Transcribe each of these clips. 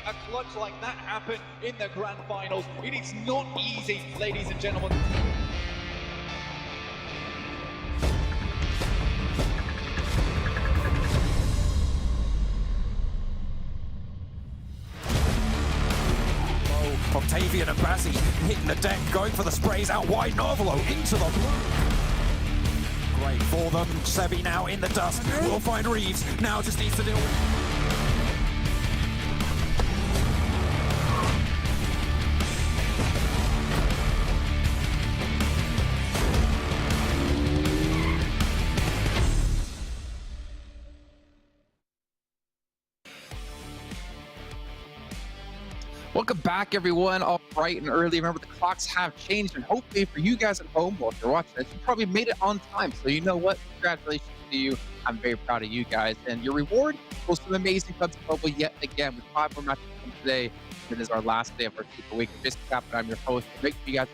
a clutch like that happen in the grand finals. It is not easy, ladies and gentlemen. Octavian and Bazzi hitting the deck, going for the sprays out wide. Novolo into the blue. Great for them. Sebi now in the dust. Will find Reeves. Now just needs to deal with. Welcome back, everyone. All bright and early. Remember, the clocks have changed, and hopefully for you guys at home, well, if you're watching this, you probably made it on time. So you know what? Congratulations to you. I'm very proud of you guys. And your reward was some amazing PUBG Mobile yet again with 5 more matches today. It is our last day of our Super Week. Just Cap, and I'm your host. Make sure you guys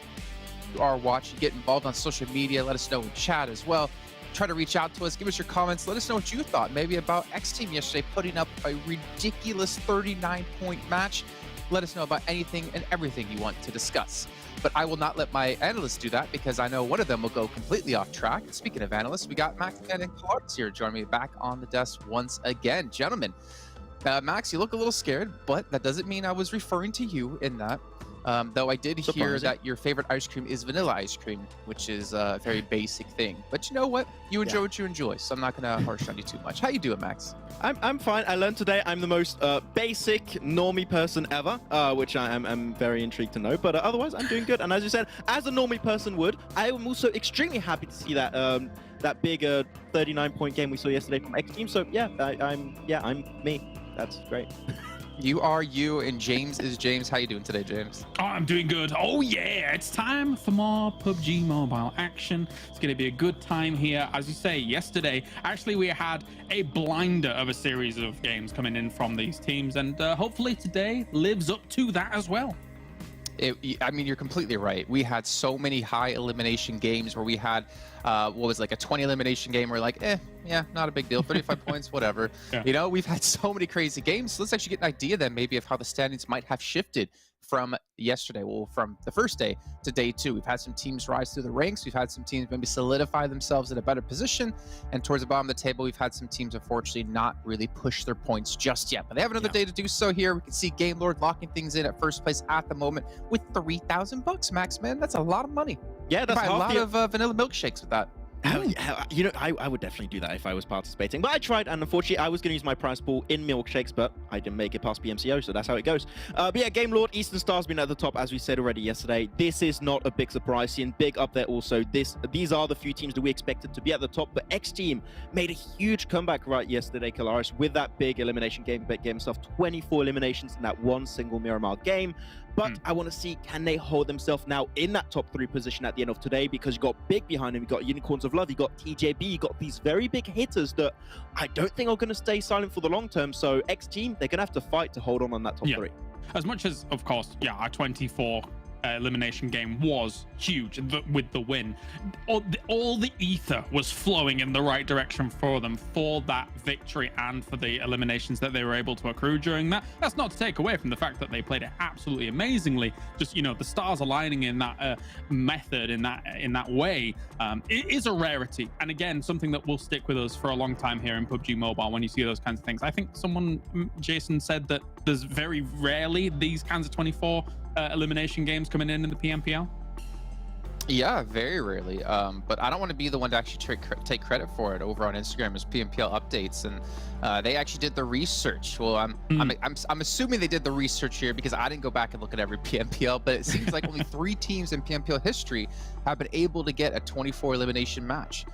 who are watching get involved on social media. Let us know in chat as well. Try to reach out to us. Give us your comments. Let us know what you thought. Maybe about XTEAM yesterday putting up a ridiculous 39-point match. Let us know about anything and everything you want to discuss. But I will not let my analysts do that because I know one of them will go completely off track. Speaking of analysts, we got Max and Clarks here joining me back on the desk once again. Gentlemen, Max, you look a little scared, but that doesn't mean I was referring to you in that. Though I did hear that your favorite ice cream is vanilla ice cream, which is a very basic thing. But you know what? You enjoy what you enjoy, so I'm not going to harsh on you too much. How you doing, Max? I'm fine. I learned today I'm the most basic, normie person ever, which I'm very intrigued to know. But otherwise, I'm doing good. And as you said, as a normie person would, I am also extremely happy to see that that big 39-point game we saw yesterday from XTEAM. So yeah, I'm me. That's great. You are you, and James is James. How you doing today, James? Oh, I'm doing good. Oh yeah, it's time for more PUBG Mobile action. It's going to be a good time here. As you say, yesterday, actually, we had a blinder of a series of games coming in from these teams, and hopefully today lives up to that as well. I mean, you're completely right. We had so many high elimination games where we had, what was like a 20 elimination game where like, yeah, not a big deal, 35 points, whatever. Yeah. You know, we've had so many crazy games. So let's actually get an idea then maybe of how the standings might have shifted from yesterday, well, from the first day to day 2. We've had some teams rise through the ranks. We've had some teams maybe solidify themselves in a better position. And towards the bottom of the table, we've had some teams, unfortunately, not really push their points just yet. But they have another day to do so here. We can see Game Lord locking things in at first place at the moment with $3,000, Max, man. That's a lot of money. Yeah, that's a lot of vanilla milkshakes with that. You know, I would definitely do that if I was participating. But I tried, and unfortunately, I was going to use my prize pool in milkshakes, but I didn't make it past BMCO, so that's how it goes. But yeah, Game Lord, Eastern Star's been at the top, as we said already yesterday. This is not a big surprise. Seeing Big up there also. These are the few teams that we expected to be at the top, but XTEAM made a huge comeback right yesterday, Kalaris, with that big elimination game. Big game stuff, 24 eliminations in that one single Miramar game. But I want to see, can they hold themselves now in that top 3 position at the end of today? Because you got Big behind them, you got Unicorns of Love, you got TJB, you got these very big hitters that I don't think are going to stay silent for the long term. So XTEAM, they're going to have to fight to hold on that top 3. As much as, of course, yeah, our 24 elimination game was huge with the win. All the ether was flowing in the right direction for them for that victory and for the eliminations that they were able to accrue during that. That's not to take away from the fact that they played it absolutely amazingly. Just, you know, the stars aligning in that method, in that way, it is a rarity. And again, something that will stick with us for a long time here in PUBG Mobile when you see those kinds of things. I think Jason said that there's very rarely these kinds of 24 elimination games coming in the PMPL. Yeah, very rarely. But I don't want to be the one to actually take credit for it. Over on Instagram is PMPL updates, and they actually did the research. Well, I'm assuming they did the research here because I didn't go back and look at every PMPL, but it seems like only 3 teams in PMPL history have been able to get a 24 elimination match.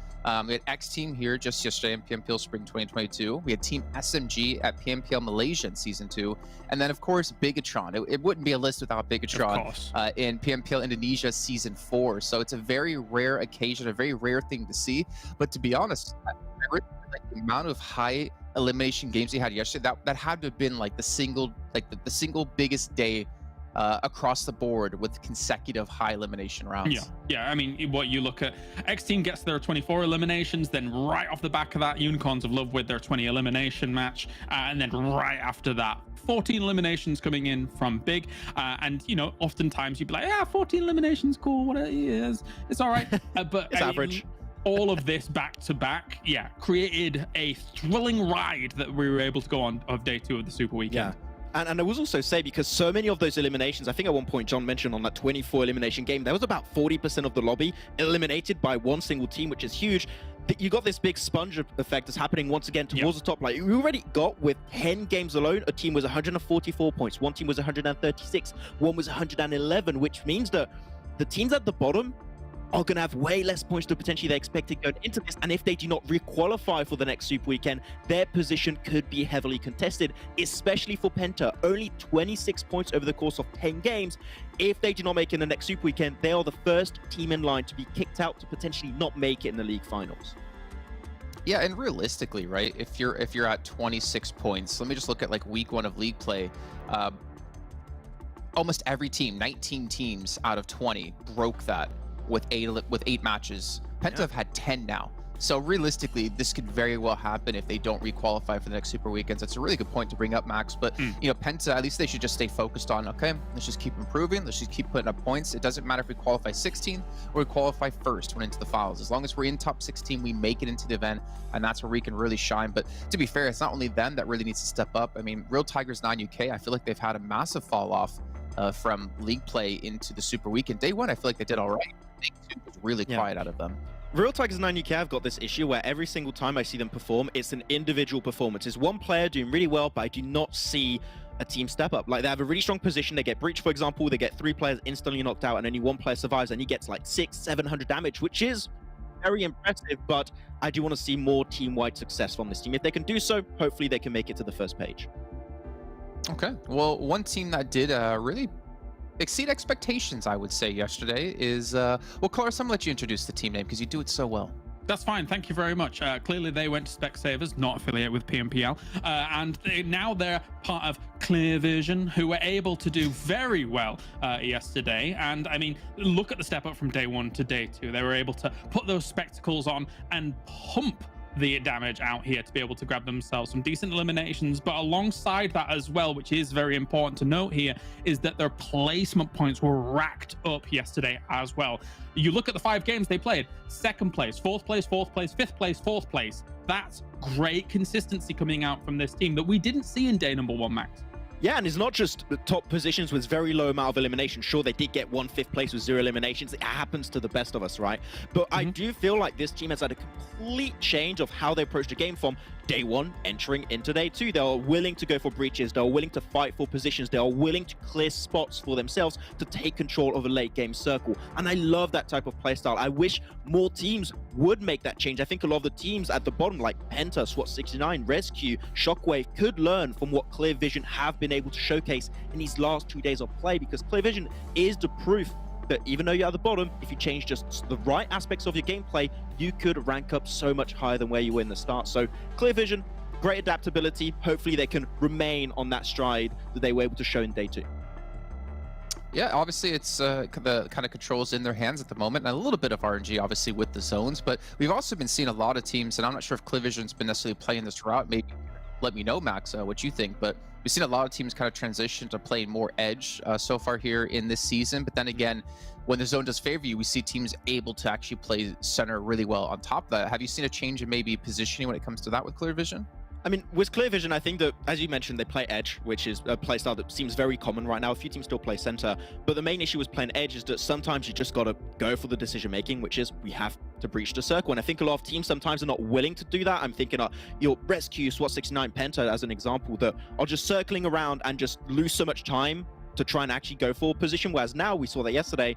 We had XTEAM here just yesterday in PMPL Spring 2022. We had Team SMG at PMPL Malaysia in Season 2. And then, of course, Bigatron. It wouldn't be a list without Bigatron in PMPL Indonesia Season 4. So it's a very rare occasion, a very rare thing to see. But to be honest, like the amount of high elimination games we had yesterday, that had to have been like the single biggest day across the board with consecutive high elimination rounds. Yeah. I mean, what you look at, XTEAM gets their 24 eliminations, then right off the back of that, Unicorns of Love with their 20 elimination match, and then right after that, 14 eliminations coming in from Big. And you know, oftentimes you'd be like, yeah, 14 eliminations, cool, what it is, it's all right. But it's average. All of this back to back, created a thrilling ride that we were able to go on of day 2 of the Super Weekend. And I will also say, because so many of those eliminations, I think at one point John mentioned on that 24 elimination game, there was about 40% of the lobby eliminated by one single team, which is huge. You got this big sponge effect that's happening once again towards the top. Like, we already got, with 10 games alone, a team was 144 points, one team was 136, one was 111, which means that the teams at the bottom are going to have way less points than potentially they expected going into this. And if they do not re-qualify for the next Super Weekend, their position could be heavily contested, especially for PENTA. Only 26 points over the course of 10 games. If they do not make it in the next Super Weekend, they are the first team in line to be kicked out, to potentially not make it in the league finals. Yeah, and realistically, right, if you're at 26 points, let me just look at like week 1 of league play. Almost every team, 19 teams out of 20, broke that with 8 matches. PENTA have had 10 now. So realistically, this could very well happen if they don't re-qualify for the next Super Weekends. That's a really good point to bring up, Max. But you know, PENTA, at least they should just stay focused on, okay, let's just keep improving. Let's just keep putting up points. It doesn't matter if we qualify 16 or we qualify first when into the finals. As long as we're in top 16, we make it into the event, and that's where we can really shine. But to be fair, it's not only them that really needs to step up. I mean, Real Tigers 9 UK, I feel like they've had a massive fall off from league play into the Super Weekend. Day 1, I feel like they did all right. Day 2 was really quiet out of them. Real Tigers 9 UK have got this issue where every single time I see them perform, it's an individual performance. It's one player doing really well, but I do not see a team step up. Like, they have a really strong position. They get breached, for example. They get 3 players instantly knocked out, and only 1 player survives, and he gets like 600-700 damage, which is very impressive. But I do want to see more team-wide success from this team. If they can do so, hopefully they can make it to the first page. Okay. Well, one team that did really exceed expectations, I would say, yesterday is, well, Cloris, I'm gonna let you introduce the team name because you do it so well. That's fine. Thank you very much. Clearly, they went to Specsavers, not affiliated with PMPL, and now they're part of Clear Vision, who were able to do very well yesterday. And I mean, look at the step up from day 1 to day 2. They were able to put those spectacles on and pump the damage out here to be able to grab themselves some decent eliminations. But alongside that as well, which is very important to note here, is that their placement points were racked up yesterday as well. You look at the 5 games they played: 2nd place, 4th place, 4th place, 5th place, 4th place. That's great consistency coming out from this team that we didn't see in day number 1, Max. Yeah, and it's not just the top positions with very low amount of elimination. Sure, they did get 1 5th place with 0 eliminations. It happens to the best of us, right? But I do feel like this team has had a complete change of how they approach the game from day 1 entering into day 2. They are willing to go for breaches. They are willing to fight for positions. They are willing to clear spots for themselves to take control of a late game circle. And I love that type of playstyle. I wish more teams would make that change. I think a lot of the teams at the bottom, like PENTA, SWAT69, RESQ, Shockwave, could learn from what Clear Vision have been able to showcase in these last 2 days of play, because Clear Vision is the proof that even though you're at the bottom, if you change just the right aspects of your gameplay, you could rank up so much higher than where you were in the start. So Clear Vision, great adaptability. Hopefully they can remain on that stride that they were able to show in day 2. Yeah, obviously it's the kind of controls in their hands at the moment, and a little bit of RNG obviously with the zones, but we've also been seeing a lot of teams, and I'm not sure if Clear Vision's been necessarily playing this route. Maybe let me know, Max, what you think, but we've seen a lot of teams kind of transition to playing more edge so far here in this season. But then again, when the zone does favor you, we see teams able to actually play center really well on top of that. Have you seen a change in maybe positioning when it comes to that with Clear Vision? I mean, with Clear Vision, I think that, as you mentioned, they play edge, which is a playstyle that seems very common right now. A few teams still play center, but the main issue with playing edge is that sometimes you just got to go for the decision making, which is we have to breach the circle. And I think a lot of teams sometimes are not willing to do that. I'm thinking of your RESQ, SWAT69, PENTA as an example, that are just circling around and just lose so much time to try and actually go for position. Whereas now we saw that yesterday,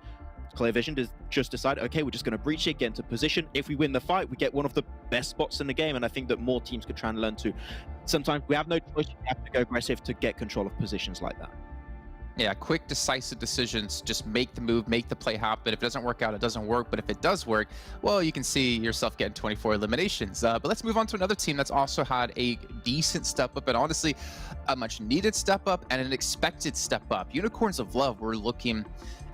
Clear Vision just decided, okay, we're just going to breach it, get into position. If we win the fight, we get one of the best spots in the game. And I think that more teams could try and learn to. Sometimes we have no choice. We have to go aggressive to get control of positions like that. Yeah, quick, decisive decisions. Just make the move, make the play happen. If it doesn't work out, it doesn't work. But if it does work, well, you can see yourself getting 24 eliminations. But let's move on to another team that's also had a decent step up, and honestly, a much needed step up and an expected step up. Unicorns of Love were looking, and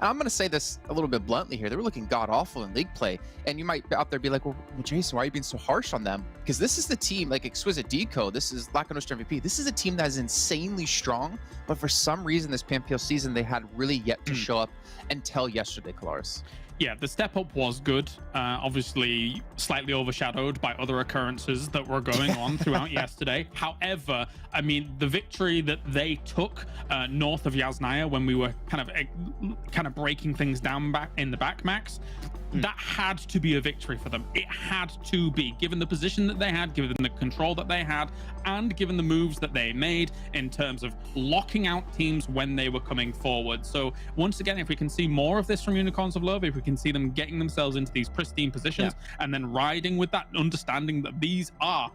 I'm going to say this a little bit bluntly here, they were looking god-awful in league play. And you might out there be like, well, Jason, why are you being so harsh on them? Because this is the team, like Exquisite Deco, this is Lacunostra MVP, this is a team that is insanely strong, but for some reason this PMPL season, they had really yet to show up until yesterday, Kalaris. Yeah, the step up was good. Obviously, slightly overshadowed by other occurrences that were going on throughout yesterday. However, I mean, the victory that they took north of Yasnaya when we were kind of breaking things down back in the back, Max, that had to be a victory for them. It had to be, given the position that they had, given the control that they had, and given the moves that they made in terms of locking out teams when they were coming forward. So once again, if we can see more of this from Unicorns of Love, if we can see them getting themselves into these pristine positions and then riding with that understanding that these are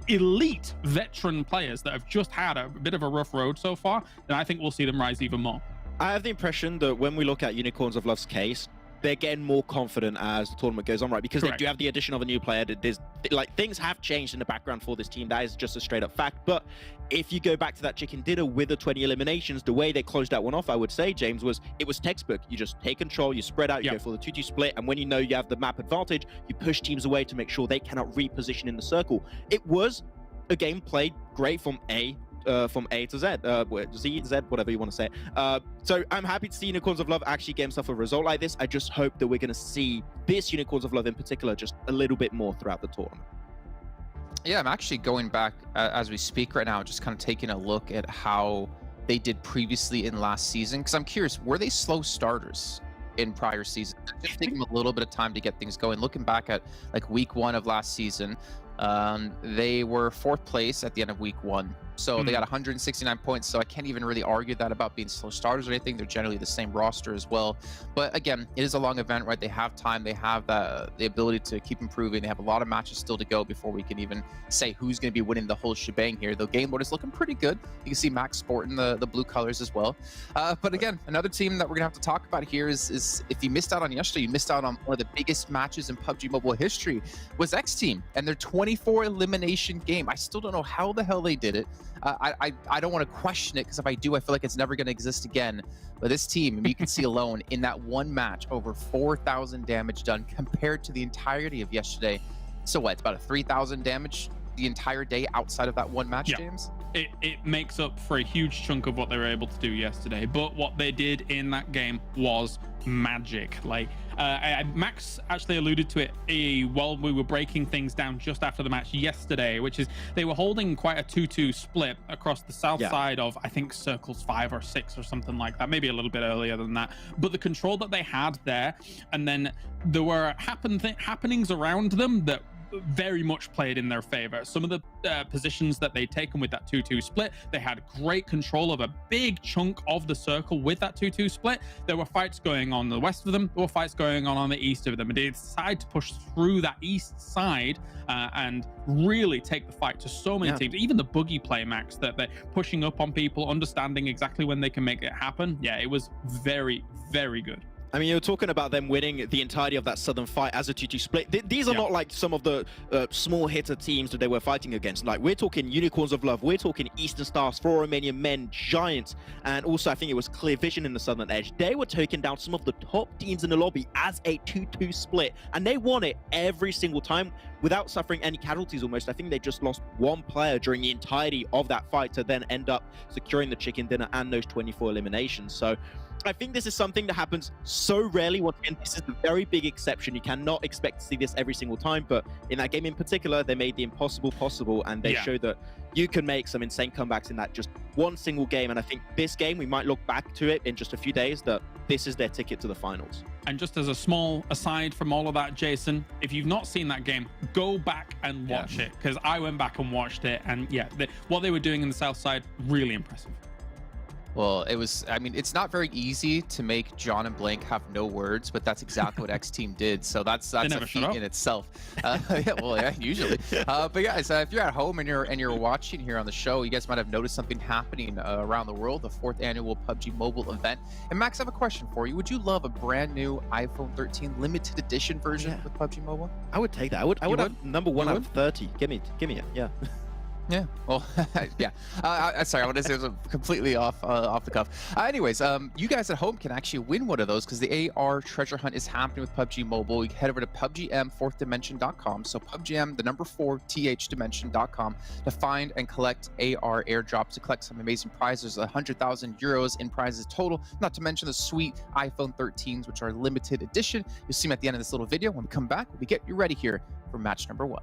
elite veteran players that have just had a bit of a rough road so far, then I think we'll see them rise even more. I have the impression that when we look at Unicorns of Love's case, they're getting more confident as the tournament goes on, right? Because they do have the addition of a new player. There's like, things have changed in the background for this team. That is just a straight up fact. But if you go back to that chicken dinner with the 20 eliminations, the way they closed that one off, I would say, James, it was textbook. You just take control, you spread out, you go for the 2-2 split, and when you know you have the map advantage, you push teams away to make sure they cannot reposition in the circle. It was a game played great from A to Z, Z, Z, whatever you want to say. So I'm happy to see Unicorns of Love actually get himself a result like this. I just hope that we're going to see this Unicorns of Love in particular just a little bit more throughout the tournament. Yeah, I'm actually going back as we speak right now, just kind of taking a look at how they did previously in last season, because I'm curious, were they slow starters in prior seasons? Just taking them a little bit of time to get things going. Looking back at like week 1 of last season, they were 4th place at the end of week 1. So they got 169 points. So I can't even really argue that about being slow starters or anything. They're generally the same roster as well. But again, it is a long event, right? They have time. They have the ability to keep improving. They have a lot of matches still to go before we can even say who's going to be winning the whole shebang here. The game board is looking pretty good. You can see Max sporting the blue colors as well. But again, another team that we're going to have to talk about here is if you missed out on yesterday, you missed out on one of the biggest matches in PUBG Mobile history, was XTEAM and their 24 elimination game. I still don't know how the hell they did it. I don't want to question it, because if I do, I feel like it's never going to exist again. But this team, you can see alone in that one match, over 4,000 damage done compared to the entirety of yesterday. So what? It's about a 3,000 damage the entire day outside of that one match, James? It makes up for a huge chunk of what they were able to do yesterday. But what they did in that game was magic. Like Max actually alluded to it while we were breaking things down just after the match yesterday, which is they were holding quite a 2-2 split across the south side of, I think, circles 5 or 6 or something like that, maybe a little bit earlier than that. But the control that they had there, and then there were happenings around them that very much played in their favor. Some of the positions that they'd taken with that 2-2 split, they had great control of a big chunk of the circle with that 2-2 split. There were fights going on the west of them, there were fights going on the east of them, and they decided to push through that east side and really take the fight to so many teams. Even the boogie play, Max, that they're pushing up on people, understanding exactly when they can make it happen. Yeah, it was very, very good. I mean, you're talking about them winning the entirety of that southern fight as a 2-2 split. These are not like some of the small hitter teams that they were fighting against. Like, we're talking Unicorns of Love, we're talking Eastern Stars, 4 Romanian Men, Giants, and also I think it was Clear Vision in the southern edge. They were taking down some of the top teams in the lobby as a 2-2 split, and they won it every single time without suffering any casualties almost. I think they just lost 1 player during the entirety of that fight to then end up securing the chicken dinner and those 24 eliminations. So I think this is something that happens so rarely. Once again, this is a very big exception. You cannot expect to see this every single time, but in that game in particular, they made the impossible possible, and they showed that you can make some insane comebacks in that just one single game. And I think this game, we might look back to it in just a few days, that this is their ticket to the finals. And just as a small aside from all of that, Jason, if you've not seen that game, go back and watch it, because I went back and watched it, and what they were doing in the south side, really impressive. Well, it was, I mean, it's not very easy to make John and Blank have no words, but that's exactly what XTEAM did. So that's a feat in itself. Yeah, well, yeah, usually. But guys, if you're at home and you're watching here on the show, you guys might have noticed something happening around the world, the 4th annual PUBG Mobile event. And Max, I have a question for you. Would you love a brand new iPhone 13 limited edition version with PUBG Mobile? I would take that. I would have number 1 out of 30. Give me it. Yeah. Yeah, well, yeah. Sorry, I want to say it was completely off the cuff. Anyways, you guys at home can actually win one of those because the AR treasure hunt is happening with PUBG Mobile. You can head over to PUBGM4thDimension.com. So PUBGM, the number 4, THDimension.com to find and collect AR airdrops to collect some amazing prizes. 100,000 euros in prizes total, not to mention the sweet iPhone 13s, which are limited edition. You'll see them at the end of this little video. When we come back, we'll get you ready here for match number 1.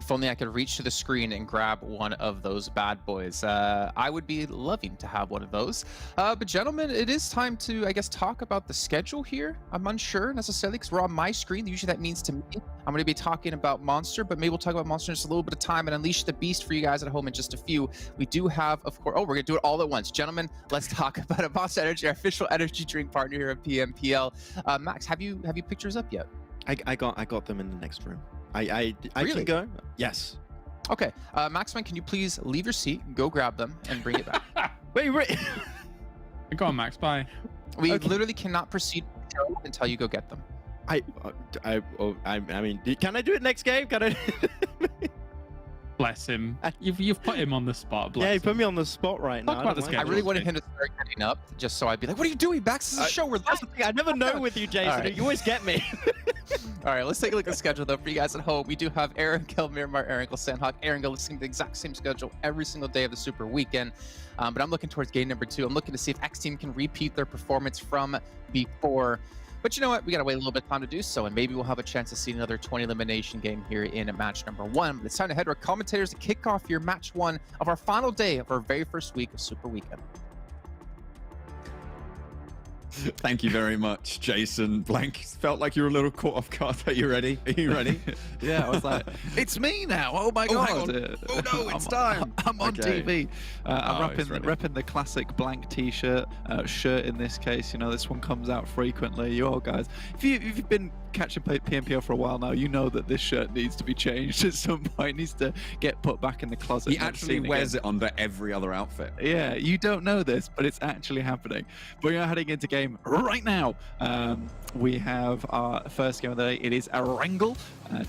If only I could reach to the screen and grab one of those bad boys. I would be loving to have one of those. But gentlemen, it is time to, I guess, talk about the schedule here. I'm unsure necessarily because we're on my screen. Usually that means to me, I'm going to be talking about Monster, but maybe we'll talk about Monster in just a little bit of time and unleash the beast for you guys at home in just a few. We do have, of course, we're going to do it all at once. Gentlemen, let's talk about it. Monster Energy, our official energy drink partner here at PMPL. Max, have you picked yours up yet? I got them in the next room. I Really? can go. Yes. Okay. Maxman, can you please leave your seat, go grab them, and bring it back? Wait. Go on, Max. Bye. We literally cannot proceed until you go get them. I mean, can I do it next game? Can I? Bless him. You've put him on the spot. Bless Yeah, you him. put me on the spot right now. Talk about the I schedule. really wanted him to start getting up, just so I'd be like, "What are you doing, Max? This is a show. We're That's the live." thing. I never know with you, Jason. right. You always get me. All right, let's take a look at the schedule though for you guys at home. We do have Erangel, Miramar, Erangel, Sanhok, Erangel. It's the exact same schedule every single day of the Super Weekend. But I'm looking towards game number 2. I'm looking to see if XTEAM can repeat their performance from before. But you know what? We got to wait a little bit of time to do so, and maybe we'll have a chance to see another 20 elimination game here in match number 1. But it's time to head to our commentators to kick off your match 1 of our final day of our very first week of Super Weekend. Thank you very much, Jason. Blank, felt like you were a little caught off guard. Are you ready? Are you ready? Yeah, I was like, it's me now. Oh my Oh, hang god. on. Oh no, it's time. I'm on Okay. TV. I'm it's ready. repping the classic blank t-shirt, shirt in this case. You know, this one comes out frequently. You all guys, if you've been catching PMPL for a while now, you know that this shirt needs to be changed at some point. It needs to get put back in the closet. He actually wears it under every other outfit. Yeah, you don't know this, but it's actually happening. But you're heading into game right now. We have our first game of the day. It is Erangel,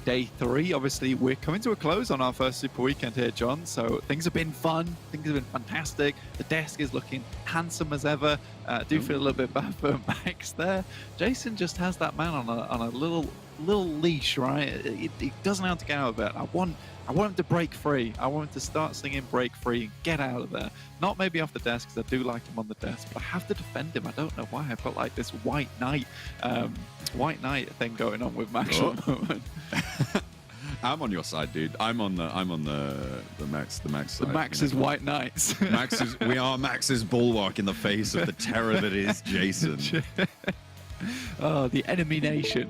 day 3. Obviously, we're coming to a close on our first Super Weekend here, John. So things have been fun. Things have been fantastic. The desk is looking handsome as ever. Do feel a little bit bad for Max there. Jason just has that man on a little leash, right? He doesn't know how to get out of it. I want him to break free. I want him to start singing Break Free and get out of there. Not maybe off the desk, because I do like him on the desk, but I have to defend him. I don't know why. I've got like this white knight thing going on with Max at the moment. I'm on your side, dude. I'm on the Max side. The Max's white knights. We are Max's bulwark in the face of the terror that is Jason. Oh, the enemy nation.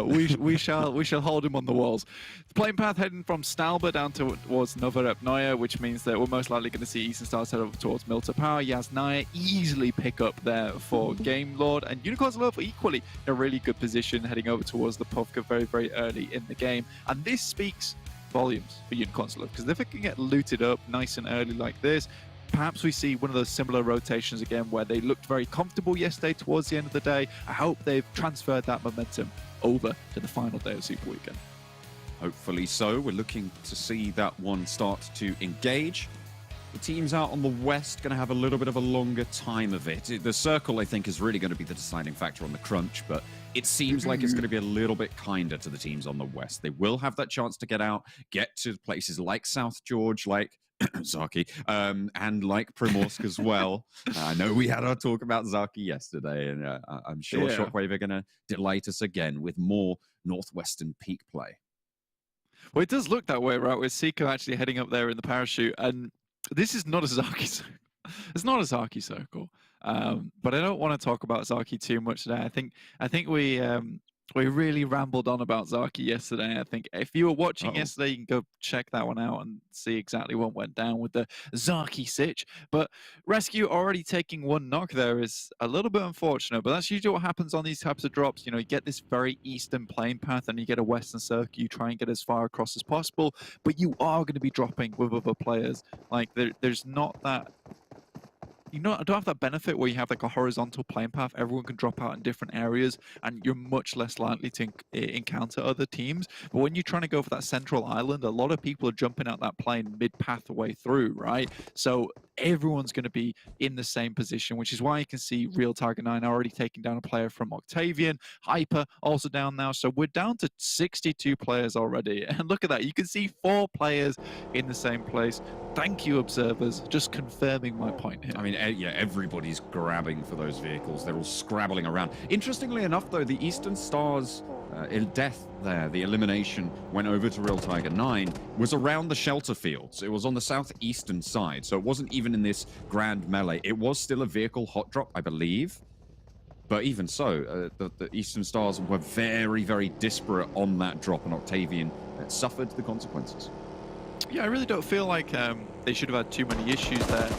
We shall hold him on the walls. The playing path heading from Stalba down towards Novorepnoye, which means that we're most likely going to see Eastern Stars head over towards Milta Power. Yasnaya easily pick up there for Game Lord, and Unicorns Love equally in a really good position heading over towards the Povka very, very early in the game. And this speaks volumes for Unicorns Love, because if it can get looted up nice and early like this, perhaps we see one of those similar rotations again where they looked very comfortable yesterday towards the end of the day. I hope they've transferred that momentum over to the final day of Super Weekend. Hopefully so. We're looking to see that one start to engage. The teams out on the west going to have a little bit of a longer time of it. The circle, I think, is really going to be the deciding factor on the crunch, but it seems like it's going to be a little bit kinder to the teams on the west. They will have that chance to get out, get to places like South George, like Zaki, and like Primorsk as well. I know we had our talk about Zaki yesterday, and I'm sure Shockwave are going to delight us again with more Northwestern peak play. Well, it does look that way, right? With Seiko actually heading up there in the parachute, and this is not a Zaki circle. It's not a Zaki circle, but I don't want to talk about Zaki too much today. I think we really rambled on about Zaki yesterday. I think if you were watching yesterday, you can go check that one out and see exactly what went down with the Zaki sitch. But RESQ already taking one knock there is a little bit unfortunate, but that's usually what happens on these types of drops. You know, you get this very eastern plane path and you get a western circle. You try and get as far across as possible, but you are going to be dropping with other players. Like there's not that... You know, I don't have that benefit where you have like a horizontal plane path. Everyone can drop out in different areas, and you're much less likely to encounter other teams. But when you're trying to go for that central island, a lot of people are jumping out that plane mid-path the way through, right? So everyone's going to be in the same position, which is why you can see Real Tiger 9 already taking down a player from Octavian. Hyper also down now. So we're down to 62 players already. And look at that. You can see 4 players in the same place. Thank you, observers. Just confirming my point here. I mean, yeah, everybody's grabbing for those vehicles. They're all scrabbling around. Interestingly enough, though, the Eastern Stars death there, the elimination went over to Real Tiger 9, was around the shelter fields. It was on the southeastern side, so it wasn't even in this grand melee. It was still a vehicle hot drop, I believe. But even so, the Eastern Stars were very, very disparate on that drop, and Octavian suffered the consequences. Yeah, I really don't feel like they should have had too many issues there.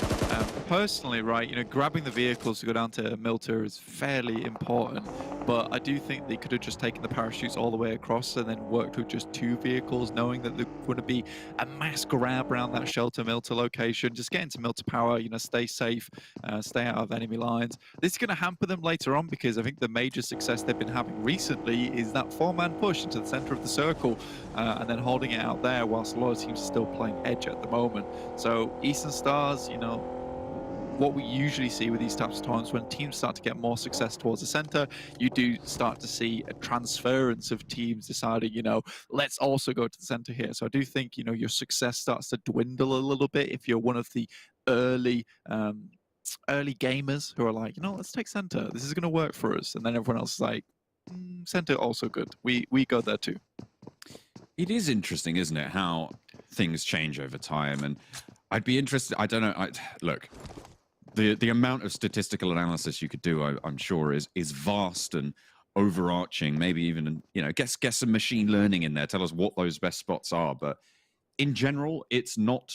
Personally, right, you know, grabbing the vehicles to go down to Milta is fairly important, but I do think they could have just taken the parachutes all the way across and then worked with just 2 vehicles, knowing that there would to be a mass grab around that shelter Milta location. Just get into Milta power, you know, stay safe, stay out of enemy lines. This is going to hamper them later on, because I think the major success they've been having recently is that 4-man push into the center of the circle and then holding it out there, whilst a lot of teams are still playing edge at the moment. So Eastern Stars, you know, what we usually see with these types of tournaments, when teams start to get more success towards the center, you do start to see a transference of teams deciding, you know, let's also go to the center here. So I do think, you know, your success starts to dwindle a little bit if you're one of the early gamers who are like, you know, let's take center. This is going to work for us. And then everyone else is like, center also good. We go there too. It is interesting, isn't it, how things change over time? And I'd be interested, I don't know, look, the amount of statistical analysis you could do, I'm sure, is vast and overarching. Maybe even, you know, get some machine learning in there, tell us what those best spots are. But in general, it's not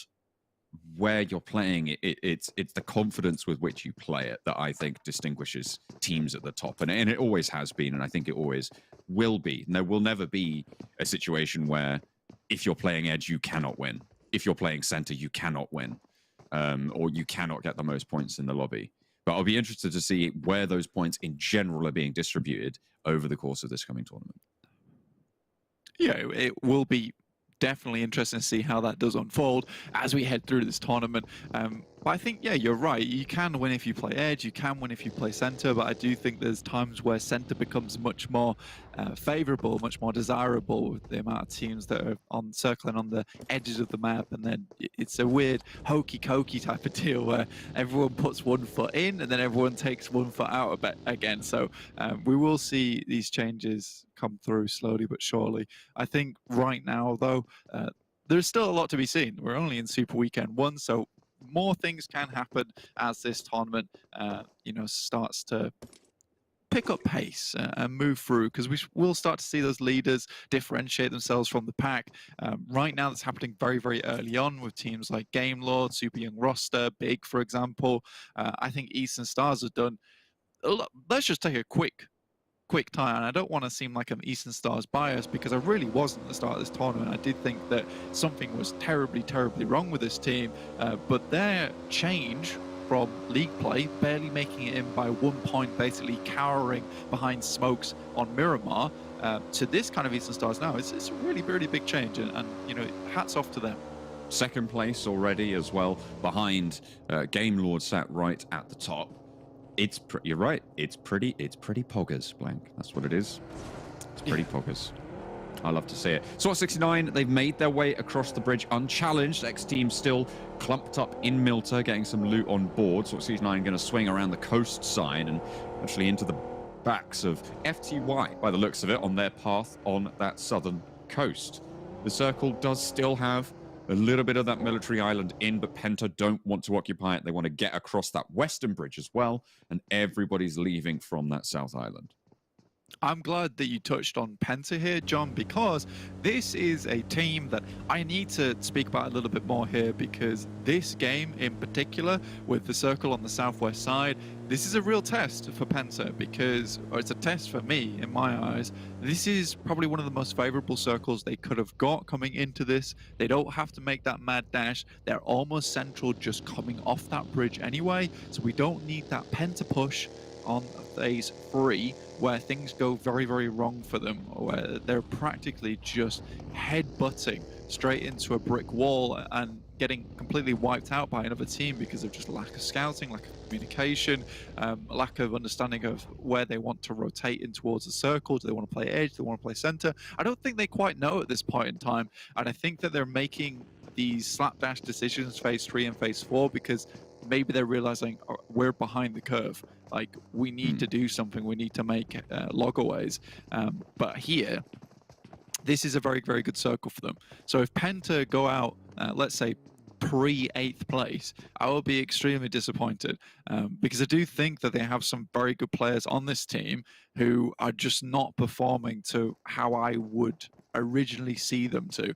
where you're playing. It's the confidence with which you play it that I think distinguishes teams at the top. And it always has been, and I think it always will be. And there will never be a situation where if you're playing edge, you cannot win. If you're playing center, you cannot win. Or you cannot get the most points in the lobby. But I'll be interested to see where those points in general are being distributed over the course of this coming tournament. Yeah, it will be definitely interesting to see how that does unfold as we head through this tournament. But I think, yeah, you're right. You can win if you play edge. You can win if you play center. But I do think there's times where center becomes much more favorable, much more desirable with the amount of teams that are circling on the edges of the map. And then it's a weird hokey-cokey type of deal where everyone puts 1 foot in and then everyone takes 1 foot out a bit again. So we will see these changes come through slowly but surely. I think right now, though, there's still a lot to be seen. We're only in Super Weekend 1, so more things can happen as this tournament, you know, starts to pick up pace and move through, because we will start to see those leaders differentiate themselves from the pack. Right now, that's happening very, very early on with teams like Game Lord, Super Young Roster, Big, for example. I think Eastern Stars have done. Let's just take a quick time, and I don't want to seem like I'm Eastern Stars biased, because I really wasn't at the start of this tournament. I did think that something was terribly, terribly wrong with this team, but their change from league play, barely making it in by 1 point, basically cowering behind smokes on Miramar, to this kind of Eastern Stars now, it's a really, really big change, and you know, hats off to them. second place already as well, behind Game Lord sat right at the top. You're right. It's pretty poggers, Blank. That's what it is. It's pretty poggers. I love to see it. SWAT69, they've made their way across the bridge unchallenged. XTEAM still clumped up in Milta, getting some loot on board. SWAT69 going to swing around the coast side and actually into the backs of FTY, by the looks of it, on their path on that southern coast. The circle does still have a little bit of that military island in, but Penta don't want to occupy it. They want to get across that western bridge as well, and everybody's leaving from that south island. I'm glad that you touched on Penta here, John, because this is a team that I need to speak about a little bit more here, because this game in particular, with the circle on the southwest side, this is a real test for Penta, because, or it's a test for me in my eyes. This is probably one of the most favorable circles they could have got coming into this. They don't have to make that mad dash. They're almost central just coming off that bridge anyway, so we don't need that Penta push on phase 3 where things go very, very wrong for them, where they're practically just headbutting straight into a brick wall and getting completely wiped out by another team because of just lack of scouting, lack of communication, lack of understanding of where they want to rotate in towards the circle. Do they want to play edge? Do they want to play center? I don't think they quite know at this point in time, and I think that they're making these slapdash decisions phase 3 and phase 4 because maybe they're realizing, oh, we're behind the curve. Like, we need to do something. We need to make logaways. But here, this is a very, very good circle for them. So if Penta go out, let's say, pre-8th place, I will be extremely disappointed because I do think that they have some very good players on this team who are just not performing to how I would originally see them to.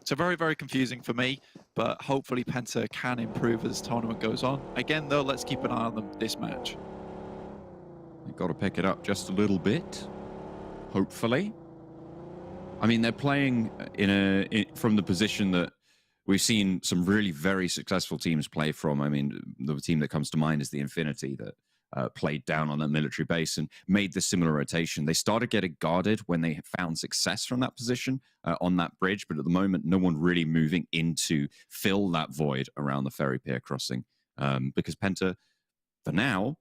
So very, very confusing for me, but hopefully Penta can improve as the tournament goes on. Again, though, let's keep an eye on them this match. You've got to pick it up just a little bit, hopefully. I mean, they're playing from the position that we've seen some really very successful teams play from. I mean, the team that comes to mind is the Infinity that played down on that military base and made the similar rotation. They started getting guarded when they found success from that position on that bridge, but at the moment, no one really moving in to fill that void around the ferry pier crossing because Penta, for now,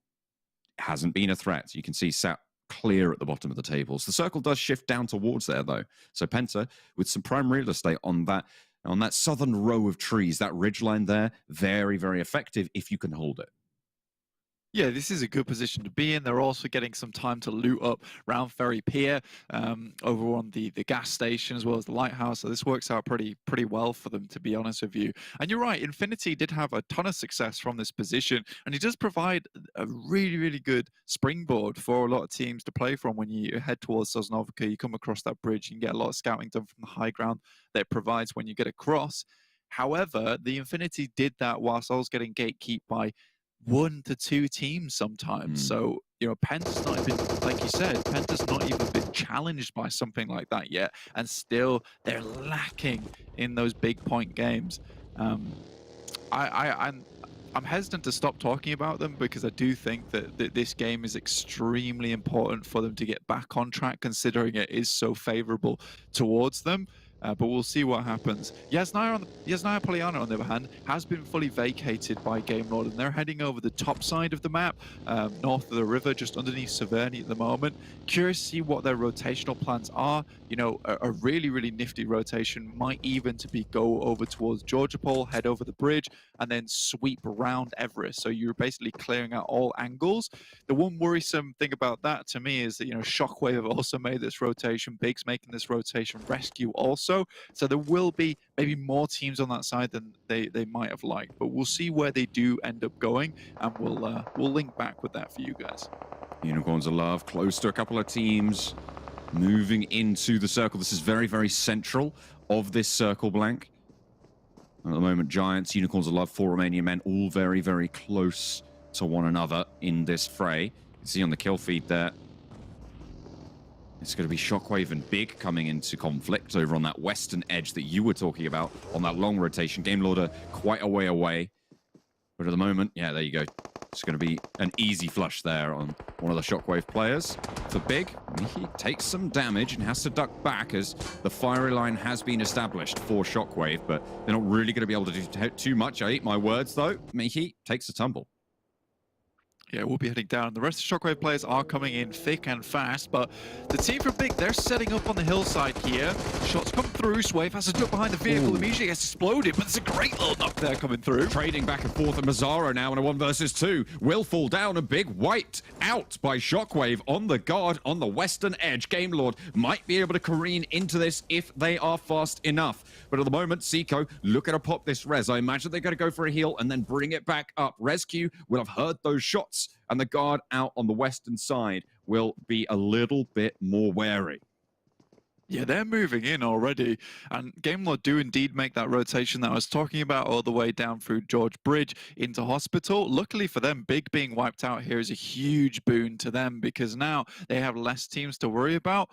hasn't been a threat. You can see sat clear at the bottom of the tables. The circle does shift down towards there, though. So Penta, with some prime real estate on that southern row of trees, that ridgeline there, very, very effective if you can hold it. Yeah, this is a good position to be in. They're also getting some time to loot up around Ferry Pier, over on the gas station as well as the lighthouse. So this works out pretty well for them, to be honest with you. And you're right, Infinity did have a ton of success from this position, and it does provide a really, really good springboard for a lot of teams to play from. When you head towards Sosnovka, you come across that bridge, you can get a lot of scouting done from the high ground that it provides when you get across. However, the Infinity did that whilst I was getting gatekept by 1 to 2 teams sometimes. So, you know, Penta's not even, like you said, Penta's not even been challenged by something like that yet, and still they're lacking in those big point games. I'm hesitant to stop talking about them because I do think that this game is extremely important for them to get back on track, considering it is so favorable towards them. But we'll see what happens. Yasnaya Poliana, on the other hand, has been fully vacated by Game Lord, and they're heading over the top side of the map, north of the river, just underneath Severny at the moment. Curious to see what their rotational plans are. You know, a really, really nifty rotation might even to be go over towards Georgiapol, head over the bridge, and then sweep around Everest. So you're basically clearing out all angles. The one worrisome thing about that to me is that, you know, Shockwave have also made this rotation, Big's making this rotation, RESQ also. So there will be maybe more teams on that side than they might have liked, but we'll see where they do end up going, and we'll link back with that for you guys. Unicorns of Love close to a couple of teams moving into the circle. This is very, very central of this circle, Blank. At the moment, Giants, Unicorns of Love, 4 Romanian Men, all very, very close to one another in this fray. You can see on the kill feed there, it's going to be Shockwave and Big coming into conflict over on that western edge that you were talking about on that long rotation. Game Lord are quite a way away. But at the moment, yeah, there you go. It's going to be an easy flush there on one of the Shockwave players. For Big, he takes some damage and has to duck back as the firing line has been established for Shockwave, but they're not really going to be able to do too much. I eat my words, though. Mihi takes a tumble. Yeah, we'll be heading down. The rest of the Shockwave players are coming in thick and fast, but the team from Big, they're setting up on the hillside here. Shots come through. Swave has to duck behind the vehicle. Immediately gets exploded, but it's a great little knock there coming through. Trading back and forth, and Mazzaro now in a 1 versus 2 will fall down. A Big wiped out by Shockwave on the guard on the western edge. Game Lord might be able to careen into this if they are fast enough. But at the moment, Seco looking to pop this res. I imagine they're going to go for a heal and then bring it back up. RESQ will have heard those shots, and the guard out on the western side will be a little bit more wary. Yeah, they're moving in already, and Game Lord do indeed make that rotation that I was talking about all the way down through George Bridge into Hospital. Luckily for them, Big being wiped out here is a huge boon to them because now they have less teams to worry about.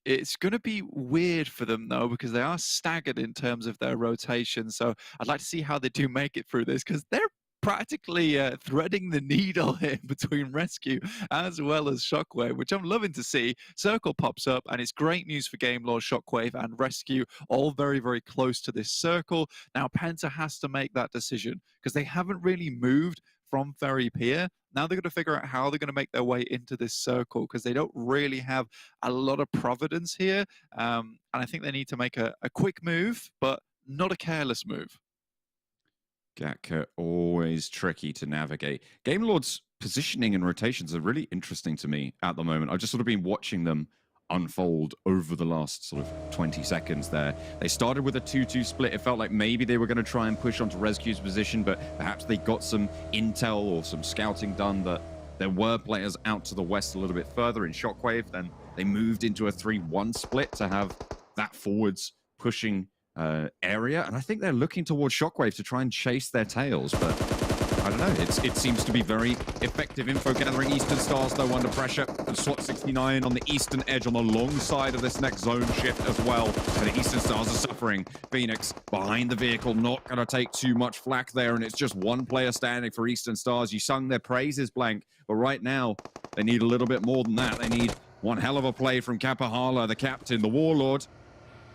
It's going to be weird for them, though, because they are staggered in terms of their rotation, so I'd like to see how they do make it through this because they're practically threading the needle here between RESQ as well as Shockwave, which I'm loving to see. Circle pops up, and it's great news for Game Lord, Shockwave, and RESQ, all very, very close to this circle. Now, Penta has to make that decision because they haven't really moved from Ferry Pier. Now they're going to figure out how they're going to make their way into this circle because they don't really have a lot of providence here. And I think they need to make a quick move, but not a careless move. Gatka, always tricky to navigate. Game Lord's positioning and rotations are really interesting to me at the moment. I've just sort of been watching them unfold over the last sort of 20 seconds there. They started with a 2-2 split. It felt like maybe they were going to try and push onto RESQ's position, but perhaps they got some intel or some scouting done that there were players out to the west a little bit further in Shockwave. Then they moved into a 3-1 split to have that forwards pushing area, and I think they're looking towards Shockwave to try and chase their tails, but I don't know. It seems to be very effective info gathering. Eastern Stars, though, under pressure. And SWAT 69 on the eastern edge on the long side of this next zone shift as well. And the Eastern Stars are suffering. Phoenix behind the vehicle, not going to take too much flack there, and it's just one player standing for Eastern Stars. You sung their praises, Blank, but right now they need a little bit more than that. They need one hell of a play from Kapahala, the captain, the warlord.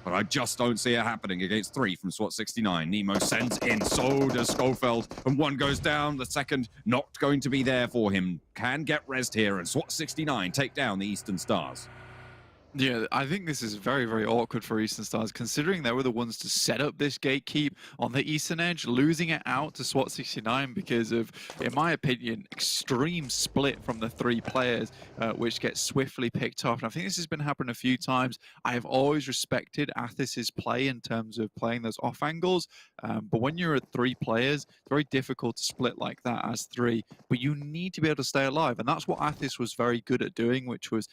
But I just don't see it happening against 3 from SWAT 69. Nemo sends in, so does Schofield, and one goes down, the second not going to be there for him. Can get rezzed here, and SWAT 69 take down the Eastern Stars. Yeah, I think this is very, very awkward for Eastern Stars, considering they were the ones to set up this gatekeep on the eastern edge, losing it out to SWAT 69 because of, in my opinion, extreme split from the 3 players, which gets swiftly picked off. And I think this has been happening a few times. I have always respected Athis's play in terms of playing those off angles, but when you're at 3 players, it's very difficult to split like that as 3, but you need to be able to stay alive. And that's what Athis was very good at doing, which was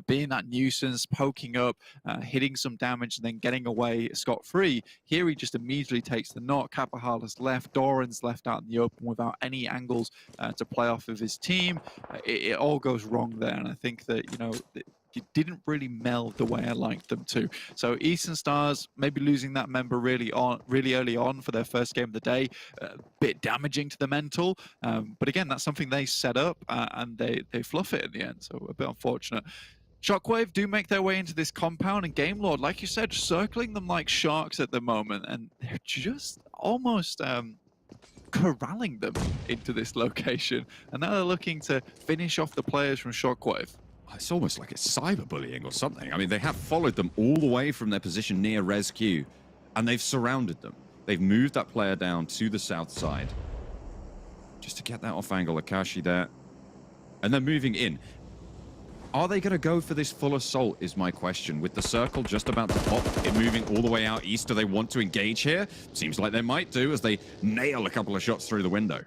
being that nuisance, poking up, hitting some damage, and then getting away scot-free. Here he just immediately takes the knock. Kapahala's left, Doran's left out in the open without any angles to play off of his team. It all goes wrong there, and I think that, you know, it didn't really meld the way I liked them to. So Eastern Stars maybe losing that member really early on for their first game of the day, a bit damaging to the mental. But again, that's something they set up and they fluff it in the end. So a bit unfortunate. Shockwave do make their way into this compound, and Game Lord, like you said, circling them like sharks at the moment, and they're just almost corralling them into this location. And now they're looking to finish off the players from Shockwave. It's almost like it's cyberbullying or something. I mean, they have followed them all the way from their position near RESQ, and they've surrounded them. They've moved that player down to the south side just to get that off angle. Akashi there, and they're moving in. Are they going to go for this full assault is my question. With the circle just about to pop, it moving all the way out east, do they want to engage here? Seems like they might do as they nail a couple of shots through the window.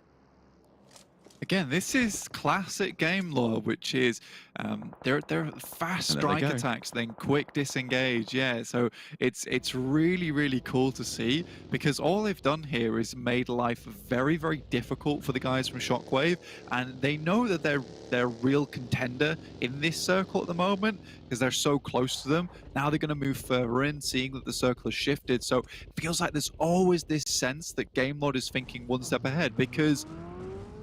Again, this is classic Game Lord, which is they're fast strike attacks, then quick disengage. Yeah, so it's really, really cool to see, because all they've done here is made life very, very difficult for the guys from Shockwave, and they know that they're a real contender in this circle at the moment because they're so close to them. Now they're going to move further in, seeing that the circle has shifted. So it feels like there's always this sense that Game Lord is thinking one step ahead, because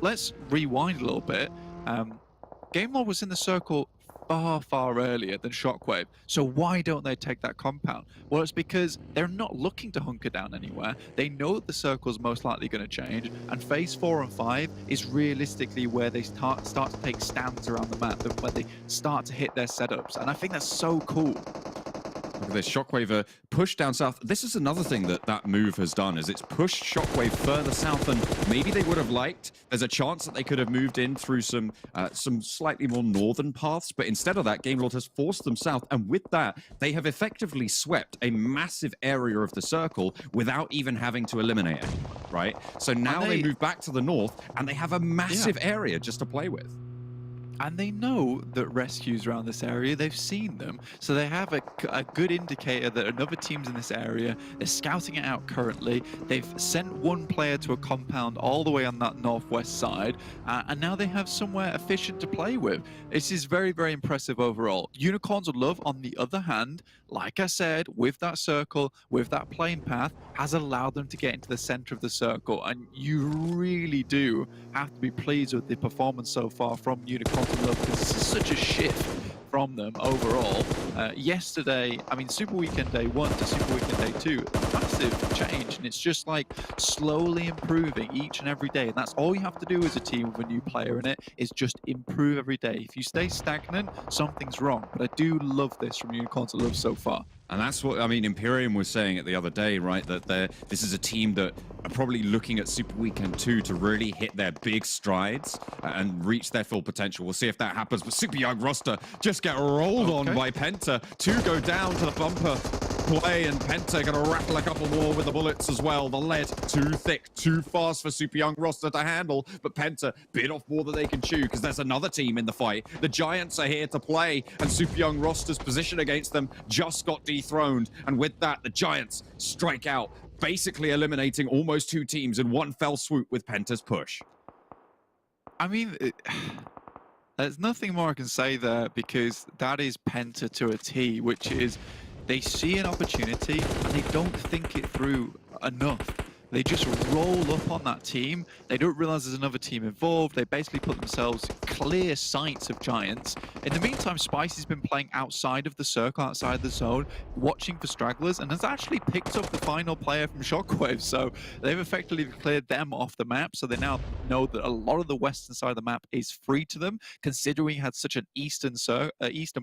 let's rewind a little bit. Game Lord was in the circle far earlier than Shockwave. So why don't they take that compound? Well, it's because they're not looking to hunker down anywhere. They know that the circle's most likely going to change, and phase 4 and 5 is realistically where they start to take stands around the map, and where they start to hit their setups. And I think that's so cool. Look at this, Shockwave push down south. This is another thing that move has done, is it's pushed Shockwave further south than maybe they would have liked. There's a chance that they could have moved in through some slightly more northern paths, but instead of that, Game Lord has forced them south, and with that, they have effectively swept a massive area of the circle without even having to eliminate anyone, right? So now they move back to the north, and they have a massive area just to play with. And they know that rescues around this area, they've seen them, so they have a good indicator that another team's in this area. They're scouting it out currently. They've sent one player to a compound all the way on that northwest side, and now they have somewhere efficient to play with. This is very impressive overall. Unicorns of Love, on the other hand, like I said, with that circle, with that plane path, has allowed them to get into the center of the circle, and you really do have to be pleased with the performance so far from Unicorns of Love, because this is such a shift from them overall. Yesterday, I mean, Super Weekend Day 1 to Super Weekend Day 2, massive change, and it's just like slowly improving each and every day, and that's all you have to do as a team with a new player in it, is just improve every day. If you stay stagnant, something's wrong, but I do love this from Unicorns of Love so far. And that's what, I mean, Imperium was saying it the other day, right? That this is a team that are probably looking at Super Weekend 2 to really hit their big strides and reach their full potential. We'll see if that happens. But Super Young roster just get rolled on by PENTA. 2 go down to the bumper play, and PENTA gonna rattle a couple more with the bullets as well. The lead too thick, too fast for Super Young roster to handle, but PENTA bit off more than they can chew, because there's another team in the fight. The Giants are here to play, and Super Young roster's position against them just got dethroned, and with that, the Giants strike out, basically eliminating almost 2 teams in one fell swoop with PENTA's push. I mean, there's nothing more I can say there, because that is PENTA to a T, which is they see an opportunity and they don't think it through enough. They just roll up on that team. They don't realize there's another team involved. They basically put themselves clear sights of Giants. In the meantime, Spicy's been playing outside of the circle, outside the zone, watching for stragglers, and has actually picked up the final player from Shockwave. So they've effectively cleared them off the map. So they now know that a lot of the western side of the map is free to them, considering it had such an eastern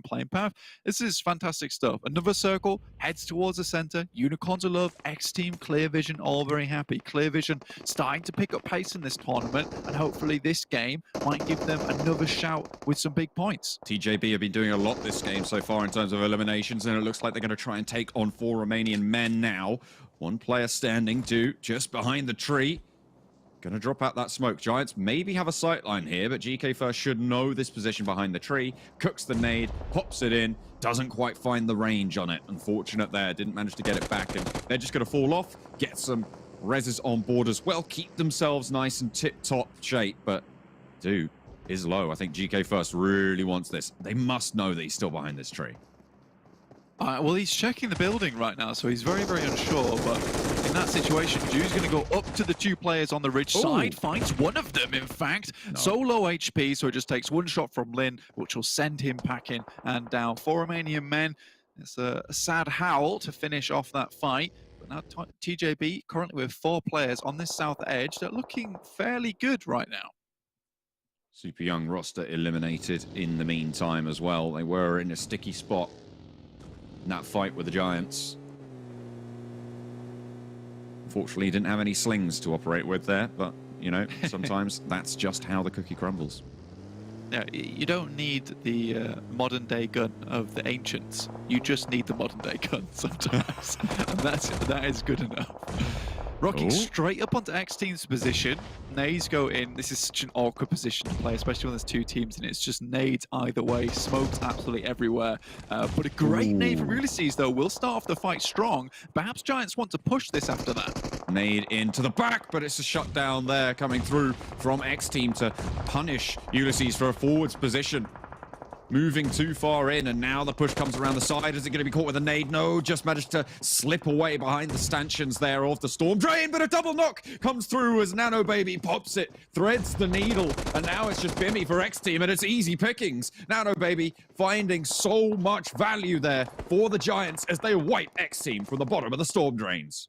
plane path. This is fantastic stuff. Another circle heads towards the center. Unicorns of Love, XTEAM, Clear Vision, all very happy. Clear Vision starting to pick up pace in this tournament, and hopefully this game might give them another shout with some big points. TJB have been doing a lot this game so far in terms of eliminations, and it looks like they're going to try and take on 4 Romanian men now. 1 player standing just behind the tree. Going to drop out that smoke. Giants maybe have a sight line here, but GK First should know this position behind the tree. Cooks the nade, pops it in, doesn't quite find the range on it. Unfortunate there, didn't manage to get it back, and they're just going to fall off, get some reses on board as well, keep themselves nice and tip-top shape, but is low. I think GK First really wants this. They must know that he's still behind this tree. Well, he's checking the building right now, so he's very unsure, but in that situation, Ju's going to go up to the 2 players on the ridge side, finds one of them, in fact. So low HP, so it just takes 1 shot from Lin, which will send him packing and down. 4 Romanian men. It's a sad howl to finish off that fight. But now TJB currently with 4 players on this south edge. They're looking fairly good right now. Super Young roster eliminated in the meantime as well. They were in a sticky spot in that fight with the Giants. Unfortunately, he didn't have any slings to operate with there, but, you know, sometimes that's just how the cookie crumbles. Yeah, you don't need the modern-day gun of the ancients. You just need the modern-day gun sometimes, and that is good enough. Rocking straight up onto XTEAM's position. Nades go in. This is such an awkward position to play, especially when there's 2 teams, and it's just nades either way. Smokes absolutely everywhere. But a great nade from Ulysses, though, will start off the fight strong. Perhaps Giants want to push this after that. Nade into the back, but it's a shutdown there coming through from XTEAM to punish Ulysses for a forwards position. moving too far in, and now the push comes around the side. Is it going to be caught with a nade? No, just managed to slip away behind the stanchions there of the Storm Drain, but a double knock comes through as Nano Baby pops it, threads the needle, and now it's just Bimmy for XTEAM, and it's easy pickings. Nano Baby finding so much value there for the Giants as they wipe XTEAM from the bottom of the Storm Drains.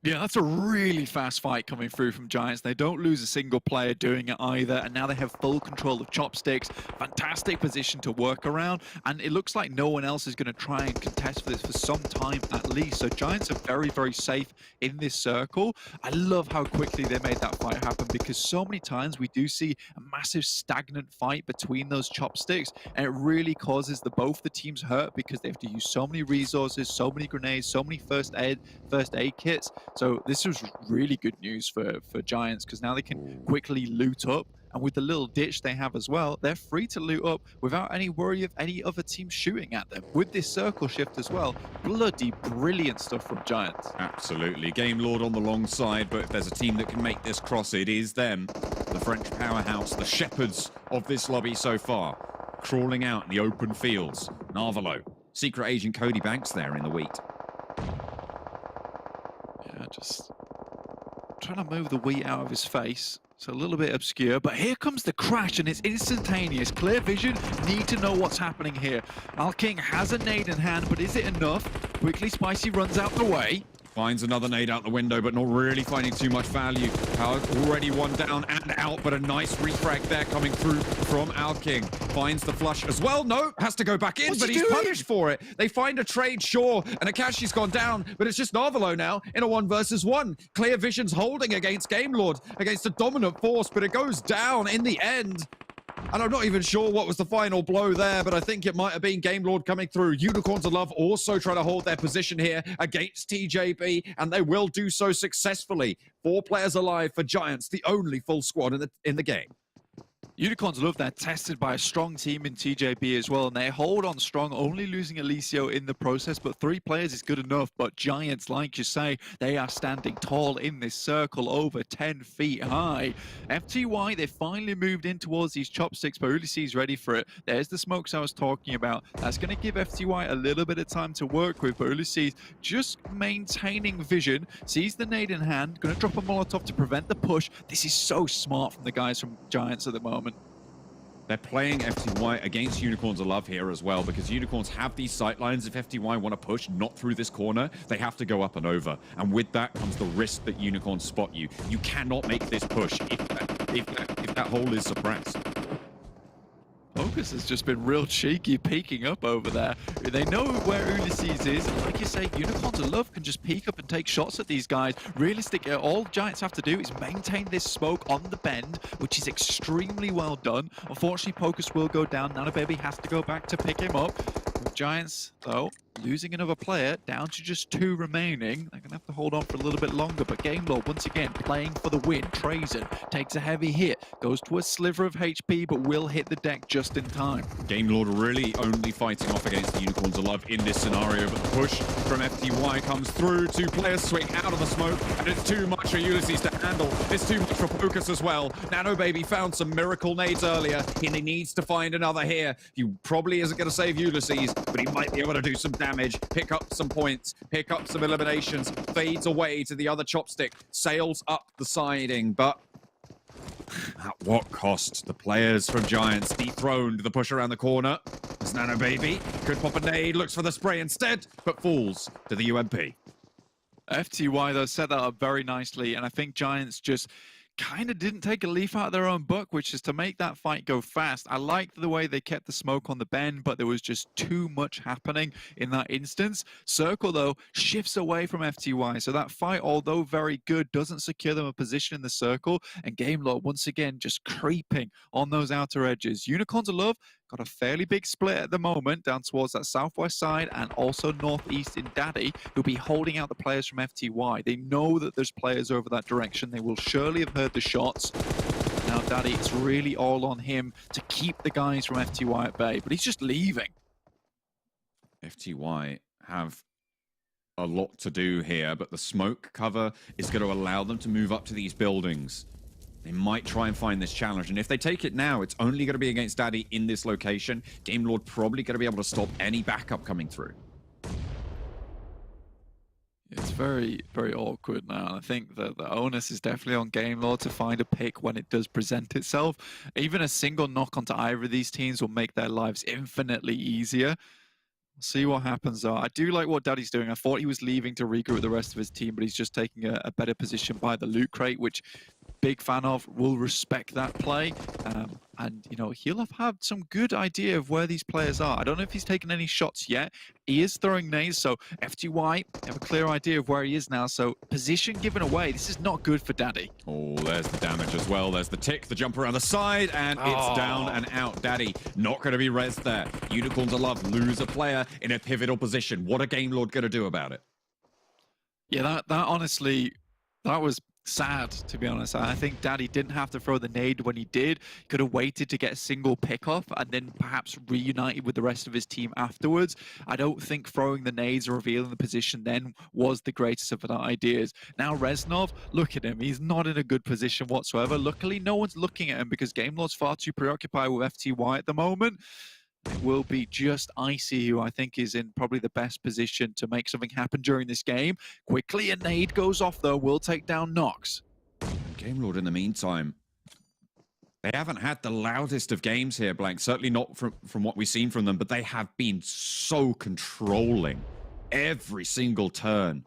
Yeah, that's a really fast fight coming through from Giants. They don't lose a single player doing it either, and now they have full control of Chopsticks. Fantastic position to work around, and it looks like no one else is going to try and contest for this for some time at least. So Giants are very, very safe in this circle. I love how quickly they made that fight happen, because so many times we do see a massive stagnant fight between those Chopsticks, and it really causes both the teams hurt because they have to use so many resources, so many grenades, so many first aid kits. So this was really good news for Giants, because now they can quickly loot up, and with the little ditch they have as well, they're free to loot up without any worry of any other team shooting at them. With this circle shift as well, bloody brilliant stuff from Giants. Absolutely. Game Lord on the long side, but if there's a team that can make this cross, it is them. The French powerhouse, the shepherds of this lobby so far, crawling out in the open fields. Narvalo, secret agent Cody Banks there in the wheat. Just trying to move the wheat out of his face. It's a little bit obscure, but here comes the crash, and it's instantaneous. Clear vision, need to know what's happening here. Alking has a nade in hand, but is it enough? Quickly, Spicy runs out the way. Finds another nade out the window, but not really finding too much value. Already one down and out, but a nice refrag there coming through from Alking. Finds the flush as well. No, has to go back in, but he's punished for it. They find a trade, sure, and Akashi's gone down, but it's just Narvalo now in a 1 versus 1. Clear Vision's holding against Game Lord, against a dominant force, but it goes down in the end. And I'm not even sure what was the final blow there, but I think it might have been Game Lord coming through. Unicorns of Love also trying to hold their position here against TJB, and they will do so successfully. 4 players alive for Giants, the only full squad in the game. Unicorns love that, tested by a strong team in TJB as well, and they hold on strong, only losing Alicio in the process, but 3 players is good enough. But Giants, like you say, they are standing tall in this circle, over 10 feet high. FTY, they finally moved in towards these Chopsticks, but Ulysses ready for it. There's the smokes I was talking about. That's going to give FTY a little bit of time to work with, but Ulysses just maintaining vision, sees the nade in hand, going to drop a Molotov to prevent the push. This is so smart from the guys from Giants at the moment. They're playing FTY against Unicorns of Love here as well, because Unicorns have these sight lines. If FTY want to push not through this corner, they have to go up and over. And with that comes the risk that Unicorns spot you. You cannot make this push if that hole is suppressed. Focus has just been real cheeky, peeking up over there. They know where Ulysses is. And like you say, Unicorns of Love can just peek up and take shots at these guys. Realistic, all Giants have to do is maintain this smoke on the bend, which is extremely well done. Unfortunately, Focus will go down. Nanababy has to go back to pick him up. With Giants, though, losing another player, down to just 2 remaining. They're going to have to hold on for a little bit longer, but Game Lord, once again, playing for the win. Trazen takes a heavy hit, goes to a sliver of HP, but will hit the deck just in time. Game Lord really only fighting off against the Unicorns of Love in this scenario, but the push from FTY comes through. 2 players swing out of the smoke, and it's too much for Ulysses to handle. It's too much for Focus as well. Nano Baby found some miracle nades earlier, and he needs to find another here. He probably isn't going to save Ulysses, but he might be able to do some damage, pick up some points, pick up some eliminations, fades away to the other Chopstick, sails up the siding, but at what cost? The players from Giants dethroned the push around the corner. As Nano Baby could pop a nade, looks for the spray instead, but falls to the UMP. FTY, though, set that up very nicely, and I think Giants just kind of didn't take a leaf out of their own book, which is to make that fight go fast. I liked the way they kept the smoke on the bend, but there was just too much happening in that instance. Circle, though, shifts away from FTY, so that fight, although very good, doesn't secure them a position in the circle, and Game Lord, once again, just creeping on those outer edges. Unicorns of Love got a fairly big split at the moment down towards that southwest side and also northeast in Daddy, who'll be holding out the players from FTY. They know that there's players over that direction. They will surely have heard the shots. Now Daddy, it's really all on him to keep the guys from FTY at bay, but he's just leaving. FTY have a lot to do here, but the smoke cover is going to allow them to move up to these buildings. They might try and find this challenge, and if they take it now, it's only going to be against Daddy in this location. Game Lord probably going to be able to stop any backup coming through. It's very, very awkward now. And I think that the onus is definitely on Game Lord to find a pick when it does present itself. Even a single knock onto either of these teams will make their lives infinitely easier. We'll see what happens though. I do like what Daddy's doing. I thought he was leaving to regroup with the rest of his team, but he's just taking a better position by the loot crate, which big fan of, will respect that play. And, you know, he'll have had some good idea of where these players are. I don't know if he's taken any shots yet. He is throwing nades, so FTY have a clear idea of where he is now. So position given away. This is not good for Daddy. Oh, there's the damage as well. There's the tick, the jump around the side, and it's down and out. Daddy not going to be res there. Unicorns Alive lose a player in a pivotal position. What are Game Lord going to do about it? Yeah, that honestly, that was sad, to be honest. I think Daddy didn't have to throw the nade when he did. He could have waited to get a single pick off and then perhaps reunited with the rest of his team afterwards. I don't think throwing the nades or revealing the position then was the greatest of ideas. Now Reznov, look at him. He's not in a good position whatsoever. Luckily, no one's looking at him because Game Lord's far too preoccupied with FTY at the moment. It will be just Icy, who I think is in probably the best position to make something happen during this game. Quickly, a nade goes off, though. Will take down Nox. Game Lord, in the meantime, they haven't had the loudest of games here, Blank. Certainly not from what we've seen from them, but they have been so controlling. Every single turn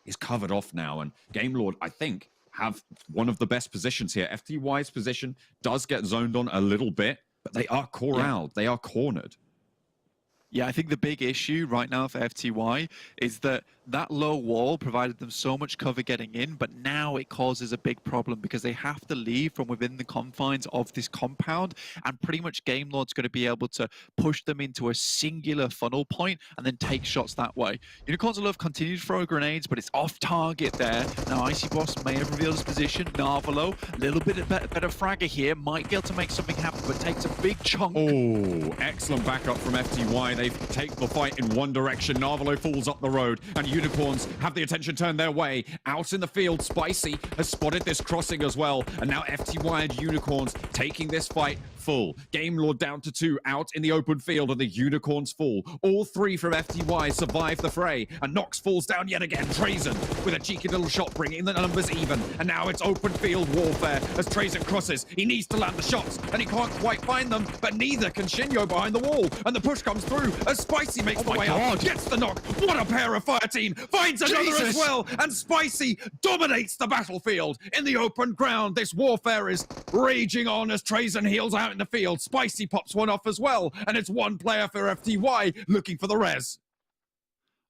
is covered off now, and Game Lord, I think, have one of the best positions here. FTY's position does get zoned on a little bit, but they are corralled. They are cornered. Yeah, I think the big issue right now for FTY is that low wall provided them so much cover getting in, but now it causes a big problem because they have to leave from within the confines of this compound, and pretty much Game Lord's going to be able to push them into a singular funnel point and then take shots that way. Unicorns of Love continue to throw grenades, but it's off target there. Now Icy Boss may have revealed his position. Narvalo, a little bit of better fragger here, might be able to make something happen, but takes a big chunk. Oh, excellent backup from FTY. They take the fight in one direction. Narvalo falls up the road, and Unicorns have the attention turned their way. Out in the field, Spicy has spotted this crossing as well, and now FTY and Unicorns taking this fight full. Game Lord down to 2 out in the open field, and the Unicorns fall. All 3 from FTY survive the fray, and Nox falls down yet again. Trazen with a cheeky little shot, bringing the numbers even, and now it's open field warfare as Trazen crosses. He needs to land the shots, and he can't quite find them, but neither can Shinyo behind the wall, and the push comes through as Spicy makes the way up, gets the knock. What a pair of fire team! Finds another as well, and Spicy dominates the battlefield in the open ground. This warfare is raging on as Trazen heals out in the field. Spicy pops one off as well, and it's one player for FTY looking for the res.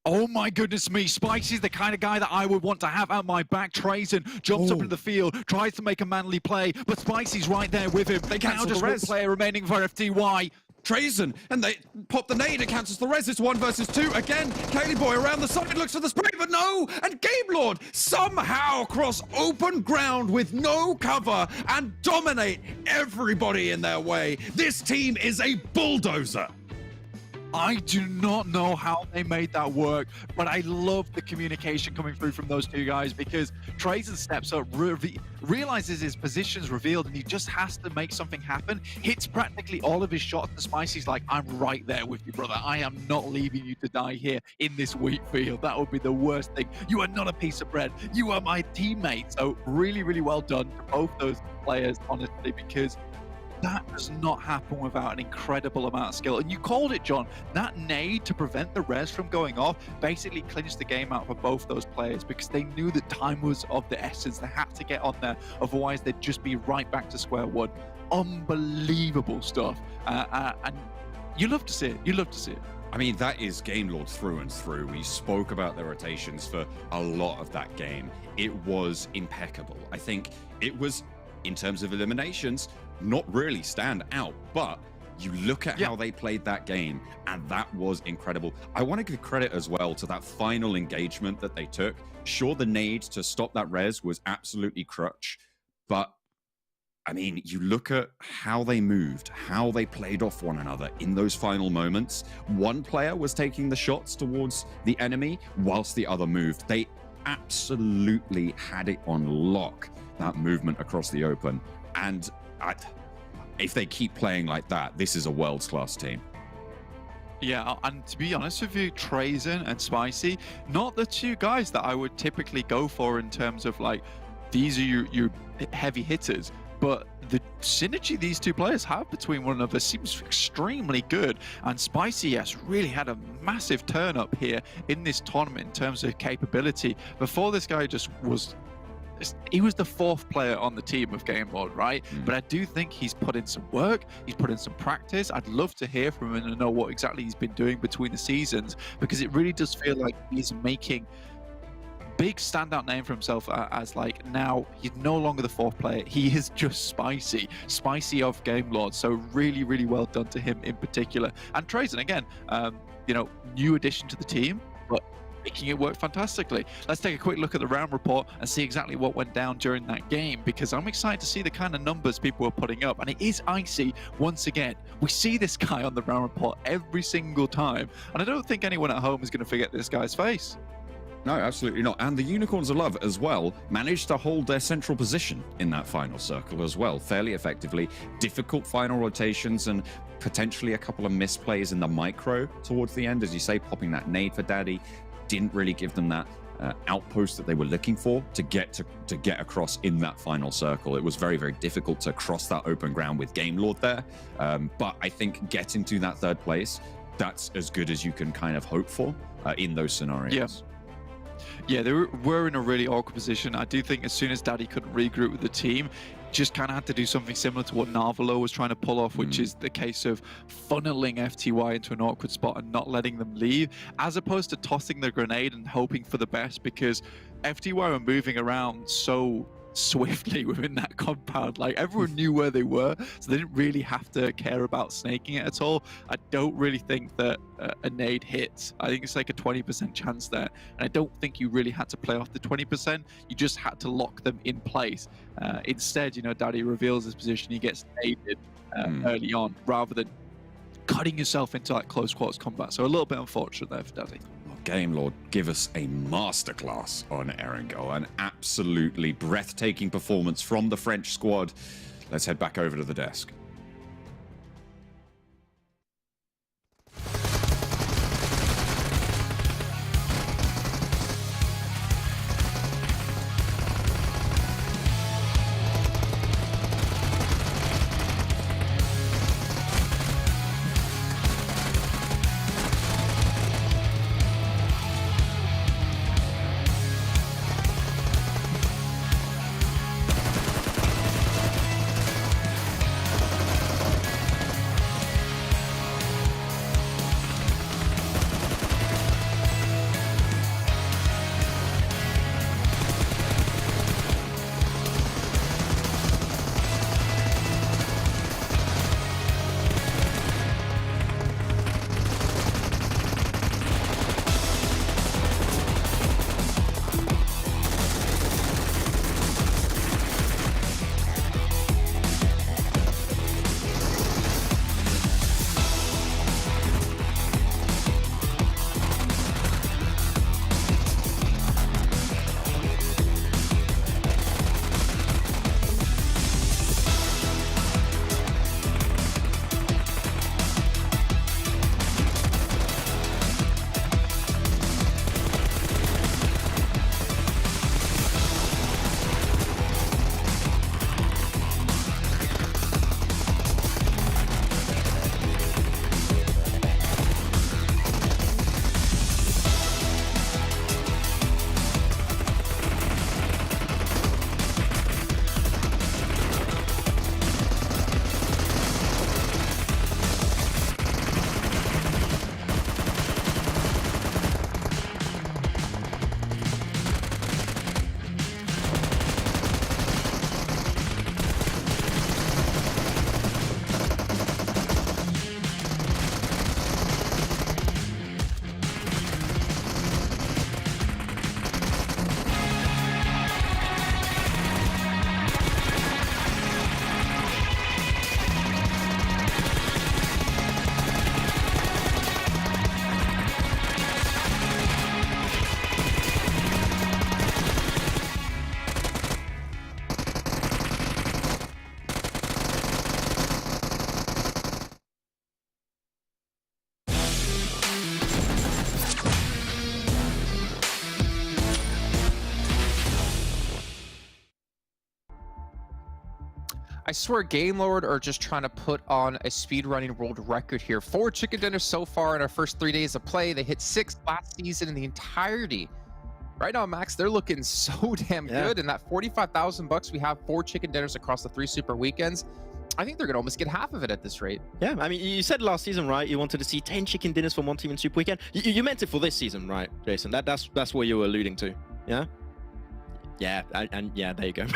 Oh my goodness me, Spicy's the kind of guy that I would want to have at my back. Trazen jumps up into the field, tries to make a manly play, but Spicy's right there with him. They cancel now just the res. one player remaining for FTY. Trazen, and they pop the nade, it cancels the res. It's 1 versus 2 again. Kaylee Boy around the side looks for the spray, but no! And Game Lord somehow cross open ground with no cover and dominate everybody in their way. This team is a bulldozer. I do not know how they made that work, but I love the communication coming through from those two guys because Trazen steps up, realizes his position's revealed, and he just has to make something happen. Hits practically all of his shots, and Spicy's like, I'm right there with you, brother. I am not leaving you to die here in this wheat field. That would be the worst thing. You are not a piece of bread. You are my teammate. So really, really well done to both those players, honestly, because that does not happen without an incredible amount of skill. And you called it, John. That nade to prevent the res from going off basically clinched the game out for both those players because they knew that time was of the essence. They had to get on there. Otherwise, they'd just be right back to square one. Unbelievable stuff. And you love to see it. You love to see it. I mean, that is Game Lord through and through. We spoke about their rotations for a lot of that game. It was impeccable. I think it was, in terms of eliminations, not really stand out, but you look at how they played that game, and that was incredible. I want to give credit as well to that final engagement that they took. Sure, the nade to stop that res was absolutely crutch, but I mean, you look at how they moved, how they played off one another in those final moments. One player was taking the shots towards the enemy whilst the other moved. They absolutely had it on lock. that movement across the open. And if they keep playing like that, this is a world's class team. Yeah, and to be honest with you, Trazen and Spicy, not the two guys that I would typically go for in terms of like, these are your heavy hitters, but the synergy these two players have between one another seems extremely good. And Spicy has really had a massive turn up here in this tournament in terms of capability. Before, this guy just was, he was the fourth player on the team of Game Lord, right? But I do think he's put in some work, he's put in some practice. I'd love to hear from him and know what exactly he's been doing between the seasons, because it really does feel like he's making big standout name for himself as like, now he's no longer the fourth player, he is just Spicy of Game Lord. So really, really well done to him in particular. And Trazen, again, you know, new addition to the team, but making it work fantastically. Let's take a quick look at the round report and see exactly what went down during that game, because I'm excited to see the kind of numbers people are putting up. And it is Icy once again. We see this guy on the round report every single time, and I don't think anyone at home is going to forget this guy's face. No, absolutely not. And the Unicorns of Love as well managed to hold their central position in that final circle as well, fairly effectively. Difficult final rotations and potentially a couple of misplays in the micro towards the end, as you say, popping that nade for Daddy didn't really give them that outpost that they were looking for to get across in that final circle. It was very, very difficult to cross that open ground with Game Lord there. But I think getting to that third place, that's as good as you can kind of hope for in those scenarios. Yeah. Yeah, they were in a really awkward position. I do think as soon as Daddy couldn't regroup with the team, just kind of had to do something similar to what Narvalo was trying to pull off, which is the case of funneling FTY into an awkward spot and not letting them leave, as opposed to tossing the grenade and hoping for the best, because FTY were moving around so swiftly within that compound. Like, everyone knew where they were, so they didn't really have to care about snaking it at all. I don't really think that a nade hits. I think it's like a 20% chance there, and I don't think you really had to play off the 20%. You just had to lock them in place. Instead, you know, Daddy reveals his position, he gets naded early on, rather than cutting yourself into like close quarters combat. So a little bit unfortunate there for Daddy. Game Lord give us a masterclass on Erangel, an absolutely breathtaking performance from the French squad. Let's head back over to the desk. I swear Game Lord are just trying to put on a speedrunning world record here. 4 chicken dinners so far in our first 3 days of play. They hit 6 last season in the entirety. Right now, Max, they're looking so damn good. And that 45,000 bucks we have 4 chicken dinners across the 3 super weekends. I think they're going to almost get half of it at this rate. Yeah, I mean, you said last season, right? You wanted to see 10 chicken dinners from one team in Super Weekend. You meant it for this season, right, Jason? That's what you were alluding to, yeah? Yeah, and yeah, there you go.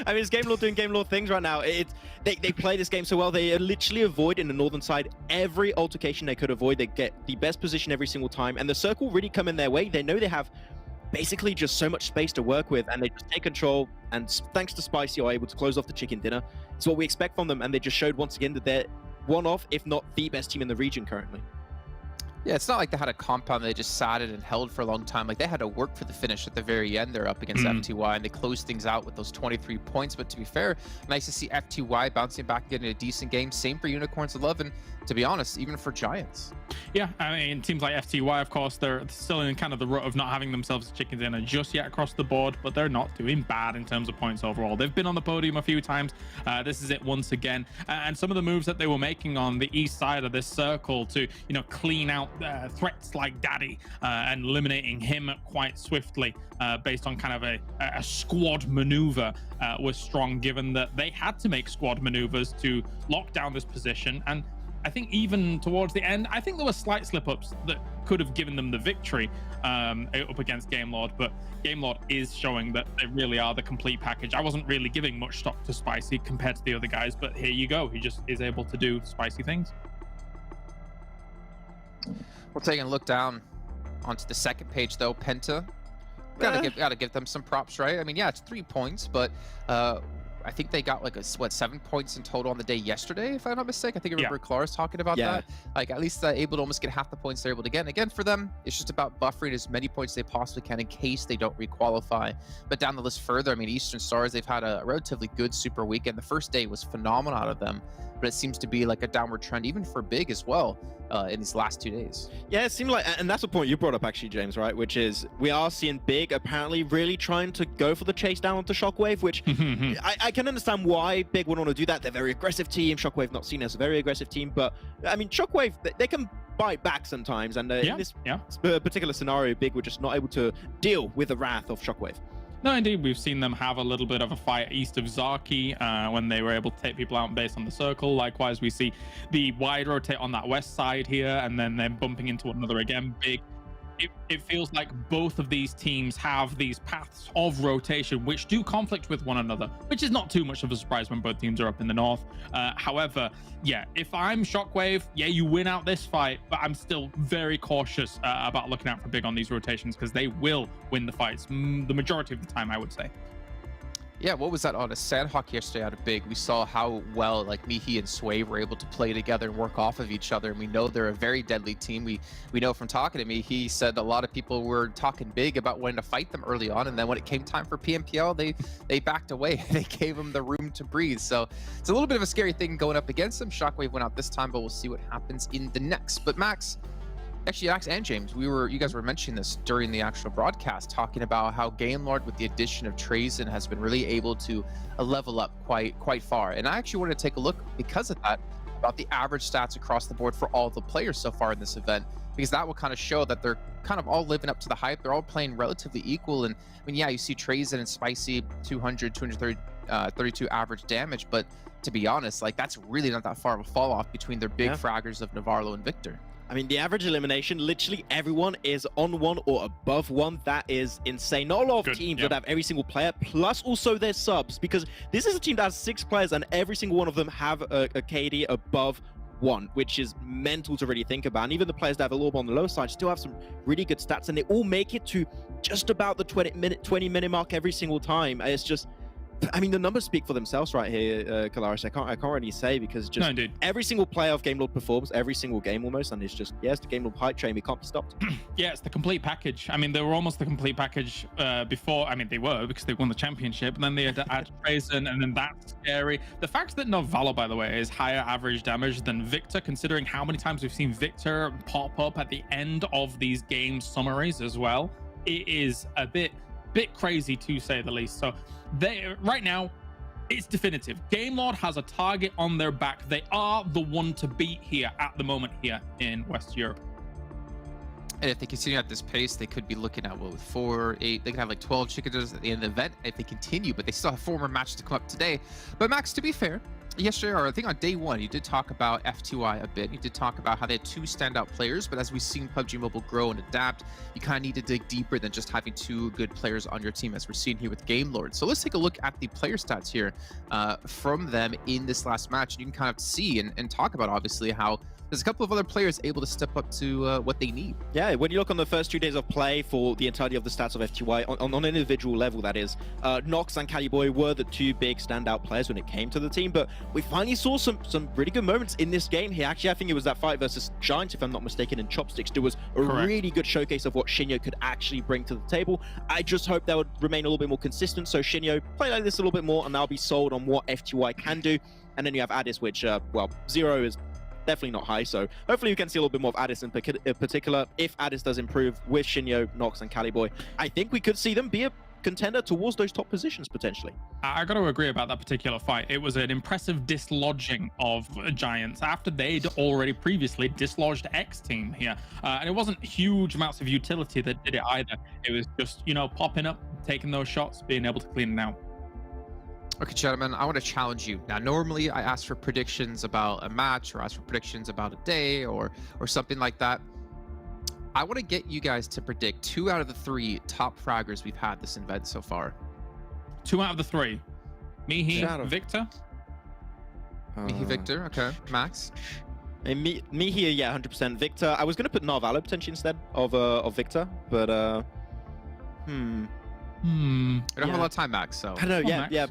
I mean, it's Game Lord doing Game Lord things right now. They play this game so well. They literally avoid in the northern side every altercation they could avoid. They get the best position every single time, and the circle really come in their way. They know they have basically just so much space to work with, and they just take control, and thanks to Spicy are able to close off the chicken dinner. It's what we expect from them, and they just showed once again that they're one of, if not the best team in the region currently. Yeah, it's not like they had a compound they just sat it and held for a long time. Like, they had to work for the finish at the very end. They're up against FTY, and they closed things out with those 23 points. But to be fair, nice to see FTY bouncing back and getting a decent game. Same for Unicorns 11, to be honest, even for Giants. Yeah, I mean, teams like FTY, of course, they're still in kind of the rut of not having themselves a chicken dinner just yet across the board, but they're not doing bad in terms of points overall. They've been on the podium a few times. This is it once again. And some of the moves that they were making on the east side of this circle to, clean out threats like Daddy and eliminating him quite swiftly based on kind of a squad maneuver was strong, given that they had to make squad maneuvers to lock down this position. And I think even towards the end, I think there were slight slip-ups that could have given them the victory up against Game Lord, but Game Lord is showing that they really are the complete package. I wasn't really giving much stock to Spicy compared to the other guys, but here you go. He just is able to do spicy things. We're taking a look down onto the second page, though. Penta, gotta give them some props, right? I mean, yeah, it's 3 points, but I think they got like 7 points in total on the day yesterday, if I'm not mistaken. I think I remember Clara's talking about that. Like, at least able to almost get half the points they're able to get. And again, for them, it's just about buffering as many points they possibly can in case they don't requalify. But down the list further, I mean, Eastern Stars, they've had a relatively good super weekend. The first day was phenomenal out of them, but it seems to be like a downward trend even for Big as well in these last 2 days. Yeah, it seemed like, and that's a point you brought up actually, James, right? Which is we are seeing Big apparently really trying to go for the chase down onto Shockwave, which I can understand why Big would want to do that. They're a very aggressive team. Shockwave not seen as a very aggressive team, but I mean, Shockwave, they can bite back sometimes, and in this particular scenario, Big were just not able to deal with the wrath of Shockwave. No, indeed, we've seen them have a little bit of a fight east of Zaki when they were able to take people out based on the circle. Likewise, we see the wide rotate on that west side here, and then they're bumping into one another again. Big. It feels like both of these teams have these paths of rotation which do conflict with one another, which is not too much of a surprise when both teams are up in the north. However, yeah, if I'm Shockwave, yeah, you win out this fight, but I'm still very cautious about looking out for Big on these rotations because they will win the fights the majority of the time, I would say. Yeah, what was that on a Sanhok yesterday out of Big? We saw how well like Mihi and Sway were able to play together and work off of each other, and we know they're a very deadly team. We know from talking to me, he said a lot of people were talking big about wanting to fight them early on, and then when it came time for PMPL, they backed away. They gave them the room to breathe. So it's a little bit of a scary thing going up against them. Shockwave went out this time, but we'll see what happens in the next. But Max, actually, Max and James, you guys were mentioning this during the actual broadcast, talking about how Game Lord, with the addition of Trazen, has been really able to level up quite far. And I actually wanted to take a look, because of that, about the average stats across the board for all the players so far in this event, because that will kind of show that they're kind of all living up to the hype. They're all playing relatively equal. And I mean, yeah, you see Trazen and Spicy 200, 232 average damage, but to be honest, like, that's really not that far of a fall off between their big fraggers of Navarro and Victor. I mean, the average elimination, literally everyone is on 1 or above 1. That is insane. Not a lot of teams that have every single player, plus also their subs, because this is a team that has 6 players and every single one of them have a KD above 1, which is mental to really think about. And even the players that have a little bit on the low side still have some really good stats, and they all make it to just about the 20 minute mark every single time. It's just, I mean, the numbers speak for themselves right here, Kalaris. I can't really say, because just every single player of Game Lord performs every single game almost, and it's just, it's the Game Lord hype train. We can't be stopped. Yeah, it's the complete package. I mean, they were almost the complete package before. I mean, they were, because they won the championship, and then they had to add Trazen, and then that's scary. The fact that Navarro, by the way, is higher average damage than Victor, considering how many times we've seen Victor pop up at the end of these game summaries as well, it is a bit crazy, to say the least. So they right now, it's definitive. Game Lord has a target on their back. They are the one to beat here at the moment here in West Europe. And if they continue at this pace, they could be looking at, what, with 4, 8, they could have like 12 chicken dinners at the end of the event if they continue, but they still have 4 more matches to come up today. But Max, to be fair, yesterday, or I think on day 1, you did talk about FTY a bit. You did talk about how they had 2 standout players, but as we've seen PUBG Mobile grow and adapt, you kind of need to dig deeper than just having 2 good players on your team, as we're seeing here with Game Lord. So let's take a look at the player stats here from them in this last match. And you can kind of see and talk about, obviously, how there's a couple of other players able to step up to what they need. Yeah, when you look on the first 2 days of play for the entirety of the stats of FTY, on an individual level, that is, Nox and Caliboy were the 2 big standout players when it came to the team, but we finally saw some really good moments in this game here. Actually, I think it was that fight versus Giants, if I'm not mistaken, in Chopsticks. There was a really good showcase of what Shinyo could actually bring to the table. I just hope that would remain a little bit more consistent, so Shinyo play like this a little bit more, and I'll be sold on what FTY can do. And then you have Addis, which, well, 0 is definitely not high, so hopefully you can see a little bit more of Addis in particular. If Addis does improve with Shinyo, Nox, and Caliboy, I think we could see them be a contender towards those top positions potentially. I got to agree about that particular fight. It was an impressive dislodging of Giants after they'd already previously dislodged XTEAM here. And it wasn't huge amounts of utility that did it either. It was just, you know, popping up, taking those shots, being able to clean it out. Okay, gentlemen, I want to challenge you. Now, normally I ask for predictions about a match or ask for predictions about a day or something like that. I want to get you guys to predict 2 out of the 3 top fraggers we've had this event so far. 2 out of the 3. Mihi, Victor? Mihi, Victor, okay. Max? Me here, yeah, 100%. Victor, I was going to put Narvalo potentially instead of Victor, but We don't have a lot of time, Max, so... I don't know, Max, yeah.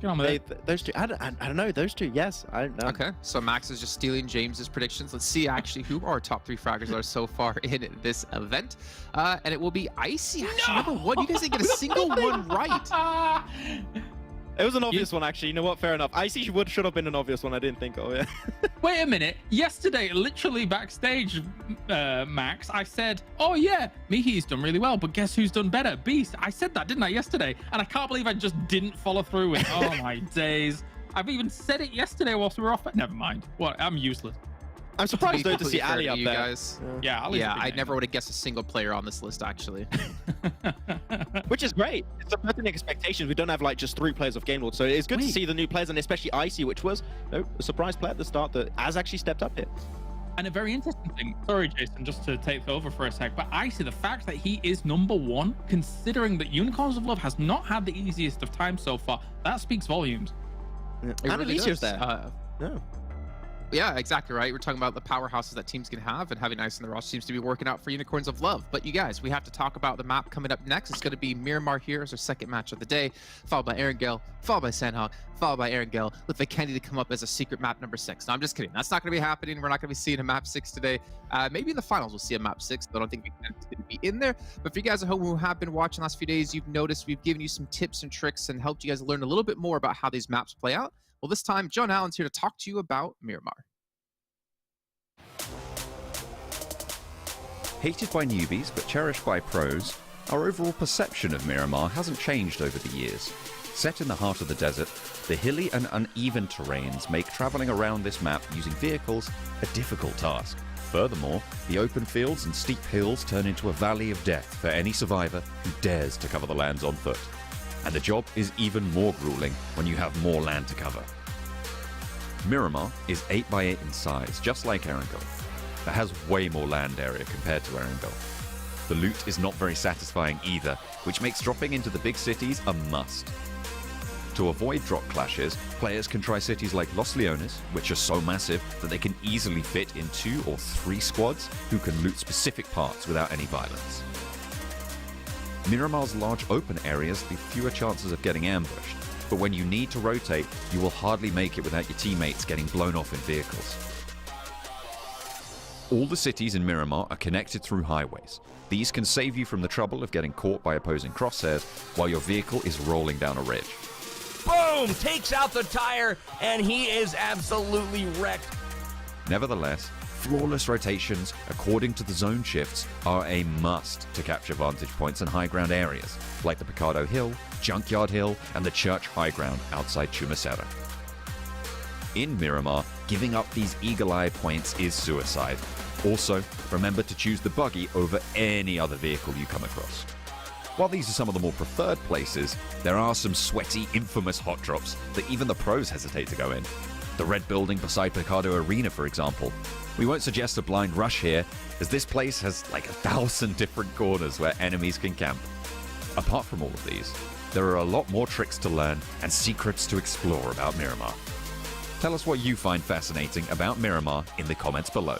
Those 2, I don't know, those 2, yes. I don't know. Okay, so Max is just stealing James's predictions. Let's see actually who our top 3 fraggers are so far in this event. And it will be Icy, actually, number 1. You guys didn't get a single one right. It was an obvious one, actually. You know what? Fair enough. Icy should have been an obvious one I didn't think of, yeah. Wait a minute. Yesterday, literally backstage, Max, I said, oh yeah, Mihi's done really well, but guess who's done better? Beast. I said that, didn't I, yesterday? And I can't believe I just didn't follow through with it. Oh my days. I've even said it yesterday whilst we were off. Never mind. What? I'm useless. I'm surprised though to see Ali up there. Guys. Yeah, I never would have guessed a single player on this list, actually. Which is great. It's subverting expectations. We don't have like just 3 players of Game Lord, so it's good to see the new players, and especially Icy, which was a surprise player at the start that has actually stepped up here. And a very interesting thing, sorry Jason, just to take over for a sec, but Icy, the fact that he is number 1, considering that Unicorns of Love has not had the easiest of times so far, that speaks volumes. Yeah. And really Alicia's there. Yeah, exactly right. We're talking about the powerhouses that teams can have, and having Ice in the roster seems to be working out for Unicorns of Love. But you guys, we have to talk about the map coming up next. It's going to be Miramar here as our second match of the day, followed by Erangel, followed by Sanhok, followed by Erangel, with Vikendi to come up as a secret map number 6. No, I'm just kidding. That's not going to be happening. We're not going to be seeing a map 6 today. Maybe in the finals we'll see a map 6, but I don't think Vikendi going to be in there. But for you guys at home who have been watching the last few days, you've noticed we've given you some tips and tricks and helped you guys learn a little bit more about how these maps play out. Well, this time, John Allen's here to talk to you about Miramar. Hated by newbies but cherished by pros, our overall perception of Miramar hasn't changed over the years. Set in the heart of the desert, the hilly and uneven terrains make travelling around this map using vehicles a difficult task. Furthermore, the open fields and steep hills turn into a valley of death for any survivor who dares to cover the lands on foot. And the job is even more grueling when you have more land to cover. Miramar is 8x8 in size, just like Erangel, but has way more land area compared to Erangel. The loot is not very satisfying either, which makes dropping into the big cities a must. To avoid drop clashes, players can try cities like Los Leones, which are so massive that they can easily fit in 2 or 3 squads who can loot specific parts without any violence. Miramar's large open areas leave fewer chances of getting ambushed, but when you need to rotate, you will hardly make it without your teammates getting blown off in vehicles. All the cities in Miramar are connected through highways. These can save you from the trouble of getting caught by opposing crosshairs while your vehicle is rolling down a ridge. Boom! Takes out the tire, and he is absolutely wrecked. Nevertheless, Flawless rotations according to the zone shifts are a must to capture vantage points in high ground areas, like the Picado Hill, Junkyard Hill, and the Church High Ground outside Chumacero. In Miramar, giving up these eagle-eye points is suicide. Also, remember to choose the buggy over any other vehicle you come across. While these are some of the more preferred places, there are some sweaty, infamous hot drops that even the pros hesitate to go in. The red building beside Picado Arena, for example. We won't suggest a blind rush here, as this place has like 1,000 different corners where enemies can camp. Apart from all of these, there are a lot more tricks to learn and secrets to explore about Miramar. Tell us what you find fascinating about Miramar in the comments below.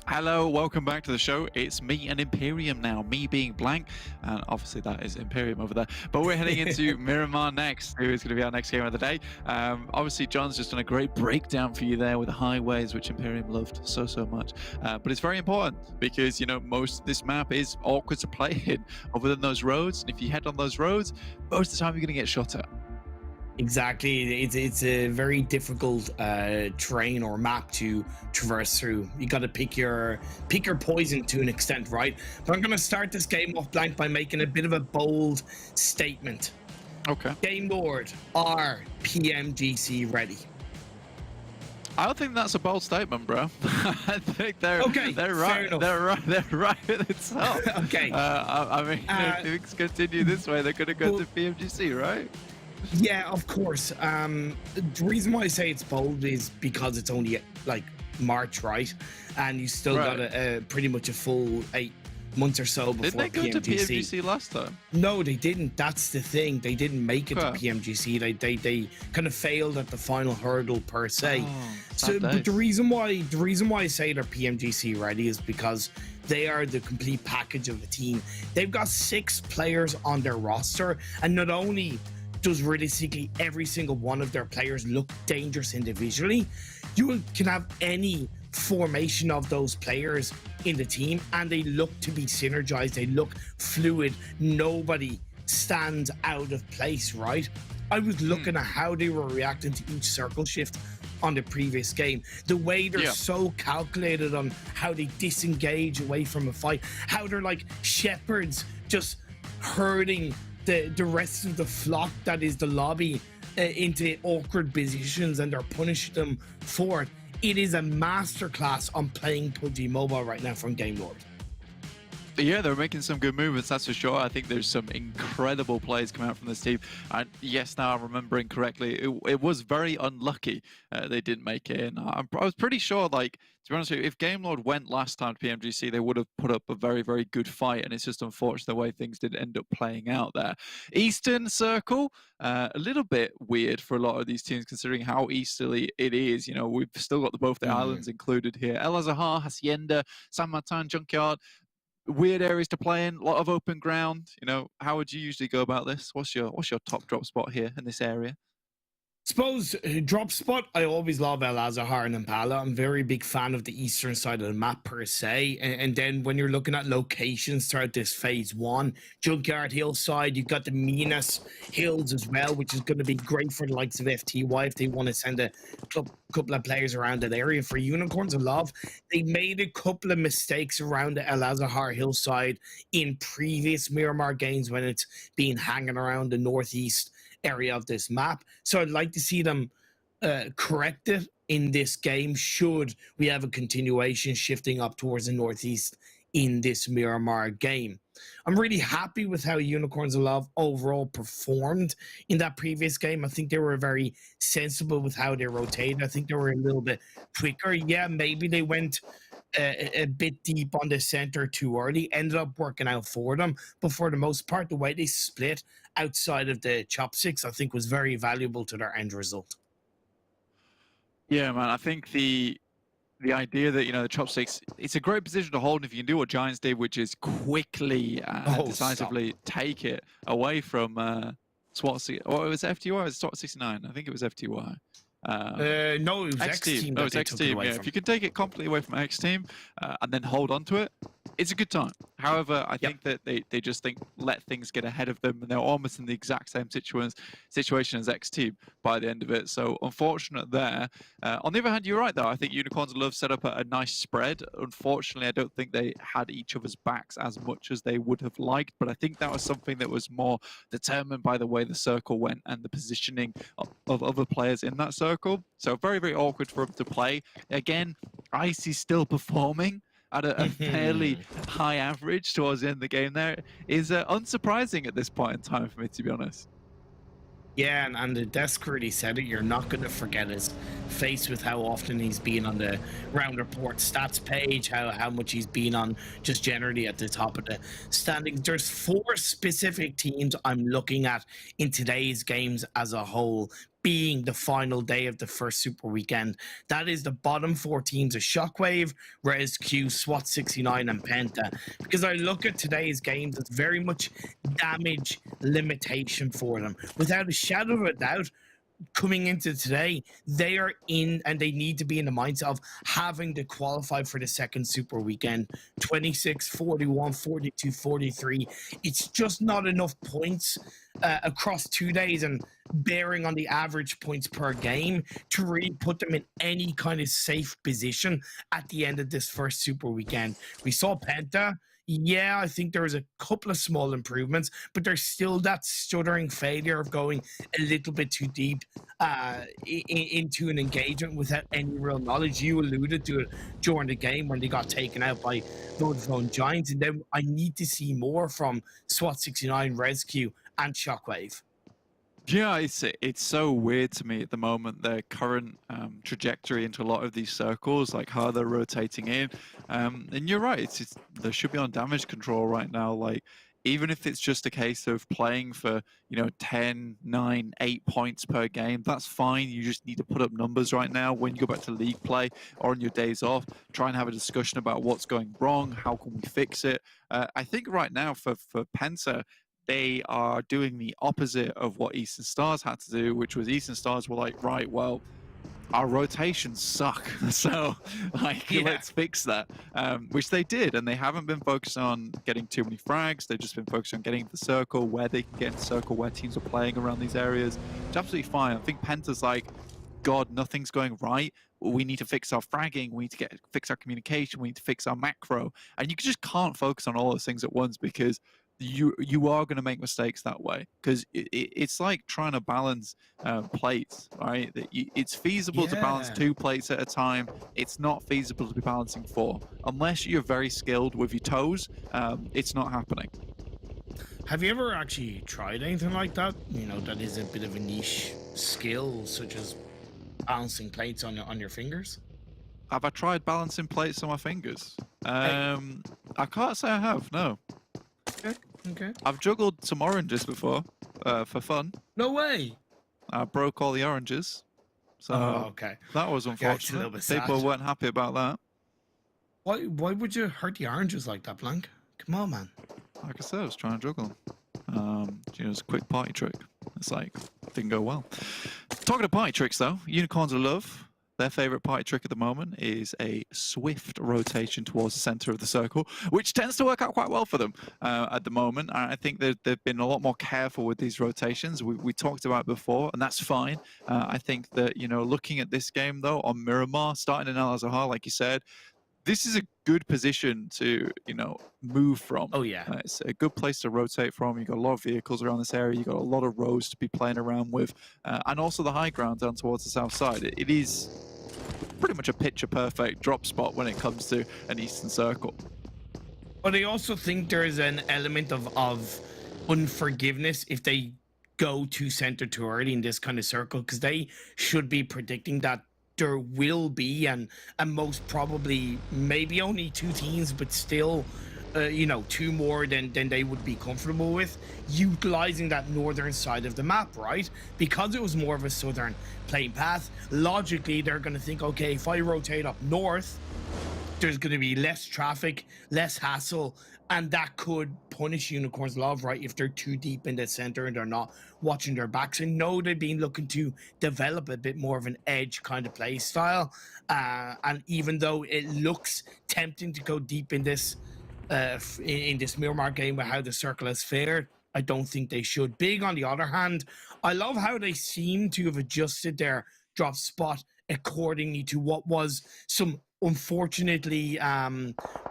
Hello, welcome back to the show. It's me and Imperium now, me being blank, and obviously that is Imperium over there. But we're heading into Miramar next, who is going to be our next game of the day. Obviously, John's just done a great breakdown for you there with the highways, which Imperium loved so much. But it's very important because, you know, most of this map is awkward to play in, other than those roads. And if you head on those roads, most of the time you're going to get shot at. Exactly. It's a very difficult terrain or map to traverse through. You got to pick your poison to an extent, right? But I'm going to start this game off blank by making a bit of a bold statement. Okay. Game Lord, are PMGC ready? I don't think that's a bold statement, bro. I think they're right. They're right at the top. Okay. I mean, if things continue this way, they're going to go to PMGC, right? Yeah, of course. The reason why I say it's bold is because it's only like March, right? And you still got pretty much a full 8 months or so before PMGC. Didn't they go to PMGC last time? No, they didn't. That's the thing. They didn't make it to PMGC. They kind of failed at the final hurdle per se. But the reason why I say they're PMGC ready is because they are the complete package of a team. They've got 6 players on their roster, and not only does realistically every single one of their players look dangerous individually, you can have any formation of those players in the team and they look to be synergized, they look fluid, nobody stands out of place, right? I was looking at how they were reacting to each circle shift on the previous game, the way they're so calculated on how they disengage away from a fight, how they're like shepherds just herding the rest of the flock that is the lobby into awkward positions, and they're punishing them for it. It is a masterclass on playing PUBG Mobile right now from Game Lord. Yeah, they're making some good movements, that's for sure. I think there's some incredible plays coming out from this team. And yes, now I'm remembering correctly, it was very unlucky they didn't make it in. I was pretty sure, like, to be honest with you, if Game Lord went last time to PMGC, they would have put up a very, very good fight. And it's just unfortunate the way things did end up playing out there. Eastern Circle, a little bit weird for a lot of these teams, considering how easterly it is. You know, we've still got both the islands included here. El Azahar, Hacienda, San Martin, Junkyard. Weird areas to play in, a lot of open ground. You know, how would you usually go about this? What's your top drop spot here in this area? Suppose drop spot, I always love El Azahar and Impala. I'm a very big fan of the eastern side of the map per se. And then when you're looking at locations throughout this phase 1, Junkyard Hillside, you've got the Minas Hills as well, which is going to be great for the likes of FTY if they want to send a couple of players around that area. For Unicorns of Love, they made a couple of mistakes around the El Azahar Hillside in previous Miramar games when it's been hanging around the northeast area of this map. So I'd like to see them correct it in this game should we have a continuation shifting up towards the northeast in this Miramar game. I'm really happy with how Unicorns of Love overall performed in that previous game. I think they were very sensible with how they rotated. I think they were a little bit quicker. Yeah, maybe they went a bit deep on the center too early, ended up working out for them. But for the most part, the way they split outside of the chopsticks, I think was very valuable to their end result. Yeah, man, I think the idea that, you know, the chopsticks, it's a great position to hold if you can do what Giants did, which is quickly decisively take it away from SWAT. Or it was FTY, or was it SWAT 69? I think it was FTY. No, it was XTEAM. No, it's XTEAM. Yeah, if you can take it completely away from XTEAM and then hold on to it, it's a good time. However, I think that they just let things get ahead of them, and they're almost in the exact same situation as XTEAM by the end of it. So unfortunate there. On the other hand, you're right though. I think Unicorns Love set up a nice spread. Unfortunately, I don't think they had each other's backs as much as they would have liked, but I think that was something that was more determined by the way the circle went and the positioning of other players in that circle. So very, very awkward for them to play. Again, Icy's still performing at a fairly high average towards the end of the game there is unsurprising at this point in time for me, to be honest. Yeah, and the desk really said it. You're not going to forget his face with how often he's been on the round report stats page, how much he's been on just generally at the top of the standings. There's 4 specific teams I'm looking at in today's games as a whole, being the final day of the first Super Weekend. That is the bottom 4 teams of Shockwave, RESQ, Swat 69, and PENTA. Because I look at today's games, it's very much damage limitation for them. Without a shadow of a doubt, coming into today, they are in and they need to be in the mindset of having to qualify for the second Super Weekend. 26, 41, 42, 43. It's just not enough points across 2 days and bearing on the average points per game to really put them in any kind of safe position at the end of this first Super Weekend. We saw PENTA. Yeah, I think there was a couple of small improvements, but there's still that stuttering failure of going a little bit too deep into an engagement without any real knowledge. You alluded to it during the game when they got taken out by Vodafone Giants, and then I need to see more from SWAT 69, RESQ, and Shockwave. Yeah, it's so weird to me at the moment, their current trajectory into a lot of these circles, like how they're rotating in. And you're right, it's they should be on damage control right now. Like, even if it's just a case of playing for, 10, 9, 8 points per game, that's fine. You just need to put up numbers right now. When you go back to league play or on your days off, try and have a discussion about what's going wrong, how can we fix it. I think right now for PENTA, they are doing the opposite of what Eastern Stars had to do, which was Eastern Stars were like, right, well, our rotations suck, so let's fix that, which they did, and they haven't been focused on getting too many frags. They've just been focused on getting the circle, where they can get in the circle, where teams are playing around these areas. It's absolutely fine. I think Penta's like, God, nothing's going right. We need to fix our fragging. We need to fix our communication. We need to fix our macro, and you just can't focus on all those things at once, because you are going to make mistakes that way, because it's like trying to balance plates, right? It's feasible to balance 2 plates at a time. It's not feasible to be balancing 4 unless you're very skilled with your toes. It's not happening. Have you ever actually tried anything like that? That is a bit of a niche skill, such as balancing plates on your fingers. Have I tried balancing plates on my fingers? I can't say I have. No. Okay. I've juggled some oranges before, for fun. No way. I broke all the oranges. So okay. That was unfortunate. People weren't happy about that. Why would you hurt the oranges like that, Blank? Come on, man. Like I said, I was trying to juggle. It's a quick party trick. It's like, didn't go well. Talking of party tricks though, Unicorns of Love, their favorite party trick at the moment is a swift rotation towards the center of the circle, which tends to work out quite well for them at the moment. I think they've been a lot more careful with these rotations. We talked about it before, and that's fine. I think that, looking at this game though, on Miramar, starting in Al Azhar, like you said, this is a good position to, move from. Oh, yeah. It's a good place to rotate from. You've got a lot of vehicles around this area. You've got a lot of roads to be playing around with. And also the high ground down towards the south side. It is pretty much a picture-perfect drop spot when it comes to an Eastern Circle. But I also think there's an element of unforgiveness if they go to center too early in this kind of circle, because they should be predicting that there will be and most probably maybe only 2 teams, but still 2 more than they would be comfortable with, utilizing that northern side of the map, right? Because it was more of a southern playing path, logically they're going to think, okay, if I rotate up north, there's going to be less traffic, less hassle, and that could punish Unicorns Love, right? If they're too deep in the center and they're not watching their backs. And no, they've been looking to develop a bit more of an edge kind of play style. And even though it looks tempting to go deep in this in this Miramar game with how the circle has fared. I don't think they should. Big, on the other hand, I love how they seem to have adjusted their drop spot accordingly to what was some unfortunately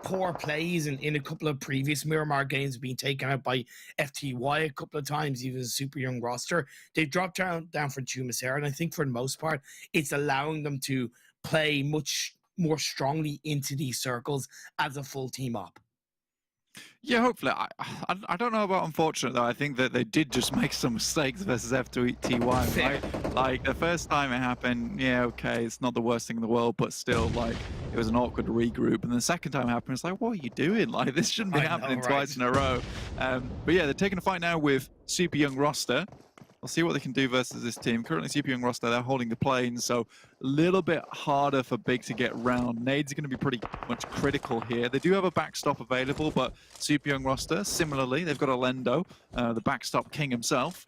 poor plays in a couple of previous Miramar games, being taken out by FTY a couple of times, even a super young roster. They've dropped down from Tumasera, and I think for the most part, it's allowing them to play much more strongly into these circles as a full team up. Yeah, hopefully. I don't know about unfortunate, though. I think that they did just make some mistakes versus FTY, right? Like, the first time it happened, yeah, okay, it's not the worst thing in the world, but still, like, it was an awkward regroup. And the second time it happened, it's like, what are you doing? Like, this shouldn't be happening twice in a row. But yeah, they're taking a fight now with super young roster. We'll see what they can do versus this team. Currently, super young roster, they're holding the planes, so a little bit harder for Big to get round. Nades are going to be pretty much critical here. They do have a backstop available, but super young roster, similarly, they've got a Lendo, the backstop king himself.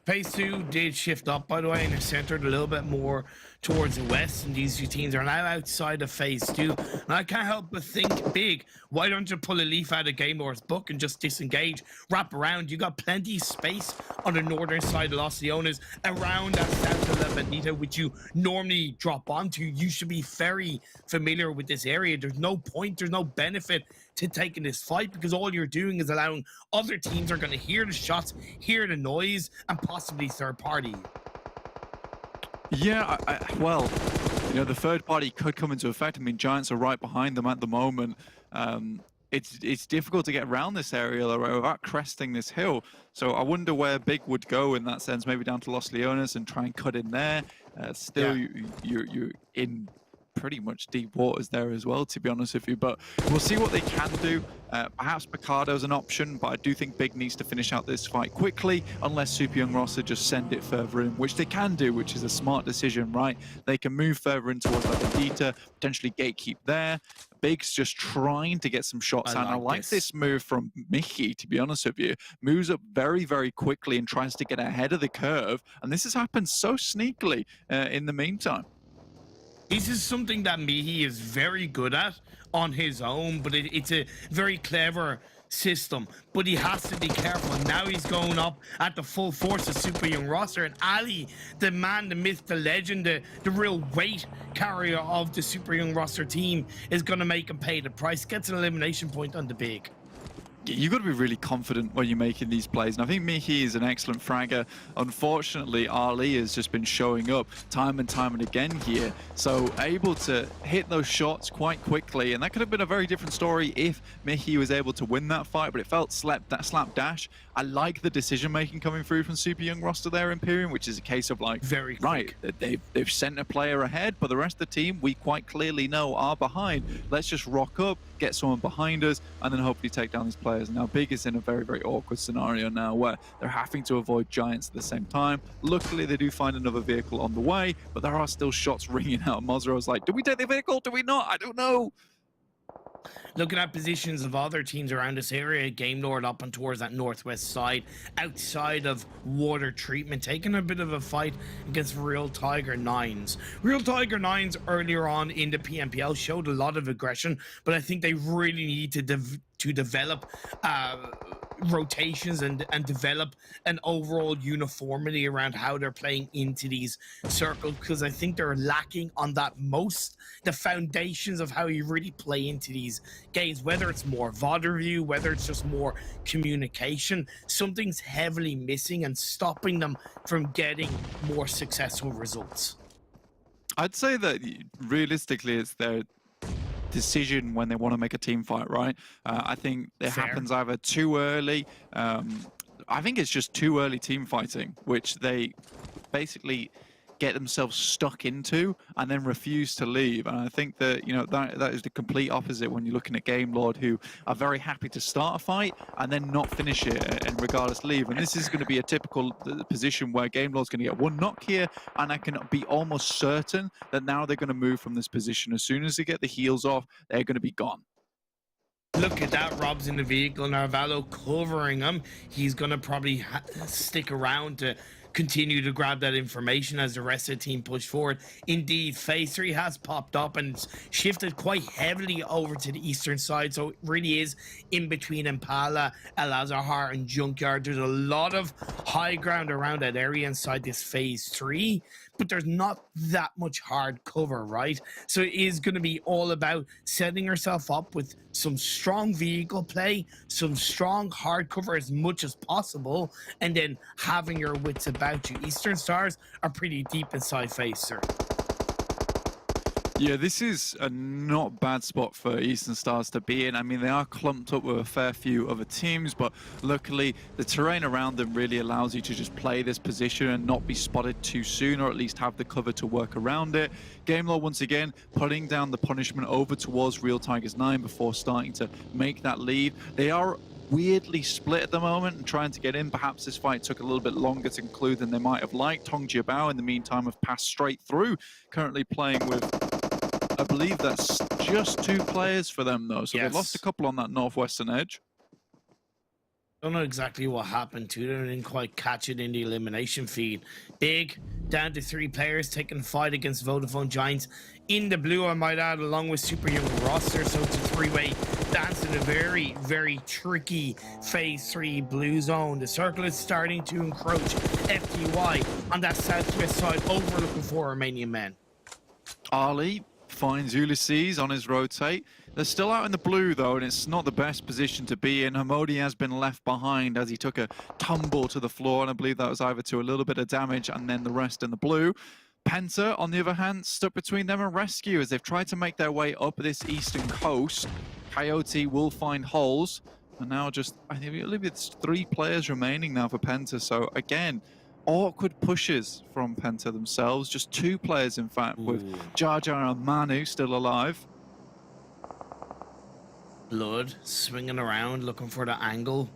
Phase 2 did shift up, by the way, and is centered a little bit more towards the west, and these two teams are now outside of Phase 2. And I can't help but think, Big, why don't you pull a leaf out of Game Lord's book and just disengage, wrap around? You got plenty of space on the northern side of Los Leones, around that south of La Benita, which you normally drop onto. You should be very familiar with this area. There's no point, there's no benefit to taking this fight, because all you're doing is allowing other teams are going to hear the shots, hear the noise, and possibly third party. Yeah, well, you know, the third party could come into effect. I mean, Giants are right behind them at the moment. It's difficult to get around this area without cresting this hill. So I wonder where Big would go in that sense, maybe down to Los Leones and try and cut in there. Still, you're in pretty much deep waters there as well, to be honest with you, but we'll see what they can do. Perhaps Picardo's an option, but I do think Big needs to finish out this fight quickly, unless Super Young Roster just send it further in, which they can do, which is a smart decision, right? They can move further in towards La Bendita, potentially gatekeep there. Big's just trying to get some shots out. I like this move from Mickey, to be honest with you. Moves up very, very quickly and tries to get ahead of the curve, and this has happened so sneakily in the meantime. This is something that Mihi is very good at on his own, but it's a very clever system. But he has to be careful. Now he's going up at the full force of Super Young Roster, and Ali, the man, the myth, the legend, the real weight carrier of the Super Young Roster team, is going to make him pay the price. Gets an elimination point on the Big. You've got to be really confident when you're making these plays. And I think Mihi is an excellent fragger. Unfortunately, Ali has just been showing up time and again here. So able to hit those shots quite quickly. And that could have been a very different story if Mihi was able to win that fight, but it felt slapdash. I like the decision-making coming through from Super Young Roster there, Imperium, which is a case of like, very right, they've sent a player ahead, but the rest of the team, we quite clearly know are behind. Let's just rock up, get someone behind us, and then hopefully take down these players. Now Big is in a very, very awkward scenario now where they're having to avoid Giants at the same time. Luckily, they do find another vehicle on the way, but there are still shots ringing out. Mozro's like, do we take the vehicle? Do we not? I don't know. Looking at positions of other teams around this area, Game Lord up and towards that northwest side, outside of water treatment, taking a bit of a fight against Real Tiger 9s. Real Tiger 9s earlier on in the PMPL showed a lot of aggression, but I think they really need to develop rotations and develop an overall uniformity around how they're playing into these circles, because I think they're lacking on that the foundations of how you really play into these games, whether it's more VOD review, whether it's just more communication. Something's heavily missing and stopping them from getting more successful results. I'd say that realistically it's their decision when they want to make a team fight, right? I think it happens either too early. I think it's just too early team fighting, which they basically get themselves stuck into and then refuse to leave. And I think that, you know, that is the complete opposite when you're looking at Game Lord, who are very happy to start a fight and then not finish it and regardless leave. And this is going to be a typical position where Game Lord's going to get one knock here, and I can be almost certain that now they're going to move from this position. As soon as they get the heals off, they're going to be gone. Look at that, Rob's in the vehicle, Narvalo covering him. He's going to probably stick around to continue to grab that information as the rest of the team push forward. Indeed, phase 3 has popped up and it's shifted quite heavily over to the eastern side, so it really is in between Impala, El Azahar, and Junkyard. There's a lot of high ground around that area inside this phase 3, but there's not that much hard cover, right? So it is going to be all about setting yourself up with some strong vehicle play, some strong hard cover as much as possible, and then having your wits about you. Eastern Stars are pretty deep inside phase 3. Yeah, this is a not bad spot for Eastern Stars to be in. I mean, they are clumped up with a fair few other teams, but luckily the terrain around them really allows you to just play this position and not be spotted too soon, or at least have the cover to work around it. Gamelore, once again, putting down the punishment over towards Real Tigers 9 before starting to make that lead. They are weirdly split at the moment and trying to get in. Perhaps this fight took a little bit longer to conclude than they might have liked. Tong Jiabao, in the meantime, have passed straight through, currently playing with, I believe that's just 2 players for them, though. So Yes. they lost a couple on that northwestern edge. Don't know exactly what happened to them. Didn't quite catch it in the elimination feed. Big, down to 3 players taking the fight against Vodafone Giants in the blue, I might add, along with Super Young roster. So it's a 3-way dance in a very, very tricky phase 3 blue zone. The circle is starting to encroach FTY on that southwest side, overlooking for Romanian Men. Ali finds Ulysses on his rotate. They're still out in the blue, though, and it's not the best position to be in. Hamodi has been left behind as he took a tumble to the floor, and I believe that was either to a little bit of damage and then the rest in the blue. PENTA, on the other hand, stuck between them and RESQ as they've tried to make their way up this eastern coast. Coyote will find holes, and now just, I believe it's 3 players remaining now for PENTA, so again, awkward pushes from PENTA themselves. Just 2 players, in fact, with Jar Jar and Manu still alive. Blood swinging around, looking for the angle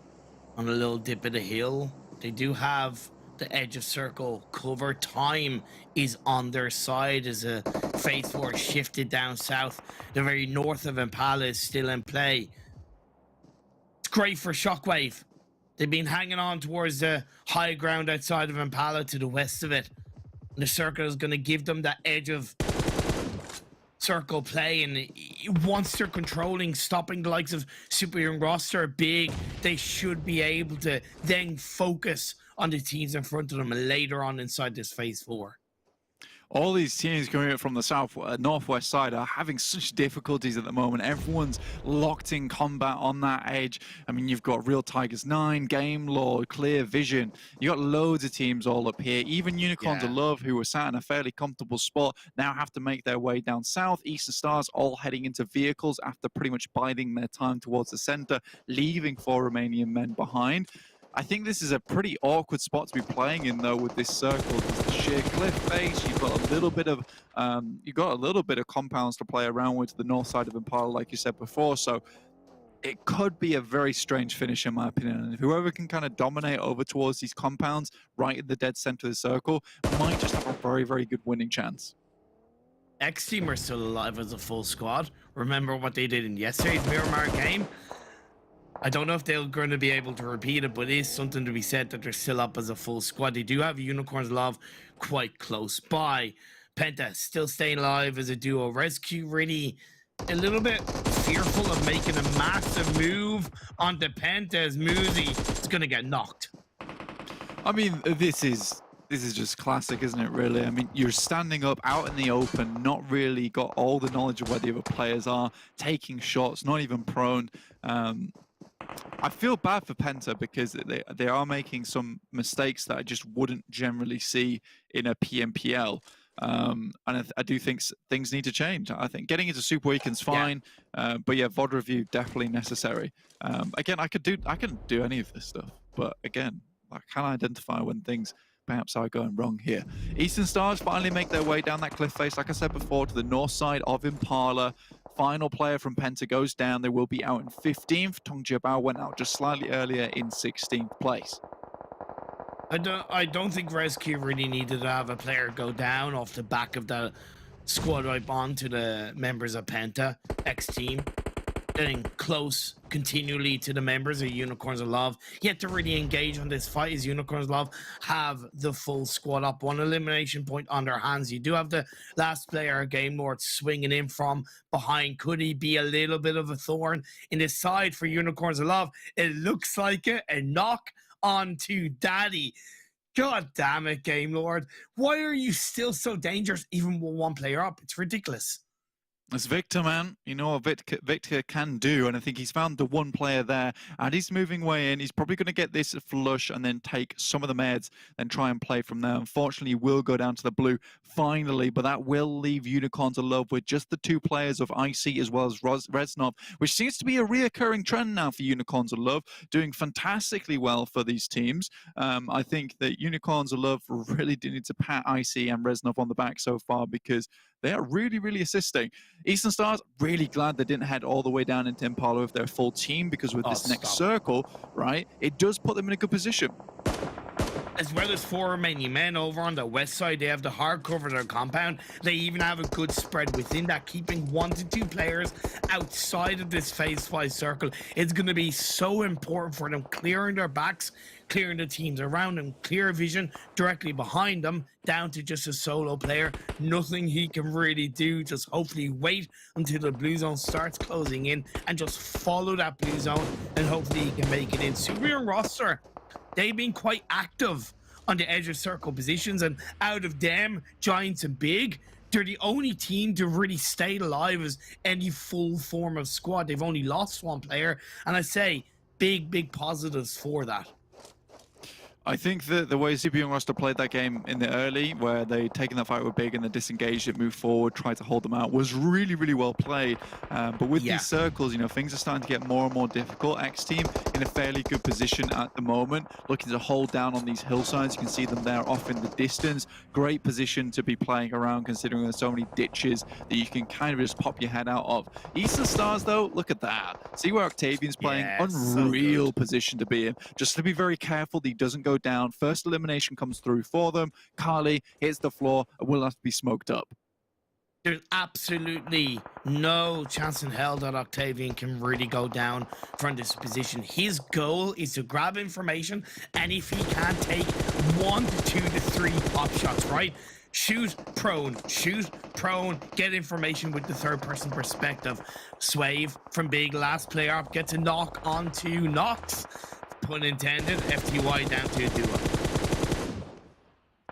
on a little dip of the hill. They do have the edge of circle cover. Time is on their side as a phase 4 shifted down south. The very north of Impala is still in play. It's great for Shockwave. They've been hanging on towards the high ground outside of Impala to the west of it. And the circle is going to give them that edge of circle play, and once they're controlling, stopping the likes of Super Young roster big, they should be able to then focus on the teams in front of them later on inside this phase 4. All these teams coming up from the northwest side are having such difficulties at the moment. Everyone's locked in combat on that edge. I mean, you've got Real Tigers 9, Game Lord, Clear Vision. You got loads of teams all up here. Even Unicorns of Love, who were sat in a fairly comfortable spot, now have to make their way down south. Eastern Stars all heading into vehicles after pretty much biding their time towards the center, leaving 4 Romanian men behind. I think this is a pretty awkward spot to be playing in, though, with this circle. The sheer cliff face. You've got a little bit of compounds to play around with to the north side of Impala, like you said before. So it could be a very strange finish, in my opinion. And whoever can kind of dominate over towards these compounds, right in the dead center of the circle, might just have a very, very good winning chance. XTEAM are still alive as a full squad. Remember what they did in yesterday's Miramar game? I don't know if they're going to be able to repeat it, but it is something to be said that they're still up as a full squad. They do have Unicorns Love quite close by. PENTA still staying alive as a duo. RESQ really a little bit fearful of making a massive move onto PENTA as Muzi is going to get knocked. I mean, this is just classic, isn't it, really? I mean, you're standing up out in the open, not really got all the knowledge of where the other players are, taking shots, not even prone. I feel bad for PENTA because they are making some mistakes that I just wouldn't generally see in a PMPL. And I do think things need to change. I think getting into Super Weekend's fine, but yeah, VOD review definitely necessary. Again, I couldn't do any of this stuff, but again, I can identify when things perhaps are going wrong here. Eastern Stars finally make their way down that cliff face, like I said before, to the north side of Impala. Final player from PENTA goes down. They will be out in 15th. Tong Jiabao went out just slightly earlier in 16th place. I don't think RESQ really needed to have a player go down off the back of the squad wipe on to the members of PENTA, XTEAM. getting close continually to the members of Unicorns of Love. Yet to really engage on this fight is Unicorns of Love have the full squad up, one elimination point on their hands. You do have the last player, Game Lord, swinging in from behind. Could he be a little bit of a thorn in this side for Unicorns of Love? It looks like it. A knock onto Daddy. God damn it, Game Lord. Why are you still so dangerous even with one player up? It's ridiculous. It's Victor, man. You know what Victor can do, and I think he's found the one player there, and he's moving way in. He's probably going to get this flush and then take some of the meds and try and play from there. Unfortunately, he will go down to the blue finally, but that will leave Unicorns of Love with just the two players of IC as well as Reznov, which seems to be a reoccurring trend now for Unicorns of Love, doing fantastically well for these teams. I think that Unicorns of Love really do need to pat IC and Reznov on the back so far, because they are really, really assisting. Eastern Stars, really glad they didn't head all the way down into Impala with their full team, because with this next circle, right, it does put them in a good position. As well as 4 Romanian Men over on the west side, they have the hard cover of their compound. They even have a good spread within that, keeping 1 to 2 players outside of this phase 5 circle. It's going to be so important for them, clearing their backs, clearing the teams around them, clear vision directly behind them, down to just a solo player. Nothing he can really do, just hopefully wait until the blue zone starts closing in and just follow that blue zone, and hopefully he can make it in. Superior roster, they've been quite active on the edge of circle positions, and out of them, Giants and Big, they're the only team to really stay alive as any full form of squad. They've only lost 1 player, and I say big positives for that. I think that the way CPU and roster played that game in the early, where they taken that fight with Big and they disengaged it, moved forward, tried to hold them out, was really, really well played. But with these circles, you know, things are starting to get more and more difficult. XTEAM in a fairly good position at the moment, looking to hold down on these hillsides. You can see them there off in the distance. Great position to be playing around, considering there's so many ditches that you can kind of just pop your head out of. Eastern Stars, though, look at that. See where Octavian's playing? Unreal position to be in. Just to be very careful that he doesn't go down. First elimination comes through for them. Carly hits the floor and will have to be smoked up. There's absolutely no chance in hell that Octavian can really go down from this position. His goal is to grab information, and if he can take 1 to 2 to 3 pop shots, right? Shoot prone, get information with the third person perspective. Swave from Big, last player up, gets a knock onto Nox. Pun intended. FTY down to a duo.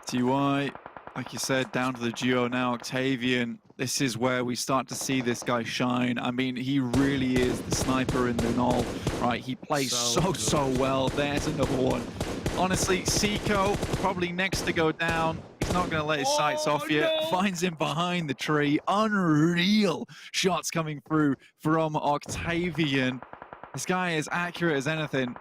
TY, like you said, down to the duo now. Octavian, this is where we start to see this guy shine. I mean, he really is the sniper in the null, right? He plays so well. There's another one. Honestly, Seiko probably next to go down. He's not going to let his sights off yet. Finds him behind the tree. Unreal shots coming through from Octavian. This guy is accurate as anything.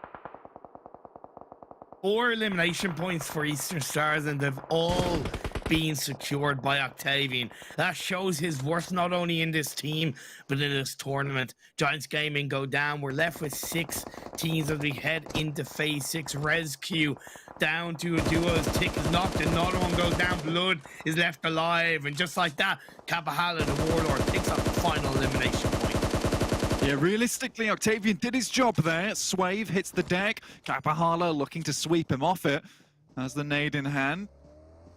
4 elimination points for Eastern Stars, and they've all been secured by Octavian. That shows his worth not only in this team, but in this tournament. Giants Gaming go down. We're left with 6 teams as we head into phase 6. RESQ down to a duo. His tick is knocked. Another one goes down. Blood is left alive. And just like that, Kapahala, the Warlord, picks up the final elimination point. Yeah, realistically, Octavian did his job there. Swave hits the deck. Kapahala looking to sweep him off it. Has the nade in hand.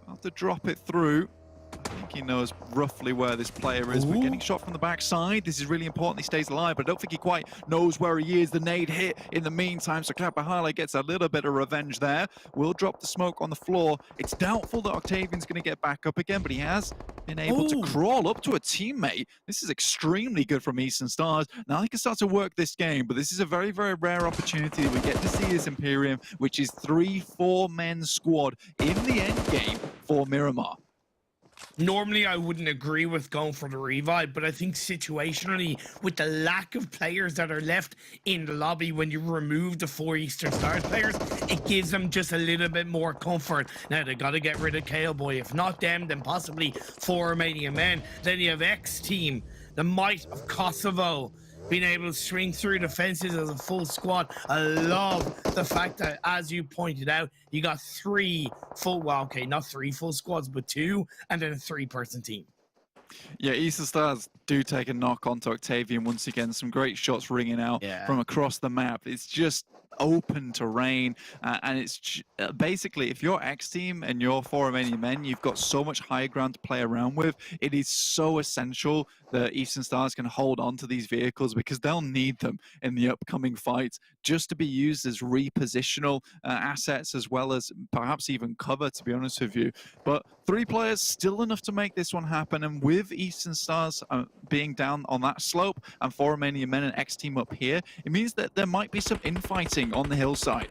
Have to drop it through. I think he knows roughly where this player is. We're getting shot from the backside. This is really important. He stays alive, but I don't think he quite knows where he is. The nade hit in the meantime, so Kapahala gets a little bit of revenge there. Will drop the smoke on the floor. It's doubtful that Octavian's going to get back up again, but he has been able to crawl up to a teammate. This is extremely good from Eastern Stars. Now he can start to work this game, but this is a very, very rare opportunity. We get to see this Imperium, which is 3-4 men squad in the end game for Miramar. Normally, I wouldn't agree with going for the revive, but I think situationally, with the lack of players that are left in the lobby when you remove the 4 Eastern Stars players, it gives them just a little bit more comfort. Now, they got to get rid of Kale Boy. If not them, then possibly 4 Romanian Men. Then you have XTEAM, the might of Kosovo, being able to swing through the fences as a full squad. I love the fact that, as you pointed out, you got 3 full, well, okay, not 3 full squads, but 2, and then a 3-person team. Yeah, Eastern Stars do take a knock onto Octavian once again. Some great shots ringing out from across the map. It's just open terrain, and it's basically, if you're X Team and you're for Romanian Men, you've got so much high ground to play around with. It is so essential that Eastern Stars can hold on to these vehicles because they'll need them in the upcoming fights just to be used as repositional assets, as well as perhaps even cover, to be honest with you. But 3 players, still enough to make this one happen, and with Eastern Stars being down on that slope and for Romanian Men and X Team up here, it means that there might be some infighting on the hillside.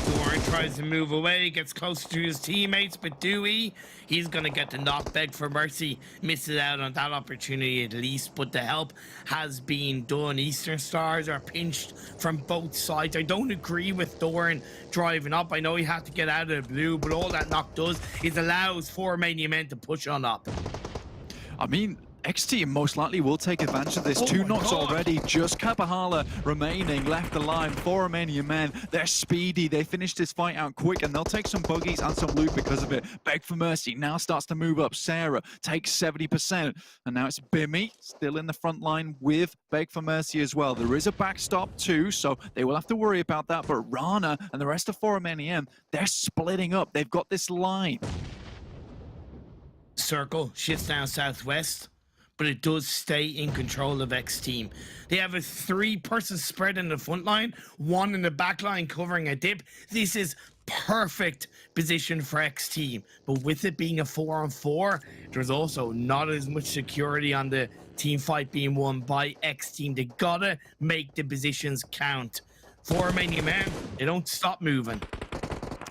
Doran tries to move away, gets closer to his teammates, but Dewey, he's gonna get the knockback for mercy. Misses out on that opportunity at least, but the help has been done. Eastern Stars are pinched from both sides. I don't agree with Doran driving up. I know he had to get out of the blue, but all that knock does is allows 4 Romanian Men to push on up. I mean, XTEAM most likely will take advantage of this. 2 knocks already, just Kapahala remaining left alive for Romanian Men. They're speedy, they finish this fight out quick, and they'll take some buggies and some loot because of it. Beg for Mercy now starts to move up. Sarah takes 70%, and now it's Bimmy still in the front line with Beg for Mercy as well. There is a backstop too, so they will have to worry about that, but Rana and the rest of 4 Romanian, they're splitting up. They've got this line. Circle shifts down southwest, but it does stay in control of X Team. They have a 3-person spread in the front line, 1 in the back line covering a dip. This is perfect position for X Team, but with it being a 4-on-4, there's also not as much security on the team fight being won by X Team. They gotta make the positions count. 4 Romanian Men, they don't stop moving.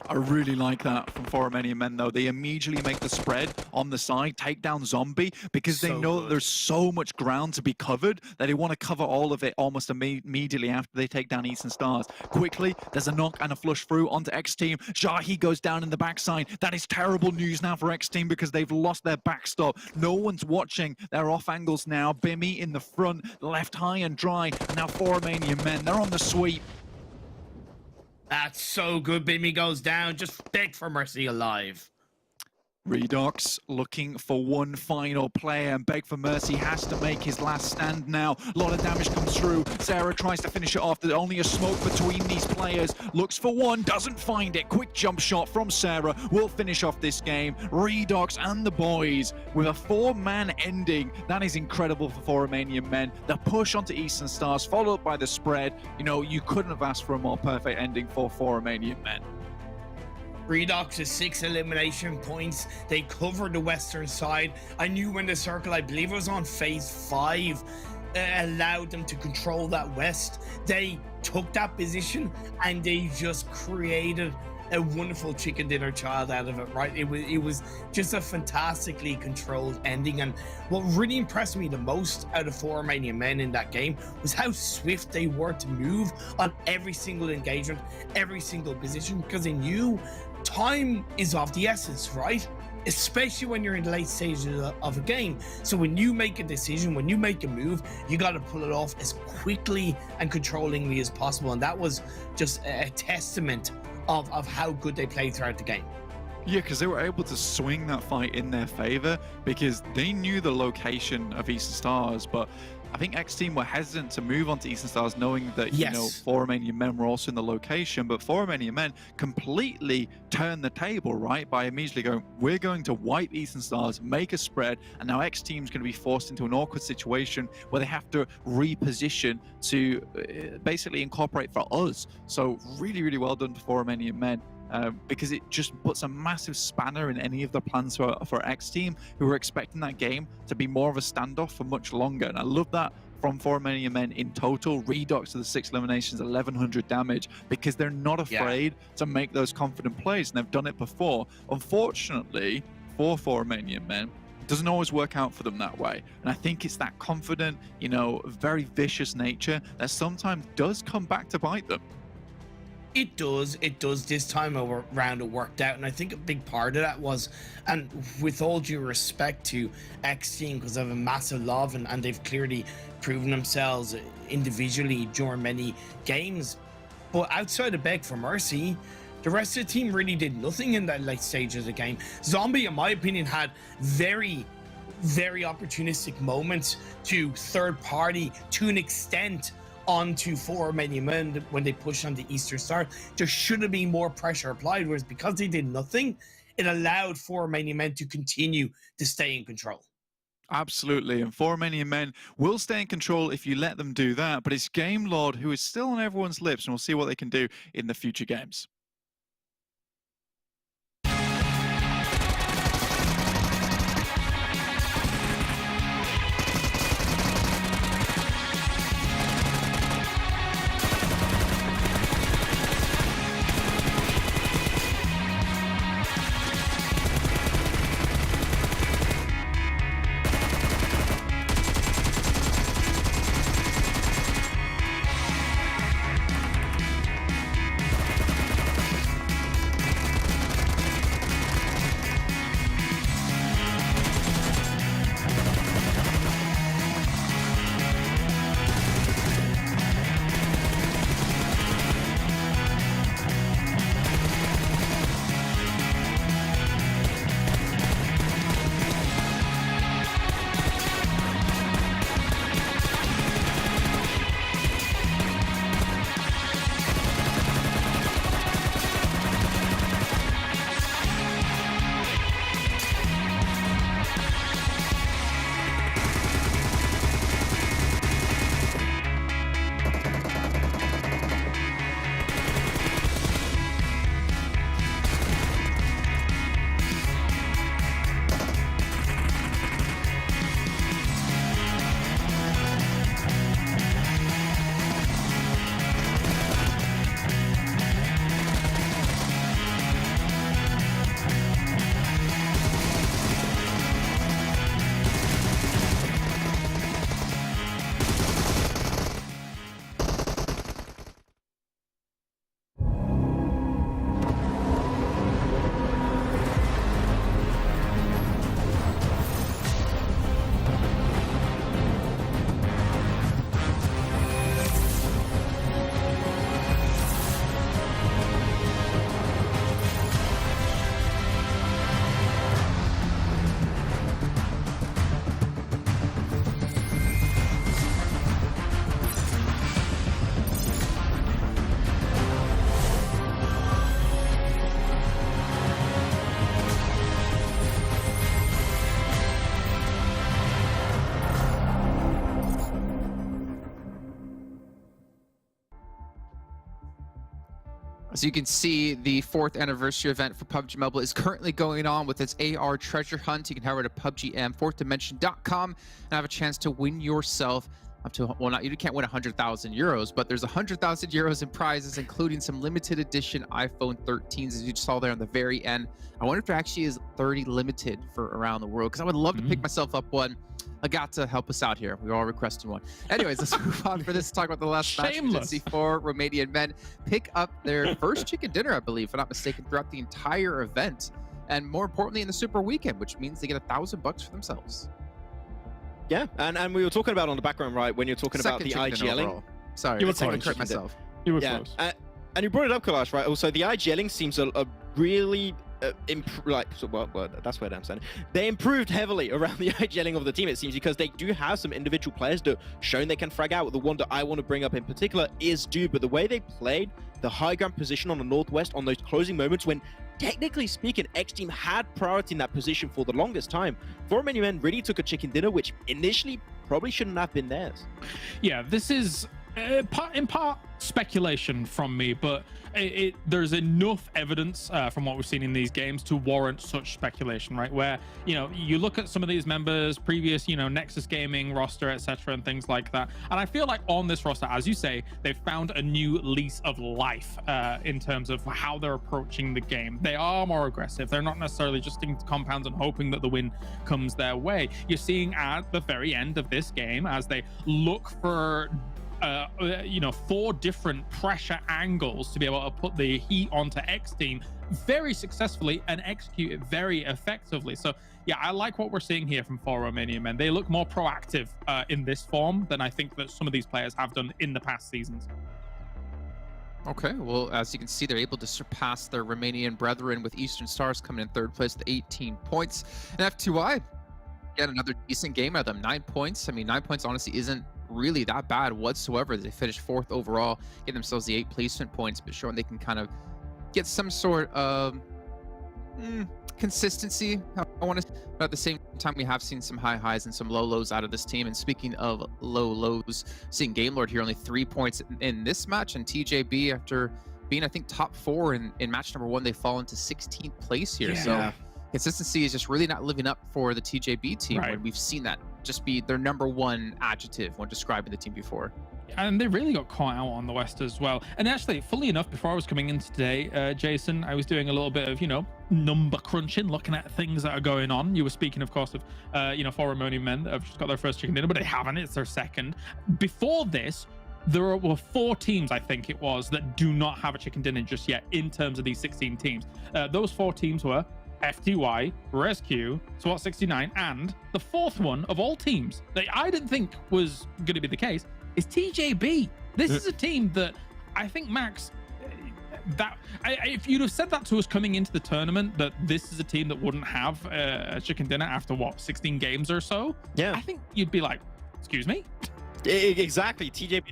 I really like that from 4 Romanian Men, though. They immediately make the spread on the side, take down Zombie, because they know that there's so much ground to be covered that they want to cover all of it almost immediately after they take down Eastern Stars. Quickly, there's a knock and a flush through onto X Team. Jahi goes down in the backside. That is terrible news now for X Team because they've lost their backstop. No one's watching. They're off angles now. Bimmy in the front, left high and dry. And now 4 Romanian Men, they're on the sweep. That's so good. Bimmy goes down. Just beg for mercy alive. Redox looking for one final player, and Beg for Mercy has to make his last stand now. A lot of damage comes through. Sarah tries to finish it off. There's only a smoke between these players. Looks for one, doesn't find it. Quick jump shot from Sarah will finish off this game. Redox and the boys with a 4-man ending. That is incredible for 4 Romanian Men. The push onto Eastern Stars, followed by the spread. You know, you couldn't have asked for a more perfect ending for 4 Romanian Men. Redox is 6 elimination points. They covered the western side. I knew when the circle, I believe it was on phase 5, allowed them to control that west. They took that position and they just created a wonderful chicken dinner child out of it, right? It was just a fantastically controlled ending. And what really impressed me the most out of 4 Romanian Men in that game was how swift they were to move on every single engagement, every single position, because they knew time is of the essence, right? Especially when you're in the late stages of a game. So when you make a decision, when you make a move, you got to pull it off as quickly and controllingly as possible. And that was just a testament of how good they played throughout the game. Yeah, because they were able to swing that fight in their favor because they knew the location of Eastern Stars, but I think X Team were hesitant to move on to Eastern Stars knowing that, you know, 4 Romanian Men were also in the location, but 4 Romanian Men completely turned the table, right, by immediately going, we're going to wipe Eastern Stars, make a spread, and now X Team's going to be forced into an awkward situation where they have to reposition to basically incorporate for us. So really, really well done for 4 Romanian Men. Because it just puts a massive spanner in any of the plans for X Team, who were expecting that game to be more of a standoff for much longer. And I love that from 4 Romanian Men in total. Redox to the 6 eliminations, 1100 damage, because they're not afraid to make those confident plays, and they've done it before. Unfortunately, for 4 Romanian Men, it doesn't always work out for them that way. And I think it's that confident, you know, very vicious nature that sometimes does come back to bite them. It does. This time around it worked out, and I think a big part of that was, and with all due respect to X Team, because they have a massive love and they've clearly proven themselves individually during many games, but outside of Beg for Mercy, The rest of the team really did nothing in that late stage of the game. Zombie, in my opinion, had very opportunistic moments to third party to an extent onto for Romanian Men when they pushed on the Eastern Star. There should have been more pressure applied, whereas because they did nothing, it allowed for Romanian Men to continue to stay in control. Absolutely, and for Romanian Men will stay in control if you let them do that, but it's Game Lord who is still on everyone's lips, and we'll see what they can do in the future games. As you can see, the 4th anniversary event for PUBG Mobile is currently going on with its AR treasure hunt. You can head over to PUBGM, 4thdimension.com, and have a chance to win yourself up to, well, not, you can't win 100,000 euros, but there's 100,000 euros in prizes, including some limited edition iPhone 13s, as you just saw there on the very end. I wonder if there actually is 30 limited for around the world, because I would love to pick myself up one. I got to help us out here. We were all requesting one. Anyways, let's move on for this. Talk about the last match. For Romanian Men pick up their first chicken dinner, I believe, if I'm not mistaken, throughout the entire event, and more importantly, in the Super Weekend, which means they get $1,000 for themselves. Yeah, and we were talking about on the background, right, when you're talking about the IGLing. Sorry, you were I correct myself. You were close. And you brought it up, Kalash, right? Also, the IGLing seems a really that's where I'm saying. They improved heavily around the IGLing of the team, it seems, because they do have some individual players that shown they can frag out. The one that I want to bring up in particular is Dude, but the way they played the high ground position on the Northwest on those closing moments when, technically speaking, XTEAM had priority in that position for the longest time. For Romanian Men really took a chicken dinner, which initially probably shouldn't have been theirs. Yeah, this is in part speculation from me, but there's enough evidence from what we've seen in these games to warrant such speculation, right? Where, you look at some of these members, previous, Nexus Gaming roster, etc., and things like that, and I feel like on this roster, as you say, they've found a new lease of life in terms of how they're approaching the game. They are more aggressive. They're not necessarily just sticking to compounds and hoping that the win comes their way. You're seeing at the very end of this game, as they look for 4 different pressure angles to be able to put the heat onto XTEAM very successfully and execute it very effectively. So yeah, I like what we're seeing here from Romanian Men. They look more proactive in this form than I think that some of these players have done in the past seasons. Okay, well, as you can see, they're able to surpass their Romanian brethren with Eastern Stars coming in third place with 18 points. And F2I, get another decent game out of them, 9 points. I mean, 9 points honestly isn't really that bad whatsoever. They finished fourth overall, get themselves the 8 placement points, but showing they can kind of get some sort of consistency, I want to, but at the same time we have seen some high highs and some low lows out of this team. And speaking of low lows, seeing Gamelord here only 3 points in this match, and TJB, after being I think top 4 in match number 1, they fall into 16th place here. So consistency is just really not living up for the TJB team, when we've seen that just be their #1 adjective when describing the team before. And they really got caught out on the West as well. And actually, fully enough, before I was coming in today, Jason, I was doing a little bit of, number crunching, looking at things that are going on. You were speaking, of course, of, 4 Romanian men that have just got their first chicken dinner, but they haven't. It's their second. Before this, there were 4 teams, I think it was, that do not have a chicken dinner just yet in terms of these 16 teams. Those 4 teams were FTY, RESQ, SWAT 69, and the 4th one of all teams that I didn't think was going to be the case is TJB. This is a team that I think, Max, if you'd have said that to us coming into the tournament, that this is a team that wouldn't have a chicken dinner after 16 games or so, I think you'd be like, excuse me? Exactly. TJB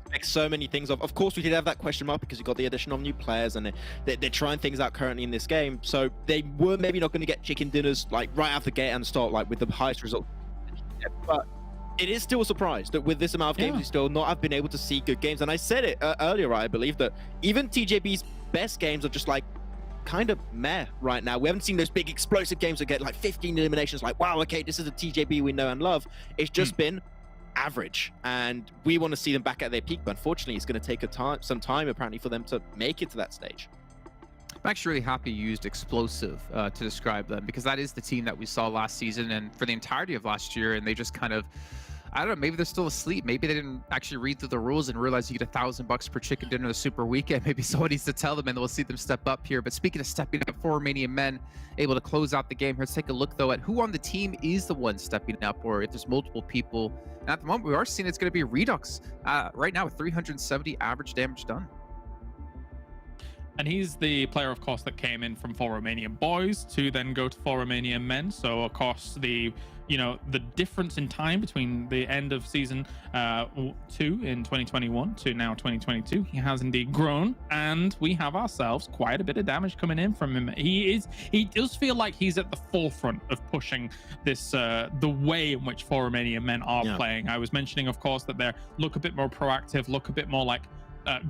expects so many things of course, we did have that question mark because you got the addition of new players, and they're trying things out currently in this game, so they were maybe not going to get chicken dinners like right out the gate and start like with the highest result. But it is still a surprise that with this amount of games, we still not have been able to see good games. And I said it earlier, I believe, that even TJB's best games are just like kind of meh right now. We haven't seen those big explosive games that get like 15 eliminations, like, wow, okay, this is the TJB we know and love. It's just been average, and we want to see them back at their peak, but unfortunately it's going to take some time apparently for them to make it to that stage. I'm actually really happy you used explosive to describe them, because that is the team that we saw last season and for the entirety of last year, and they just kind of, I don't know, maybe they're still asleep. Maybe they didn't actually read through the rules and realize you get $1,000 per chicken dinner the super weekend. Maybe someone needs to tell them, and we'll see them step up here. But speaking of stepping up, 4 Romanian men able to close out the game. Let's take a look, though, at who on the team is the one stepping up, or if there's multiple people. And at the moment, we are seeing it's going to be Redux right now with 370 average damage done. And he's the player, of course, that came in from 4 Romanian boys to then go to 4 Romanian men. So, of course, the difference in time between the end of season 2 in 2021 to now 2022, he has indeed grown, and we have ourselves quite a bit of damage coming in from him. He does feel like he's at the forefront of pushing this the way in which 4 Romanian men are playing. I was mentioning, of course, that they look a bit more proactive, look a bit more like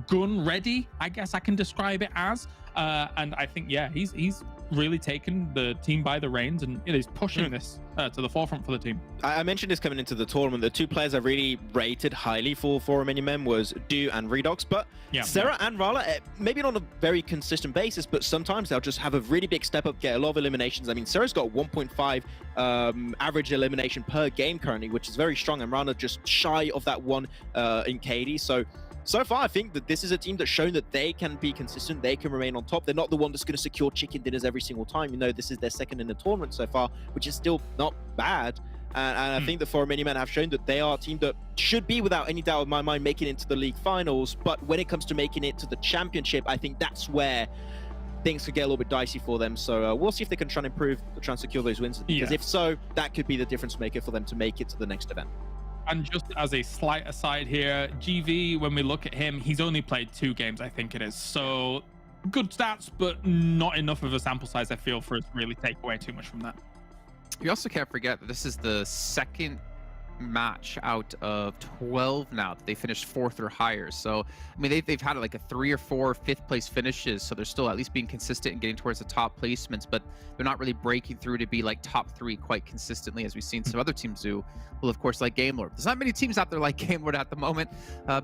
gun ready, I guess I can describe it as, and I think he's really taken the team by the reins, and he's pushing this to the forefront for the team. I mentioned this coming into the tournament. The 2 players I really rated highly for Romanian men was Do and Redux, but Sarah and Rala, maybe not on a very consistent basis, but sometimes they'll just have a really big step up, get a lot of eliminations. I mean, Sarah's got 1.5 average elimination per game currently, which is very strong, and Rala just shy of that 1 in KD. So far, I think that this is a team that's shown that they can be consistent, they can remain on top. They're not the one that's going to secure chicken dinners every single time. This is their second in the tournament so far, which is still not bad. And I think the 4 Romanian men have shown that they are a team that should be, without any doubt in my mind, making it into the league finals. But when it comes to making it to the championship, I think that's where things could get a little bit dicey for them. So we'll see if they can try and improve, try and secure those wins. Because if so, that could be the difference maker for them to make it to the next event. And just as a slight aside here, GV, when we look at him, he's only played 2 games, I think it is. So good stats, but not enough of a sample size, I feel, for us to really take away too much from that. You also can't forget that this is the second match out of 12 now that they finished 4th or higher. So I mean, they've had like a 3 or 4 5th place finishes, so they're still at least being consistent and getting towards the top placements, but they're not really breaking through to be like top 3 quite consistently, as we've seen some other teams do. Well, of course, like Gamelord. There's not many teams out there like Gamelord at the moment.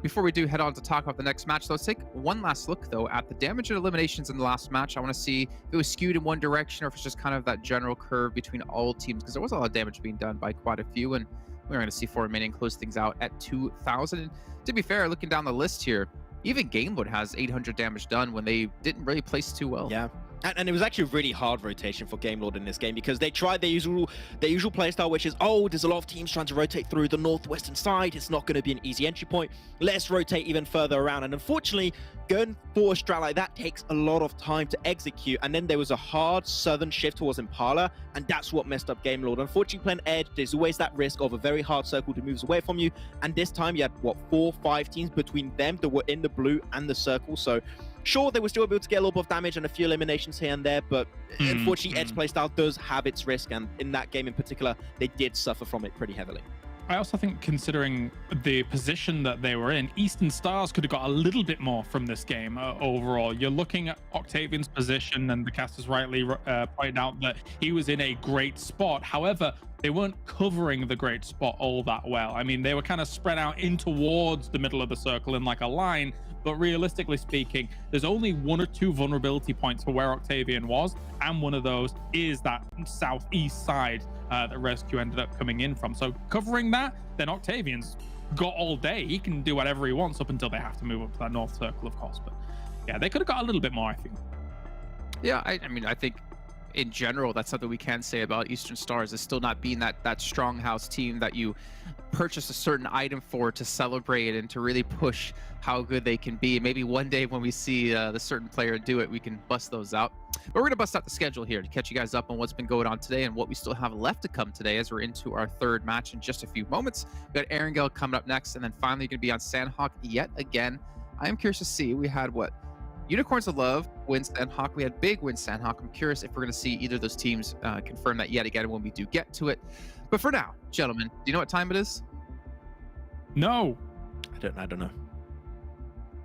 Before we do head on to talk about the next match, let's take one last look though at the damage and eliminations in the last match. I want to see if it was skewed in one direction or if it's just kind of that general curve between all teams, because there was a lot of damage being done by quite a few, and we're going to see 4 Romanian close things out at 2,000. And to be fair, looking down the list here, even Gamelord has 800 damage done when they didn't really place too well. Yeah. And it was actually a really hard rotation for Game Lord in this game because they tried their usual playstyle, which is, oh, there's a lot of teams trying to rotate through the northwestern side. It's not going to be an easy entry point. Let's rotate even further around. And unfortunately, going for a strat like that takes a lot of time to execute. And then there was a hard southern shift towards Impala, and that's what messed up Game Lord. Unfortunately, playing Edge, there's always that risk of a very hard circle to move away from you. And this time, you had, what, 4 or 5 teams between them that were in the blue and the circle. So sure, they were still able to get a little bit of damage and a few eliminations here and there, but unfortunately, Edge playstyle does have its risk, and in that game in particular, they did suffer from it pretty heavily. I also think, considering the position that they were in, Eastern Stars could have got a little bit more from this game overall. You're looking at Octavian's position, and the casters rightly pointed out that he was in a great spot. However, they weren't covering the great spot all that well. I mean, they were kind of spread out in towards the middle of the circle in like a line, but realistically speaking, there's only 1 or 2 vulnerability points for where Octavian was, and one of those is that southeast side that RESQ ended up coming in from. So covering that, then Octavian's got all day. He can do whatever he wants up until they have to move up to that north circle, of course. But yeah, they could have got a little bit more, I think. Yeah, I mean, I think in general, that's something we can say about Eastern Stars, is still not being that strong house team that you purchase a certain item for to celebrate and to really push how good they can be. Maybe one day when we see the certain player do it, we can bust those out. But we're going to bust out the schedule here to catch you guys up on what's been going on today and what we still have left to come today as we're into our 3rd match in just a few moments. We got Erangel coming up next, and then finally going to be on Sanhok yet again. I am curious to see. We had what? Unicorns of Love wins Sanhok. We had Big win Sanhok. I'm curious if we're going to see either of those teams confirm that yet again when we do get to it. But for now, gentlemen, do you know what time it is? No. I don't know.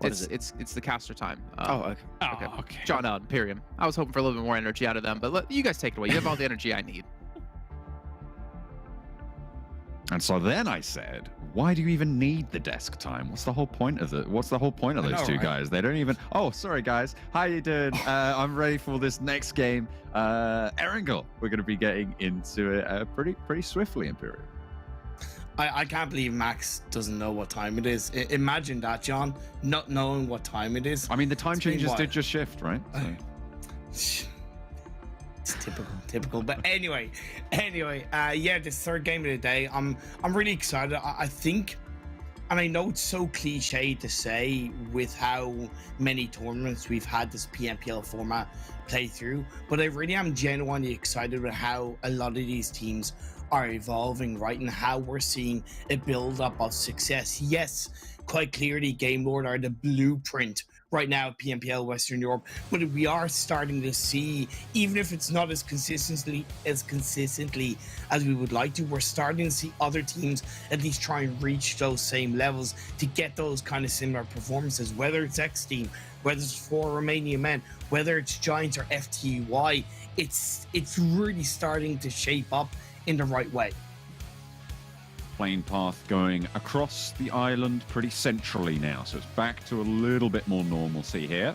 It's the caster time. Okay. Okay. John out, Imperium. I was hoping for a little bit more energy out of them, but you guys take it away. You have all the energy I need. And so then I said, why do you even need the desk time? What's the whole point of those two guys? They don't even. Oh, sorry guys. How you doing? I'm ready for this next game. Erangel. We're going to be getting into it pretty swiftly, Imperium. I can't believe Max doesn't know what time it is. Imagine that, John, not knowing what time it is. I mean, the time changes did just shift, right? So. It's typical. But anyway, yeah, this 3rd game of the day, I'm really excited. I think, and I know it's so cliche to say with how many tournaments we've had this PMPL format play through, but I really am genuinely excited with how a lot of these teams are evolving, right, and how we're seeing a build-up of success. Yes, quite clearly, Game Lord are the blueprint right now at PMPL Western Europe, but we are starting to see, even if it's not as consistently as we would like to, we're starting to see other teams at least try and reach those same levels to get those kind of similar performances, whether it's XTEAM, whether it's for Romanian Men, whether it's Giants or FTY. It's really starting to shape up in the right way. Plane path going across the island pretty centrally now, so it's back to a little bit more normalcy here.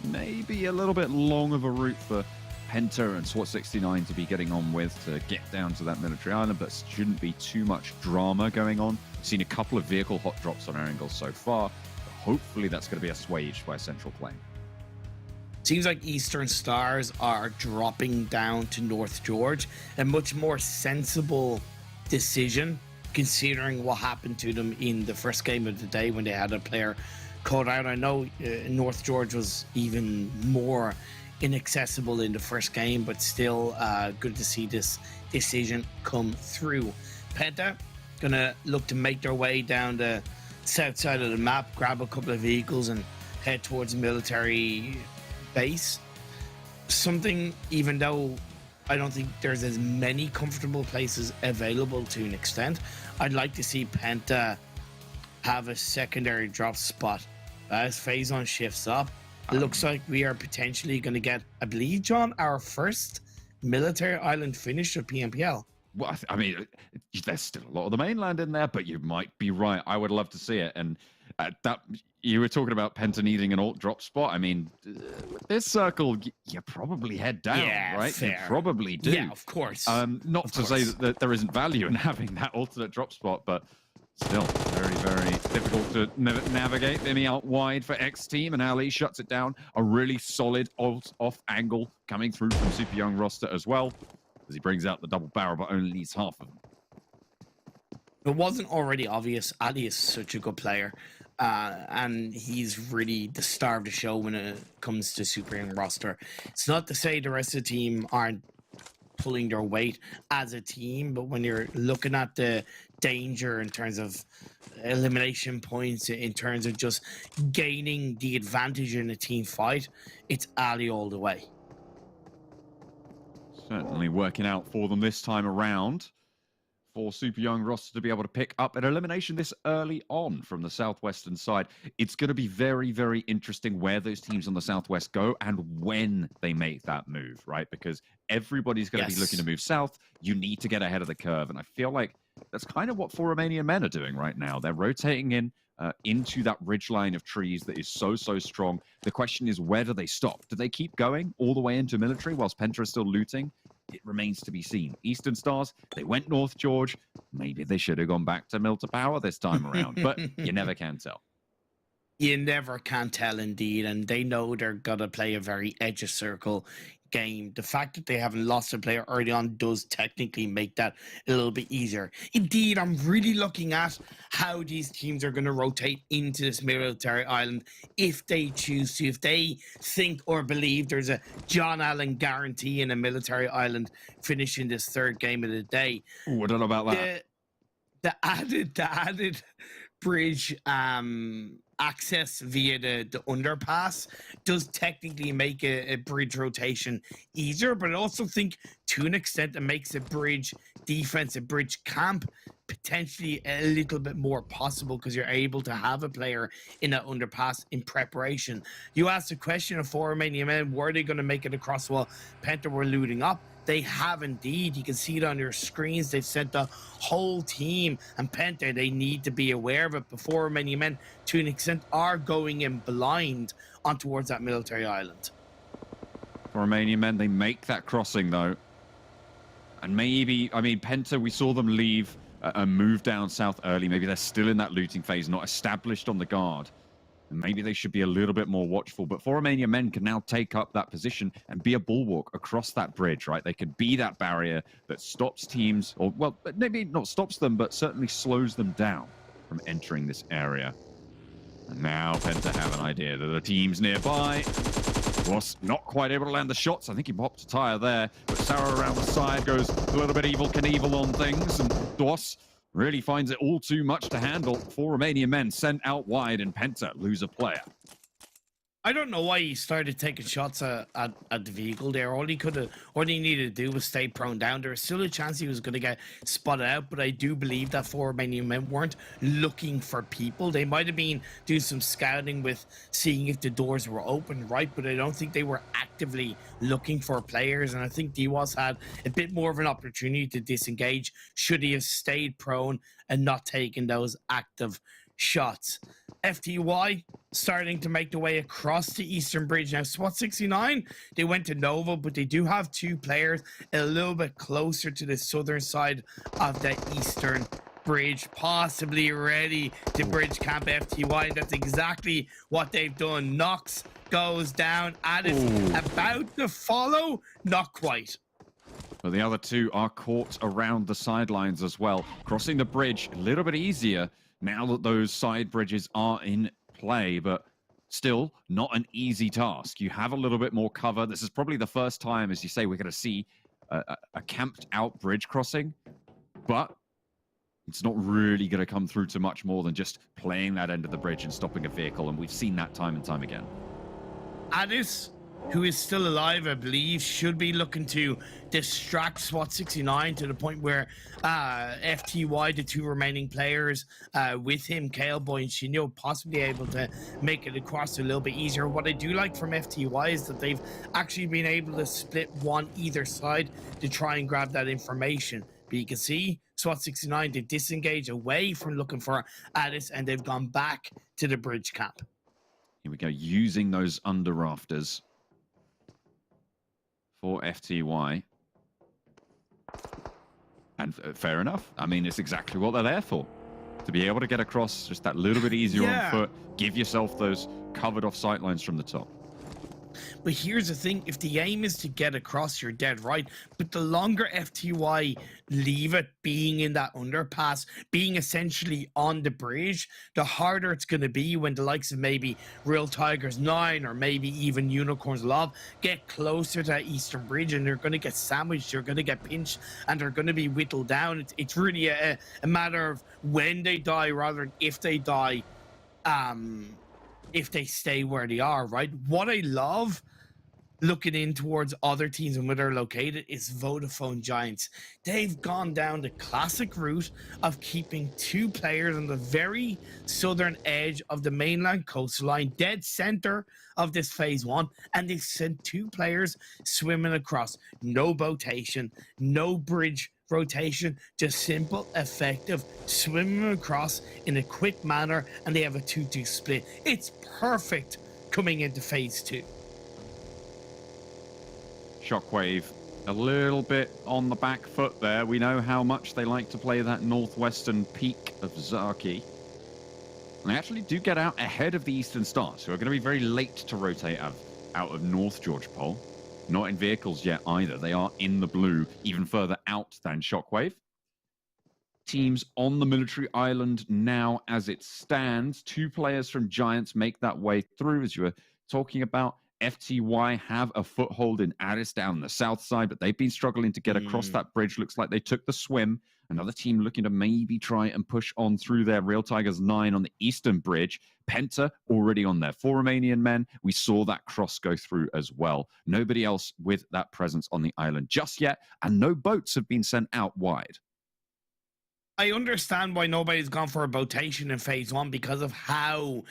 Maybe a little bit long of a route for PENTA and SWAT69 to be getting on with to get down to that military island, but shouldn't be too much drama going on. We've seen a couple of vehicle hot drops on Erangel so far, but hopefully that's going to be assuaged by a central plane. Seems like Eastern Stars are dropping down to North George, a much more sensible decision considering what happened to them in the first game of the day when they had a player caught out. I know North George was even more inaccessible in the first game, but still good to see this decision come through. PENTA gonna look to make their way down the south side of the map, grab a couple of vehicles and head towards a military base. Something, even though I don't think there's as many comfortable places available to an extent, I'd like to see PENTA have a secondary drop spot as phase on shifts up. It looks like we are potentially going to get, I believe, John, our first military island finish of PMPL. Well, I mean, there's still a lot of the mainland in there, but you might be right. I would love to see it. And that you were talking about PENTA needing an alt drop spot. I mean, this circle, you probably head down, right? Fair. You probably do. Yeah, of course. Not to say that there isn't value in having that alternate drop spot, but Still very, very difficult to navigate. Vimy out wide for XTEAM, and Ali shuts it down. A really solid off angle coming through from Super Young roster as well, as he brings out the double barrel, but only needs half of them. It wasn't already obvious. Ali is such a good player, and he's really the star of the show when it comes to Super Young roster. It's not to say the rest of the team aren't pulling their weight as a team, but when you're looking at the danger in terms of elimination points, in terms of just gaining the advantage in a team fight, it's Ali all the way. Certainly working out for them this time around. For Super Young roster to be able to pick up an elimination this early on from the southwestern side. It's going to be very, very interesting where those teams on the southwest go and when they make that move, right? Because everybody's going to be looking to move south. You need to get ahead of the curve. And I feel like that's kind of what Romanian Men are doing right now. They're rotating in into that ridge line of trees that is so, so strong. The question is, where do they stop? Do they keep going all the way into military whilst PENTA is still looting? It remains to be seen. Eastern Stars, they went north, George. Maybe they should have gone back to Mill to Power this time around, but you never can tell. You never can tell, indeed, and they know they're going to play a very edge of circle game. The fact that they haven't lost a player early on does technically make that a little bit easier. Indeed, I'm really looking at how these teams are going to rotate into this military island if they choose to, if they think or believe there's a John Allen guarantee in a military island finishing this third game of the day. Ooh, I don't know about that. The added bridge access via the underpass does technically make a bridge rotation easier, but I also think to an extent it makes a bridge defense, a bridge camp potentially a little bit more possible because you're able to have a player in that underpass in preparation. You asked the question of Romanian Men, were they going to make it across while PENTA were looting up? They have indeed. You can see it on your screens. They've sent the whole team, and PENTA, they need to be aware of it before Romanian Men, to an extent, are going in blind on towards that military island. For Romanian Men, they make that crossing, though. And maybe, I mean, PENTA, we saw them leave and move down south early. Maybe they're still in that looting phase, not established on the guard. And maybe they should be a little bit more watchful. But Romanian Men can now take up that position and be a bulwark across that bridge, right? They could be that barrier that stops teams, or, well, maybe not stops them, but certainly slows them down from entering this area. And now PENTA have an idea that the team's nearby. Was not quite able to land the shots. I think he popped a tire there. But Sarah around the side goes a little bit Evil Knievel on things. And Dos really finds it all too much to handle. For Romanian Men sent out wide, and PENTA lose a player. I don't know why he started taking shots at the vehicle there. All he needed to do was stay prone down. There was still a chance he was going to get spotted out, but I do believe that Romanian Men weren't looking for people. They might have been doing some scouting with seeing if the doors were open, right? But I don't think they were actively looking for players. And I think DWAS had a bit more of an opportunity to disengage should he have stayed prone and not taken those active shots. FTY starting to make the way across the eastern bridge now. SWAT 69, they went to Nova, but they do have two players a little bit closer to the southern side of the eastern bridge, possibly ready to bridge camp FTY. That's exactly what they've done. Nox goes down. Addis about to follow, not quite. But the other two are caught around the sidelines as well. Crossing the bridge a little bit easier now that those side bridges are in play, but still not an easy task. You have a little bit more cover. This is probably the first time, as you say, we're going to see a camped out bridge crossing, but it's not really going to come through to much more than just playing that end of the bridge and stopping a vehicle, and we've seen that time and time again. Addis, who is still alive, I believe, should be looking to distract SWAT 69 to the point where FTY, the two remaining players with him, Kaleboy and Shinyo, possibly able to make it across a little bit easier. What I do like from FTY is that they've actually been able to split one either side to try and grab that information. But you can see SWAT 69, they disengage away from looking for Addis, and they've gone back to the bridge camp. Here we go, using those under rafters for FTY. And fair enough. I mean, it's exactly what they're there for. to be able to get across just that little bit easier Yeah. on foot, give yourself those covered off sight lines from the top. But here's the thing, if the aim is to get across, you're dead right. But the longer FTY leave it being in that underpass, being essentially on the bridge, the harder it's going to be when the likes of maybe Real Tigers 9 or maybe even Unicorns Love get closer to that eastern bridge, and they're going to get sandwiched, they're going to get pinched, and they're going to be whittled down. It's really a matter of when they die rather than if they die. If they stay where they are, right? What I love looking in towards other teams and where they're located is Vodafone Giants. They've gone down the classic route of keeping 2 players on the very southern edge of the mainland coastline, dead center of this phase 1, and they've sent 2 players swimming across. No boatation, no bridge rotation, just simple, effective, swimming across in a quick manner, and they have a 2-2 split. It's perfect coming into phase 2. Shockwave a little bit on the back foot there. We know how much they like to play that northwestern peak of Zaki. And they actually do get out ahead of the Eastern Stars, who are going to be very late to rotate out of North George Pole. Not in vehicles yet either. They are in the blue, even further out than Shockwave. Teams on the military island now as it stands. 2 players from Giants make that way through, as you were talking about. FTY have a foothold in Addis down the south side, but they've been struggling to get across that bridge. Looks like they took the swim. Another team looking to maybe try and push on through there. Real Tigers 9 on the eastern bridge. PENTA already on there. 4 Romanian men. We saw that cross go through as well. Nobody else with that presence on the island just yet, and no boats have been sent out wide. I understand why nobody's gone for a boatation in phase 1 because of how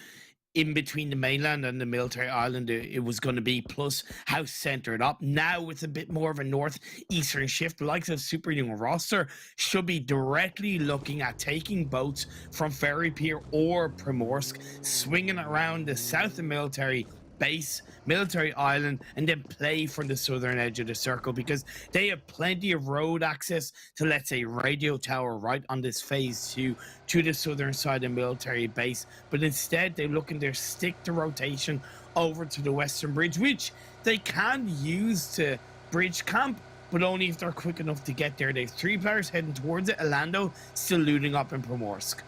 in between the mainland and the military island it was going to be, plus how centered up. Now with a bit more of a northeastern shift, the likes of Super Young roster should be directly looking at taking boats from Ferry Pier or Primorsk, swinging around the south of military base, military island, and then play from the southern edge of the circle, because they have plenty of road access to, let's say, radio tower right on this phase 2 to the southern side of military base. But instead they look in their stick to rotation over to the western bridge, which they can use to bridge camp, but only if they're quick enough to get there. They have 3 players heading towards it. Orlando still looting up in Primorsk.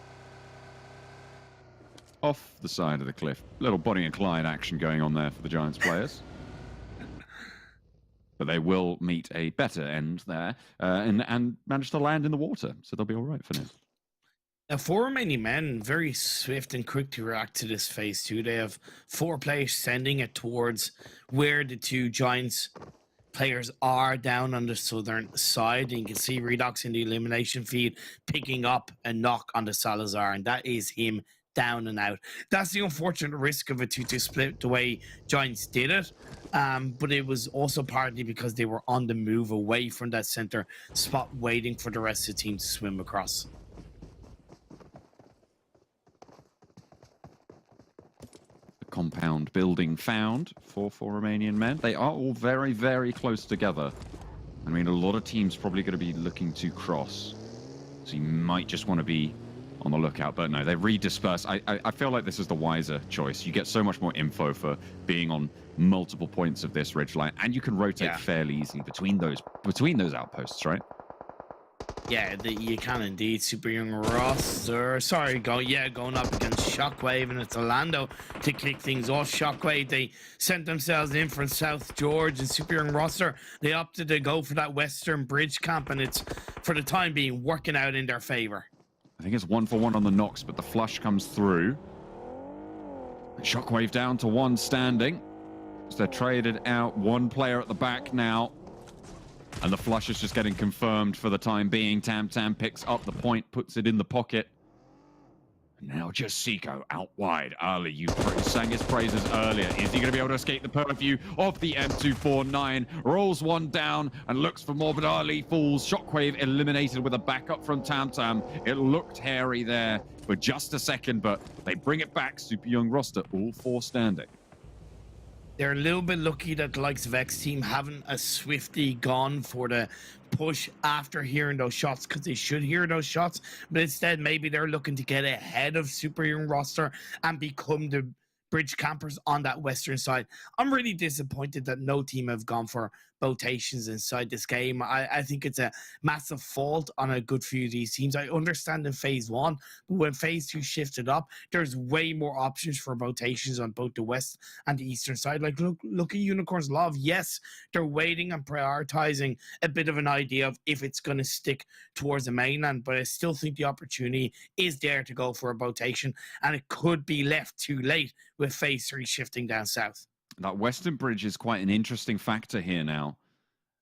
Off the side of the cliff. Little Bonnie and Clyde action going on there for the Giants players. But they will meet a better end there and manage to land in the water. So they'll be all right for now. Now, 4 Romanian men, very swift and quick to react to this phase 2. They have 4 players sending it towards where the 2 Giants players are down on the southern side. And you can see Redox in the elimination feed picking up a knock on the Salazar, and that is him down and out. That's the unfortunate risk of a 2-2 split the way Giants did it, but it was also partly because they were on the move away from that center spot, waiting for the rest of the team to swim across. The compound building found for 4 Romanian men. They are all very, very close together. I mean, a lot of teams probably going to be looking to cross, so you might just want to be on the lookout. But no, they redisperse. I feel like this is the wiser choice. You get so much more info for being on multiple points of this ridgeline, and you can rotate fairly easily between those outposts, right? Yeah, you can indeed. Super Young roster. Sorry, going up against Shockwave, and it's Orlando to kick things off. Shockwave, they sent themselves in from South George, and Super Young roster, they opted to go for that western bridge camp, and it's, for the time being, working out in their favor. I think it's 1-for-1 on the knocks, but the flush comes through. Shockwave down to 1 standing. So they're traded out. 1 player at the back now. And the flush is just getting confirmed for the time being. Tam picks up the point, puts it in the pocket. And now just Seiko out wide. Ali, you sang his praises earlier. Is he going to be able to escape the purview of the M249? Rolls 1 down and looks for more, but Ali falls. Shockwave eliminated with a backup from Tam. It looked hairy there for just a second, but they bring it back. Super Young roster, all 4 standing. they're a little bit lucky that the likes of XTEAM haven't as swiftly gone for the push after hearing those shots, because they should hear those shots, but instead maybe they're looking to get ahead of Super Young roster and become the bridge campers on that western side. I'm really disappointed that no team have gone for rotations inside this game. I think it's a massive fault on a good few of these teams. I understand in phase 1, but when phase 2 shifted up, there's way more options for rotations on both the west and the eastern side. Like, look at Unicorns Love. Yes, they're waiting and prioritizing a bit of an idea of if it's going to stick towards the mainland, but I still think the opportunity is there to go for a rotation, and it could be left too late with phase 3 shifting down south. That western bridge is quite an interesting factor here now.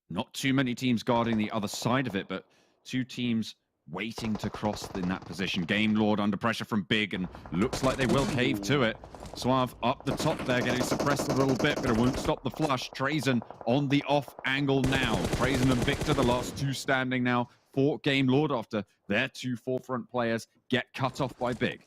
Not too many teams guarding the other side of it, but 2 teams waiting to cross in that position. Game Lord under pressure from Big, and looks like they will cave to it. Suave up the top there, getting suppressed a little bit, but it won't stop the flush. Trazen on the off angle now. Trazen and Victor, the last 2 standing now for Game Lord after their 2 forefront players get cut off by Big.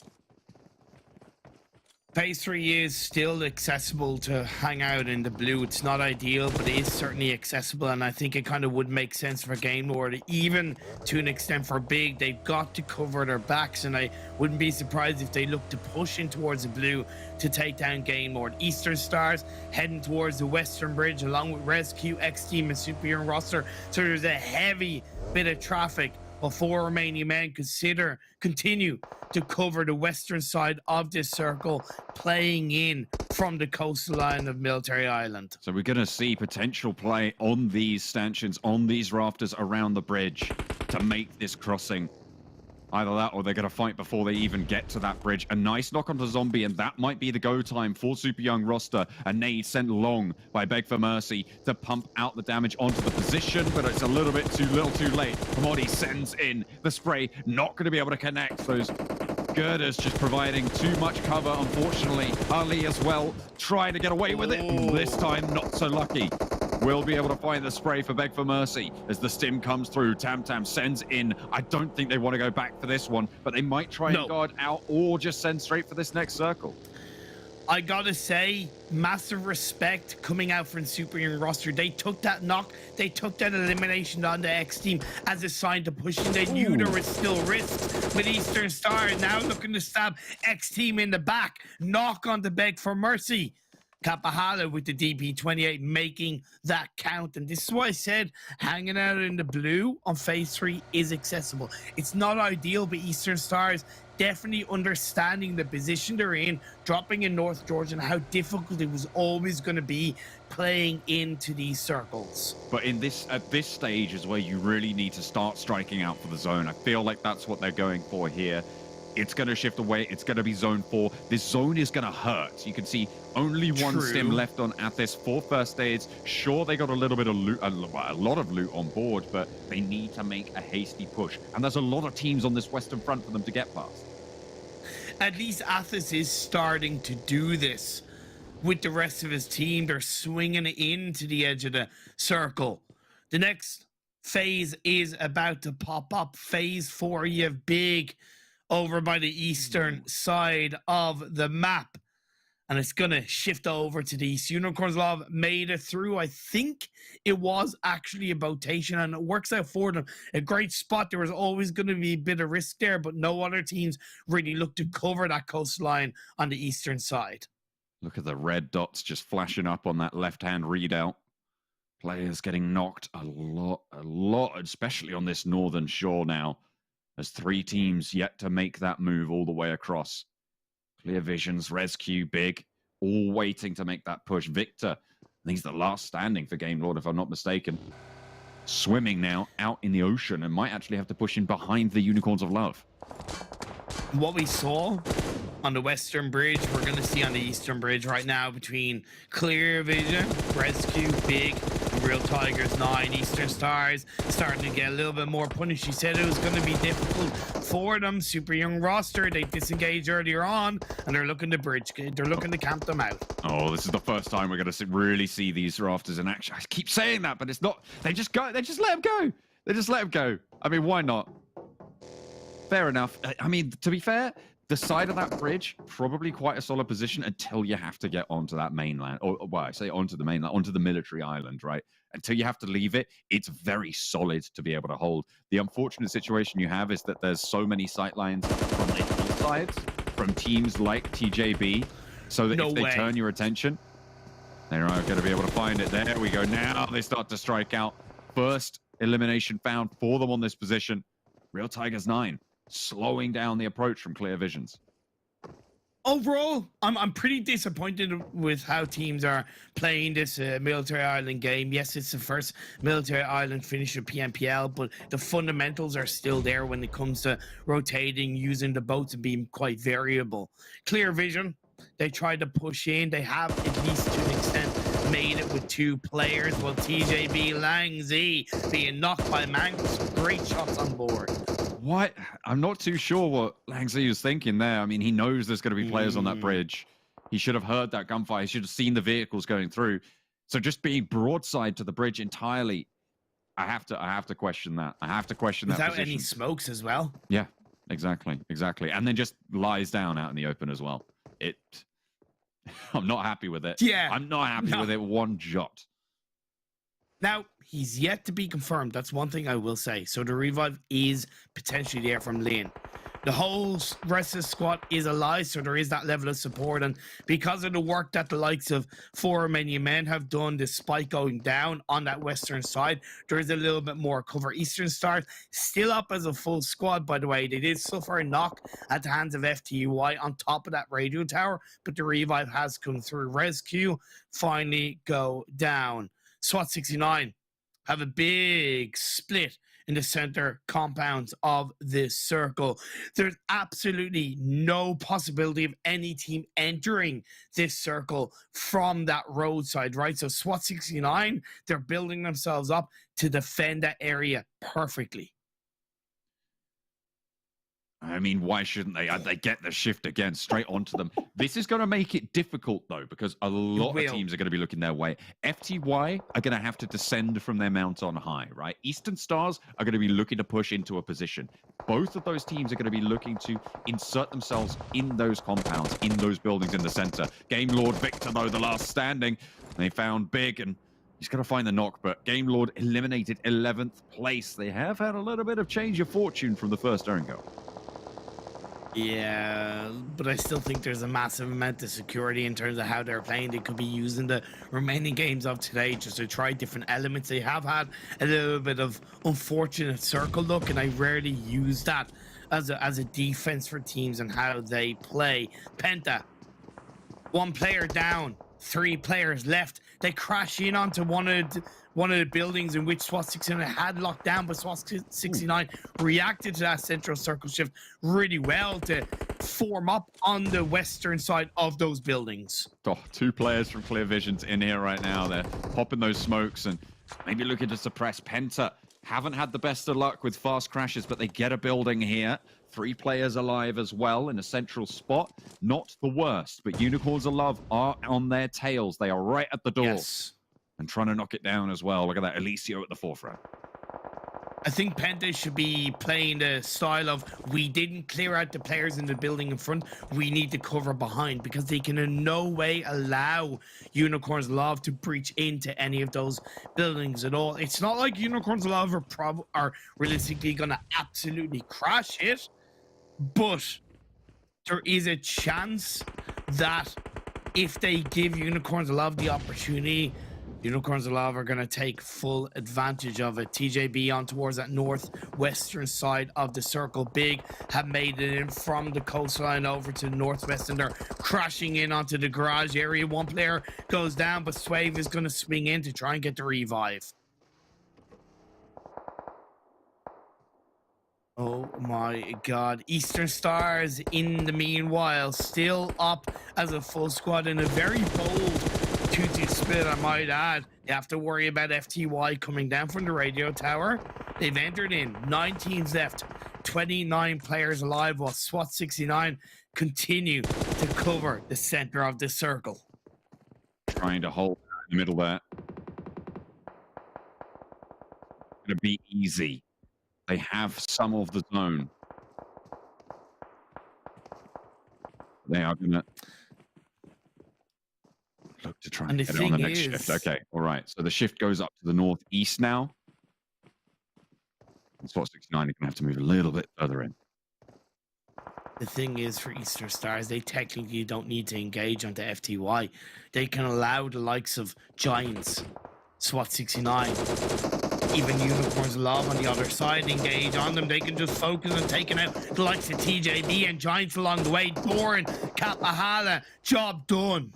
Phase 3 is still accessible to hang out in the blue. It's not ideal, but it is certainly accessible, and I think it kind of would make sense for Game Lord, even to an extent for Big. They've got to cover their backs, and I wouldn't be surprised if they look to push in towards the blue to take down Game Lord. Eastern Stars heading towards the western bridge along with RESQ, XTEAM, and Super Young roster, so there's a heavy bit of traffic before Romanian Men continue to cover the western side of this circle, playing in from the coastal line of Military Island. So we're going to see potential play on these stanchions, on these rafters around the bridge to make this crossing. Either that or they're going to fight before they even get to that bridge. A nice knock onto Zombie, and that might be the go time for Super Young roster. A nade sent long by Beg for Mercy to pump out the damage onto the position, but it's a little bit too late. Commodity sends in the spray, not going to be able to connect. Those girders just providing too much cover, unfortunately. Ali as well, trying to get away with it. This time, not so lucky. Will be able to find the spray for Beg for Mercy as the stim comes through. Tam Tam sends in. I don't think they want to go back for this one, but they might try and guard out or just send straight for this next circle. I gotta say, massive respect coming out from Super Young roster. They took that knock, they took that elimination on the XTEAM as a sign to push in. They knew there was still risks with Eastern Star, now looking to stab XTEAM in the back. Knock on the Beg for Mercy. Kapahala with the DP28 making that count. And this is why I said hanging out in the blue on phase 3 is accessible. It's not ideal, but Eastern Stars definitely understanding the position they're in, dropping in North Georgia, and how difficult it was always going to be playing into these circles. But at this stage is where you really need to start striking out for the zone. I feel like that's what they're going for here. It's going to shift away. It's going to be zone 4. This zone is going to hurt. You can see only one stim left on Athis for first aids. Sure, they got a little bit of loot, a lot of loot on board, but they need to make a hasty push. And there's a lot of teams on this western front for them to get past. At least Athis is starting to do this with the rest of his team. They're swinging into the edge of the circle. The next phase is about to pop up. Phase 4, you have Big over by the eastern side of the map, and it's gonna shift over to the east. Unicorns Love made it through. I think it was actually a rotation, and it works out for them. A great spot. There was always gonna be a bit of risk there, but no other teams really looked to cover that coastline on the eastern side. Look at the red dots just flashing up on that left-hand readout. Players getting knocked a lot, especially on this northern shore now. There's 3 teams yet to make that move all the way across. Clear Visions, RESQ, Big, all waiting to make that push. Victor, I think he's the last standing for Game Lord, if I'm not mistaken. Swimming now out in the ocean and might actually have to push in behind the Unicorns of Love. What we saw on the western bridge, we're going to see on the eastern bridge right now between Clear Vision, RESQ, Big, Real Tigers 9, Eastern Stars starting to get a little bit more punished. She said it was going to be difficult for them. Super Young roster, they disengaged earlier on, and they're looking to bridge. They're looking to camp them out. Oh, this is the first time we're going to really see these rafters in action. I keep saying that, but it's not. They just go. They just let them go. They just let them go. I mean, why not? Fair enough. I mean, to be fair, the side of that bridge, probably quite a solid position until you have to get onto that mainland. Or, well, I say onto the mainland, onto the military island, right? Until you have to leave it, it's very solid to be able to hold. The unfortunate situation you have is that there's so many sightlines from the hillsides, from teams like TJB, so that if they turn your attention, they're not going to be able to find it. There we go. Now they start to strike out. First elimination found for them on this position. Real Tigers 9 slowing down the approach from Clear Visions. Overall, I'm pretty disappointed with how teams are playing this military island game. Yes, it's the first military island finish of PMPL, but the fundamentals are still there when it comes to rotating, using the boats and being quite variable. Clear Vision, they tried to push in. They have, at least to an extent, made it with 2 players, while TJB Langzi being knocked by Mangus. Great shots on board. What? I'm not too sure what Langzi was thinking there. I mean, he knows there's going to be players on that bridge. He should have heard that gunfire. He should have seen the vehicles going through. So just being broadside to the bridge entirely, I have to question that. I have to question that without position. any smokes as well. Yeah, exactly. And then just lies down out in the open as well. I'm not happy with it. Yeah. I'm not happy with it one jot. Now, he's yet to be confirmed. That's one thing I will say. So the revive is potentially there from Lynn. The whole rest of the squad is alive, so there is that level of support. And because of the work that the likes of Romanian Men have done, despite going down on that western side, there is a little bit more cover. Eastern Stars still up as a full squad, by the way. They did suffer a knock at the hands of FTY on top of that radio tower, but the revive has come through. RESQ finally go down. SWAT 69 have a big split in the center compounds of this circle. There's absolutely no possibility of any team entering this circle from that roadside, right? So SWAT 69, they're building themselves up to defend that area perfectly. I mean, why shouldn't they? They get the shift again straight onto them. This is going to make it difficult, though, because a lot of teams are going to be looking their way. FTY are going to have to descend from their mount on high, right? Eastern Stars are going to be looking to push into a position. Both of those teams are going to be looking to insert themselves in those compounds, in those buildings in the center. Game Lord Victor, though, the last standing. They found Big, and he's going to find the knock, but Game Lord eliminated 11th place. They have had a little bit of change of fortune from the first Erangel. Yeah, but I still think there's a massive amount of security in terms of how they're playing. They could be using the remaining games of today just to try different elements. They have had a little bit of unfortunate circle look, and I rarely use that as a defense for teams and how they play. PENTA, 1 player down, 3 players left. They crash in onto one of the buildings in which SWAT 69 had locked down, but SWAT 69 reacted to that central circle shift really well to form up on the western side of those buildings. Oh, 2 players from Clear Visions in here right now. They're popping those smokes and maybe looking to suppress. PENTA haven't had the best of luck with fast crashes, but they get a building here. 3 players alive as well in a central spot. Not the worst, but Unicorns of Love are on their tails. They are right at the door. Yes. And trying to knock it down as well. Look at that, Alicio at the forefront. I think PENTA should be playing the style of, we didn't clear out the players in the building in front, we need to cover behind, because they can in no way allow Unicorns of Love to breach into any of those buildings at all. It's not like Unicorns of Love are realistically going to absolutely crash it, but there is a chance that if they give Unicorns of Love the opportunity, Unicorns of Love are going to take full advantage of it. TJB on towards that northwestern side of the circle. Big have made it in from the coastline over to the northwest, and they're crashing in onto the garage area. 1 player goes down, but Swave is going to swing in to try and get the revive. Oh my god. Eastern Stars in the meanwhile still up as a full squad in a very bold 2-2 split, I might add. They have to worry about FTY coming down from the radio tower. They've entered in 9 teams left, 29 players alive, while SWAT 69 continue to cover the center of the circle. Trying to hold in the middle there. Gonna be easy. They have some of the zone. They are going to look to try and And the get it on the thing next is- shift. Okay, all right. So the shift goes up to the northeast now. And SWAT 69 are going to have to move a little bit further in. The thing is, for Eastern Stars, they technically don't need to engage onto FTY. They can allow the likes of Giants, SWAT 69, even Unicorns Love on the other side engage on them. They can just focus on taking out the likes of TJB and Giants along the way. Doran, Kapahala, job done.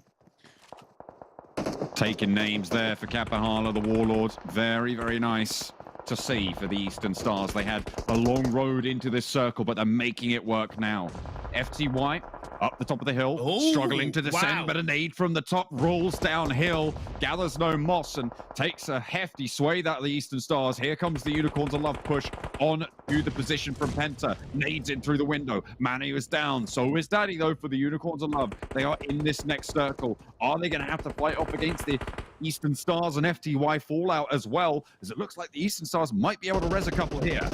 Taking names there for Kapahala, the Warlord. Very, very nice to see for the Eastern Stars. They had a long road into this circle, but they're making it work now. FTY up the top of the hill, Oh, struggling to descend, wow. but a nade from the top rolls downhill, gathers no moss, and takes a hefty sway that of the Eastern Stars. Here comes the Unicorns of Love push on to the position from Penta. Nades in through the window. Manu is down. So is Daddy, though, for the Unicorns of Love. They are in this next circle. Are they going to have to fight off against the Eastern Stars and FTY Fallout as well? As it looks like the Eastern Stars might be able to res a couple here.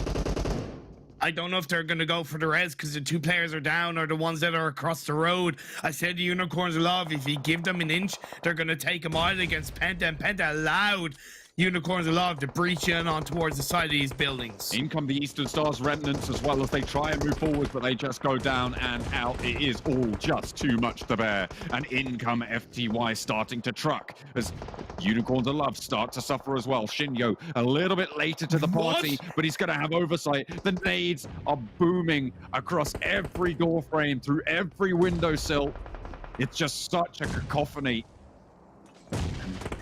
I don't know if they're going to go for the res because the two players are down or the ones that are across the road. I said the Unicorns of Love, if you give them an inch, they're going to take them out against Penta, and Penta allowed Unicorns of Love to breach in on towards the side of these buildings. In come the Eastern Stars remnants as well as they try and move forward, but they just go down and out. It is all just too much to bear. And in come FTY starting to truck as Unicorns of Love start to suffer as well. Shinyo a little bit later to the party, but he's going to have oversight. The nades are booming across every door frame, through every windowsill. It's just such a cacophony.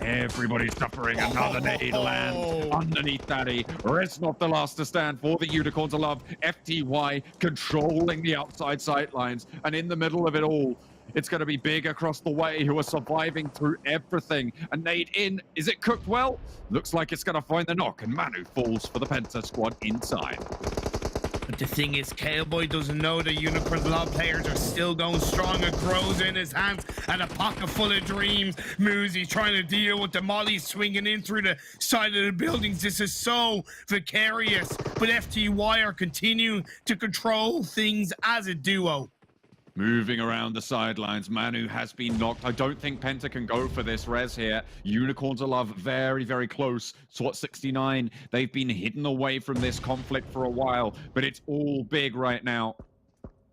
Everybody's suffering. Another nade lands underneath Daddy. Resnov the last to stand for the Unicorns of Love. FTY controlling the outside sightlines. And in the middle of it all, it's going to be Big across the way who are surviving through everything. A nade in. Is it cooked well? Looks like it's going to find the knock. And Manu falls for the Penta squad inside. But the thing is, Cowboy doesn't know the Unicorns Love players are still going strong. It grows in his hands and a pocket full of dreams. Muzi trying to deal with the molly swinging in through the side of the buildings. This is so vicarious. But FTY are continuing to control things as a duo. Moving around the sidelines, Manu has been knocked. I don't think Penta can go for this res here. Unicorns of Love very, very close. SWAT 69, they've been hidden away from this conflict for a while, but it's all Big right now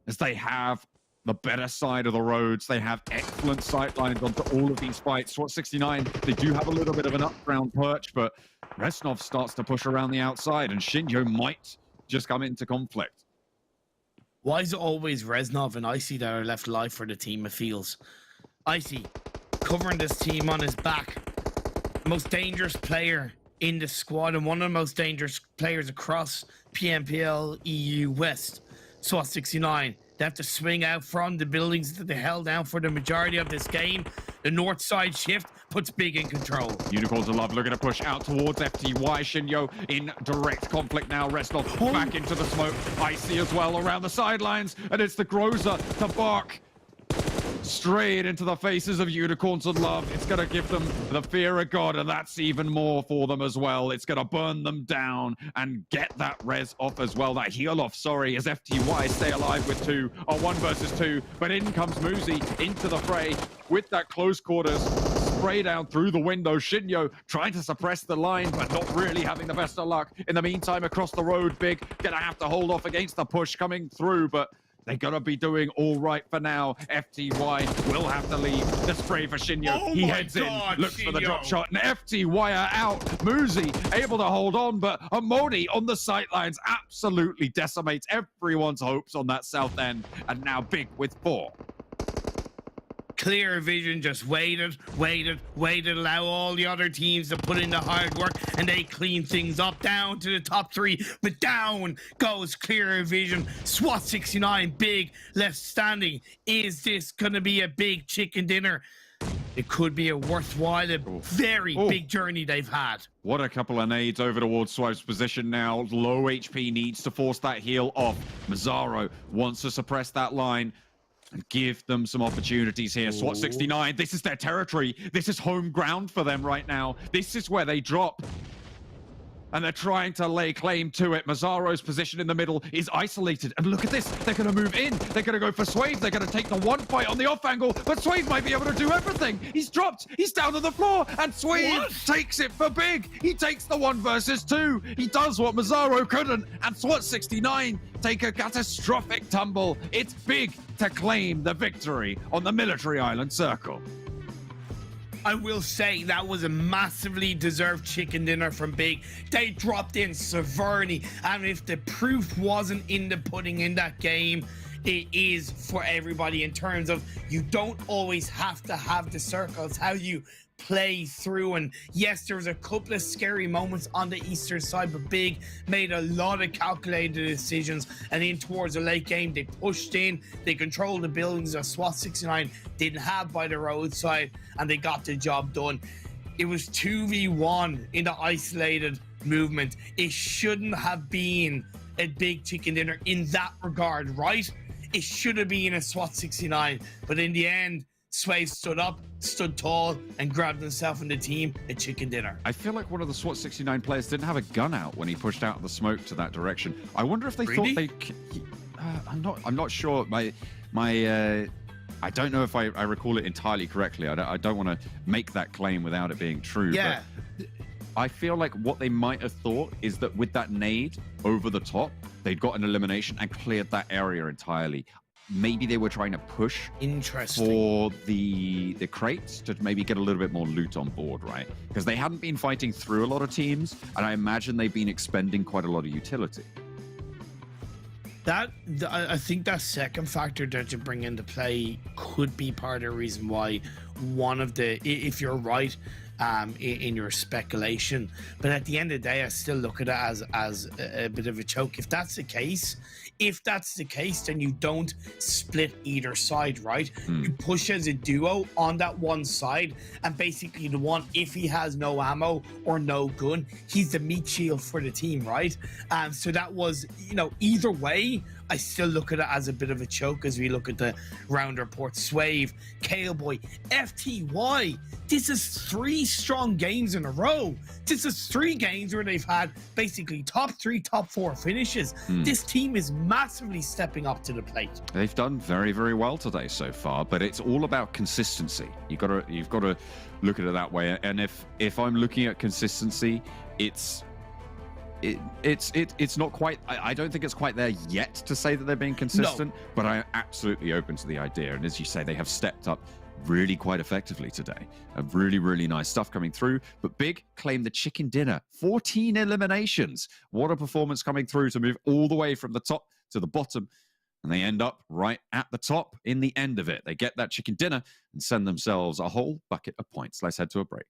as they have the better side of the roads. They have excellent sightlines onto all of these fights. SWAT 69, they do have a little bit of an up-ground perch, but Resnov starts to push around the outside, and Shinjo might just come into conflict. Why is it always Resnov and Icy that are left alive for the team, it feels? Icy, covering this team on his back. Most dangerous player in the squad and one of the most dangerous players across PMPL EU West. SWAT 69. They have to swing out from the buildings that they held down for the majority of this game. The north side shift puts Big in control. Unicorns of Love looking to push out towards FTY. Shinyo in direct conflict now. Resnov back into the smoke. Icy as well around the sidelines. And it's the Groza to bark straight into the faces of Unicorns of Love. It's going to give them the fear of God, and that's even more for them as well. It's going to burn them down and get that res off as well. That heal off, sorry, as FTY stay alive with 1 versus 2. But in comes Muzi into the fray with that close quarters. Spray down through the window. Shinyo trying to suppress the line, but not really having the best of luck. In the meantime, across the road, Big going to have to hold off against the push coming through, but they're going to be doing all right for now. FTY will have to leave. The spray for Shinyo. He heads in, looks for the drop shot, and FTY are out. Muzi able to hold on, but Amoni on the sidelines absolutely decimates everyone's hopes on that south end. And now Big with 4. Clear Vision just waited, allow all the other teams to put in the hard work, and they clean things up down to the top 3. But down goes Clear Vision. SWAT 69, Big left standing. Is this going to be a big chicken dinner? It could be a worthwhile, very big journey they've had. What a couple of nades over towards Swipe's position now. Low HP needs to force that heal off. Mazzaro wants to suppress that line and give them some opportunities here. SWAT 69, this is their territory. This is home ground for them right now. This is where they drop. and they're trying to lay claim to it. Mazzaro's position in the middle is isolated. And look at this. They're going to move in. They're going to go for Swave. They're going to take the one fight on the off angle, but Swave might be able to do everything. He's dropped. He's down on the floor, and Swave takes it for big. He takes the 1 versus 2. He does what Mazzaro couldn't, and SWAT69 take a catastrophic tumble. It's big to claim the victory on the Military Island Circle. I will say that was a massively deserved chicken dinner from Big. They dropped in Severny, and if the proof wasn't in the pudding in that game, it is for everybody in terms of you don't always have to have the circles, how you play through. And yes, there was a couple of scary moments on the eastern side, but Big made a lot of calculated decisions, and in towards the late game they pushed in, they controlled the buildings that SWAT69 didn't have by the roadside, and they got the job done. It was 2v1 in the isolated movement. It shouldn't have been a big chicken dinner in that regard, right? It should have been a SWAT69, but in the end Swave stood up, stood tall, and grabbed himself and the team a chicken dinner. I feel like one of the SWAT69 players didn't have a gun out when he pushed out the smoke to that direction. I wonder if they thought they. I'm not sure. I don't know if I recall it entirely correctly. I don't want to make that claim without it being true. Yeah. But I feel like what they might have thought is that with that nade over the top, they'd got an elimination and cleared that area entirely. Maybe they were trying to push for the crates to maybe get a little bit more loot on board, right? Because they hadn't been fighting through a lot of teams, and I imagine they've been expending quite a lot of utility. I think that second factor that you bring into play could be part of the reason why one of the, if you're right in your speculation, but at the end of the day, I still look at it as a bit of a choke. If that's the case, then you don't split either side, right? You push as a duo on that one side, and basically the one, if he has no ammo or no gun, he's the meat shield for the team, right? So that was, either way, I still look at it as a bit of a choke as we look at the round report. Swave, Kaleboy, FTY. This is 3 strong games in a row. This is 3 games where they've had basically top 3, top 4 finishes. This team is massively stepping up to the plate. They've done very, very well today so far, but it's all about consistency. You've got to look at it that way. And if I'm looking at consistency, it's not quite. I don't think it's quite there yet to say that they're being consistent, but I'm absolutely open to the idea. And as you say, they have stepped up really quite effectively today. Really, really nice stuff coming through. But Big claimed the chicken dinner. 14 eliminations. What a performance coming through to move all the way from the top to the bottom. And they end up right at the top in the end of it. They get that chicken dinner and send themselves a whole bucket of points. Let's head to a break.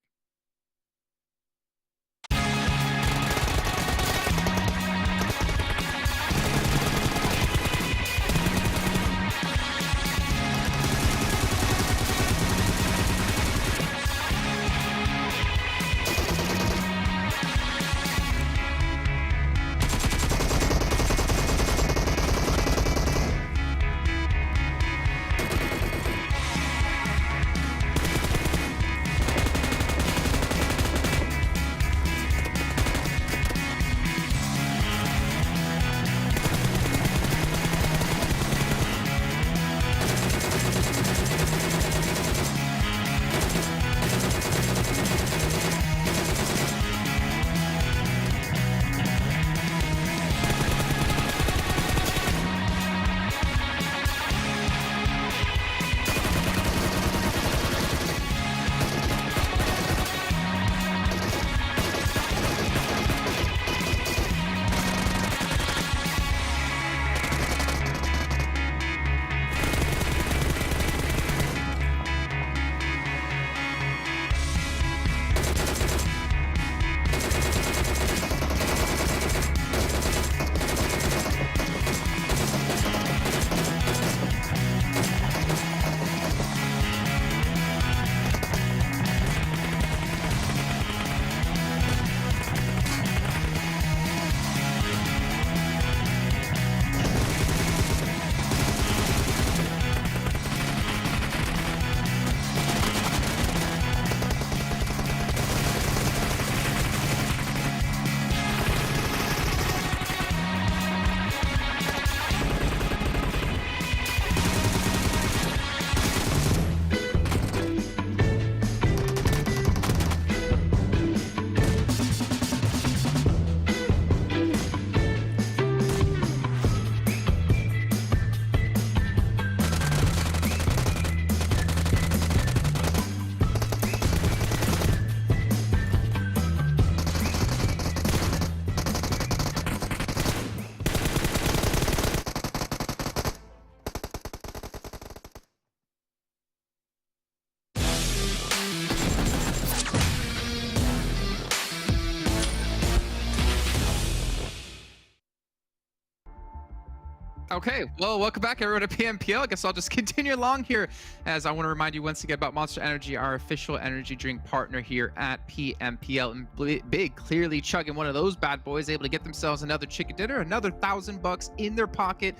Okay, well, welcome back everyone to PMPL. I guess I'll just continue along here as I want to remind you once again about Monster Energy, our official energy drink partner here at PMPL. And Big clearly chugging one of those bad boys, able to get themselves another chicken dinner, another $1,000 in their pocket.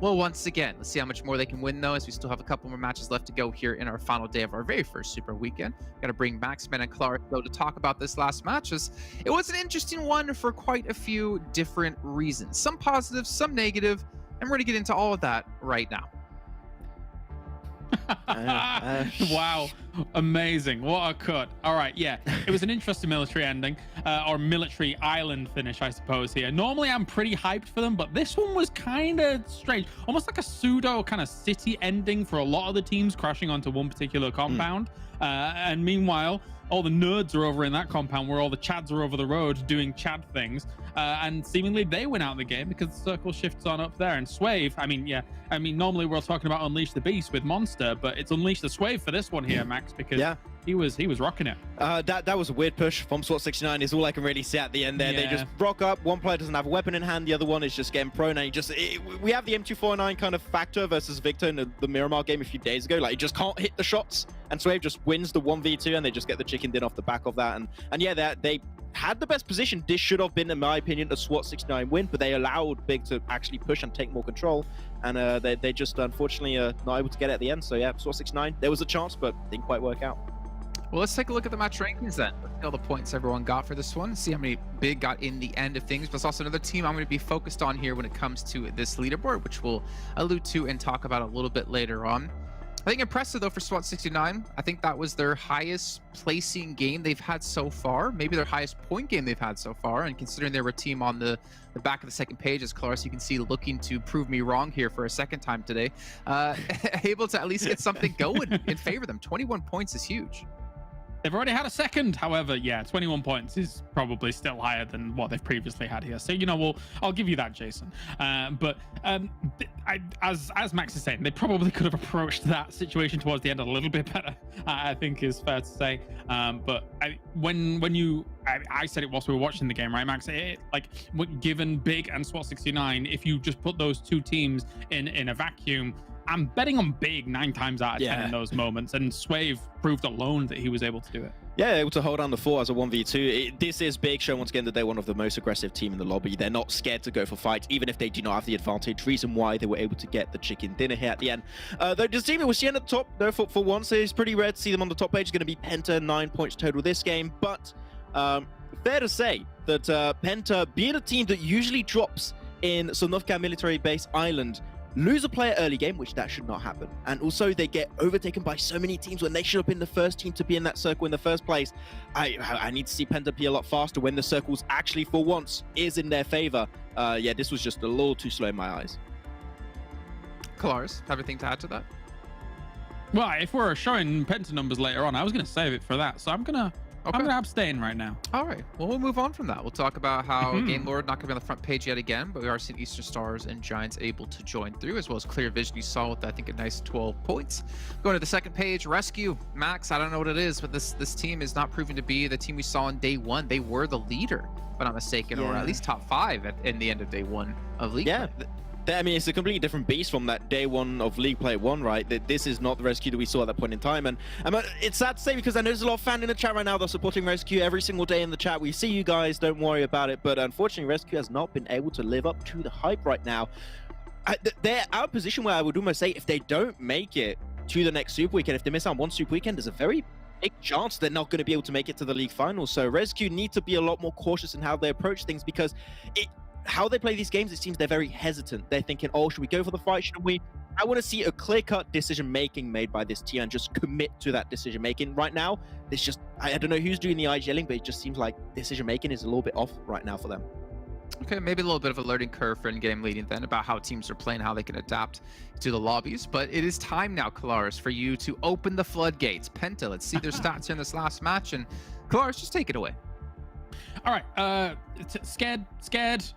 Well, once again, let's see how much more they can win though, as we still have a couple more matches left to go here in our final day of our very first Super Weekend. Got to bring Maxman and Clark though to talk about this last match, as it was an interesting one for quite a few different reasons. Some positive, some negative. And we're going to get into all of that right now. Wow, amazing. What a cut. All right, yeah, it was an interesting military ending, or military island finish, I suppose, here. Normally I'm pretty hyped for them, but this one was kind of strange, almost like a pseudo kind of city ending for a lot of the teams crashing onto one particular compound. And meanwhile, all the nerds are over in that compound where all the chads are over the road doing chad things, and seemingly they win out the game because the circle shifts on up there. And Swave, I mean normally we're talking about Unleash the Beast with Monster, but it's Unleash the Swave for this one here, Max, because he was rocking it. That was a weird push from SWAT69 is all I can really see at the end there. Yeah. They just rock up, one player doesn't have a weapon in hand, the other one is just getting prone, and we have the M249 kind of factor versus Victor in the Miramar game a few days ago. Like, he just can't hit the shots, and Swave just wins the 1v2 and they just get the chicken din off the back of that. And yeah, they had the best position. This should have been, in my opinion, a SWAT69 win, but they allowed Big to actually push and take more control, and they just unfortunately not able to get it at the end. So yeah, SWAT69, there was a chance, but didn't quite work out. Well, let's take a look at the match rankings then. Let's see all the points everyone got for this one, see how many Big got in the end of things. But it's also another team I'm going to be focused on here when it comes to this leaderboard, which we'll allude to and talk about a little bit later on. I think impressive though for SWAT69. I think that was their highest placing game they've had so far, maybe their highest point game they've had so far. And considering they were a team on the back of the second page, as Clarus, you can see, looking to prove me wrong here for a second time today, able to at least get something going in favor of them. 21 points is huge. They've already had a second, however, yeah, 21 points is probably still higher than what they've previously had here. So, you know, I'll give you that, Jason. As Max is saying, they probably could have approached that situation towards the end a little bit better, I think is fair to say. I said it whilst we were watching the game, right, Max? Given Big and SWAT69, if you just put those two teams in a vacuum, I'm betting on Big 9 times out of 10 in those moments, and Swave proved alone that he was able to do it. Yeah, able to hold down the fort as a 1v2. This is Big showing once again that they're one of the most aggressive team in the lobby. They're not scared to go for fights, even if they do not have the advantage. Reason why they were able to get the chicken dinner here at the end. Though this team was seen at the top, though, for once, it's pretty rare to see them on the top page. It's going to be PENTA, 9 points total this game. But fair to say that PENTA, being a team that usually drops in Sanhok military base island, lose a player early game, which that should not happen. And also they get overtaken by so many teams when they should have been the first team to be in that circle in the first place. I need to see PENTA be a lot faster when the circles actually for once is in their favor. Yeah, this was just a little too slow in my eyes. Clarus, have anything to add to that? Well, if we're showing PENTA numbers later on, I was going to save it for that. So I'm going to abstain right now. All right. Well, we'll move on from that. We'll talk about how Game Lord not going to be on the front page yet again, but we are seeing Eastern Stars and Giants able to join through, as well as Clear Vision you saw with, I think, a nice 12 points. Going to the second page, Rescue. Max, I don't know what it is, but this team is not proving to be the team we saw on day one. They were the leader, if I'm not mistaken, or at least top 5 in the end of day one of League. Yeah. I mean, it's a completely different beast from that day one of League Play 1, right? This is not the Rescue that we saw at that point in time. And it's sad to say, because I know there's a lot of fans in the chat right now that are supporting Rescue every single day in the chat. We see you guys, don't worry about it. But unfortunately, Rescue has not been able to live up to the hype right now. They're out of position where I would almost say if they don't make it to the next Super Weekend, if they miss out on one Super Weekend, there's a very big chance they're not going to be able to make it to the League Finals. So Rescue need to be a lot more cautious in how they approach things, because how they play these games, it seems they're very hesitant. They're thinking, oh, should we go for the fight? Shouldn't we? I want to see a clear-cut decision-making made by this tier and just commit to that decision-making. Right now, it's just, I don't know who's doing the IGLing, but it just seems like decision-making is a little bit off right now for them. Okay, maybe a little bit of a learning curve for in-game leading then about how teams are playing, how they can adapt to the lobbies. But it is time now, Kalaris, for you to open the floodgates. PENTA, let's see their stats here in this last match. And Kalaris, just take it away. All right, scared,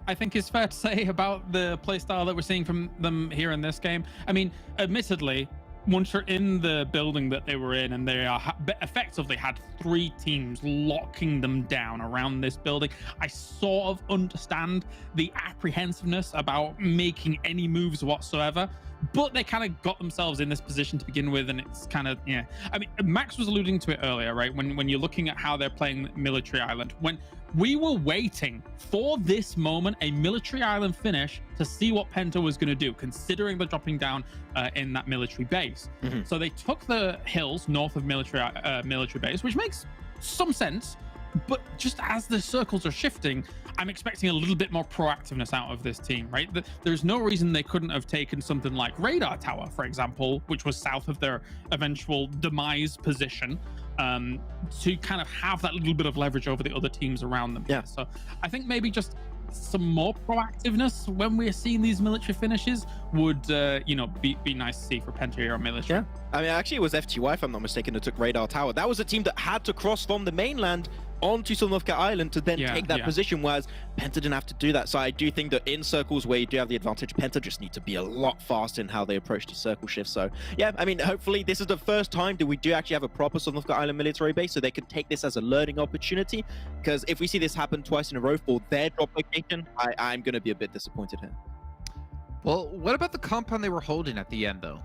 I think is fair to say about the playstyle that we're seeing from them here in this game. I mean, admittedly, once you're in the building that they were in, and they are effectively had 3 teams locking them down around this building, I sort of understand the apprehensiveness about making any moves whatsoever. But they kind of got themselves in this position to begin with, and it's kind of, yeah. I mean, Max was alluding to it earlier, right? When you're looking at how they're playing Military Island, when we were waiting for this moment, a Military Island finish, to see what PENTA was going to do, considering the dropping down in that military base. So they took the hills north of military base, which makes some sense. But just as the circles are shifting, I'm expecting a little bit more proactiveness out of this team, right? There's no reason they couldn't have taken something like Radar Tower, for example, which was south of their eventual demise position, to kind of have that little bit of leverage over the other teams around them. Yeah. So I think maybe just some more proactiveness when we're seeing these military finishes would, be nice to see for PENTA or military. Yeah. I mean, actually, it was FTY, if I'm not mistaken, that took Radar Tower. That was a team that had to cross from the mainland onto Sanhok Island to then take that position, whereas PENTA didn't have to do that. So I do think that in circles where you do have the advantage, PENTA just need to be a lot faster in how they approach these circle shifts. So yeah, I mean, hopefully this is the first time that we do actually have a proper Sanhok Island military base, so they can take this as a learning opportunity. Because if we see this happen twice in a row for their drop location, I'm going to be a bit disappointed here. Well, what about the compound they were holding at the end, though?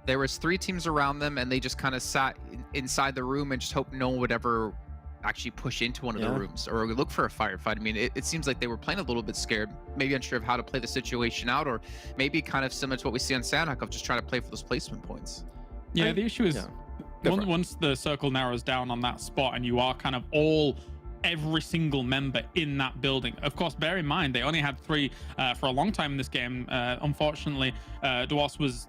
There was 3 teams around them, and they just kind of sat inside the room and just hoped no one would ever actually push into one of the rooms or look for a firefight. I mean, it seems like they were playing a little bit scared, maybe unsure of how to play the situation out, or maybe kind of similar to what we see on Sanhok of just trying to play for those placement points. Yeah, the issue is once the circle narrows down on that spot and you are kind of every single member in that building. Of course, bear in mind, they only had 3 for a long time in this game. Unfortunately, Duos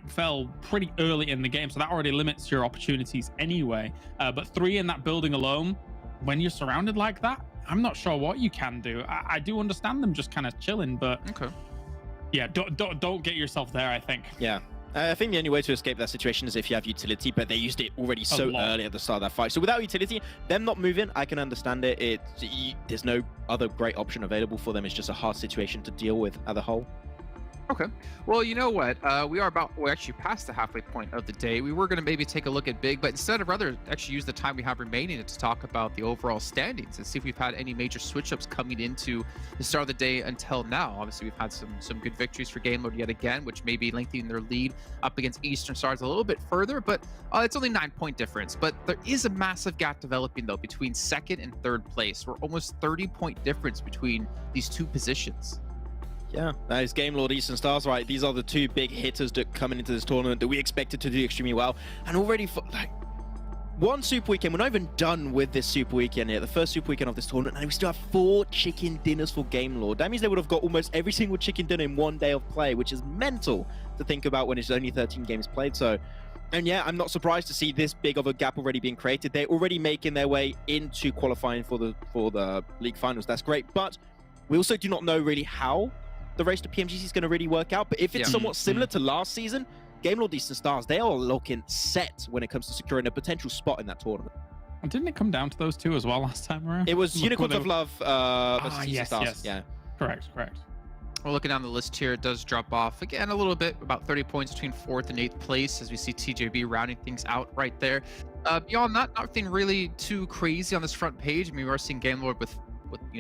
fell pretty early in the game, so that already limits your opportunities anyway. But 3 in that building alone, when you're surrounded like that, I'm not sure what you can do. I do understand them just kind of chilling, but yeah, don't get yourself there, I think. Yeah. I think the only way to escape that situation is if you have utility, but they used it already so early at the start of that fight. So without utility, them not moving, I can understand it. There's no other great option available for them. It's just a hard situation to deal with as a whole. Okay. Well, you know what? We're actually past the halfway point of the day. We were going to maybe take a look at Big, but instead I'd rather actually use the time we have remaining to talk about the overall standings and see if we've had any major switch-ups coming into the start of the day until now. Obviously, we've had some good victories for Game Lord yet again, which may be lengthening their lead up against Eastern Stars a little bit further, but it's only 9-point difference. But there is a massive gap developing, though, between 2nd and 3rd place. We're almost 30-point difference between these 2 positions. Yeah, that is Game Lord Eastern Stars, right? These are the 2 big hitters that coming into this tournament that we expected to do extremely well. And already for one Super Weekend, we're not even done with this Super Weekend yet, the first Super Weekend of this tournament, and we still have 4 chicken dinners for Game Lord. That means they would have got almost every single chicken dinner in one day of play, which is mental to think about when it's only 13 games played. So, and yeah, I'm not surprised to see this big of a gap already being created. They're already making their way into qualifying for the league finals. That's great, but we also do not know really how the race to PMGC is going to really work out. But if it's somewhat similar to last season, Game Lord Eastern Stars, they are looking set when it comes to securing a potential spot in that tournament. And didn't it come down to those 2 as well last time around? It was Unicorns of Love versus Eastern Stars. Yes. Yeah. Correct. Well, looking down the list here, it does drop off again a little bit, about 30 points between 4th and 8th place, as we see TJB rounding things out right there. Beyond that, nothing really too crazy on this front page. I mean, we are seeing Game Lord with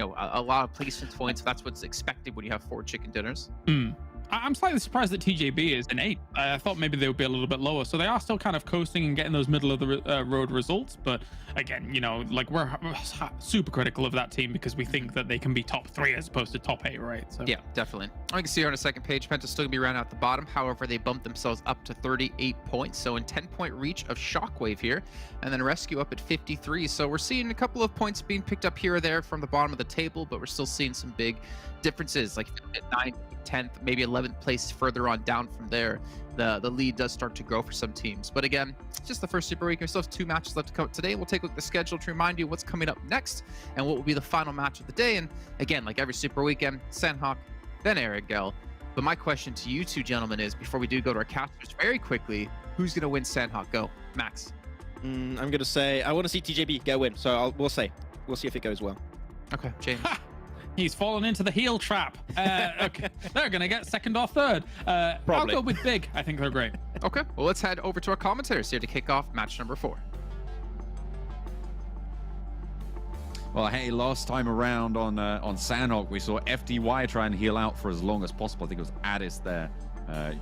a lot of placement points. That's what's expected when you have 4 chicken dinners. I'm slightly surprised that TJB is an 8. I thought maybe they would be a little bit lower. So they are still kind of coasting and getting those middle of the road results. But again, we're super critical of that team because we think that they can be top 3 as opposed to top 8, right? So yeah, definitely. I can see here on the second page, PENTA's still gonna be round out the bottom. However, they bumped themselves up to 38 points. So in 10-point reach of Shockwave here, and then RESQ up at 53. So we're seeing a couple of points being picked up here or there from the bottom of the table, but we're still seeing some big differences, like at 9th, 10th, maybe 11th place further on down from there. The lead does start to grow for some teams. But again, it's just the first Super Week. We still have 2 matches left to come today. We'll take a look at the schedule to remind you what's coming up next and what will be the final match of the day. And again, like every Super Weekend, Sanhok, then Erangel. But my question to you 2 gentlemen is, before we do go to our casters very quickly, who's going to win Sanhok? Go, Max. I'm going to say, I want to see TJB get a win. So we'll see if it goes well. Okay, James. He's fallen into the heel trap. Okay. They're going to get second or third. I'll Probably. go with big. I think they're great. Okay, well, let's head over to our commentators here to kick off match number 4. Well, hey, last time around on Sanhok, we saw FTY try and heal out for as long as possible. I think it was Addis there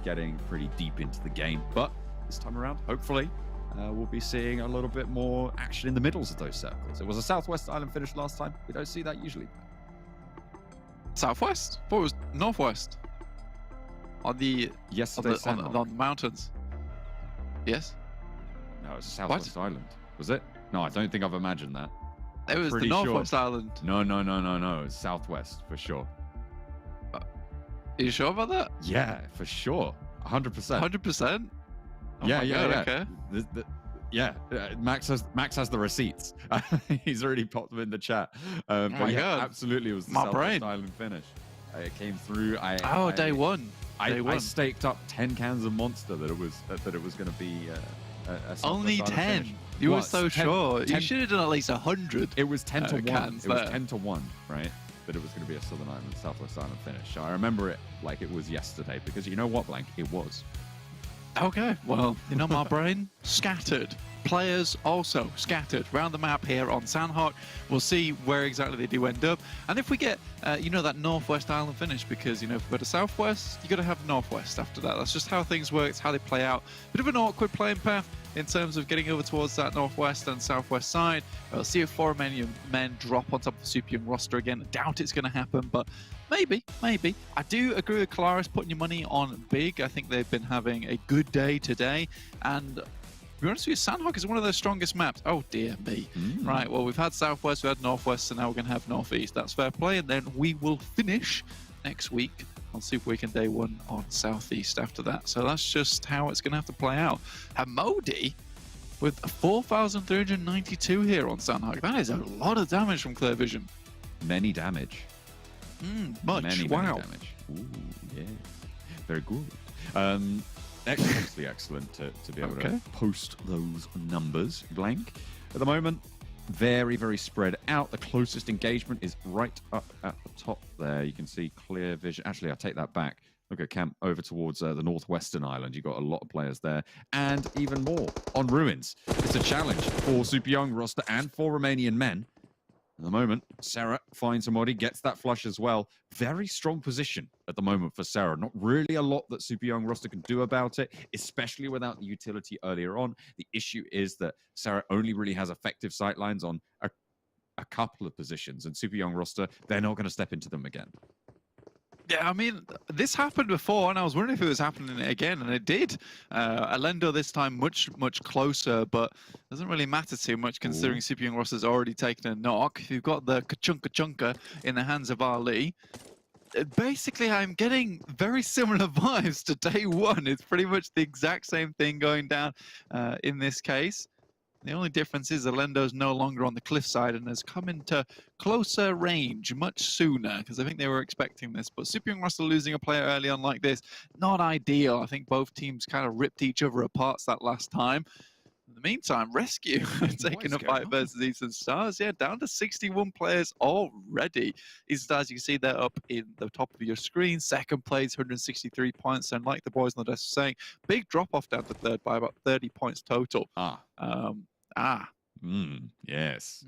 getting pretty deep into the game. But this time around, hopefully, we'll be seeing a little bit more action in the middles of those circles. It was a Southwest Island finish last time. We don't see that usually. Southwest? I thought it was northwest. On the Yesterday, on the mountains. Yes. No, it was a Southwest Island. Was it? No, I don't think I've imagined that. It was the Pretty northwest sure. island. No. It's Southwest for sure. Are you sure about that? Yeah, for sure. 100%. 100%. Yeah. Okay. Yeah, Max has the receipts. He's already popped them in the chat. But my yeah, God. absolutely, it was the My Southwest brain. Island finish. It came through. Day one. I staked up 10 cans of Monster that it was going to be a Southwest Only Island 10. finish. You were What? so 10 sure. 10 You should have done at least 100. It was 10 to 1. cans It was there. 10 to 1, right? That it was going to be a Southern Island, Southwest Island finish. I remember it like it was yesterday because you know what, Blank? It was. Okay, well, you know, my brain scattered. Players also scattered around the map here on Sanhok. We'll see where exactly they do end up. And if we get, that Northwest Island finish, because, if we go to Southwest, you got to have Northwest after that. That's just how things work. It's how they play out. Bit of an awkward playing path in terms of getting over towards that Northwest and Southwest side. We'll see if Romanian Men drop on top of the Super Young roster again. I doubt it's going to happen, but maybe. I do agree with Claris putting your money on big. I think they've been having a good day today. And to be honest with you, Sanhok is one of their strongest maps. Oh, dear me. Right, well, we've had Southwest, we had Northwest, so now we're going to have Northeast. That's fair play. And then we will finish next week on Super Weekend Day 1 on Southeast after that. So that's just how it's going to have to play out. Hamodi with 4,392 here on Sanhok. That is a lot of damage from Clear Vision. Many damage. Much. Many damage. Ooh, yeah. Very good. Excellent to be able to post those numbers, Blank. At the moment, very, very spread out. The closest engagement is right up at the top there. You can see Clear Vision. Actually, I take that back. Look at camp over towards the northwestern island. You've got a lot of players there, and even more on Ruins. It's a challenge for Super Young roster and for Romanian Men. At the moment, Sarah finds somebody, gets that flush as well. Very strong position at the moment for Sarah. Not really a lot that Super Young roster can do about it, especially without the utility earlier on. The issue is that Sarah only really has effective sightlines on a couple of positions, and Super Young roster, they're not going to step into them again. Yeah, I mean, this happened before, and I was wondering if it was happening again, and it did. Alendo this time much closer, but doesn't really matter too much considering Super Young roster's already taken a knock. You've got the Kachunka in the hands of Ali. Basically, I'm getting very similar vibes to day one. It's pretty much the exact same thing going down in this case. The only difference is Alendo's no longer on the cliffside and has come into closer range much sooner, because I think they were expecting this. But Super Young roster losing a player early on like this, not ideal. I think both teams kind of ripped each other apart that last time. In the meantime, RESQ taking a fight versus Eastern Stars. Yeah, down to 61 players already. Eastern Stars, you can see they're up in the top of your screen. Second place, 163 points. And like the boys on the desk were saying, big drop-off down to third by about 30 points total. Yes.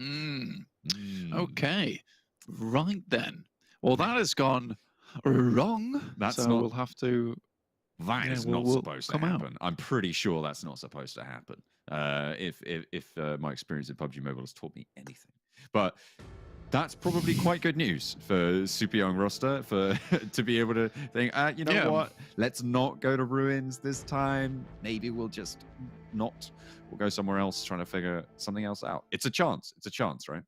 Okay. Right then. Well, that has gone wrong. That's so not... we'll have to... That is not supposed to happen. I'm pretty sure that's not supposed to happen. If my experience in PUBG Mobile has taught me anything. But that's probably quite good news for Super Young roster to be able to think, you know what? Let's not go to Ruins this time. Maybe we'll just not. We'll go somewhere else trying to figure something else out. It's a chance. It's a chance, right?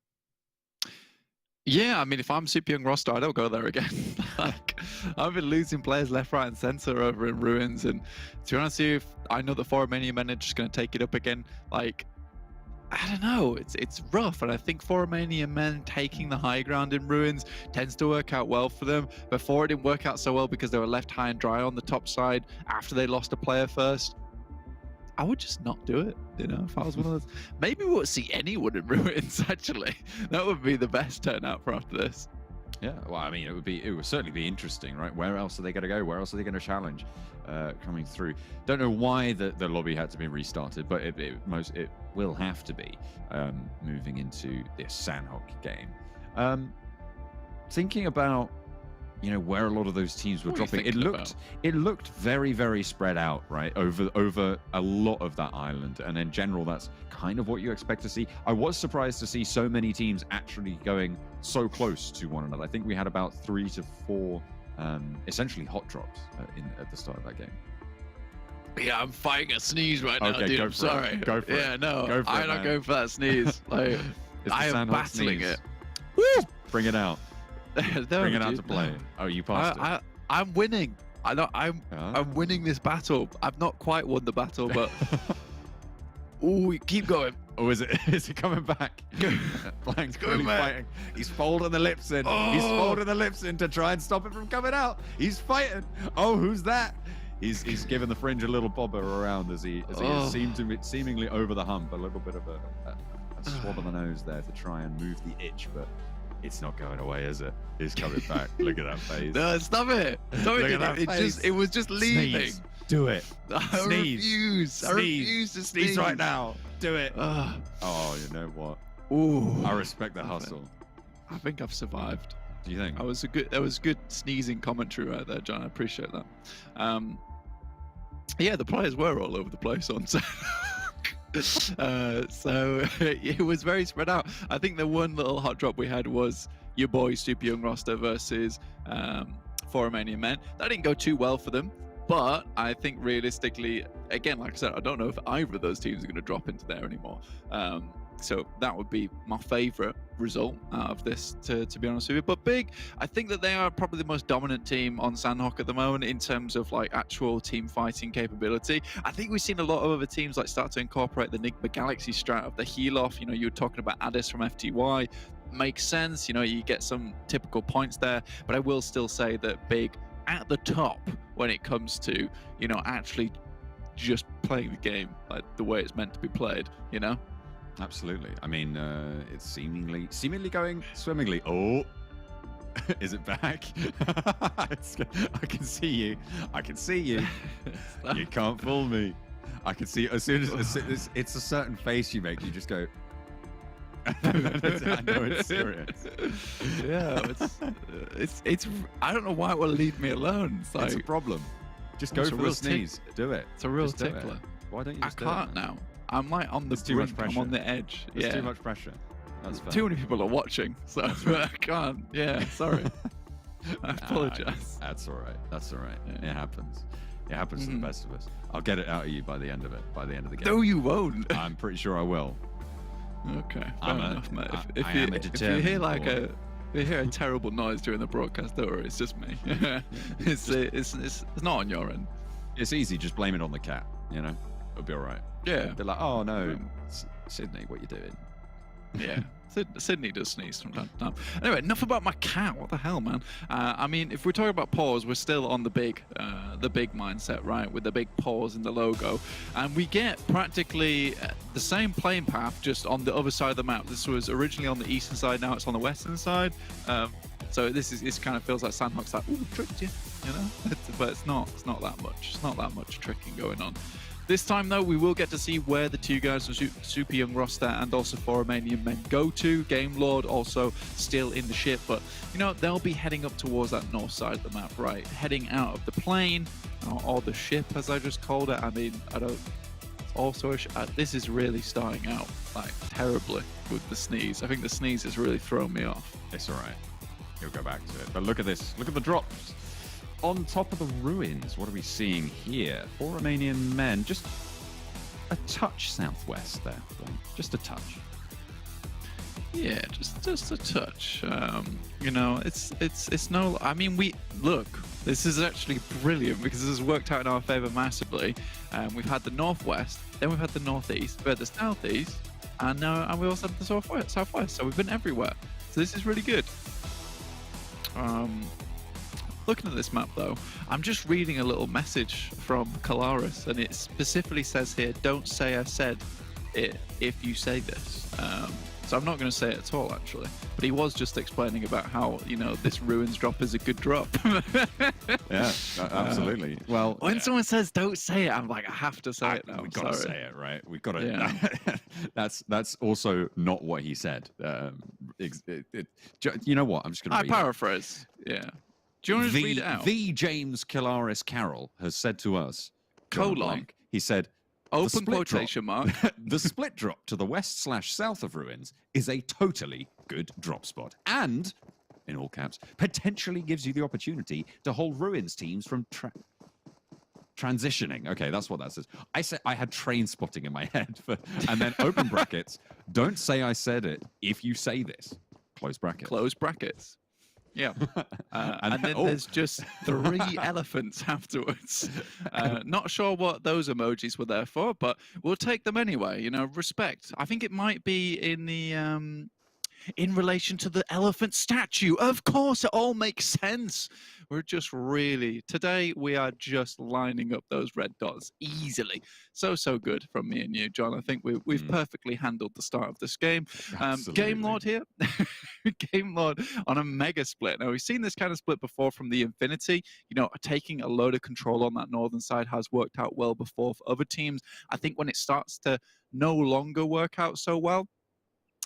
Yeah, I mean, if I'm Super Young roster, I don't go there again. Like, I've been losing players left, right, and center over in Ruins. And to be honest with you, I know the Romanian Men are just going to take it up again. Like, I don't know. It's rough. And I think Romanian Men taking the high ground in Ruins tends to work out well for them. Before, it didn't work out so well because they were left high and dry on the top side after they lost a player first. I would just not do it, if I was one of those. Maybe we won't see anyone in Ruins, actually. That would be the best turnout for after this. Yeah, well, I mean, it would certainly be interesting, right? Where else are they going to go? Where else are they going to challenge coming through? Don't know why the lobby had to be restarted, but it will have to be moving into this Sanhok game. Thinking about, you know, where a lot of those teams were dropping, it looked very, very spread out, right, over a lot of that island, and in general, that's kind of what you expect to see. I was surprised to see so many teams actually going so close to one another. I think we had about 3 to 4 essentially hot drops at the start of that game. Yeah, I'm fighting a sneeze right now, Okay, dude. go I'm for sorry. it. Go for it. Yeah, no, Go for it, I'm not man. going for that sneeze. Like, It's I the am Sanhok battling sneeze. it. Woo! Bring it out. No, Bring it out dude, to play. no. Oh, you passed it. I'm winning. I'm winning this battle. I've not quite won the battle, but ooh, keep going. Oh, is it coming back? Blank's going really back. fighting. He's folding the lips in. He's folding the lips in to try and stop it from coming out. He's fighting. Oh, who's that? He's giving the fringe a little bobber around as he is seemingly over the hump. A little bit of a swab of the nose there to try and move the itch, but it's not going away, is it? It's coming back. Look at that face. No, stop it. Stop Look it. at that face. It was just leaving. Sneeze. Do it. I Sneeze. refuse. I refuse to sneeze. Sneeze right now. Do it. Ugh. Oh, you know what? Ooh. I respect the hustle. I think I've survived. Do you think? That was good sneezing commentary right there, John. I appreciate that. Yeah, the players were all over the place on so it was very spread out. I think the one little hot drop we had was your boy Super Young Roster versus Romanian Men. That didn't go too well for them, but I think realistically, again, like I said, I don't know if either of those teams are going to drop into there anymore. So that would be my favorite result out of this, to be honest with you. But Big, I think that they are probably the most dominant team on Sanhok at the moment in terms of like actual team fighting capability. I think we've seen a lot of other teams like start to incorporate the Nigma Galaxy strat of the heal off. You know, you were talking about Addis from FTY. Makes sense. You know, you get some typical points there. But I will still say that Big at the top when it comes to, you know, actually just playing the game like the way it's meant to be played, you know? Absolutely. I mean, it's seemingly going swimmingly. Oh, is it back? I can see you. I can see you. You can't fool me. I can see as soon as it's a certain face you make, you just go. I know it's serious. Yeah, it's. I don't know why it will leave me alone. It's, like, it's a problem. Just go it's for a the real sneeze. Do it. It's a real Just do it. tickler. Why don't you? I Just do can't it, now. I'm like on the There's too much brink. I'm pressure. on the edge. There's yeah. too much pressure. That's fair. Too many people are watching, so I can't. Yeah, sorry. I apologize. That's all right. That's all right. Yeah. It happens. It happens to the best of us. I'll get it out of you by the end of it. By the end of the game. No, you won't. I'm pretty sure I will. Okay, fair I'm enough, mate. I If am a you hear determined like boy. if you hear a terrible noise during the broadcast, don't worry, it's just me. it's not on your end. It's easy. Just blame it on the cat. You know, it'll be all right. Yeah. They're like, oh no, Sydney, what you doing? Yeah. Sydney does sneeze from time to time. Anyway, enough about my cat. What the hell, man? I mean, if we're talking about pause, we're still on the big mindset, right? With the big pause in the logo, and we get practically the same playing path, just on the other side of the map. This was originally on the eastern side, now it's on the western side. So this kind of feels like Sanhok's like, ooh, tricked you, you know? But it's not that much. It's not that much tricking going on. This time, though, we will get to see where the two guys from Super Young Roster and also Romanian Men go to. Game Lord also still in the ship, but, you know, they'll be heading up towards that north side of the map, right? Heading out of the plane, or the ship, as I just called it. I mean, I don't... Also, this is really starting out, like, terribly with the sneeze. I think the sneeze has really thrown me off. It's all right. You'll go back to it. But look at this. Look at the drops. On top of the ruins, what are we seeing here? 4 Romanian Men, just a touch southwest there. Just a touch. Yeah, just a touch. You know, it's no. I mean, this is actually brilliant because this has worked out in our favor massively. We've had the northwest, then we've had the northeast, we had the southeast, and we also have the southwest. So we've been everywhere. So this is really good. Looking at this map, though, I'm just reading a little message from Kalaris, and it specifically says here, don't say I said it if you say this. So I'm not going to say it at all, actually. But he was just explaining about how, you know, this ruins drop is a good drop. Yeah, absolutely. Well, when someone says don't say it, I'm like, I have to say it now. We've got to say it, right? We've got to. Yeah. That's also not what he said. You know what? I'm just going to. I paraphrase. Yeah. Do you want to just read it out? The James Kilaris Carroll has said to us, colon. He said, open quotation mark. The split drop to the west/south of ruins is a totally good drop spot, and in all caps, potentially gives you the opportunity to hold ruins teams from transitioning. Okay, that's what that says. I said I had train spotting in my head, and then open brackets. Don't say I said it if you say this. Close brackets. Close brackets. Yeah. And then there's just 3 elephants afterwards. Not sure what those emojis were there for, but we'll take them anyway. You know, respect. I think it might be in the in relation to the elephant statue. Of course, it all makes sense. We're just really, today we are just lining up those red dots easily. So good from me and you, John. I think we've perfectly handled the start of this game. Game Lord here. Game Lord on a mega split. Now, we've seen this kind of split before from the Infinity. You know, taking a load of control on that northern side has worked out well before for other teams. I think when it starts to no longer work out so well,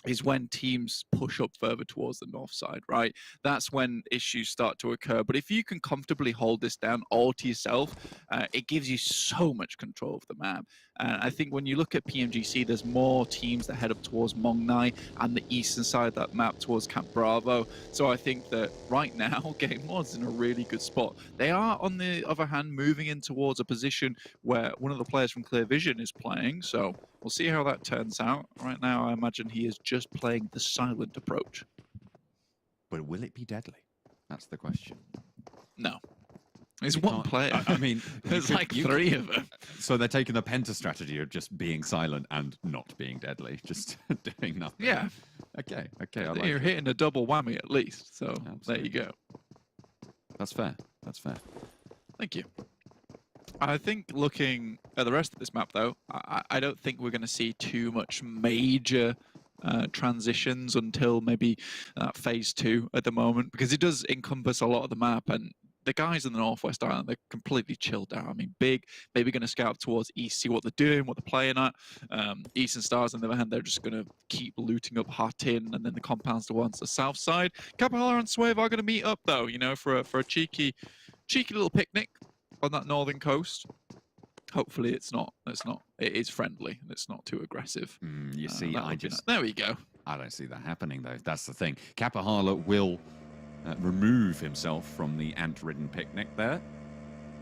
is when teams push up further towards the north side, right? That's when issues start to occur. But if you can comfortably hold this down all to yourself, it gives you so much control of the map. And I think when you look at PMGC, there's more teams that head up towards Mong Nai and the eastern side of that map towards Camp Bravo. So I think that right now, Game Lord's in a really good spot. They are, on the other hand, moving in towards a position where one of the players from Clear Vision is playing. So we'll see how that turns out. Right now, I imagine he is just playing the silent approach. But will it be deadly? That's the question. No. There's one player. I mean, there's like 3 of them. So they're taking the Penta strategy of just being silent and not being deadly, just doing nothing. Yeah. Okay. I like You're hitting a double whammy at least. So Absolutely. There you go. That's fair. Thank you. I think looking at the rest of this map, though, I don't think we're going to see too much major transitions until maybe phase 2 at the moment, because it does encompass a lot of the map, and the guys in the Northwest Island, they're completely chilled out. I mean, Big, maybe going to scout towards East, see what they're doing, what they're playing at. Eastern Stars, on the other hand, they're just going to keep looting up Hatin and then the compounds towards the south side. Capella and Swave are going to meet up, though, you know, for a cheeky little picnic on that northern coast. Hopefully it's not. It is friendly and it's not too aggressive. You see, there we go. I don't see that happening, though. That's the thing. Kapahala will remove himself from the ant-ridden picnic there.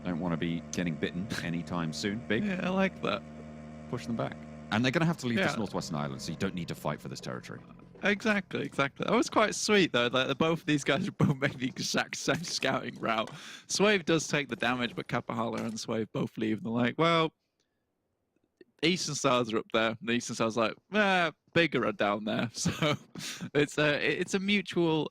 Don't want to be getting bitten anytime soon. Big. Yeah, I like that. Push them back. And they're going to have to leave this northwestern island, so you don't need to fight for this territory. Exactly. That was quite sweet, though. Like, both of these guys are both making the exact same scouting route. Swave does take the damage, but Kapahala and Swave both leave. And they're like, well, Eastern Stars are up there. And the Eastern Stars are like, bigger are down there. So it's a mutual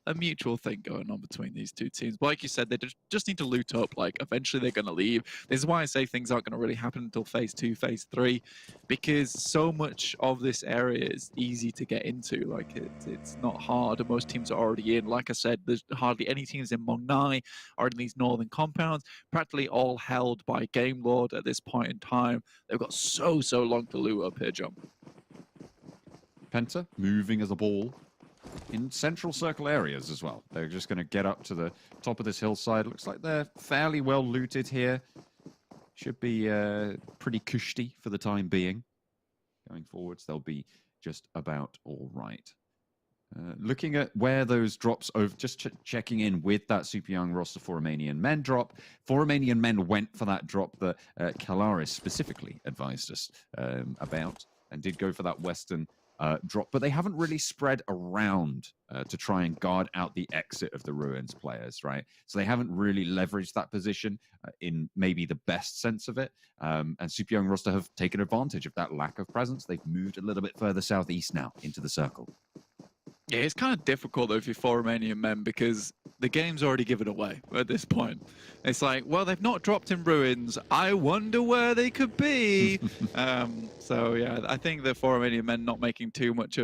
thing going on between these two teams. But like you said, they just need to loot up. Like, eventually they're going to leave. This is why I say things aren't going to really happen until phase 2, phase 3, because so much of this area is easy to get into. Like, it's not hard, and most teams are already in. Like I said, there's hardly any teams in Mong Nai or in these northern compounds, practically all held by Game Lord at this point in time. They've got so long to loot up here, John. Penta moving as a ball in central circle areas as well. They're just going to get up to the top of this hillside. Looks like they're fairly well looted here. Should be pretty cushy for the time being. Going forwards, they'll be just about all right. Looking at where those drops over, just checking in with that Super Young roster for Romanian Men drop. For Romanian Men went for that drop that Kalaris specifically advised us about, and did go for that western drop, but they haven't really spread around to try and guard out the exit of the Ruins players, right? So they haven't really leveraged that position in maybe the best sense of it. And Super Young roster have taken advantage of that lack of presence. They've moved a little bit further southeast now into the circle. Yeah, it's kind of difficult though if you're for Romanian Men because the game's already given away at this point. It's like, well, they've not dropped in ruins. I wonder where they could be. So yeah, I think the for Romanian Men not making too much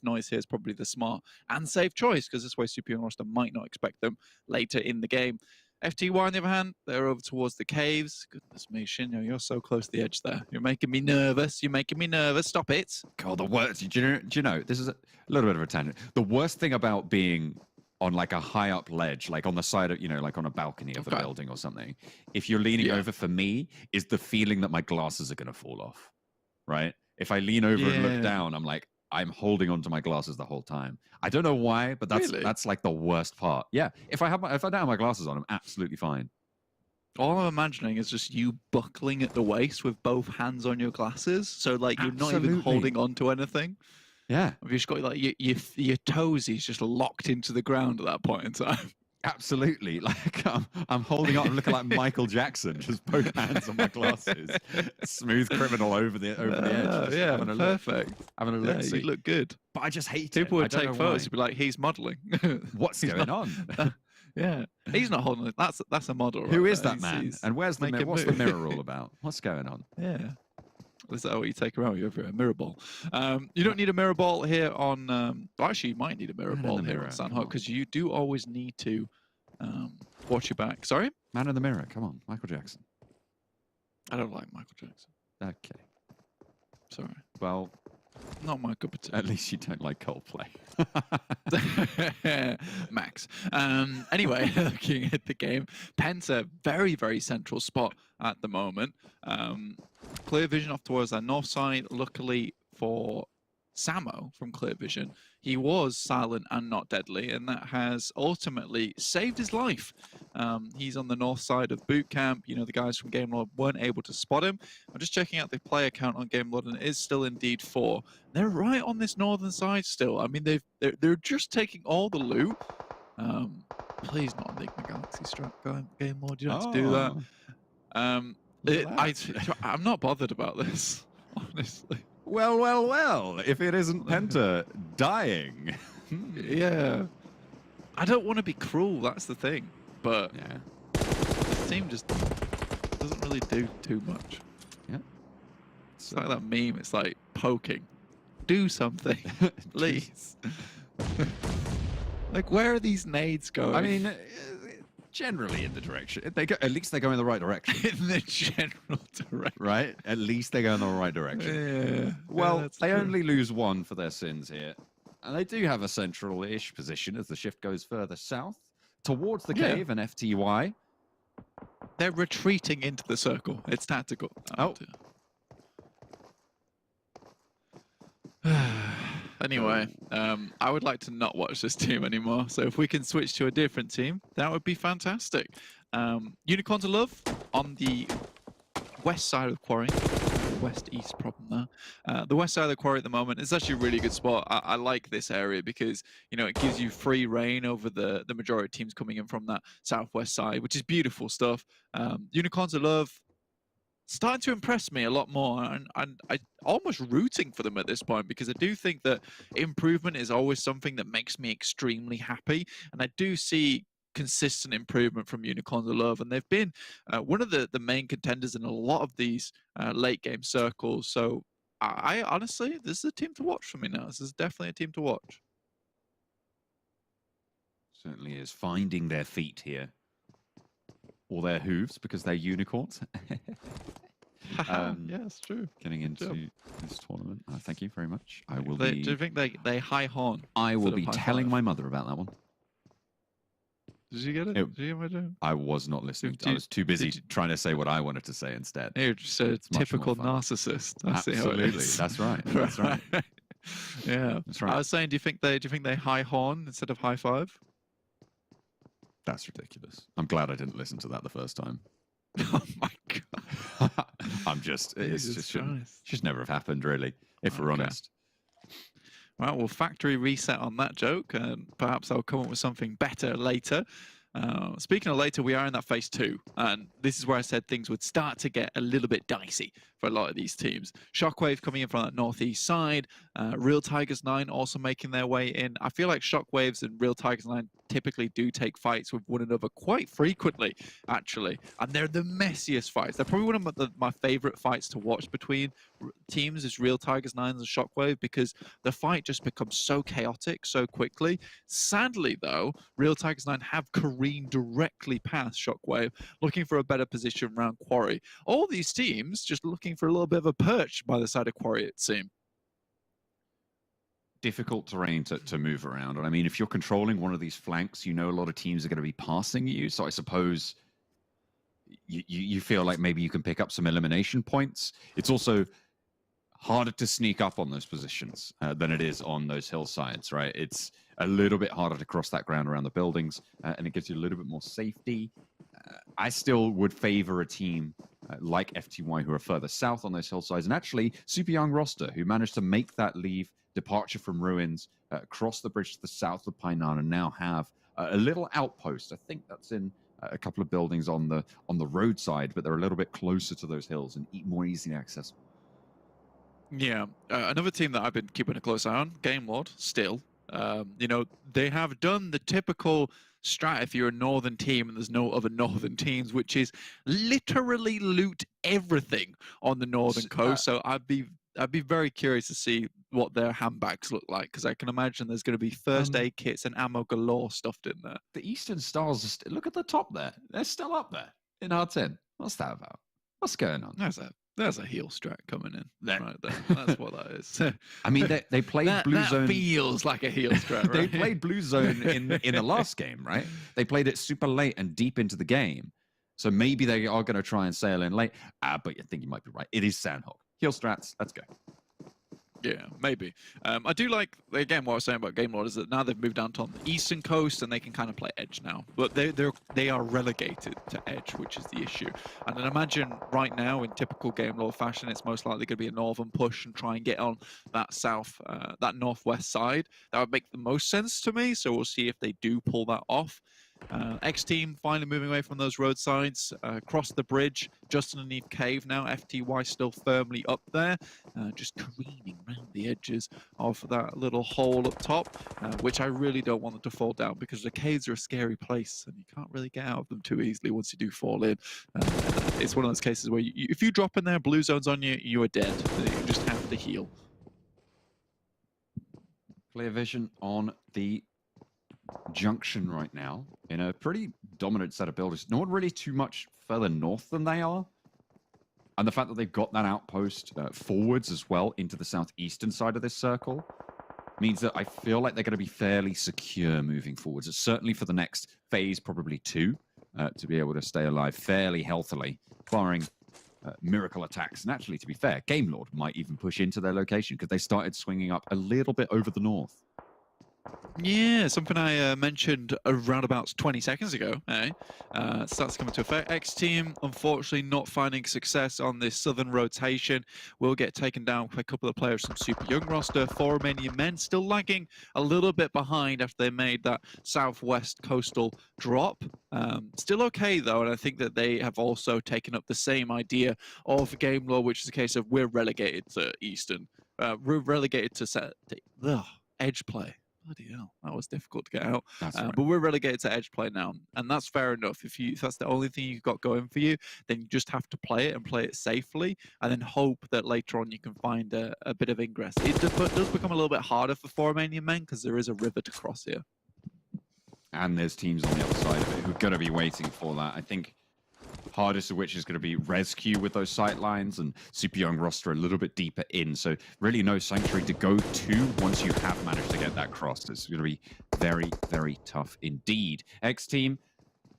noise here is probably the smart and safe choice because this way Superior roster might not expect them later in the game. FTY on the other hand, they're over towards the caves. Goodness me, Shinyo, you're so close to the edge there. You're making me nervous. You're making me nervous. Stop it. God, the worst. Do you know, this is a little bit of a tangent. The worst thing about being on like a high up ledge, like on the side of, like on a balcony of a building or something, if you're leaning over, for me, is the feeling that my glasses are going to fall off, right? If I lean over and look down, I'm like, I'm holding onto my glasses the whole time. I don't know why, but that's like the worst part. Yeah, if I don't have my glasses on, I'm absolutely fine. All I'm imagining is just you buckling at the waist with both hands on your glasses, so like you're not even holding on to anything. Yeah, you've just got like your toesies just locked into the ground at that point in time. Absolutely, like I'm holding on, I'm looking like Michael Jackson, just both hands on my glasses, smooth criminal over the edge. Yeah, perfect. Having a look. Yeah, you look good. But I just hate people would take photos. Why. You'd be like, he's modeling. What's going on? Yeah, he's not holding it. That's a model. Who right is that man? And where's the mirror? What's the mirror all about? What's going on? Yeah. Is that what you take around with you? A mirror ball. You don't need a mirror ball here on. Well, actually, you might need a mirror ball here on Sanhok because you do always need to watch your back. Sorry? Man in the mirror. Come on, Michael Jackson. I don't like Michael Jackson. Okay. Sorry. Well, not my cup of tea. At least you don't like Coldplay. Max. Anyway, looking at the game, PENTA, very, very central spot at the moment. Clear vision off towards that north side. Luckily for Samo from Clear Vision, he was silent and not deadly, and that has ultimately saved his life. He's on the north side of boot camp. The guys from GameLord weren't able to spot him. I'm just checking out the player count on GameLord, and it is still indeed 4. They're right on this northern side still. I mean, they're just taking all the loot. Please not Enigma Galaxy Strap GameLord. You don't have to do that. I'm not bothered about this, honestly. Well, if it isn't Penta dying. Yeah. I don't want to be cruel, that's the thing. But yeah, this team just doesn't really do too much. Yeah. It's like that meme, it's like poking. Do something, please. Like, where are these nades going? I mean, generally in the direction. At least they go in the right direction. In the general direction. Right? At least they go in the right direction. Yeah. Well, they only lose 1 for their sins here. And they do have a central-ish position as the shift goes further south towards the cave and FTY. They're retreating into the circle. It's tactical. Anyway, I would like to not watch this team anymore. So if we can switch to a different team, that would be fantastic. Unicorn to Love on the west side of the quarry. West-east problem there. The west side of the quarry at the moment is actually a really good spot. I like this area because, it gives you free reign over the majority of teams coming in from that southwest side, which is beautiful stuff. Unicorn to Love starting to impress me a lot more, and I'm almost rooting for them at this point because I do think that improvement is always something that makes me extremely happy, and I do see consistent improvement from Unicorns of Love, and they've been one of the main contenders in a lot of these late game circles. So I honestly, this is a team to watch for me now. This is definitely a team to watch. Certainly is finding their feet here. Or their hooves, because they're unicorns. Yeah, that's true. Getting into this tournament. Thank you very much. I will Do you think they high horn? I will be telling my mother about that one. Did you get it? Did you get my joke? I was not listening. I was too busy trying to say what I wanted to say instead. You're just a typical narcissist. Absolutely. That's right. That's right. Yeah. That's right. I was saying, do you think they high horn instead of high five? That's ridiculous. I'm glad I didn't listen to that the first time. Oh my god. It's just never have happened, really, if we're honest. Well, we'll factory reset on that joke, and perhaps I'll come up with something better later. Speaking of later, we are in that phase 2, and this is where I said things would start to get a little bit dicey for a lot of these teams. Shockwave coming in from that northeast side, Real Tigers 9 also making their way in. I feel like Shockwaves and Real Tigers 9 typically do take fights with one another quite frequently, actually, and they're the messiest fights. They're probably one of my favorite fights to watch between teams is Real Tigers 9 and Shockwave, because the fight just becomes so chaotic so quickly. Sadly, though, Real Tigers 9 have careened directly past Shockwave, looking for a better position around Quarry. All these teams just looking for a little bit of a perch by the side of Quarry, it seems. Difficult terrain to move around. And I mean, if you're controlling one of these flanks, you know a lot of teams are going to be passing you. So I suppose you feel like maybe you can pick up some elimination points. It's also harder to sneak up on those positions than it is on those hillsides, right? It's a little bit harder to cross that ground around the buildings, and it gives you a little bit more safety. I still would favor a team like FTY who are further south on those hillsides, and actually super young roster who managed to make that leave departure from ruins, cross the bridge to the south of Painan, and now have a little outpost. I think that's in a couple of buildings on the roadside, but they're a little bit closer to those hills and more easily accessible. Yeah, another team that I've been keeping a close eye on, Game Lord, still. You know, they have done the typical strat if you're a northern team and there's no other northern teams, which is literally loot everything on the northern coast. So I'd be very curious to see what their handbags look like, because I can imagine there's going to be first aid kits and ammo galore stuffed in there. The Eastern Stars, look at the top there. They're still up there in R10. What's that about? What's going on? There's a heel strat coming in right there. That's what that is. I mean, they played Blue Zone. That feels like a heel strat, right? They played Blue Zone in the last game, right? They played it super late and deep into the game. So maybe they are going to try and sail in late. But I think you might be right. It is Sanhok. Heel strats. Let's go. Yeah, maybe. I do like, again, what I was saying about Game Lord is that now they've moved down to on the eastern coast and they can kind of play edge now. But they are relegated to edge, which is the issue. And then imagine right now, in typical Game Lord fashion, it's most likely going to be a northern push and try and get on that that northwest side. That would make the most sense to me. So we'll see if they do pull that off. XTEAM finally moving away from those roadsides, across the bridge, just underneath cave now. FTY still firmly up there, just careening around the edges of that little hole up top, which I really don't want them to fall down, because the caves are a scary place and you can't really get out of them too easily once you do fall in. It's one of those cases where if you drop in there, blue zone's on you, you are dead. You just have to heal. Clear vision on the junction right now in a pretty dominant set of buildings. Not really too much further north than they are. And the fact that they've got that outpost forwards as well into the southeastern side of this circle means that I feel like they're going to be fairly secure moving forwards. It's certainly for the next phase, probably 2, to be able to stay alive fairly healthily, barring miracle attacks. And actually, to be fair, Game Lord might even push into their location because they started swinging up a little bit over the north. Yeah, something I mentioned around about 20 seconds ago. Starts coming to effect. XTEAM, unfortunately, not finding success on this southern rotation. Will get taken down by a couple of players from super young roster. 4 Romanian Men still lagging a little bit behind after they made that southwest coastal drop. Still okay, though, and I think that they have also taken up the same idea of game law, which is a case of we're relegated to Eastern. We're relegated to edge play. Bloody hell, that was difficult to get out. Right. But we're relegated to edge play now, and that's fair enough. If that's the only thing you've got going for you, then you just have to play it and play it safely, and then hope that later on you can find a bit of ingress. It does become a little bit harder for 4 Romanian Men because there is a river to cross here. And there's teams on the other side of it who are going to be waiting for that. I think hardest of which is going to be RESQ with those sight lines, and super young roster a little bit deeper in. So really no sanctuary to go to once you have managed to get that crossed. It's going to be very, very tough indeed. XTEAM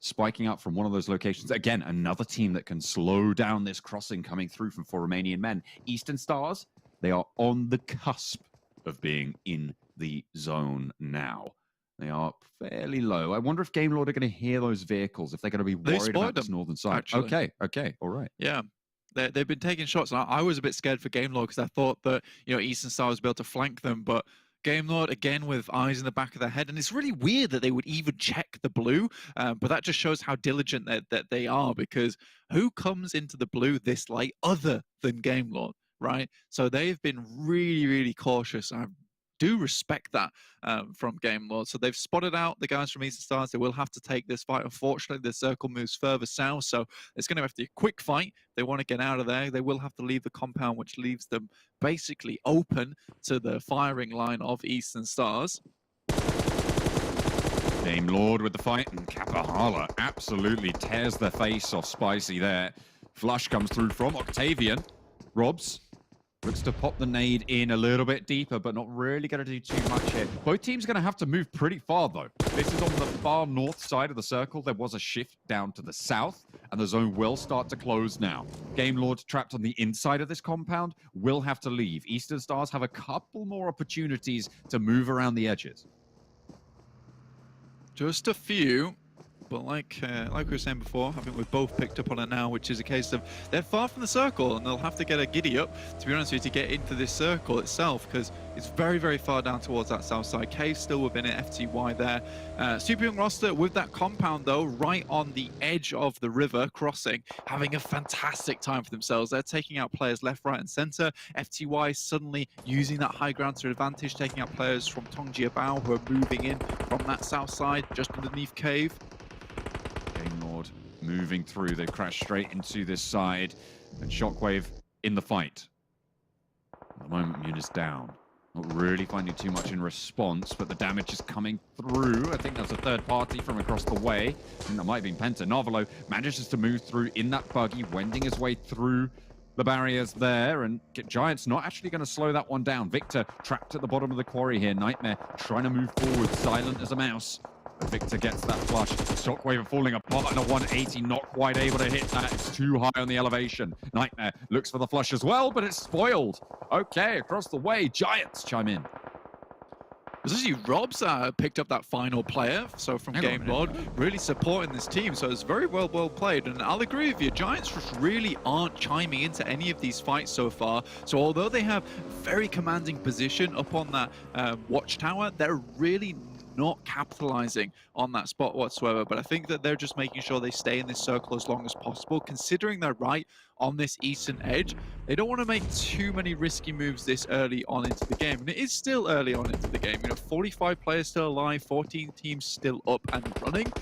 spiking up from one of those locations. Again, another team that can slow down this crossing coming through from 4 Romanian Men. Eastern Stars, they are on the cusp of being in the zone now. They are fairly low. I wonder if Game Lord are going to hear those vehicles, if they're going to be worried about this northern side. Actually. Okay, all right. Yeah, they've been taking shots, and I was a bit scared for Game Lord because I thought that Eastern Star was able to flank them, but Game Lord, again, with eyes in the back of their head. And it's really weird that they would even check the blue, but that just shows how diligent that they are, because who comes into the blue this late other than Game Lord, right? So they've been really, really cautious. I do respect that from Game Lord. So they've spotted out the guys from Eastern Stars. They will have to take this fight. Unfortunately, the circle moves further south, so it's going to have to be a quick fight. They want to get out of there. They will have to leave the compound, which leaves them basically open to the firing line of Eastern Stars. Game Lord with the fight, and Kapahala absolutely tears the face off Spicy there. Flush comes through from Octavian. Robs looks to pop the nade in a little bit deeper, but not really going to do too much here. Both teams are going to have to move pretty far, though. This is on the far north side of the circle. There was a shift down to the south, and the zone will start to close now. Game Lord trapped on the inside of this compound will have to leave. Eastern Stars have a couple more opportunities to move around the edges. Just a few. But like we were saying before, I think we've both picked up on it now, which is a case of they're far from the circle, and they'll have to get a giddy up, to be honest with you, to get into this circle itself, because it's very, very far down towards that south side. Cave still within it, FTY there. Super Young roster with that compound, though, right on the edge of the river crossing, having a fantastic time for themselves. They're taking out players left, right, and center. FTY suddenly using that high ground to advantage, taking out players from Tongjiabao who are moving in from that south side, just underneath Cave. Game Lord moving through. They crash straight into this side. And Shockwave in the fight. At the moment, Muni's down. Not really finding too much in response, but the damage is coming through. I think that's a third party from across the way. I think that might have been PENTA. Novelo manages to move through in that buggy, wending his way through the barriers there, and Giants not actually going to slow that one down. Victor trapped at the bottom of the quarry here. Nightmare trying to move forward, silent as a mouse. But Victor gets that flush. Shockwave falling apart in a 180, not quite able to hit that. It's too high on the elevation. Nightmare looks for the flush as well, but it's spoiled. Okay, across the way, Giants chime in. Especially Robs picked up that final player, so from Game Lord, really supporting this team, so it's very well played. And I'll agree with you, Giants just really aren't chiming into any of these fights so far. So although they have very commanding position up on that watchtower, they're really not capitalizing on that spot whatsoever. But I think that they're just making sure they stay in this circle as long as possible, considering they're right on this eastern edge. They don't want to make too many risky moves this early on into the game, and it is still early on into the game. You know, 45 players still alive, 14 teams still up and running.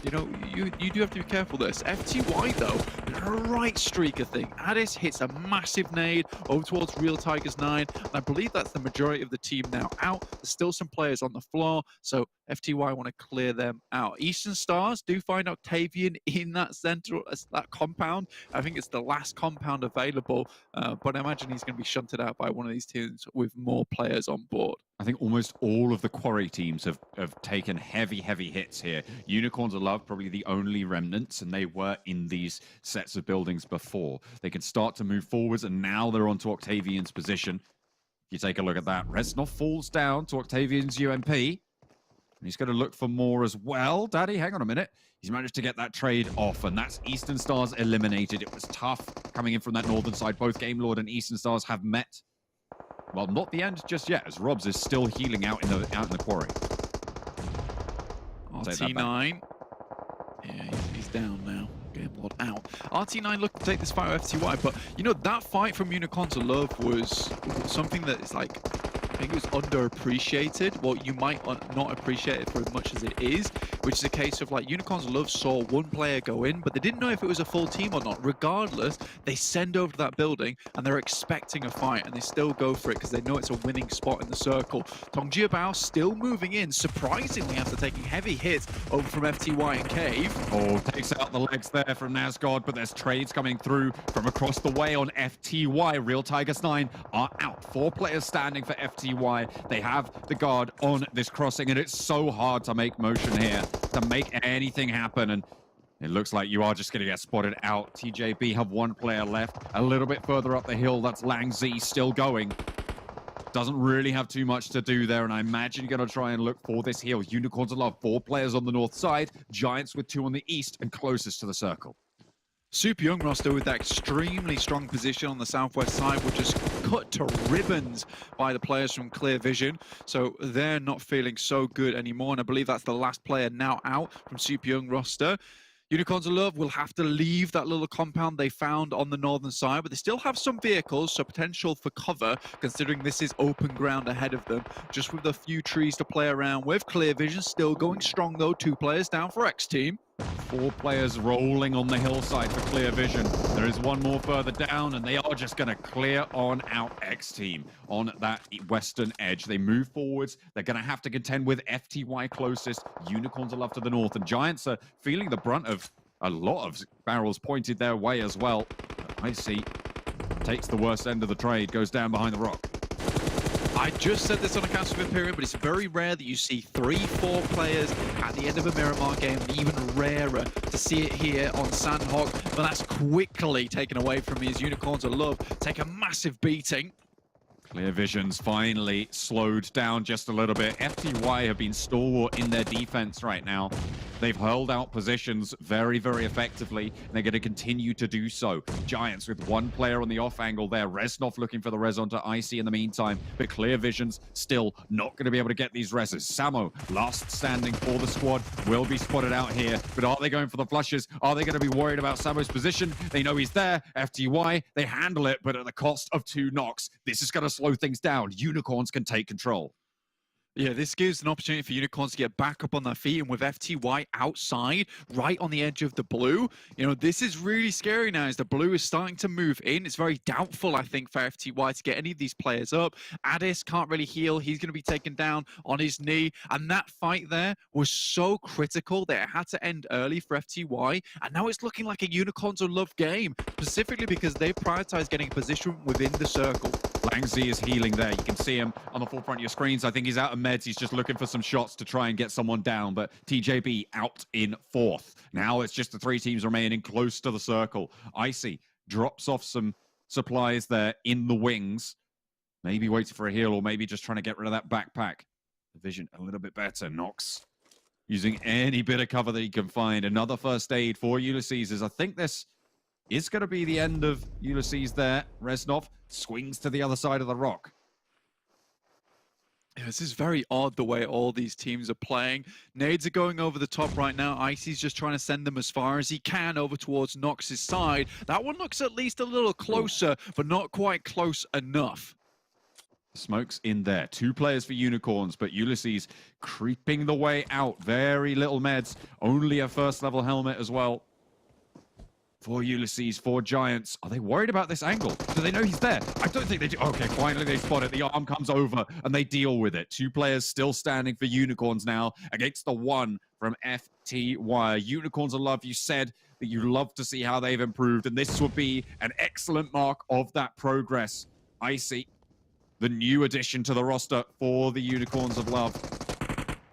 You know, you do have to be careful this. FTY though, right streaker thing. Addis hits a massive nade over towards Real Tigers 9, and I believe that's the majority of the team now out. There's still some players on the floor, so FTY want to clear them out. Eastern Stars do find Octavian in that center, that compound. I think it's the last compound available, but I imagine he's going to be shunted out by one of these teams with more players on board. I think almost all of the quarry teams have taken heavy hits here. Unicorns of Love, probably the only remnants, and they were in these sets of buildings before. They can start to move forwards, and now they're onto Octavian's position. You take a look at that. Resnov falls down to Octavian's UMP. And he's going to look for more as well. Daddy, hang on a minute. He's managed to get that trade off, and that's Eastern Stars eliminated. It was tough coming in from that northern side. Both Game Lord and Eastern Stars have met. Well, not the end just yet, as Robs is still healing out in the quarry. RT9. Yeah, he's down now. Game Lord out. RT9 looked to take this fight with FTY, but you know, that fight from Unicorns of Love was something that is like, I think it was underappreciated. Well, you might not appreciate it for as much as it is, which is a case of like Unicorns of Love saw one player go in, but they didn't know if it was a full team or not. Regardless, they send over to that building and they're expecting a fight, and they still go for it because they know it's a winning spot in the circle. Tongjiabao still moving in, surprisingly after taking heavy hits over from FTY and Cave. Oh, takes out the legs there from Nazgod, but there's trades coming through from across the way on FTY. Real Tigers 9 are out. 4 players standing for FTY. They have the guard on this crossing, and it's so hard to make motion here, to make anything happen, and it looks like you are just going to get spotted out. TJB have 1 player left. A little bit further up the hill, that's Lang Z still going. Doesn't really have too much to do there, and I imagine you're going to try and look for this heal. Unicorns of Love, 4 players on the north side, Giants with 2 on the east, and closest to the circle. Super Young roster with that extremely strong position on the southwest side were just cut to ribbons by the players from Clear Vision. So they're not feeling so good anymore. And I believe that's the last player now out from Super Young roster. Unicorns of Love will have to leave that little compound they found on the northern side, but they still have some vehicles, so potential for cover, considering this is open ground ahead of them, just with a few trees to play around with. Clear Vision still going strong, though. 2 players down for XTEAM. 4 players rolling on the hillside for Clear Vision. There is one more further down, and they are just going to clear on out XTEAM on that western edge. They move forwards. They're going to have to contend with FTY closest. Unicorns are love to the north, and Giants are feeling the brunt of a lot of barrels pointed their way as well. I see. Takes the worst end of the trade, goes down behind the rock. I just said this on account of Imperium, but it's very rare that you see 3-4 players at the end of a Miramar game, and even rarer to see it here on Sanhok. But that's quickly taken away from me as Unicorns of Love take a massive beating. Clear Vision's finally slowed down just a little bit. FTY have been stalwart in their defense right now. They've held out positions very, very effectively, and they're going to continue to do so. Giants with 1 player on the off angle there. Resnov looking for the res onto Icy in the meantime, but Clear Vision's still not going to be able to get these reses. Samo, last standing for the squad, will be spotted out here, but are they going for the flushes? Are they going to be worried about Samo's position? They know he's there. FTY, they handle it, but at the cost of 2 knocks. This is going to slow things down. Unicorns can take control. Yeah, this gives an opportunity for Unicorns to get back up on their feet, and with FTY outside, right on the edge of the blue, you know, this is really scary now as the blue is starting to move in. It's very doubtful, I think, for FTY to get any of these players up. Addis can't really heal. He's going to be taken down on his knee, and that fight there was so critical that it had to end early for FTY, and now it's looking like a Unicorns of Love game, specifically because they prioritize getting a position within the circle. Langzy is healing there. You can see him on the forefront of your screens. I think he's out of meds. He's just looking for some shots to try and get someone down, but TJB out in 4th. Now it's just the 3 teams remaining close to the circle. Icy drops off some supplies there in the wings. Maybe waiting for a heal, or maybe just trying to get rid of that backpack. The vision a little bit better. Nox using any bit of cover that he can find. Another first aid for Ulysses, as I think this is going to be the end of Ulysses there. Resnov swings to the other side of the rock. Yeah, this is very odd the way all these teams are playing. Nades are going over the top right now. Icy's just trying to send them as far as he can over towards Nox's side. That one looks at least a little closer, but not quite close enough. Smoke's in there. 2 players for Unicorns, but Ulysses creeping the way out. Very little meds. Only a 1st level helmet as well. For Ulysses, for Giants. Are they worried about this angle? Do they know he's there? I don't think they do. Okay, finally they spot it. The arm comes over and they deal with it. 2 players still standing for Unicorns now against the 1 from FTY. Unicorns of Love, you said that you love to see how they've improved, and this would be an excellent mark of that progress. Icy, the new addition to the roster for the Unicorns of Love.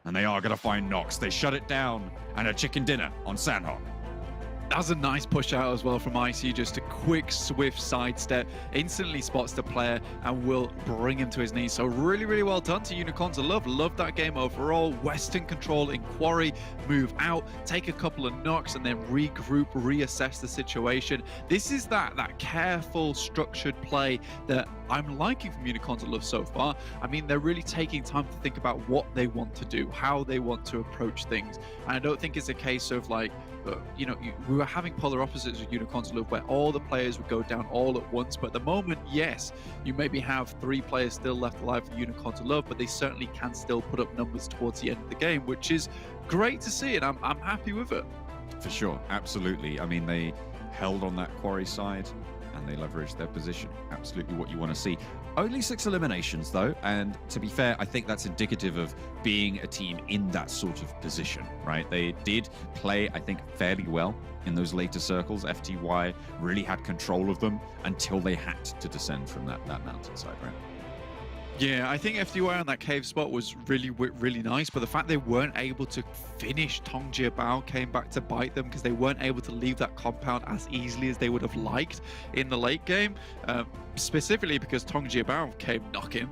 And they are going to find Nox. They shut it down, and a chicken dinner on Sanhok. That's a nice push out as well from IC, just a quick, swift sidestep, instantly spots the player and will bring him to his knees. So really, really well done to Unicorns of Love. Love that game overall. Western control in Quarry, move out, take a couple of knocks, and then regroup, reassess the situation. This is that careful, structured play that I'm liking from Unicorns of Love so far. I mean, they're really taking time to think about what they want to do, how they want to approach things. And I don't think it's a case of like, you know, we were having polar opposites with Unicorns of Love where all the players would go down all at once. But at the moment, yes, you maybe have 3 players still left alive for Unicorns of Love, but they certainly can still put up numbers towards the end of the game, which is great to see, and I'm happy with it. For sure, absolutely. I mean, they held on that Quarry side and they leveraged their position. Absolutely what you want to see. Only 6 eliminations though, and to be fair, I think that's indicative of being a team in that sort of position, right? They did play, I think, fairly well in those later circles. FTY really had control of them until they had to descend from that mountainside, right? Yeah, I think FTY on that cave spot was really nice, but the fact they weren't able to finish Tongjia Bao came back to bite them because they weren't able to leave that compound as easily as they would have liked in the late game, specifically because Tongjia Bao came knocking.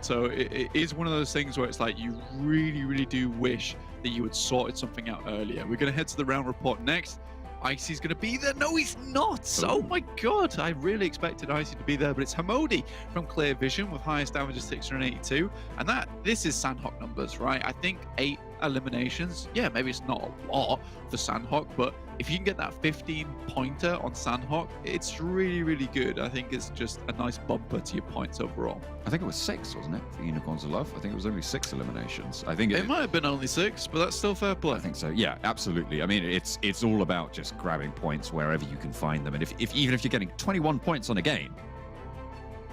So it is one of those things where it's like you really do wish that you had sorted something out earlier. We're going to head to the round report next. Icy's going to be there. No, he's not. Oh my god, I really expected Icy to be there, but it's Hamodi from Clear Vision with highest damage of 682. And this is Sanhok numbers, right? I think 8 eliminations. Yeah, maybe it's not a lot for Sanhok, but if you can get that 15-pointer on Sanhok, it's really, really good. I think it's just a nice bumper to your points overall. I think it was 6, wasn't it, for Unicorns of Love? I think it was only 6 eliminations. I think it might have been only 6, but that's still fair play. I think so. Yeah, absolutely. I mean, it's all about just grabbing points wherever you can find them. And even if you're getting 21 points on a game,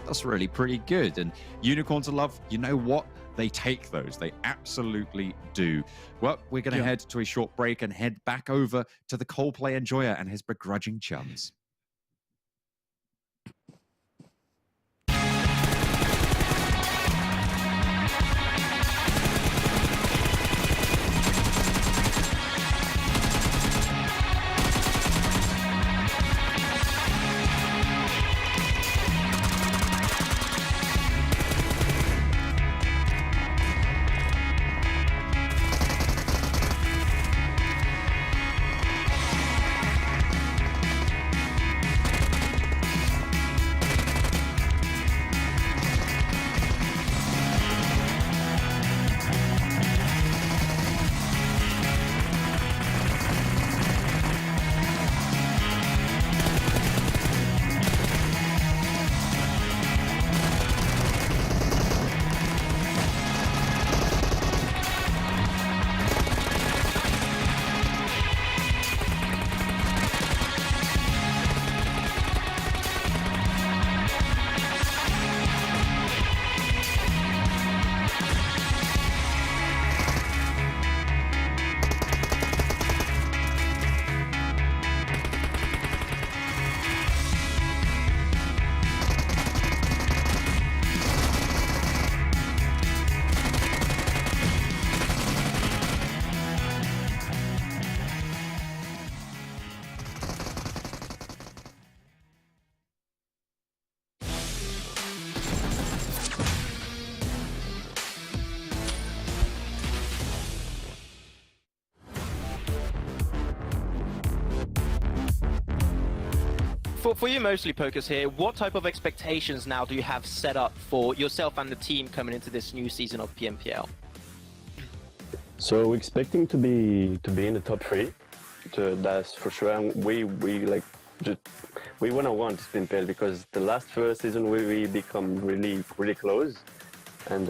that's really pretty good. And Unicorns of Love, you know what? They take those. They absolutely do. Well, we're going to head to a short break and head back over to the Coldplay Enjoyer and his begrudging chums. For you mostly, Pocus here, what type of expectations now do you have set up for yourself and the team coming into this new season of PMPL? So we're expecting to be in the top 3. That's for sure. And we want to win this PMPL because the last first season we become really close, and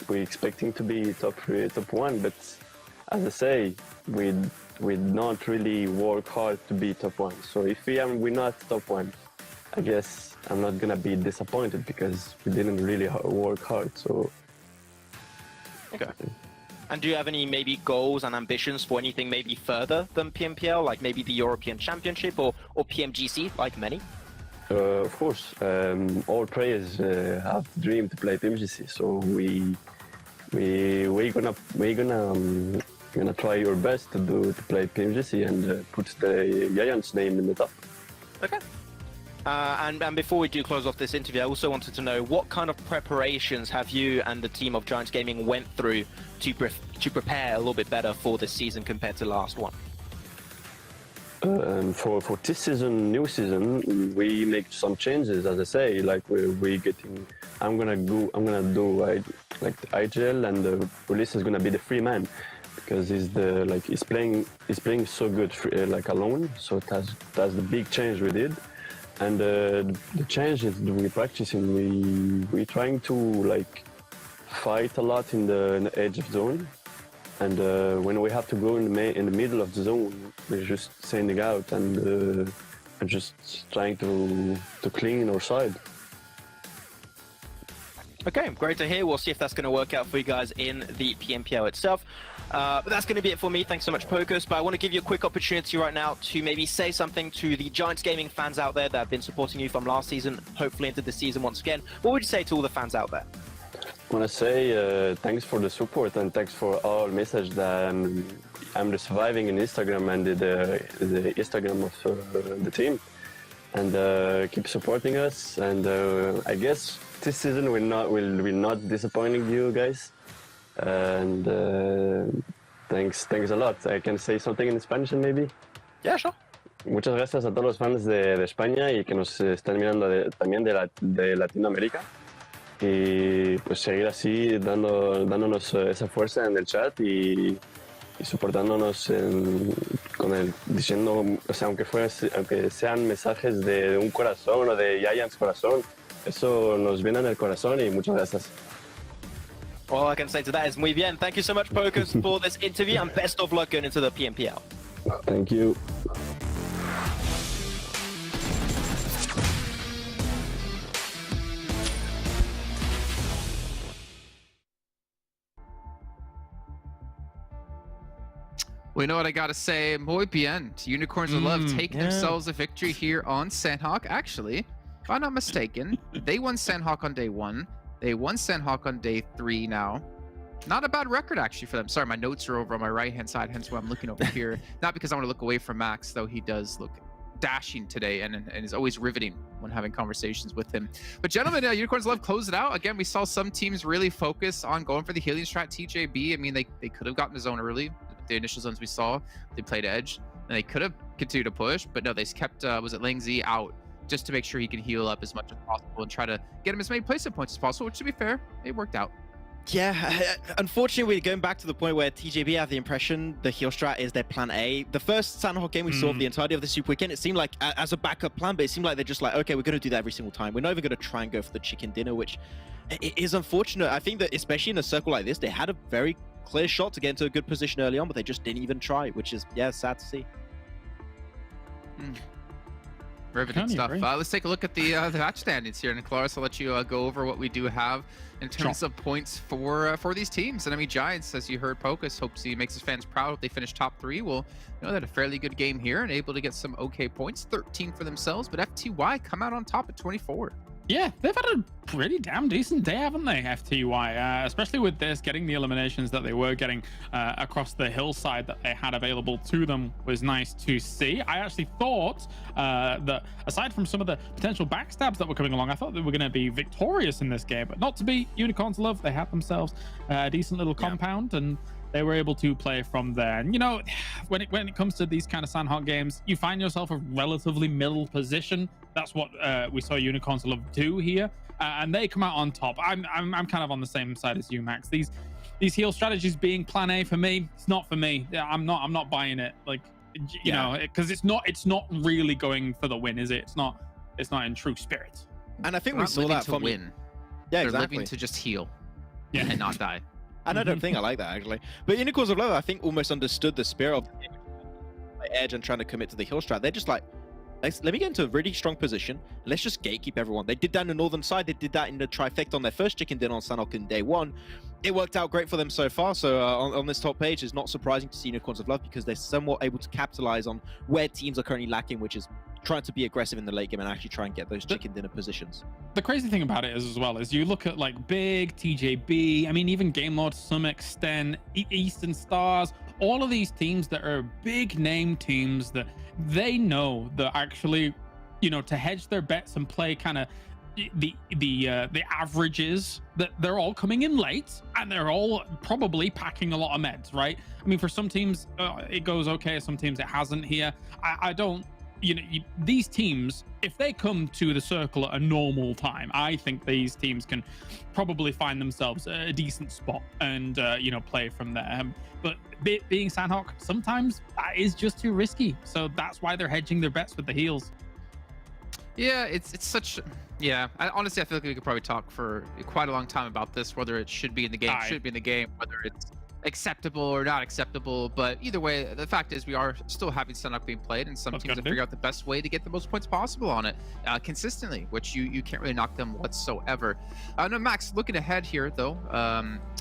we're expecting to be top 3, top 1. But as I say, we not really work hard to be top 1. So if we're not top 1, I guess I'm not gonna be disappointed because we didn't really work hard. So okay. And do you have any maybe goals and ambitions for anything maybe further than PMPL, like maybe the European Championship or PMGC, like many? Of course, all players have the dream to play PMGC. So we're gonna try our best to play PMGC and put the Giants name in the top. Okay. And before we do close off this interview, I also wanted to know what kind of preparations have you and the team of Giants Gaming went through to prepare a little bit better for this season compared to last one? For this season, new season, we make some changes. As I say, like we getting. I'm gonna do like the IGL, and the Ulysse is gonna be the free man because he's playing so good like alone. So that's the big change we did. And the change is we're practicing. We're trying to like fight a lot in the edge of zone, and when we have to go in the middle of the zone, we're just sending out and just trying to clean our side. Okay, great to hear. We'll see if that's going to work out for you guys in the PMPL itself. But that's going to be it for me. Thanks so much, Pocus. But I want to give you a quick opportunity right now to maybe say something to the Giants Gaming fans out there that have been supporting you from last season, hopefully into this season once again. What would you say to all the fans out there? I want to say thanks for the support and thanks for all message that I'm surviving in Instagram and the Instagram of the team. And keep supporting us. And I guess this season we're not disappointing you guys. And thanks a lot. I can say something in Spanish maybe. Yeah, sure. Muchas gracias a todos los fans de España y que nos están mirando también de Latinoamérica. Y pues seguir así dándonos esa fuerza en el chat y soportándonos diciendo, o sea, aunque sean mensajes de un corazón o de Giants corazón, eso nos viene en el corazón y muchas gracias. All I can say to that is muy bien. Thank you so much, Pokers, for this interview, and best of luck going into the PMPL. Thank you. Well, you know what I gotta say? Muy bien. Unicorns of Love taking themselves a victory here on Sanhok. Actually, if I'm not mistaken, they won Sanhok on day 1. They won Sanhok on day 3 now. Not a bad record, actually, for them. Sorry, my notes are over on my right-hand side, hence why I'm looking over here. Not because I want to look away from Max, though he does look dashing today and is always riveting when having conversations with him. But gentlemen, Unicorns Love closed it out. Again, we saw some teams really focus on going for the healing strat. TJB, I mean, they could have gotten the zone early. The initial zones we saw, they played edge, and they could have continued to push, but no, they kept, was it Langzi out just to make sure he can heal up as much as possible and try to get him as many placement points as possible, which, to be fair, it worked out. Yeah, unfortunately, we're going back to the point where TJB have the impression the heal strat is their plan A. The first Sanhok game we saw of the entirety of the Super Weekend, it seemed like as a backup plan, but it seemed like they're just like, okay, we're going to do that every single time. We're not even going to try and go for the chicken dinner, which is unfortunate. I think that especially in a circle like this, they had a very clear shot to get into a good position early on, but they just didn't even try, which is, yeah, sad to see. Riveting stuff. Let's take a look at the match standings here. And Claris, I'll let you go over what we do have in terms of points for these teams. And I mean, Giants, as you heard, Pocus hopes he makes his fans proud if they finish top 3. Well, you know, they had a fairly good game here and able to get some okay points, 13 for themselves. But FTY come out on top at 24. Yeah, they've had a pretty damn decent day, haven't they, FTY? Especially with this, getting the eliminations that they were getting across the hillside that they had available to them was nice to see. I actually thought that aside from some of the potential backstabs that were coming along, I thought they were going to be victorious in this game, but not to be. Unicorns Love, they had themselves a decent little compound, and they were able to play from there. And, you know, when it comes to these kind of Sanhok games, you find yourself a relatively middle position. That's what we saw Unicorns Love do here, and they come out on top. I'm kind of on the same side as you, Max. These heal strategies being plan A for me, it's not for me. I'm not buying it. Like, you know, because it's not really going for the win, is it? It's not in true spirit. And I think we saw that from win. Yeah, they're exactly. living to just heal and not die. And I don't think I like that, actually. But Unicorns of Love, I think, almost understood the spirit of the game, edge and trying to commit to the heal strat. They're just like, let me get into a really strong position. Let's just gatekeep everyone. They did that in the northern side. They did that in the trifecta on their first chicken dinner on Sanhok in day 1. It worked out great for them so far. So on this top page, it's not surprising to see Unicorns of Love because they're somewhat able to capitalize on where teams are currently lacking, which is trying to be aggressive in the late game and actually try and get those chicken dinner positions. The crazy thing about it is, as well, is you look at like Big, TJB, I mean, even Game Lord to some extent, Eastern Stars, all of these teams that are big name teams that they know that actually, you know, to hedge their bets and play kind of the averages, that they're all coming in late and they're all probably packing a lot of meds, right? I mean, for some teams it goes okay, some teams it hasn't here. I don't, you know, these teams, if they come to the circle at a normal time, I think these teams can probably find themselves a decent spot and you know, play from there. But being Sanhok, sometimes that is just too risky, so that's why they're hedging their bets with the heals. Yeah, it's such. Yeah, honestly, I feel like we could probably talk for quite a long time about this, whether it should be in the game, should be in the game, whether it's acceptable or not acceptable. But either way, the fact is we are still having Sanhok being played, and some teams have figured out the best way to get the most points possible on it consistently, which you can't really knock them whatsoever. No, Max, looking ahead here though,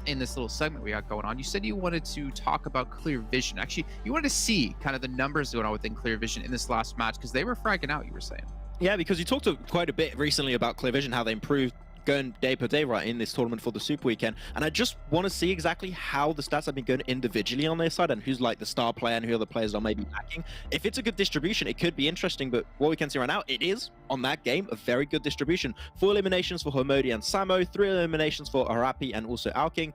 in this little segment we got going on, you said you wanted to talk about Clear Vision. Actually, you wanted to see kind of the numbers going on within Clear Vision in this last match because they were fragging out, you were saying. Yeah, because you talked quite a bit recently about Clear Vision, how they improved going day per day right in this tournament for the Super Weekend, and I just want to see exactly how the stats have been going individually on their side and who's like the star player and who other players are maybe lacking. If it's a good distribution, it could be interesting, but what we can see right now, it is on that game a very good distribution. 4 eliminations for Homodi and Samo, 3 eliminations for Arapi and also Alking.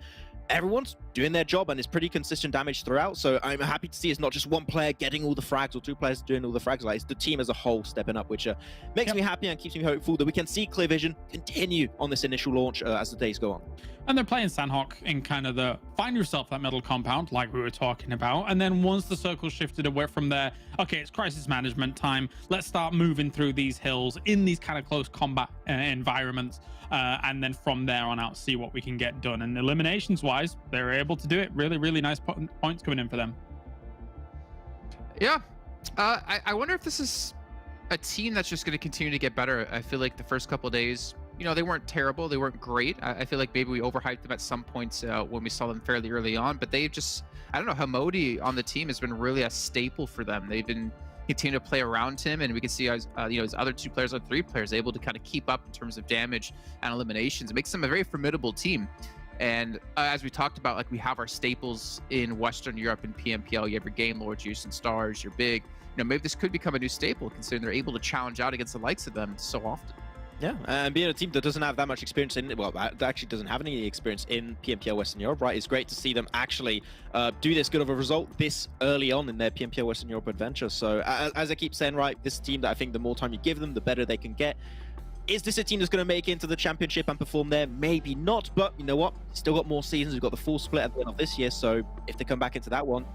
everyone's doing their job and it's pretty consistent damage throughout. So I'm happy to see it's not just one player getting all the frags or two players doing all the frags. Like, it's the team as a whole stepping up, which makes me happy and keeps me hopeful that we can see Clear Vision continue on this initial launch as the days go on. And they're playing Sanhok in kind of the find yourself that middle compound like we were talking about. And then once the circle shifted away from there, okay, it's crisis management time. Let's start moving through these hills in these kind of close combat environments. And then from there on out, see what we can get done. And eliminations wise, they're able to do it. Really, really nice points coming in for them. Yeah. I wonder if this is a team that's just going to continue to get better. I feel like the first couple of days, you know, they weren't terrible. They weren't great. I feel like maybe we overhyped them at some points when we saw them fairly early on. But they've just, I don't know, Hamodi on the team has been really a staple for them. They've been continue to play around him, and we can see as you know, his other two players or three players able to kind of keep up in terms of damage and eliminations. It makes them a very formidable team. And as we talked about, like, we have our staples in Western Europe and PMPL. You have your Game Lords, your Houston Stars, your big. You know, maybe this could become a new staple considering they're able to challenge out against the likes of them so often. Yeah, and being a team that doesn't have that much experience in, well, that actually doesn't have any experience in PMPL Western Europe, right? It's great to see them actually do this good of a result this early on in their PMPL Western Europe adventure. So as I keep saying, right, this team that I think the more time you give them, the better they can get. Is this a team that's going to make it into the championship and perform there? Maybe not, but you know what? Still got more seasons. We've got the full split at the end of this year, so if they come back into that one,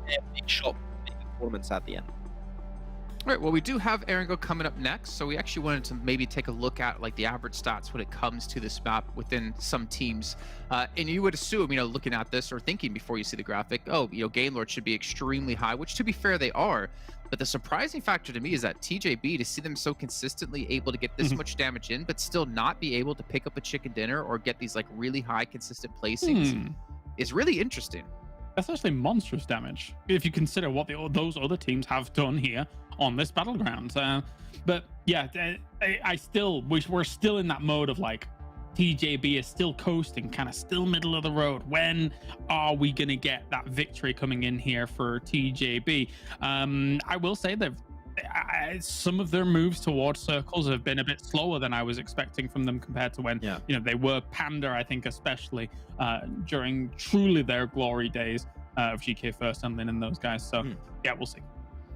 they're a big shot, big performance at the end. All right, well, we do have Erangel coming up next, so we actually wanted to maybe take a look at like the average stats when it comes to this map within some teams. And you would assume, you know, looking at this or thinking before you see the graphic, oh, you know, Game Lord should be extremely high, which to be fair, they are. But the surprising factor to me is that TJB, to see them so consistently able to get this much damage in, but still not be able to pick up a chicken dinner or get these like really high consistent placings is really interesting. That's actually monstrous damage if you consider what those other teams have done here on this battleground. But yeah, we're still in that mode of like, TJB is still coasting, kind of still middle of the road. When are we going to get that victory coming in here for TJB? I will say that some of their moves towards circles have been a bit slower than I was expecting from them compared to when you know, they were PENTA, I think, especially during truly their glory days of GK First Handling and those guys. So yeah, we'll see.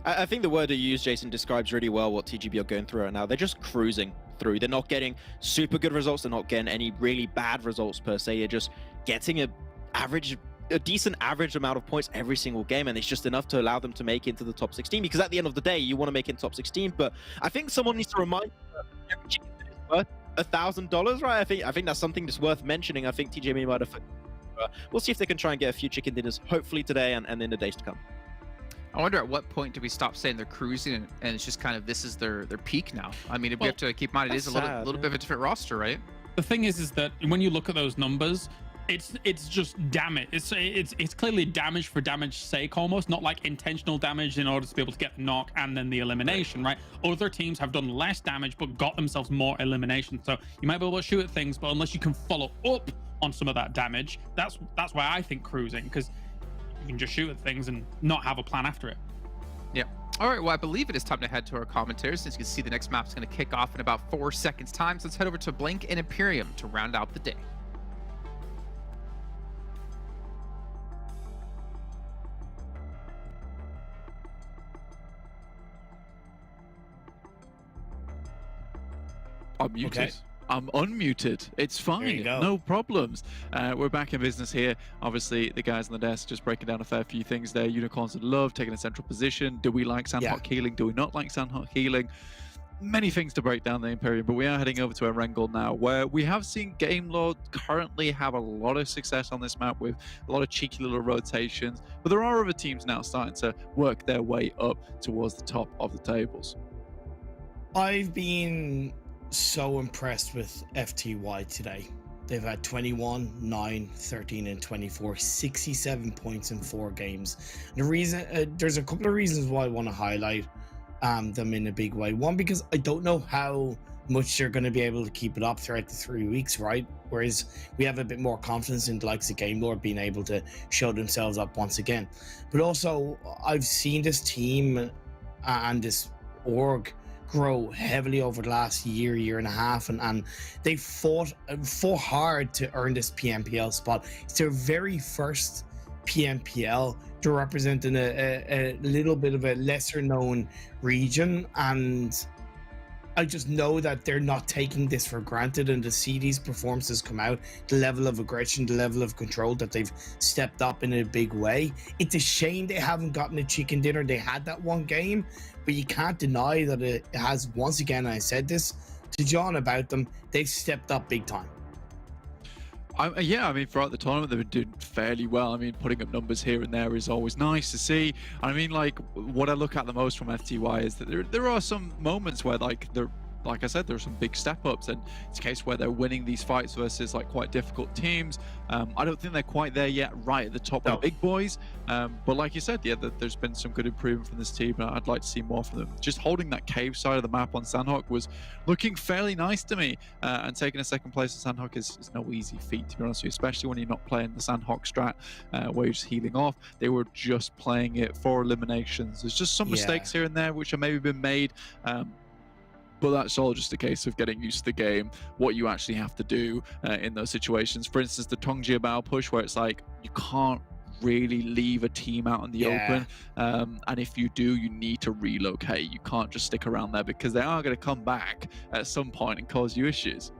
I think the word you used, Jason, describes really well what TJB are going through right now. They're just cruising through. They're not getting super good results. They're not getting any really bad results per se. They're just getting a decent average amount of points every single game, and it's just enough to allow them to make it into the top 16. Because at the end of the day, you want to make it top 16. But I think someone needs to remind you that every chicken is worth $1,000, right? I think that's something that's worth mentioning. I think TJB might have. We'll see if they can try and get a few chicken dinners, hopefully today and in the days to come. I wonder at what point do we stop saying they're cruising and it's just kind of this is their peak now. I mean, we have to keep in mind it is a little bit of a different roster, right? The thing is that when you look at those numbers, it's just damage. It's clearly damage for damage's sake, almost not like intentional damage in order to be able to get the knock and then the elimination, right? Other teams have done less damage but got themselves more elimination. So you might be able to shoot at things, but unless you can follow up on some of that damage, that's why I think cruising, because you can just shoot at things and not have a plan after it. Yeah. All right, well, I believe it is time to head to our commentators. Since you can see the next map is going to kick off in about 4 seconds time. So let's head over to Blank and Imperium to round out the day. I'm muted. Okay. I'm unmuted. It's fine. No problems. We're back in business here. Obviously, the guys on the desk just breaking down a fair few things there. Unicorns of Love, taking a central position. Do we like Sanhok healing? Do we not like Sanhok healing? Many things to break down the Imperium, but we are heading over to Erangel now, where we have seen Game Lord currently have a lot of success on this map with a lot of cheeky little rotations. But there are other teams now starting to work their way up towards the top of the tables. I've been so impressed with FTY today. They've had 21, 9, 13, and 24, 67 points in 4 games. The reason there's a couple of reasons why I want to highlight them in a big way. One, because I don't know how much they're going to be able to keep it up throughout the 3 weeks, right? Whereas we have a bit more confidence in the likes of Game Lord being able to show themselves up once again. But also, I've seen this team and this org grow heavily over the last year and a half, and they fought hard to earn this PMPL spot. It's their very first PMPL. They're representing a little bit of a lesser known region, and I just know that they're not taking this for granted, and to see these performances come out, the level of aggression, the level of control that they've stepped up in a big way. It's a shame they haven't gotten a chicken dinner. They had that one game, but you can't deny that it has, once again, I said this to John about them, they've stepped up big time. Yeah, I mean, throughout the tournament, they've been doing fairly well. I mean, putting up numbers here and there is always nice to see. I mean, like, what I look at the most from FTY is that there are some moments where, like I said, there are some big step-ups, and it's a case where they're winning these fights versus, like, quite difficult teams. I don't think they're quite there yet, right at the top of the big boys. But like you said, yeah, there's been some good improvement from this team, and I'd like to see more from them. Just holding that cave side of the map on Sanhok was looking fairly nice to me, and taking a second place at Sanhok is no easy feat, to be honest with you, especially when you're not playing the Sanhok strat, where you're just healing off. They were just playing it for eliminations. There's just some mistakes here and there which have maybe been made, but that's all just a case of getting used to the game, what you actually have to do in those situations. For instance, the Tongjiabao push, where it's like, you can't really leave a team out in the open. And if you do, you need to relocate. You can't just stick around there, because they are going to come back at some point and cause you issues.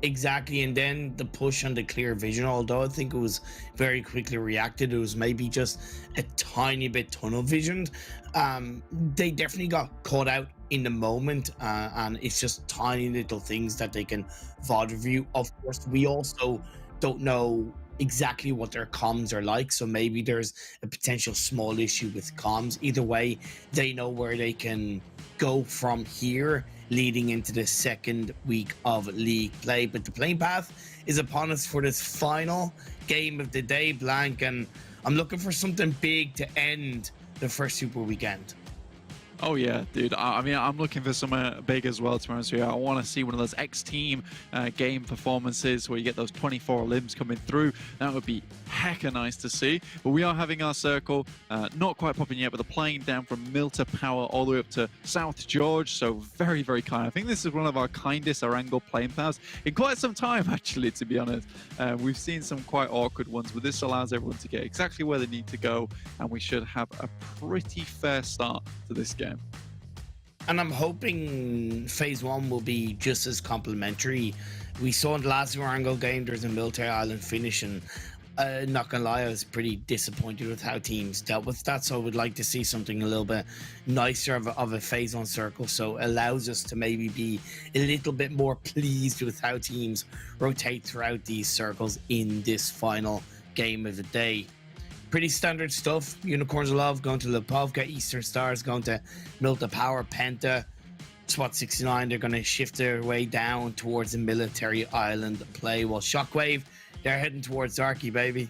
Exactly, and then the push on the clear vision, although I think it was very quickly reacted, it was maybe just a tiny bit tunnel visioned. They definitely got caught out in the moment, and it's just tiny little things that they can VOD review. Of course, we also don't know exactly what their comms are like, so maybe there's a potential small issue with comms. Either way, they know where they can go from here leading into the second week of league play. But the playing path is upon us for this final game of the day, Blank, and I'm looking for something big to end the first Super Weekend. Oh yeah, dude. I mean, I'm looking for somewhere big as well, to be honest with you. I want to see one of those XTEAM game performances where you get those 24 limbs coming through. That would be hecka nice to see. But we are having our circle, not quite popping yet, but the plane down from Milta Power all the way up to South George. So very, very kind. I think this is one of our kindest Erangel plane paths in quite some time, actually, to be honest. We've seen some quite awkward ones, but this allows everyone to get exactly where they need to go, and we should have a pretty fair start to this game. And I'm hoping phase one will be just as complimentary. We saw in the last Erangel game, there's a military island finish, and not gonna lie, I was pretty disappointed with how teams dealt with that. So I would like to see something a little bit nicer of a phase one circle, so it allows us to maybe be a little bit more pleased with how teams rotate throughout these circles in this final game of the day. Pretty standard stuff. Unicorns of Love going to Lipovka, Eastern Stars going to Milta Power, Penta, Swat 69. They're going to shift their way down towards the military island play, while Shockwave, they're heading towards Zarki, baby.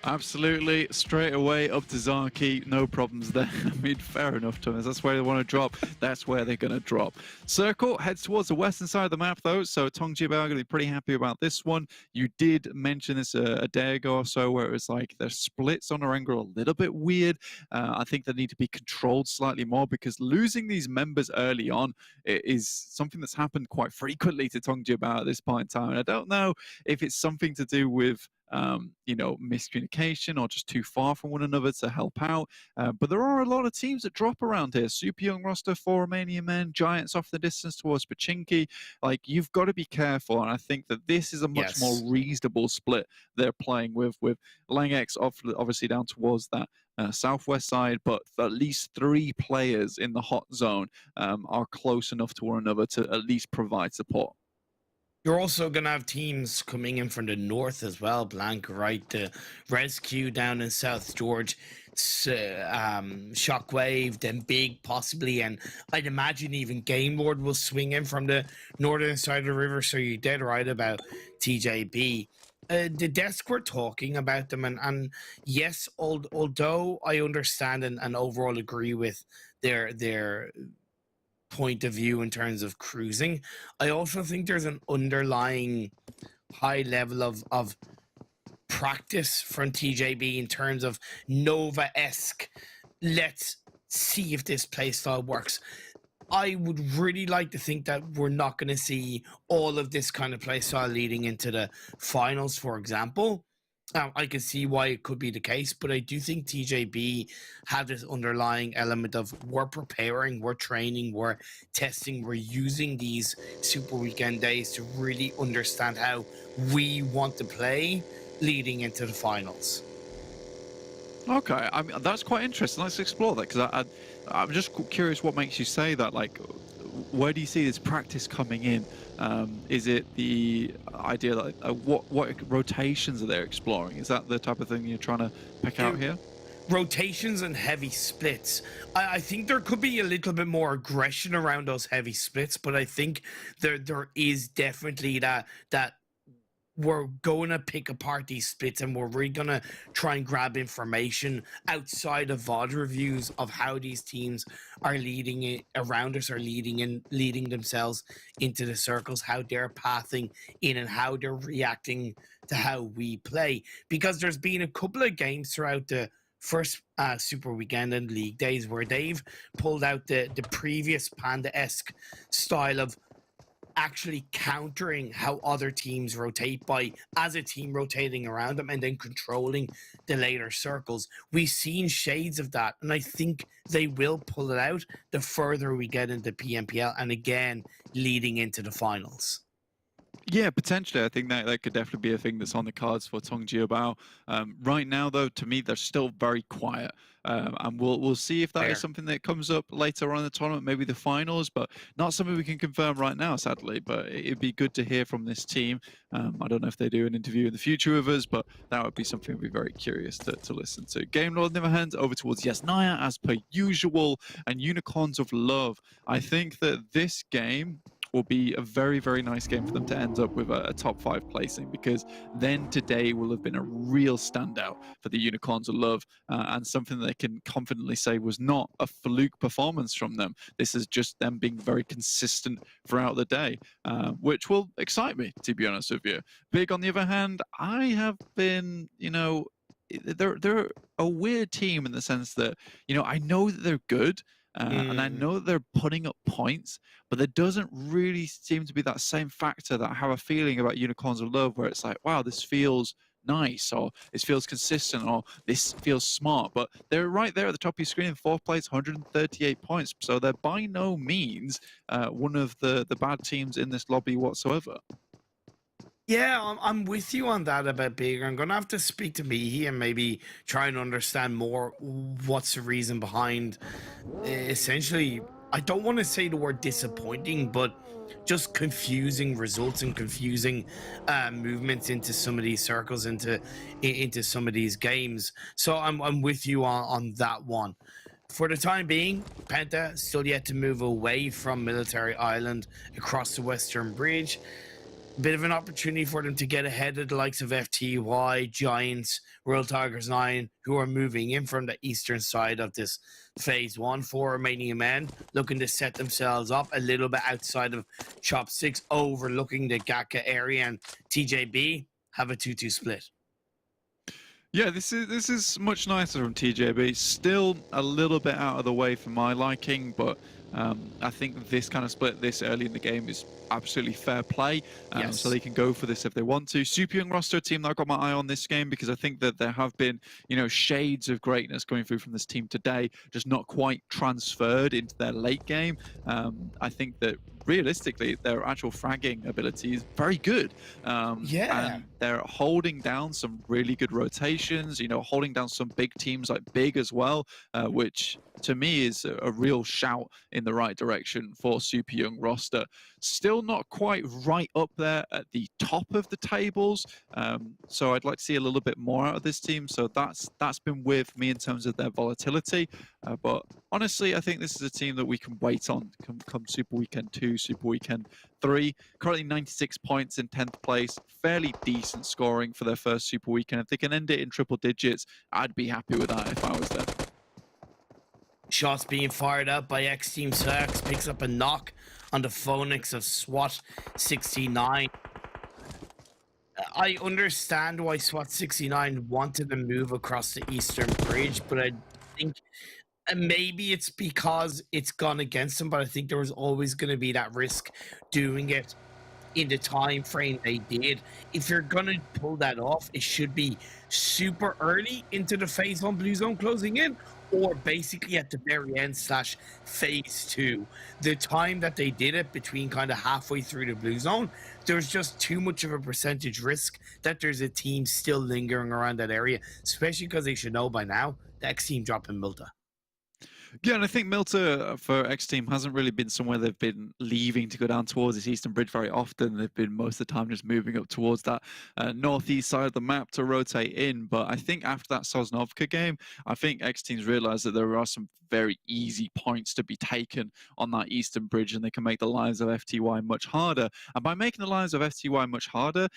Absolutely, straight away up to Zarki, no problems there. I mean, fair enough, Thomas. That's where they want to drop. That's where they're going to drop. Circle heads towards the western side of the map, though, so Tongjiabao are going to be pretty happy about this one. You did mention this a day ago or so, where it was like the splits on Erangel a little bit weird. I think they need to be controlled slightly more, because losing these members early on is something that's happened quite frequently to Tongjiabao at this point in time. And I don't know if it's something to do with you know, miscommunication or just too far from one another to help out. But there are a lot of teams that drop around here. Super young roster for Romanian Men, Giants off the distance towards Pachinki. Like, you've got to be careful. And I think that this is a much more reasonable split they're playing with Langex obviously down towards that southwest side, but at least 3 players in the hot zone are close enough to one another to at least provide support. You're also going to have teams coming in from the north as well, Blank, right? The RESQ down in South George, Shockwave, then Big possibly, and I'd imagine even Game Lord will swing in from the northern side of the river, so you're dead right about TJB. The desk were talking about them, and yes, although I understand and overall agree with their point of view in terms of cruising, I also think there's an underlying high level of practice from TJB in terms of Nova-esque, let's see if this playstyle works. I would really like to think that we're not going to see all of this kind of play style leading into the finals, for example. I can see why it could be the case, but I do think TJB have this underlying element of we're preparing, we're training, we're testing, we're using these super weekend days to really understand how we want to play leading into the finals. Okay, I mean, that's quite interesting. Let's explore that, because I'm just curious what makes you say that. Like, where do you see this practice coming in? Is it the idea that what rotations are they exploring? Is that the type of thing you're trying to pick out here? Rotations and heavy splits. I think there could be a little bit more aggression around those heavy splits, but I think there is definitely that we're going to pick apart these splits and we're really going to try and grab information outside of VOD reviews of how these teams are leading it around us, are leading themselves into the circles, how they're pathing in and how they're reacting to how we play. Because there's been a couple of games throughout the first Super Weekend and League days where they've pulled out the previous Panda-esque style of actually countering how other teams rotate by, as a team, rotating around them and then controlling the later circles. We've seen shades of that, and I think they will pull it out the further we get into PMPL and again leading into the finals. Yeah, potentially. I think that could definitely be a thing that's on the cards for Tong Jiabao. Right now, though, to me, they're still very quiet. And we'll see if that is something that comes up later on in the tournament, maybe the finals, but not something we can confirm right now, sadly. But it'd be good to hear from this team. I don't know if they do an interview in the future with us, but that would be something we'd be very curious to listen to. Game Lord never hands over towards Yasnaya as per usual, and Unicorns of Love. I think that this game will be a very, very nice game for them to end up with a top 5 placing, because then today will have been a real standout for the Unicorns of Love, and something that they can confidently say was not a fluke performance from them. This is just them being very consistent throughout the day, which will excite me, to be honest with you. Big, on the other hand, I have been, they're a weird team in the sense that, I know that they're good, and I know that they're putting up points, but there doesn't really seem to be that same factor that I have a feeling about Unicorns of Love, where it's like, wow, this feels nice, or this feels consistent, or this feels smart. But they're right there at the top of your screen in 4th place, 138 points. So they're by no means one of the bad teams in this lobby whatsoever. Yeah, I'm with you on that about Big. I'm going to have to speak to Mihi and maybe try and understand more what's the reason behind, essentially, I don't want to say the word disappointing, but just confusing results and confusing movements into some of these circles, into some of these games. So I'm with you on that one. For the time being, Penta still yet to move away from Military Island across the Western Bridge. Bit of an opportunity for them to get ahead of the likes of FTY, Giants, Royal Tigers 9, who are moving in from the eastern side of this phase 1 for Romanian Men, looking to set themselves up a little bit outside of Chopsticks, overlooking the Gaka area, and TJB have a 2-2 split. Yeah, this is much nicer from TJB. Still a little bit out of the way for my liking, but I think this kind of split this early in the game is absolutely fair play. So they can go for this if they want to. Super Young roster team that I've got my eye on this game, because I think that there have been, shades of greatness coming through from this team today, just not quite transferred into their late game. I think that realistically, their actual fragging ability is very good. And they're holding down some really good rotations, holding down some big teams like Big as well, which to me is a real shout in the right direction for Super Young roster. Still not quite right up there at the top of the tables, so I'd like to see a little bit more out of this team. So that's been weird for me in terms of their volatility, but honestly, I think this is a team that we can wait on come Super Weekend 2, Super Weekend 3. Currently 96 points in 10th place, fairly decent scoring for their first Super Weekend. If they can end it in triple digits, I'd be happy with that if I was them. Shots being fired up by XTEAM Sex, picks up a knock on the Phoenix of SWAT 69. I understand why SWAT 69 wanted to move across the Eastern Bridge, but I think And maybe it's because it's gone against them, but I think there was always going to be that risk doing it in the time frame they did. If you're going to pull that off, it should be super early into the phase 1 blue zone closing in, or basically at the very end / phase 2. The time that they did it between kind of halfway through the blue zone, there's just too much of a percentage risk that there's a team still lingering around that area, especially because they should know by now the X team dropping Milta. Yeah, and I think Milta for XTEAM hasn't really been somewhere they've been leaving to go down towards this eastern bridge very often. They've been most of the time just moving up towards that northeast side of the map to rotate in. But I think after that Sosnovka game, I think XTEAM's realized that there are some very easy points to be taken on that eastern bridge, and they can make the lives of FTY much harder. And by making the lives of FTY much harder,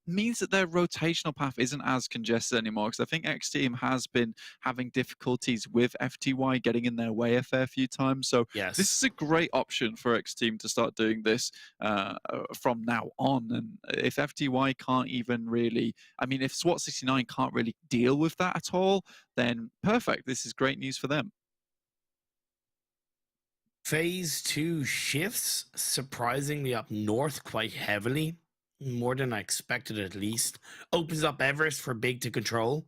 means that their rotational path isn't as congested anymore, because I think XTEAM has been having difficulties with FTY getting in their way a fair few times. So Yes. this is a great option for XTEAM to start doing this from now on. And if FTY can't even really, I mean, if SWAT 69 can't really deal with that at all, then perfect. This is great news for them. Phase 2 shifts surprisingly up north quite heavily, more than I expected at least. Opens up Everest for Big to control.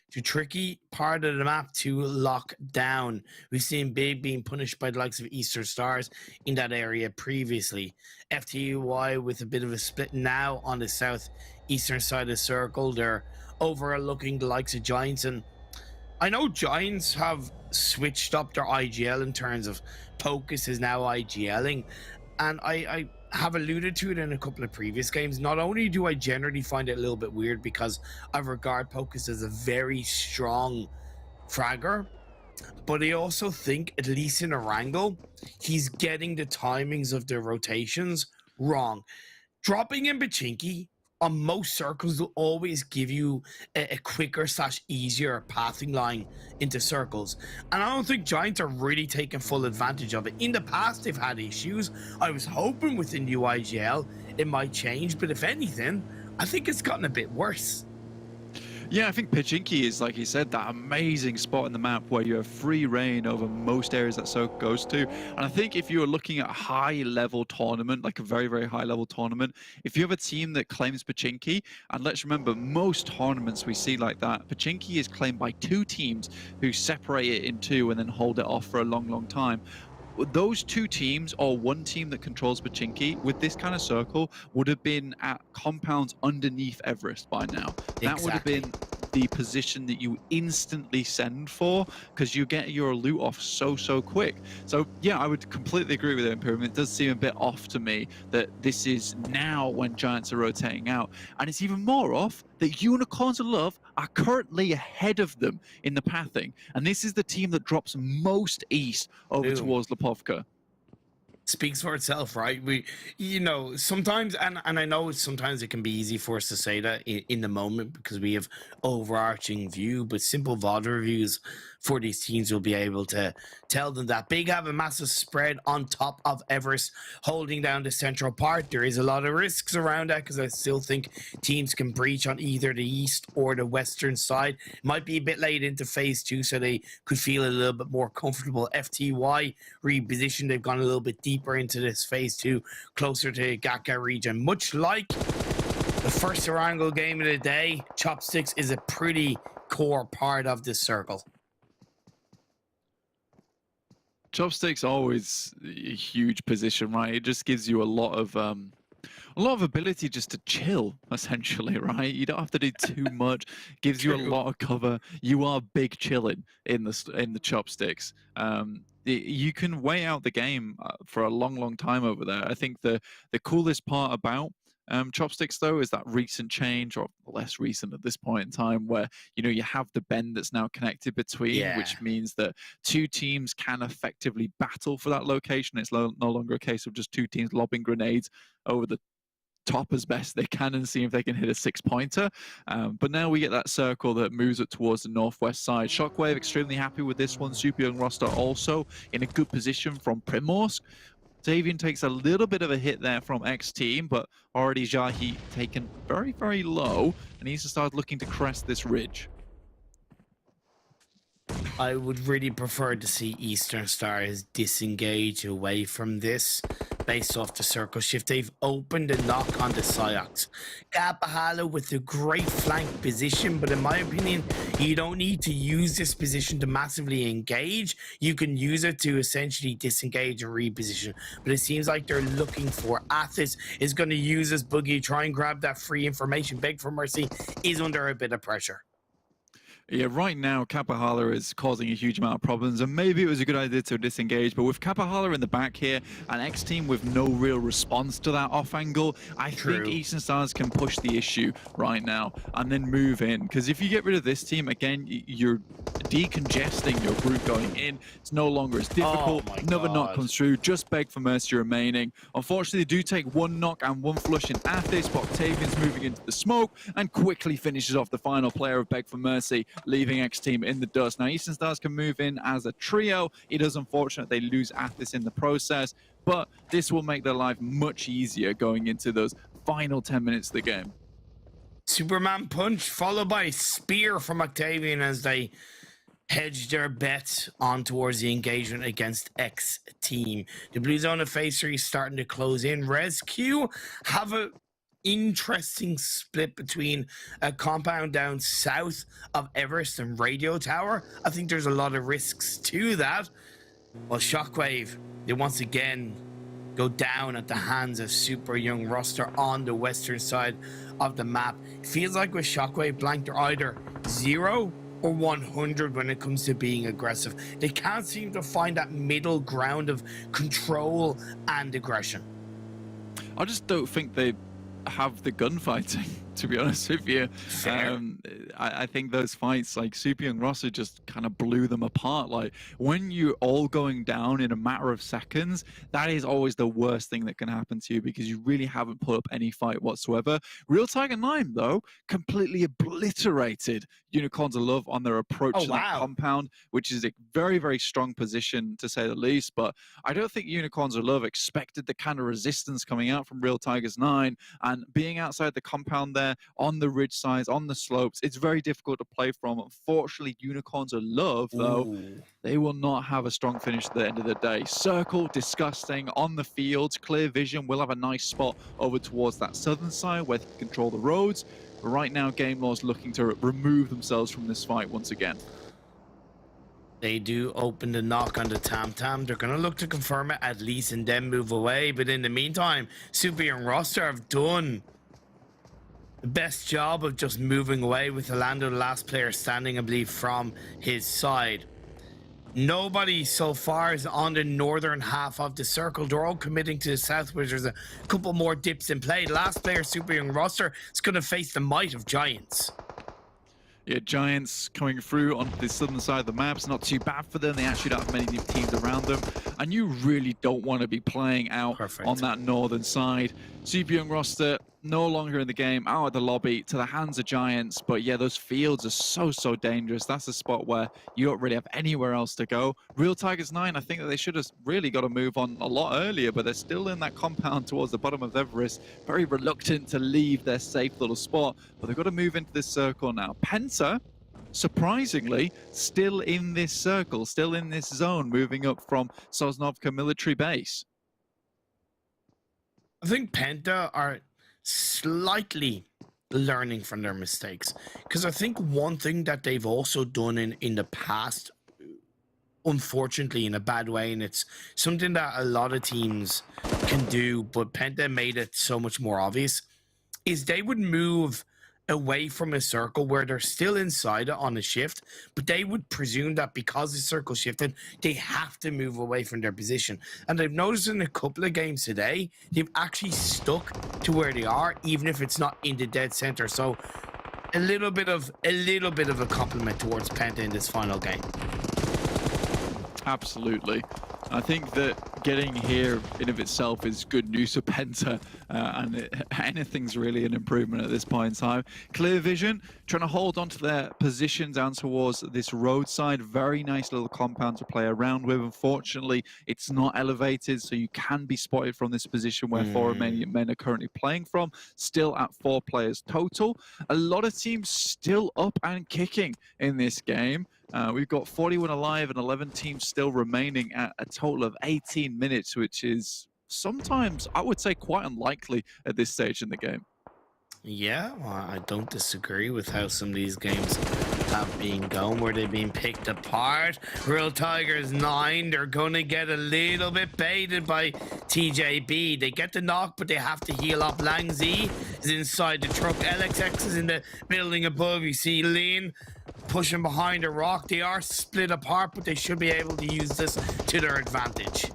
Too tricky part of the map to lock down. We've seen Big being punished by the likes of Eastern Stars in that area previously. FTY with a bit of a split now on the southeastern side of the circle. They're overlooking the likes of Giants, and I know Giants have switched up their IGL in terms of Pocus is now IGLing, and I have alluded to it in a couple of previous games. Not only do I generally find it a little bit weird because I regard Pocus as a very strong fragger, but I also think, at least in Erangel, he's getting the timings of the rotations wrong. Dropping in Pachinki on most circles will always give you a quicker / easier pathing line into circles. And I don't think Giants are really taking full advantage of it. In the past, they've had issues. I was hoping with the new IGL, it might change, but if anything, I think it's gotten a bit worse. Yeah, I think Pachinki is, like you said, that amazing spot in the map where you have free reign over most areas that Soak goes to. And I think if you are looking at a high-level tournament, like a very, very high-level tournament, if you have a team that claims Pachinki, and let's remember, most tournaments we see like that, Pachinki is claimed by 2 teams who separate it in 2 and then hold it off for a long, long time. Those 2 teams, or 1 team that controls Pachinki with this kind of circle, would have been at compounds underneath Everest by now. That would have been the position that you instantly send for, because you get your loot off so quick. So yeah, I would completely agree with Imperium. It does seem a bit off to me that this is now when Giants are rotating out, and it's even more off that Unicorns of Love are currently ahead of them in the pathing, and this is the team that drops most east over towards Lipovka. Speaks for itself, right? We, you know, sometimes, and I know sometimes it can be easy for us to say that in the moment because we have overarching view, but simple VOD reviews for these teams will be able to tell them that Big have a massive spread on top of Everest, holding down the central part. There is a lot of risks around that because I still think teams can breach on either the east or the western side. Might be a bit late into phase 2, so they could feel a little bit more comfortable. FTY repositioned, they've gone a little bit deeper into this phase 2, closer to Gaka region. Much like the first Erangel game of the day, Chopsticks is a pretty core part of this circle. Chopsticks always a huge position, right? It just gives you a lot of ability just to chill, essentially, right? You don't have to do too much. Gives you a lot of cover. You are big chilling in the Chopsticks. You can weigh out the game for a long time over there. I think the coolest part about Chopsticks, though, is that recent change, or less recent at this point in time, where you have the bend that's now connected between, which means that 2 teams can effectively battle for that location. It's no longer a case of just 2 teams lobbing grenades over the top as best they can and see if they can hit a 6-pointer. But now we get that circle that moves it towards the northwest side. Shockwave extremely happy with this one. Super Young roster also in a good position from Primorsk. Davian takes a little bit of a hit there from XTEAM, but already Jahi taken very low and needs to start looking to crest this ridge. I would really prefer to see Eastern Stars disengage away from this based off the circle shift. They've opened a knock on the Psyox. Kapahala with a great flank position, but in my opinion, you don't need to use this position to massively engage. You can use it to essentially disengage and reposition. But it seems like they're looking for Athis is going to use this boogie, try and grab that free information. Beg for Mercy is under a bit of pressure. Yeah, right now, Kapahala is causing a huge amount of problems, and maybe it was a good idea to disengage, but with Kapahala in the back here, and X-Team with no real response to that off angle, I think Eastern Stars can push the issue right now, and then move in, because if you get rid of this team, again, you're decongesting your group going in. It's no longer as difficult. Another knock comes through, just Beg for Mercy remaining. Unfortunately, they do take one knock and one flush in Athis, but Octavian's moving into the smoke, and quickly finishes off the final player of Beg for Mercy, leaving X-Team in the dust. Now, Eastern Stars can move in as a trio. It is unfortunate they lose Athis in the process, but this will make their life much easier going into those final 10 minutes of the game. Superman punch followed by spear from Octavian as they hedge their bets on towards the engagement against X-Team. The blue zone of phase 3 is starting to close in. RESQ have a interesting split between a compound down south of Everest and Radio Tower. I think there's a lot of risks to that. Well, Shockwave, they once again go down at the hands of Super Young Roster on the western side of the map. It feels like with Shockwave Blank, they're either 0 or 100 when it comes to being aggressive. They can't seem to find that middle ground of control and aggression. I just don't think they have the gunfighting, to be honest with you. I think those fights, like Super Young Roster just kind of blew them apart. Like, when you're all going down in a matter of seconds, that is always the worst thing that can happen to you, because you really haven't put up any fight whatsoever. Real Tiger 9, though, completely obliterated Unicorns of Love on their approach to that compound, which is a very, very strong position, to say the least. But I don't think Unicorns of Love expected the kind of resistance coming out from Real Tigers 9, and being outside the compound there, on the ridge sides, on the slopes, it's very difficult to play from. Unfortunately, Unicorns of Love, though, they will not have a strong finish at the end of the day. Circle, disgusting, on the fields, clear vision, will have a nice spot over towards that southern side where they can control the roads. But right now, Game Law's looking to remove themselves from this fight once again. They do open the knock on the Tam Tam. They're going to look to confirm it at least and then move away. But in the meantime, Super Young Roster have done the best job of just moving away, with Orlando, the last player standing, I believe, from his side. Nobody so far is on the northern half of the circle. They're all committing to the south, where there's a couple more dips in play. The last player, Super Young Roster, is going to face the might of Giants. Yeah, Giants coming through on the southern side of the map. It's not too bad for them. They actually don't have many teams around them. And you really don't want to be playing out on that northern side. Super Young Roster no longer in the game, out of the lobby, to the hands of Giants. But yeah, those fields are so dangerous. That's a spot where you don't really have anywhere else to go. Real Tigers 9, I think that they should have really got to move on a lot earlier, but they're still in that compound towards the bottom of Everest, very reluctant to leave their safe little spot. But they've got to move into this circle now. PENTA, surprisingly, still in this circle, still in this zone, moving up from Sosnovka military base. I think PENTA are slightly learning from their mistakes, because I think one thing that they've also done in the past, unfortunately in a bad way, and it's something that a lot of teams can do, but PENTA made it so much more obvious, is they would move away from a circle where they're still inside it on a shift, but they would presume that because the circle shifted, they have to move away from their position. And I've noticed in a couple of games today, they've actually stuck to where they are, even if it's not in the dead center. So a little bit of a compliment towards PENTA in this final game. Absolutely. I think that getting here in of itself is good news for PENTA, and anything's really an improvement at this point in time. Clear vision, trying to hold on to their position down towards this roadside. Very nice little compound to play around with. Unfortunately, it's not elevated, so you can be spotted from this position where 4 Romanian Men are currently playing from. Still at 4 players total. A lot of teams still up and kicking in this game. We've got 41 alive and 11 teams still remaining at a total of 18 minutes, which is sometimes, I would say, quite unlikely at this stage in the game. Yeah, well, I don't disagree with how some of these games have been going, where they've been picked apart. Real Tigers 9, they're going to get a little bit baited by TJB. They get the knock, but they have to heal up. Lang Z is inside the truck. LXX is in the building above. You see Lin pushing behind a rock. They are split apart, but they should be able to use this to their advantage.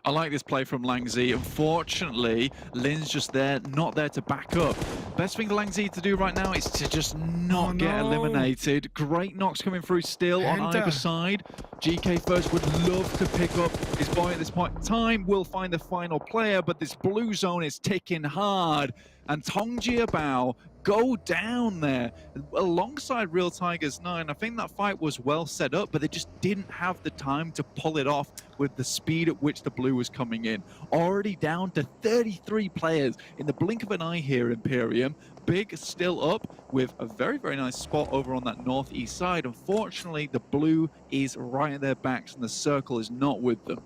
I like this play from Lang Z. Unfortunately, Lin's just there, not there to back up. Best thing for Lang Z to do right now is to just not get eliminated. Great knocks coming through still on either side. GK first would love to pick up his boy at this point in time. Will find the final player, but this blue zone is ticking hard. And Tongji Bao go down there alongside Real Tigers 9. I think that fight was well set up, but they just didn't have the time to pull it off with the speed at which the blue was coming in. Already down to 33 players in the blink of an eye here, Imperium. Big still up with a very, very nice spot over on that northeast side. Unfortunately, the blue is right at their backs and the circle is not with them.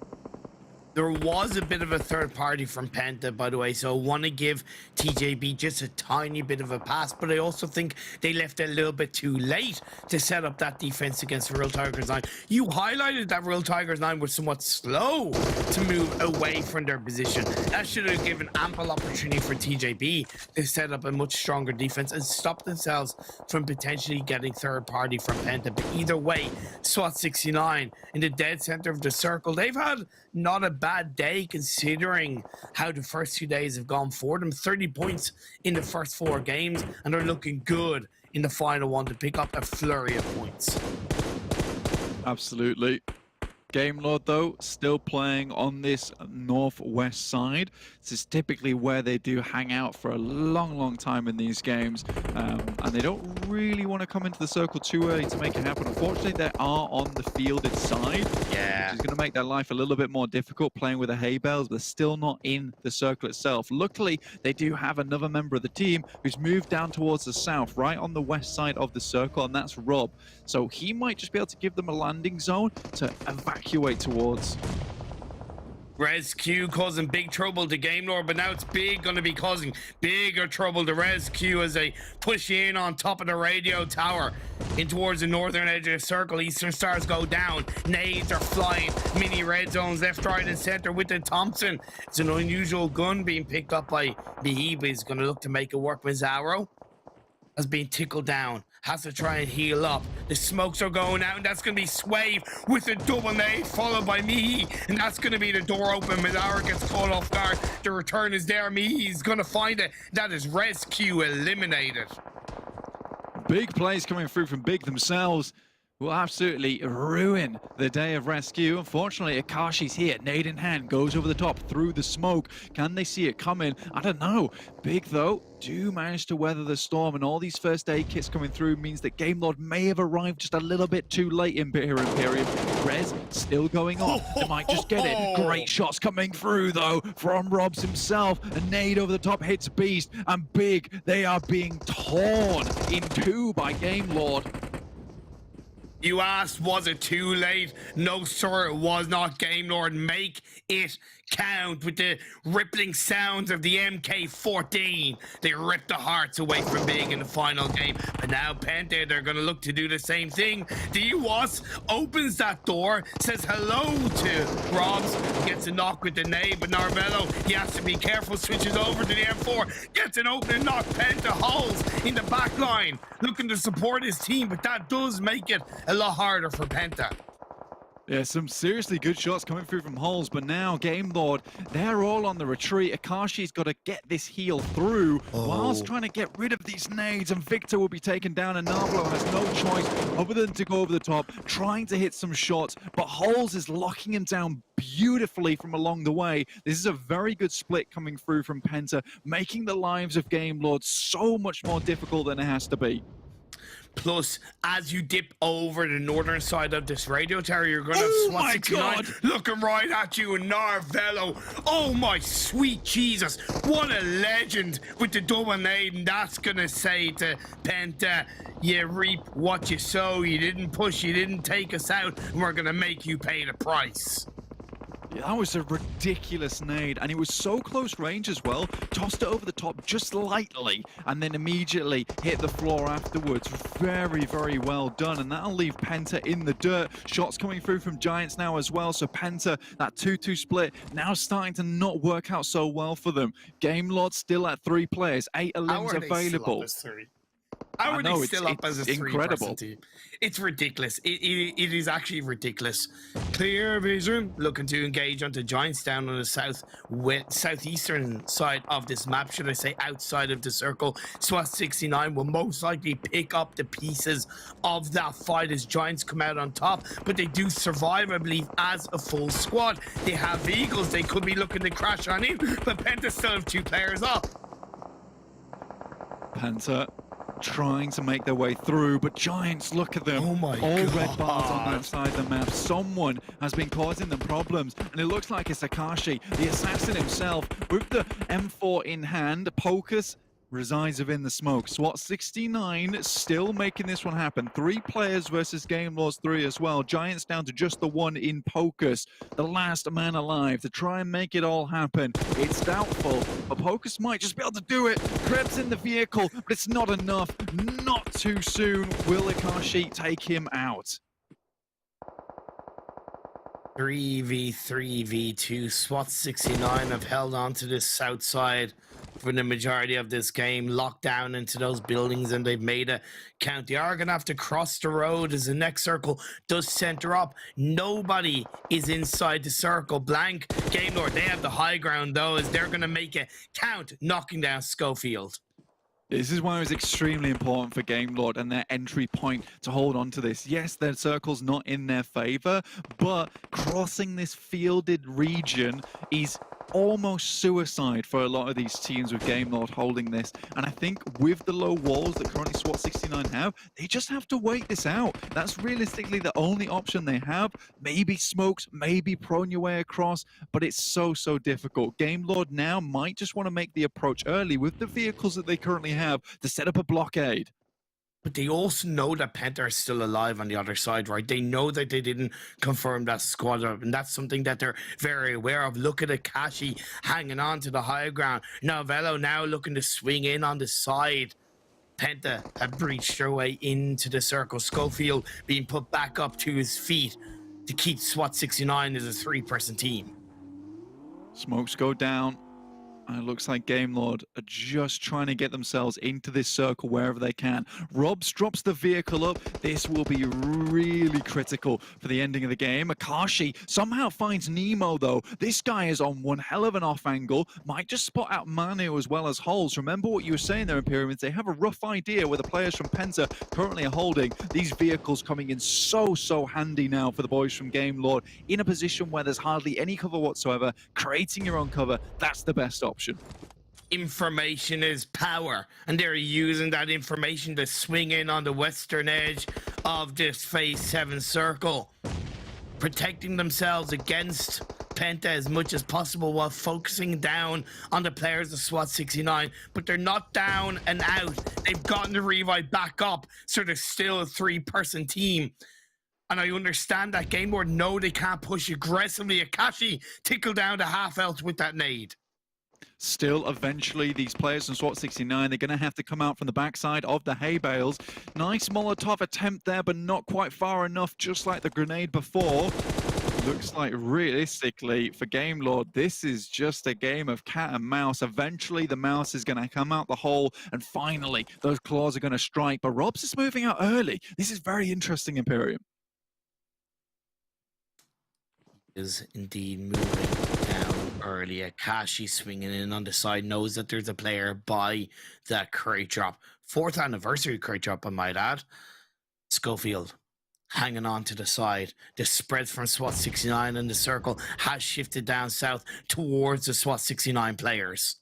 There was a bit of a third party from Penta, by the way, so I want to give TJB just a tiny bit of a pass, but I also think they left it a little bit too late to set up that defense against Real Tigers 9. You highlighted that Real Tigers 9 was somewhat slow to move away from their position. That should have given ample opportunity for TJB to set up a much stronger defense and stop themselves from potentially getting third party from Penta. But either way, SWAT 69 in the dead center of the circle, they've had not a bad day considering how the first 2 days have gone for them. 30 points in the first 4 games, and they're looking good in the final one to pick up a flurry of points. Absolutely. Game Lord, though, still playing on this northwest side. This is typically where they do hang out for a long, long time in these games. And they don't really want to come into the circle too early to make it happen. Unfortunately, they are on the fielded side. Yeah. Which is going to make their life a little bit more difficult playing with the hay bales, but they're still not in the circle itself. Luckily, they do have another member of the team who's moved down towards the south, right on the west side of the circle, and that's Rob. So he might just be able to give them a landing zone to evacuate towards. RESQ causing big trouble to Game Lord, but now it's going to be causing bigger trouble to RESQ as they push in on top of the radio tower in towards the northern edge of the circle. Eastern Stars go down. Nades are flying. Mini red zones left, right, and center with the Thompson. It's an unusual gun being picked up by Behib. He's going to look to make it work. Mazzaro has been tickled down. Has to try and heal up. The smokes are going out, and that's going to be Swave with a double nade, followed by Mihi, and that's going to be the door open. Mazara gets caught off guard. The return is there. Mihi's going to find it. That is RESQ eliminated. Big plays coming through from Big themselves. Will absolutely ruin the day of rescue. Unfortunately, Akashi's here, nade in hand, goes over the top through the smoke. Can they see it coming? I don't know. Big, though, do manage to weather the storm, and all these first aid kits coming through means that Game Lord may have arrived just a little bit too late in Imperium. Res still going on. They might just get it. Great shots coming through, though, from Robs himself. A nade over the top hits Beast, and Big, they are being torn in two by Game Lord. You asked, was it too late? No, sir, it was not. Game Lord, make it count with the rippling sounds of the MK14. They ripped the hearts away from Big in the final game. But now Penta, they're going to look to do the same thing. DWAS opens that door, says hello to Robs, gets a knock with the nade, but Narvello, he has to be careful, switches over to the M4, gets an opening knock. Penta holds in the back line, looking to support his team, but that does make it a lot harder for Penta. Yeah, some seriously good shots coming through from holes, but now Game Lord, they're all on the retreat. Akashi's got to get this heal through whilst trying to get rid of these nades, and Victor will be taken down, and Narvelo has no choice other than to go over the top, trying to hit some shots, but Holes is locking him down beautifully from along the way. This is a very good split coming through from Penta, making the lives of Game Lord so much more difficult than it has to be. Plus, as you dip over the northern side of this radio tower, you're going to have Oh SWAT my 69 God. looking right at you and Narvello. Oh my sweet Jesus. What a legend with the double nade. And that's going to say to Penta, you reap what you sow. You didn't push, you didn't take us out, and we're going to make you pay the price. Yeah, that was a ridiculous nade, and it was so close range as well. Tossed it over the top just lightly, and then immediately hit the floor afterwards. Very, very well done, and that'll leave Penta in the dirt. Shots coming through from Giants now as well, so Penta, that 2-2 split, now starting to not work out so well for them. Game Lord still at 3 players, 8 limbs available. How are they know, still up as a incredible. 3-person team? It's ridiculous. It is actually ridiculous. Clear vision, looking to engage onto Giants down on the southeastern side of this map, should I say, outside of the circle. SWAT 69 will most likely pick up the pieces of that fight as Giants come out on top, but they do survive, I believe, as a full squad. They have vehicles they could be looking to crash on in, but Penta still have 2 players up. Penta trying to make their way through, but Giants, look at them. Oh my All God. red bars on that side of the map. Someone has been causing them problems, and it looks like it's Akashi, the assassin himself, with the M4 in hand. Pocus resides within the smoke. SWAT 69 still making this one happen. 3 players versus Game Lords 3 as well. Giants down to just the 1 in Pocus, the last man alive to try and make it all happen. It's doubtful, but Pocus might just be able to do it. Krebs in the vehicle, but it's not enough. Not too soon. Will Akashi take him out? 3v3v2. SWAT 69 have held on to this south side for the majority of this game, locked down into those buildings, and they've made a count. They are going to have to cross the road as the next circle does center up. Nobody is inside the circle. Blank, Game Lord, they have the high ground though, as they're going to make a count, knocking down Schofield. This is why it was extremely important for Game Lord and their entry point to hold on to this. Yes, their circle's not in their favor, but crossing this fielded region is almost suicide for a lot of these teams with Game Lord holding this. And I think with the low walls that currently SWAT 69 have, they just have to wait this out. That's realistically the only option they have. Maybe smokes, maybe prone your way across, but it's so difficult. Game Lord now might just want to make the approach early with the vehicles that they currently have to set up a blockade. But they also know that Penta are still alive on the other side, right? They know that they didn't confirm that squad up, and that's something that they're very aware of. Look at Akashi hanging on to the high ground. Novello now looking to swing in on the side. Penta have breached their way into the circle. Schofield being put back up to his feet to keep SWAT 69 as a 3-person team. Smokes go down. And it looks like Game Lord are just trying to get themselves into this circle wherever they can. Robs drops the vehicle up. This will be really critical for the ending of the game. Akashi somehow finds Nemo, though. This guy is on one hell of an off angle. Might just spot out Manu as well as Holes. Remember what you were saying there, Imperiumans. They have a rough idea where the players from Penta currently are holding. These vehicles coming in so handy now for the boys from Game Lord. In a position where there's hardly any cover whatsoever. Creating your own cover, that's the best option. Information is power, and they're using that information to swing in on the western edge of this phase 7 circle, protecting themselves against Penta as much as possible while focusing down on the players of SWAT 69. But they're not down and out. They've gotten the revive back up, so they're still a 3-person team. And I understand that Game Lord know they can't push aggressively. Akashi tickle down to half health with that nade. Still, eventually, these players from SWAT 69, they're going to have to come out from the backside of the hay bales. Nice Molotov attempt there, but not quite far enough, just like the grenade before. Looks like, realistically, for Game Lord, this is just a game of cat and mouse. Eventually, the mouse is going to come out the hole, and finally, those claws are going to strike. But Robs is moving out early. This is very interesting, Imperium. Is indeed moving down early. Akashi swinging in on the side, knows that there's a player by that crate drop. 4th anniversary crate drop, I might add. Schofield hanging on to the side. The spread from SWAT 69 in the circle has shifted down south towards the SWAT 69 players.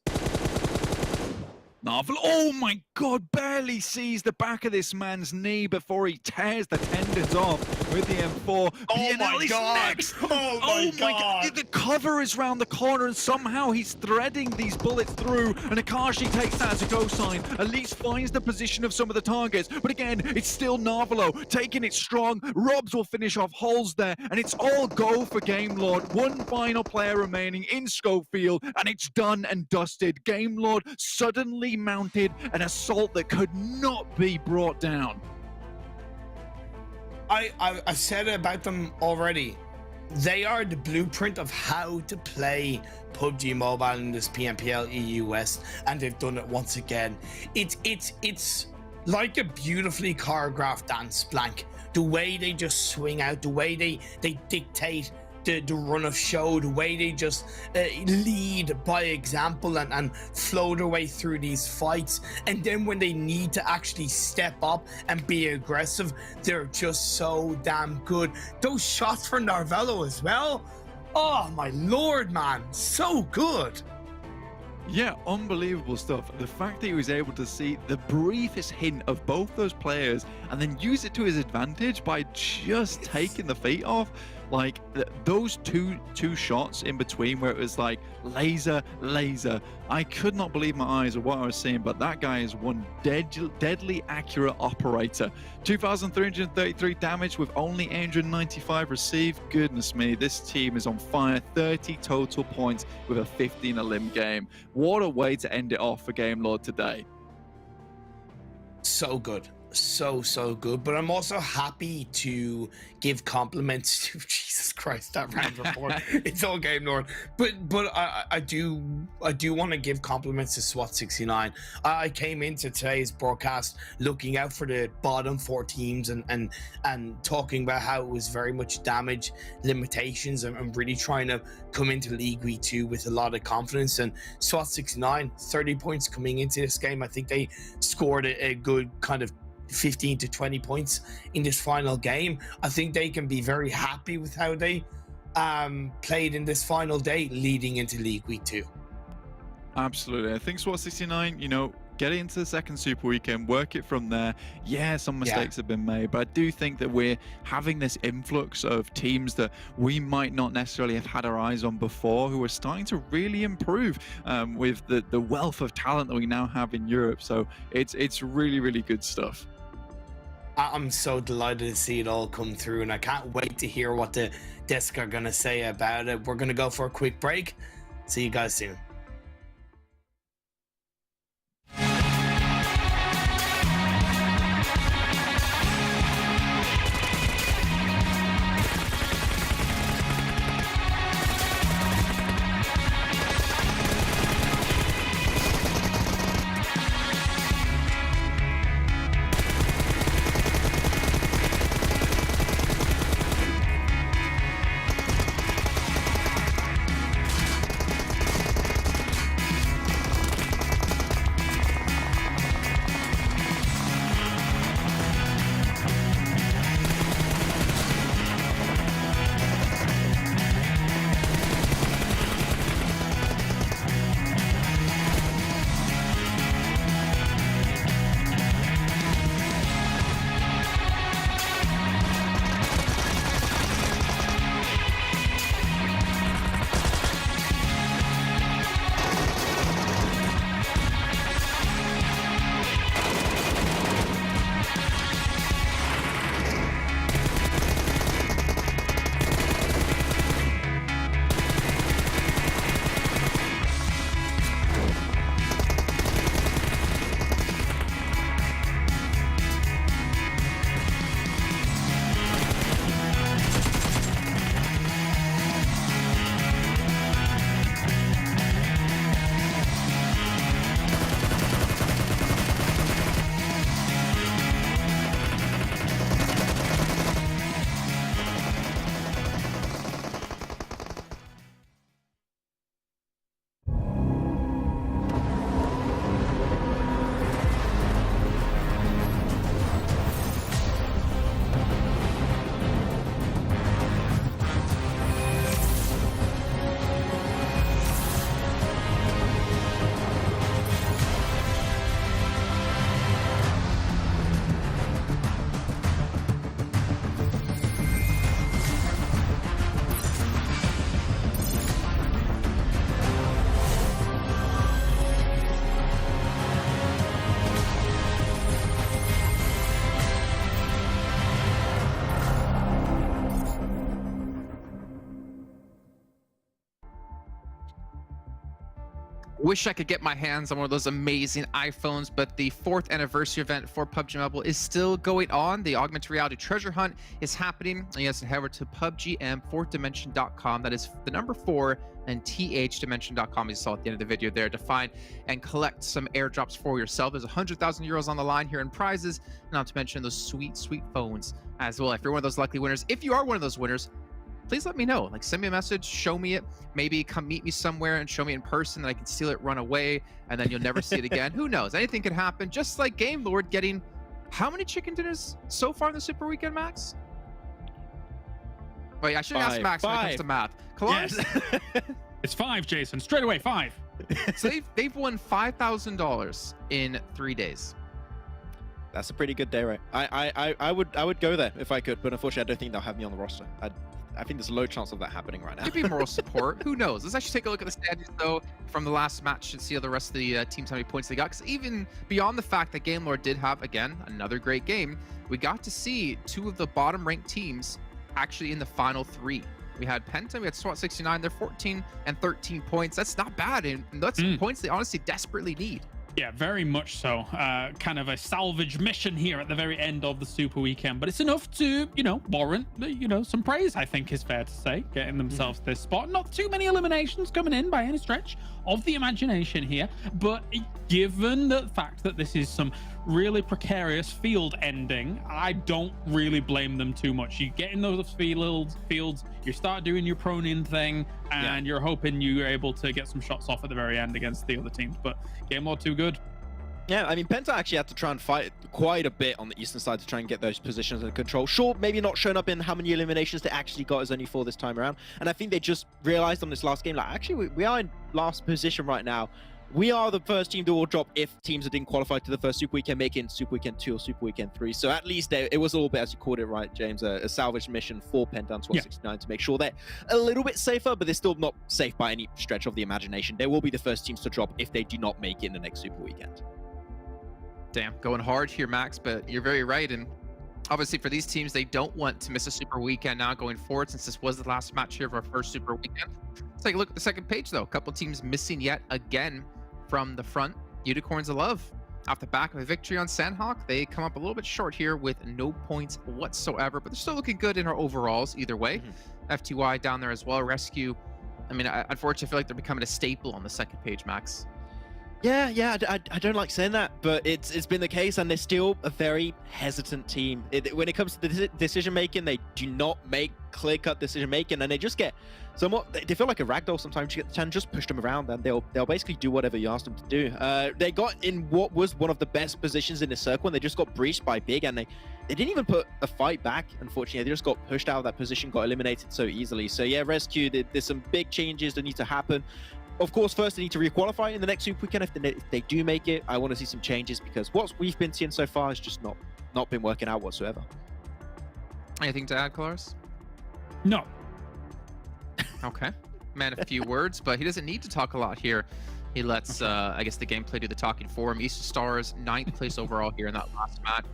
Narvel, oh my god, barely sees the back of this man's knee before he tears the tendons off with the M4. My is God. next. Oh my God. The cover is round the corner and somehow he's threading these bullets through, and Akashi takes that as a go sign. At least finds the position of some of the targets, but again, it's still Narvelo taking it strong. Robs will finish off holes there, and it's all go for Game Lord. One final player remaining in Schofield, and it's done and dusted. Game Lord suddenly mounted an assault that could not be brought down. I said about them already. They are the blueprint of how to play PUBG Mobile in this PMPL EU West, and they've done it once again. It's like a beautifully choreographed dance, Blank. The way they just swing out, the way they dictate the run of show, the way they just lead by example and flow their way through these fights. And then when they need to actually step up and be aggressive, they're just so damn good. Those shots for Narvelo as well. Oh my lord, man, so good. Yeah, unbelievable stuff. The fact that he was able to see the briefest hint of both those players and then use it to his advantage by just taking the feet off. Like those two shots in between where it was like laser. I could not believe my eyes of what I was seeing, but that guy is one deadly accurate operator. 2,333 damage with only 895 received. Goodness me, this team is on fire. 30 total points with a 15 elim game. What a way to end it off for Game Lord today. So good. So good, but I'm also happy to give compliments to Jesus Christ, that round report. It's all Game Lord, but I do want to give compliments to SWAT69. I came into today's broadcast looking out for the bottom 4 teams and talking about how it was very much damage limitations and really trying to come into League Week 2 with a lot of confidence. And SWAT69, 30 points coming into this game. I think they scored a good kind of 15 to 20 points in this final game. I think they can be very happy with how they played in this final day leading into League Week 2. Absolutely. I think SWAT 69, get it into the second Super Weekend, work it from there. Yeah, some mistakes have been made, but I do think that we're having this influx of teams that we might not necessarily have had our eyes on before, who are starting to really improve with the wealth of talent that we now have in Europe. So it's really, really good stuff. I'm so delighted to see it all come through, and I can't wait to hear what the desk are going to say about it. We're going to go for a quick break. See you guys soon. Wish I could get my hands on one of those amazing iPhones, but the 4th anniversary event for PUBG Mobile is still going on. The augmented reality treasure hunt is happening. And you guys can head over to PUBGM 4thdimension.com. That is the number 4 and thdimension.com. You saw at the end of the video there to find and collect some airdrops for yourself. There's 100,000 euros on the line here in prizes, not to mention those sweet, sweet phones as well. If you're one of those lucky winners, if you are one of those winners, please let me know. Like, send me a message, show me it, maybe come meet me somewhere and show me in person that I can steal it, run away, and then you'll never see it again. Who knows? Anything can happen. Just like Game Lord getting how many chicken dinners so far in the Super Weekend, Max? Wait, I should ask Max when it comes to math. Yes. It's 5, Jason. Straight away, 5. So they've won $5,000 in 3 days. That's a pretty good day, right? I would go there if I could, but unfortunately, I don't think they'll have me on the roster. I think there's a low chance of that happening right now. Maybe moral support. Who knows? Let's actually take a look at the standings, though, from the last match and see how the rest of the teams, how many points they got. Because even beyond the fact that Game Lord did have, again, another great game, we got to see 2 of the bottom-ranked teams actually in the final 3. We had PENTA, we had Swat 69. They're 14 and 13 points. That's not bad, and that's points they honestly desperately need. Yeah, very much so. Kind of a salvage mission here at the very end of the Super Weekend, but it's enough to, warrant, some praise, I think is fair to say, getting themselves this spot. Not too many eliminations coming in by any stretch of the imagination here, but given the fact that this is some really precarious field ending, I don't really blame them too much. You get in those fields, you start doing your prone-in thing, and you're hoping you're able to get some shots off at the very end against the other teams, but Game Lord too good. Yeah, I mean, PENTA actually had to try and fight quite a bit on the eastern side to try and get those positions under control. Sure, maybe not showing up in how many eliminations they actually got is only 4 this time around. And I think they just realized on this last game, like, actually, we are in last position right now. We are the first team to all drop if teams that didn't qualify to the first Super Weekend make it in Super Weekend 2 or Super Weekend 3. So at least it was a little bit, as you called it, right, James, a salvage mission for PENTA and SWAT 69 to make sure they're a little bit safer, but they're still not safe by any stretch of the imagination. They will be the first teams to drop if they do not make it in the next Super Weekend. Damn, going hard here, Max, but you're very right. And obviously for these teams, they don't want to miss a Super Weekend now going forward, since this was the last match here of our first Super Weekend. Let's take a look at the second page, though. A couple teams missing yet again from the front. Unicorns of Love, off the back of a victory on Sanhok, they come up a little bit short here with no points whatsoever, but they're still looking good in our overalls either way. FTY down there as well. RESQ, I mean, unfortunately, I feel like they're becoming a staple on the second page, Max. Yeah, I don't like saying that, but it's been the case, and they're still a very hesitant team. When it comes to the decision making, they do not make clear-cut decision making, and they just get somewhat. They feel like a ragdoll sometimes. You can just push them around, and they'll basically do whatever you ask them to do. They got in what was one of the best positions in the circle, and they just got breached by Big, and they didn't even put a fight back. Unfortunately, they just got pushed out of that position, got eliminated so easily. So yeah, RESQ, there's some big changes that need to happen. Of course, first they need to requalify in the next Super Weekend. If they do make it, I want to see some changes, because what we've been seeing so far has just not been working out whatsoever. Anything to add, Colaris? No. Okay. Man, a few words, but he doesn't need to talk a lot here. He lets, I guess, the gameplay do the talking for him. Eastern Stars, 9th place overall here in that last match.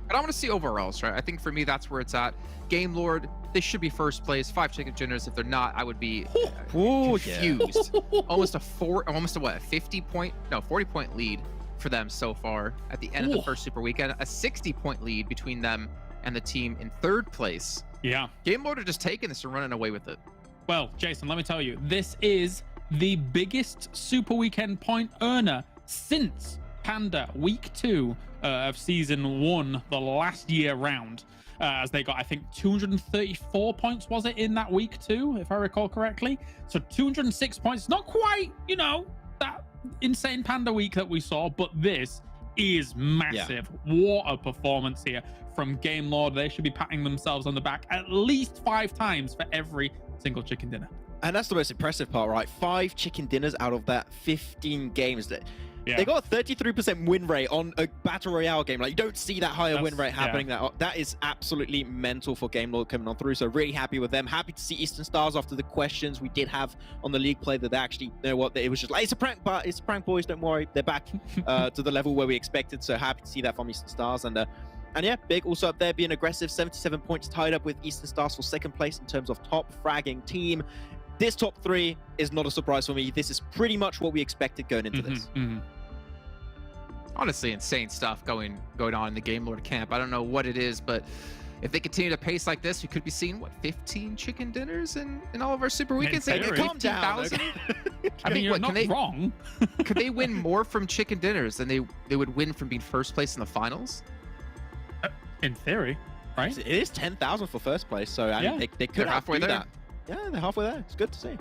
But I want to see overalls, right? I think for me, that's where it's at. Game Lord, they should be first place. 5 chicken dinners. If they're not, I would be confused. Almost a 40-point lead for them so far at the end of the first Super Weekend. A 60-point lead between them and the team in 3rd place. Yeah. Game Lord are just taking this and running away with it. Well, Jason, let me tell you, this is the biggest Super Weekend point earner since PANDA Week 2 of Season 1, the last year round, as they got, I think, 234 points, was it, in that Week 2, if I recall correctly? So 206 points, not quite, that insane PANDA week that we saw, but this is massive. What a performance here from Game Lord. They should be patting themselves on the back at least 5 times for every single chicken dinner. And that's the most impressive part, right? 5 chicken dinners out of that 15 games. They got a 33% win rate on a Battle Royale game. Like, you don't see that higher win rate happening. That is absolutely mental for Game Lord coming on through. So really happy with them. Happy to see Eastern Stars after the questions we did have on the league play that they actually, it was just like, it's a prank, but it's a prank, boys. Don't worry. They're back to the level where we expected. So happy to see that from Eastern Stars. And yeah, Big also up there being aggressive. 77 points tied up with Eastern Stars for 2nd place in terms of top fragging team. this top 3 is not a surprise for me. This is pretty much what we expected going into this. Honestly, insane stuff going on in the Game Lord camp. I don't know what it is, but if they continue to pace like this, we could be seeing, what, 15 chicken dinners in all of our Super Weekends? Hey, calm down. 15,000? I mean, you're not wrong. Could they win more from chicken dinners than they would win from being first place in the finals? In theory, right? It is 10,000 for first place, so I mean, they could They're halfway do there. that. Yeah, they're halfway there. It's good to see.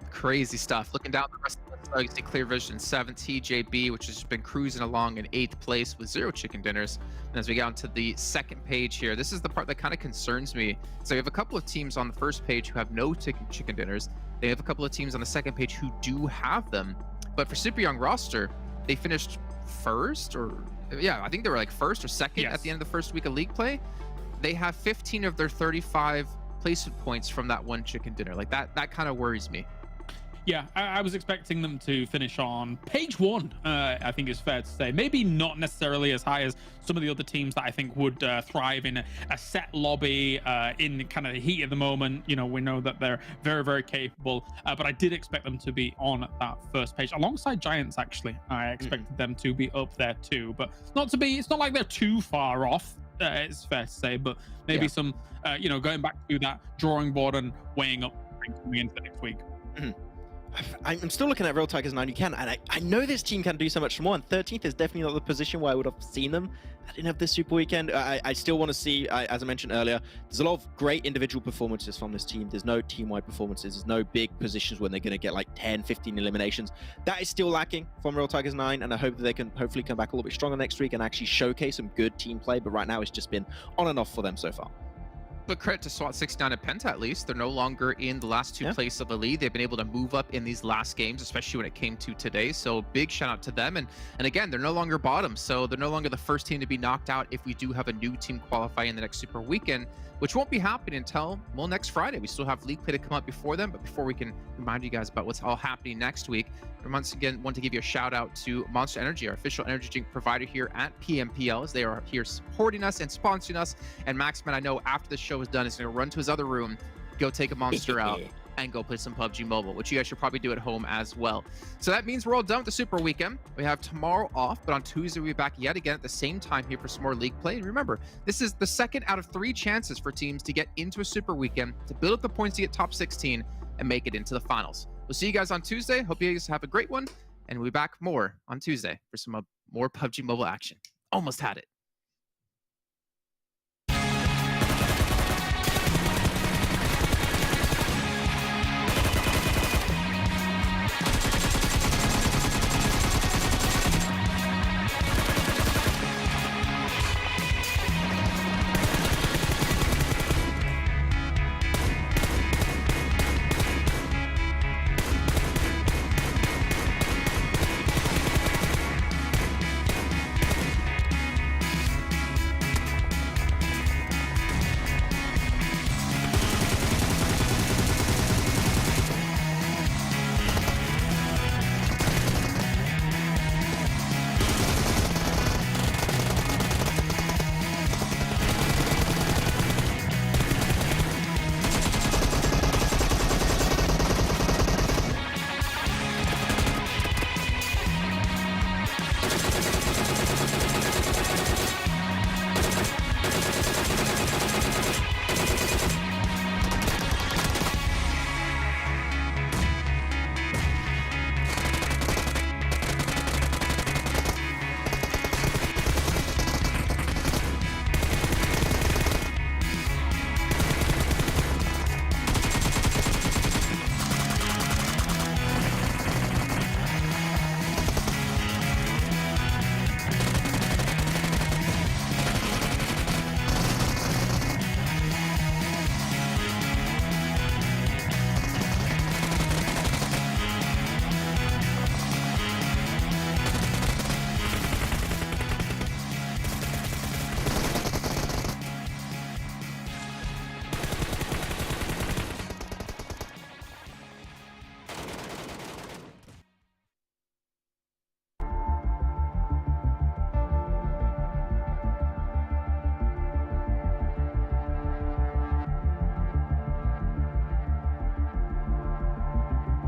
Crazy stuff. Looking down the rest of the list, you see Clear Vision 7, TJB, which has been cruising along in 8th place with 0 chicken dinners. And as we get onto the second page here, this is the part that kind of concerns me. So we have a couple of teams on the first page who have no chicken dinners. They have a couple of teams on the second page who do have them. But for Super Young roster, they finished first, or yeah, I think they were like first or second at the end of the first week of league play. They have 15 of their 35 placement points from that one chicken dinner. Like that kind of worries me. Yeah, I was expecting them to finish on page 1, I think it's fair to say. Maybe not necessarily as high as some of the other teams that I think would thrive in a set lobby, in kind of the heat of the moment. You know, we know that they're very, very capable, but I did expect them to be on that first page alongside Giants. Actually, I expected them to be up there too, but it's not like they're too far off. It's fair to say, but maybe some, you know, going back to that drawing board and weighing up coming into next week. I'm still looking at Real Tigers 9 and I know this team can do so much more, and 13th is definitely not the position where I would have seen them. I didn't have this Super Weekend. I still want to see, as I mentioned earlier, there's a lot of great individual performances from this team. There's no team-wide performances. There's no big positions when they're going to get like 10, 15 eliminations. That is still lacking from Real Tigers 9, and I hope that they can hopefully come back a little bit stronger next week and actually showcase some good team play, but right now it's just been on and off for them so far. But credit to SWAT 69 and PENTA, at least. They're no longer in the last 2 places of the lead. They've been able to move up in these last games, especially when it came to today. So big shout out to them. And again, they're no longer bottom. So they're no longer the first team to be knocked out if we do have a new team qualify in the next Super Weekend, which won't be happening until, well, next Friday. We still have league play to come up before then. But before we can remind you guys about what's all happening next week, I once again want to give you a shout out to Monster Energy, our official energy drink provider here at PMPL, as they are here supporting us and sponsoring us. And Maxman, I know after the show is done, is going to run to his other room, go take a Monster out, and go play some PUBG Mobile, which you guys should probably do at home as well. So that means we're all done with the Super Weekend. We have tomorrow off, but on Tuesday we'll be back yet again at the same time here for some more league play. And remember, this is the second out of 3 chances for teams to get into a Super Weekend, to build up the points to get top 16 and make it into the finals. We'll see you guys on Tuesday. Hope you guys have a great one, and we'll be back more on Tuesday for some more PUBG Mobile action. Almost had it.